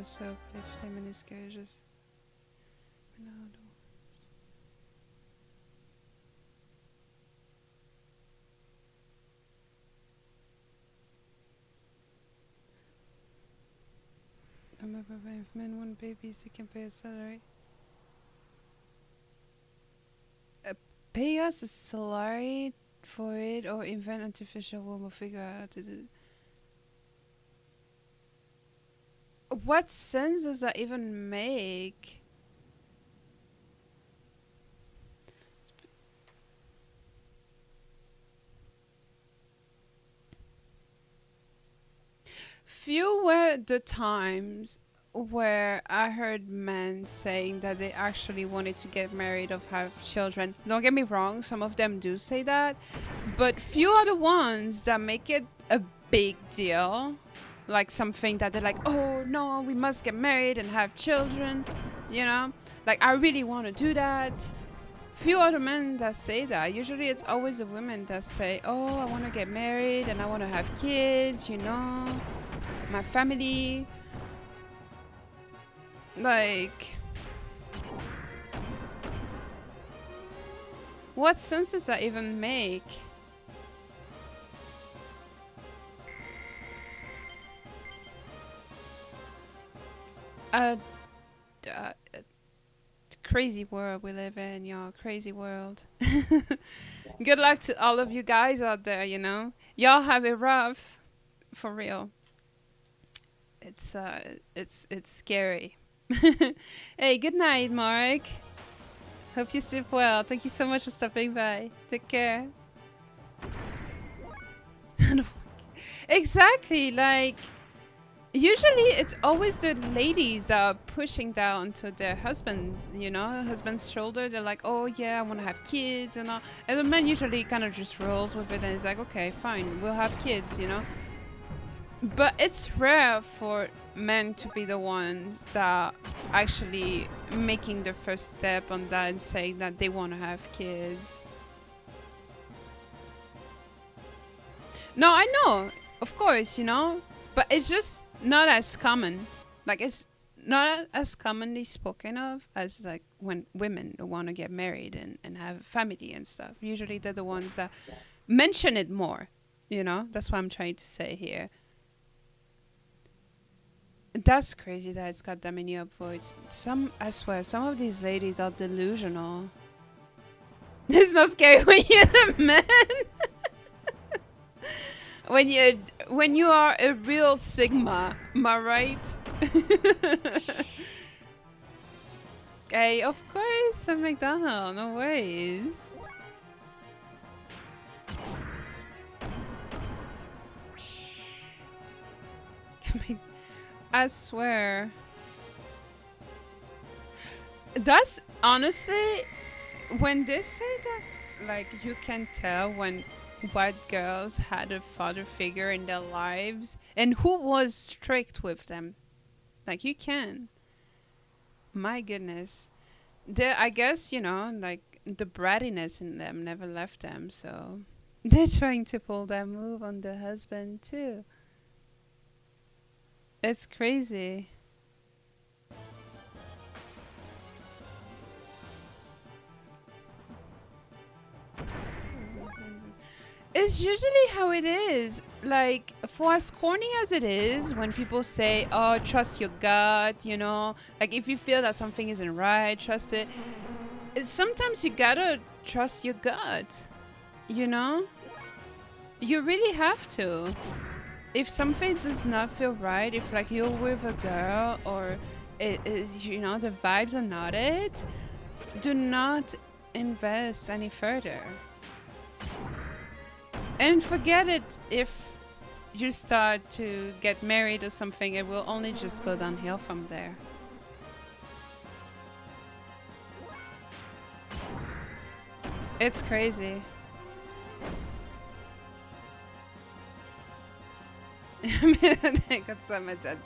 So play Xenogears. I'm a papa. If men want babies, they can pay a salary. Pay us a salary for it, or invent artificial womb, or figure out how to do it. What sense does that even make? Few were the times where I heard men saying that they actually wanted to get married or have children. Don't get me wrong, some of them do say that, but few are the ones that make it a big deal. Like something that they're like, oh no, we must get married and have children, you know? Like, I really want to do that. Few other men that say that. Usually it's always the women that say, oh, I want to get married and I want to have kids, you know? My family. Like, what sense does that even make? Crazy world we live in, y'all. Crazy world. Good luck to all of you guys out there, you know? Y'all have it rough. For real. It's scary. Hey, good night, Mark. Hope you sleep well. Thank you so much for stopping by. Take care. Exactly, like, usually it's always the ladies that are pushing down to their husbands, you know, husband's shoulder. They're like, oh yeah, I want to have kids and all. And the man usually kind of just rolls with it and is like, okay, fine, we'll have kids, you know. But it's rare for men to be the ones that are actually making the first step on that and saying that they want to have kids. No, I know, of course, you know, but it's just not as common. Like, it's not as commonly spoken of as like when women want to get married and have a family and stuff. Usually they're the ones that mention it more, you know. That's what I'm trying to say here. That's crazy that it's got that many upvotes. I swear, some of these ladies are delusional. It's not scary when you're the man. when you are a real Sigma, am I right? Hey, of course, a McDonald, no worries. I swear. That's honestly, when they say that, like, you can tell when white girls had a father figure in their lives and who was strict with them. Like, you can. My goodness. I guess, you know, like, the brattiness in them never left them, so they're trying to pull that move on the husband, too. It's crazy. It's usually how it is. Like, for as corny as it is, when people say, oh, trust your gut, you know, like if you feel that something isn't right, trust it. Sometimes you gotta trust your gut, you know? You really have to. If something does not feel right, if like you're with a girl or it is, you know, the vibes are not it, do not invest any further. And forget it if you start to get married or something, it will only just go downhill from there. It's crazy. I got some of that.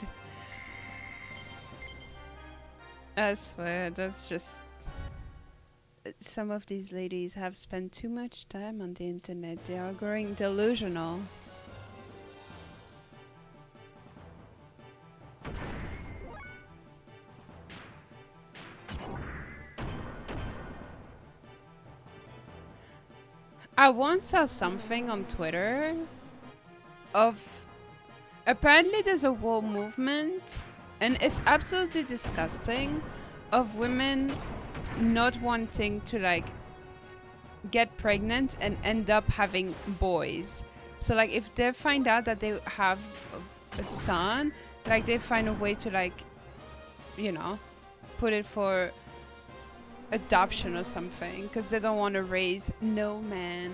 I swear, that's just... Some of these ladies have spent too much time on the internet. They are growing delusional. I once saw something on Twitter of... Apparently there's a whole movement, and it's absolutely disgusting, of women not wanting to like get pregnant and end up having boys. So like if they find out that they have a son, like they find a way to like, you know, put it for adoption or something, because they don't want to raise no man.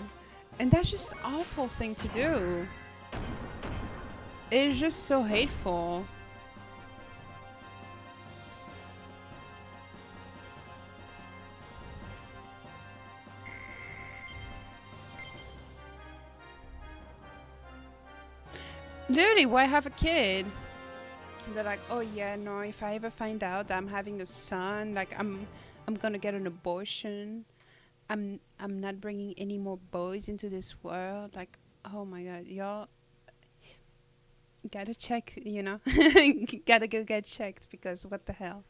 And that's just an awful thing to do. It's just so hateful. Literally, why have a kid? They're like, oh yeah, no, if I ever find out that I'm having a son, like I'm gonna get an abortion. I'm not bringing any more boys into this world. Like, oh my god, y'all gotta check, you know? Gotta go get checked, because what the hell?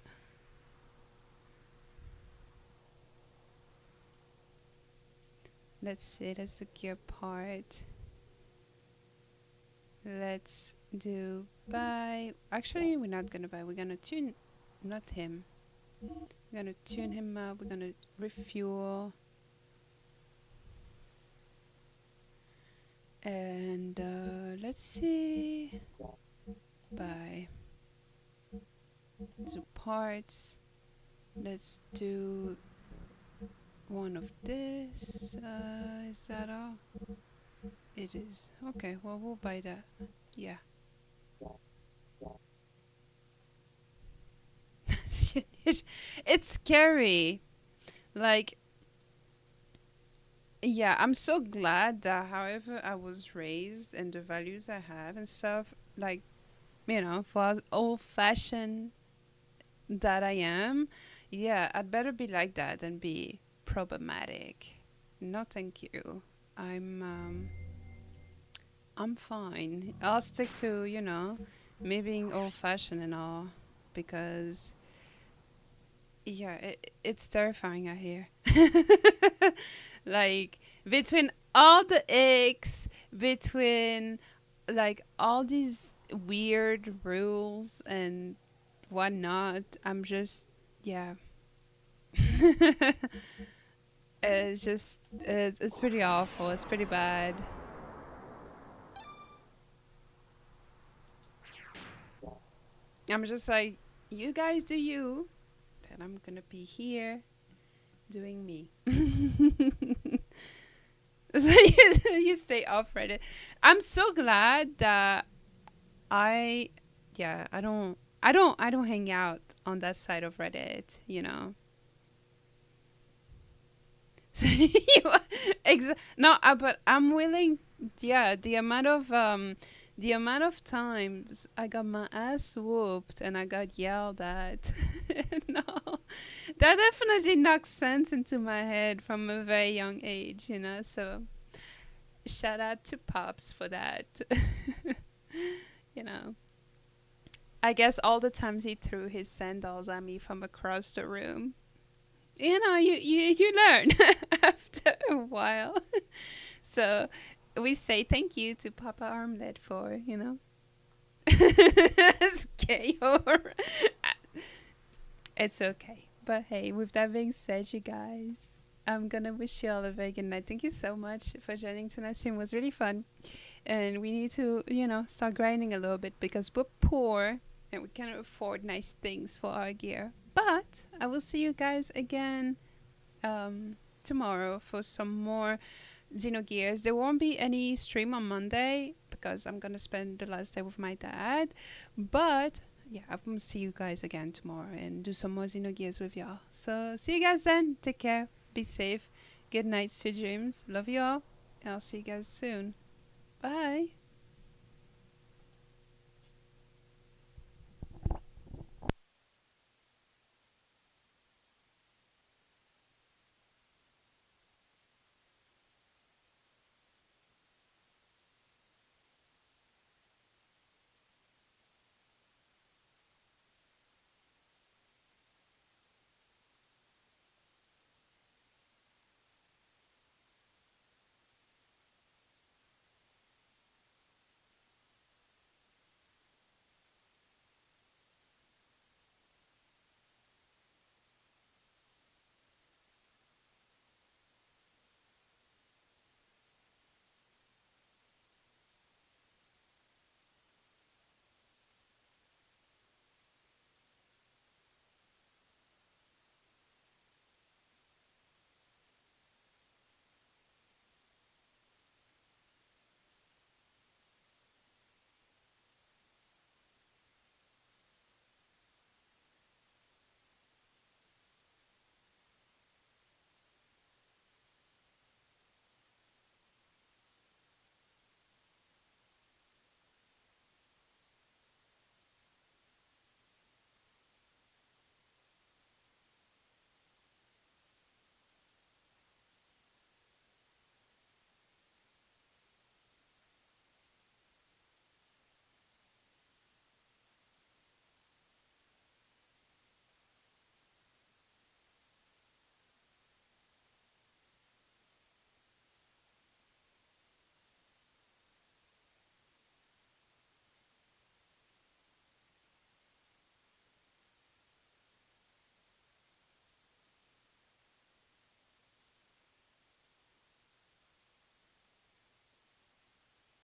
Let's see, let's do gear part. Let's do buy. Actually, we're not gonna buy. We're gonna tune, not him. We're gonna tune him up. We're gonna refuel. And let's see. Buy. Do parts. Let's do one of this. Is that all? It is. Okay, well, we'll buy that. Yeah. It's scary. Like, yeah, I'm so glad that however I was raised and the values I have and stuff, like, you know, for old fashioned that I am, yeah, I'd better be like that than be problematic. No, thank you. I'm fine. I'll stick to, you know, me being old fashioned and all, because yeah, it's terrifying out here. Like, between all the icks, between like all these weird rules and whatnot, I'm just, yeah. It's just, it's pretty awful. It's pretty bad. I'm just like, you guys do you, then I'm gonna be here doing me. So you stay off Reddit. I'm so glad that I, yeah, I don't hang out on that side of Reddit, you know. So no, but I'm willing. Yeah, the amount of times I got my ass whooped and I got yelled at. No, that definitely knocks sense into my head from a very young age, you know. So shout out to Pops for that. You know, I guess all the times he threw his sandals at me from across the room. You know, you learn after a while. So we say thank you to Papa Armlet for, okay, or it's okay. But hey, with that being said, you guys, I'm gonna wish you all a very good night. Thank you so much for joining tonight's stream. It was really fun. And we need to, start grinding a little bit because we're poor and we cannot afford nice things for our gear. But I will see you guys again tomorrow for some more Xenogears. There won't be any stream on Monday because I'm gonna spend the last day with my dad. But yeah, I'm gonna see you guys again tomorrow and do some more Xenogears with y'all. So see you guys then. Take care. Be safe. Good night, sweet dreams. Love you all. And I'll see you guys soon. Bye.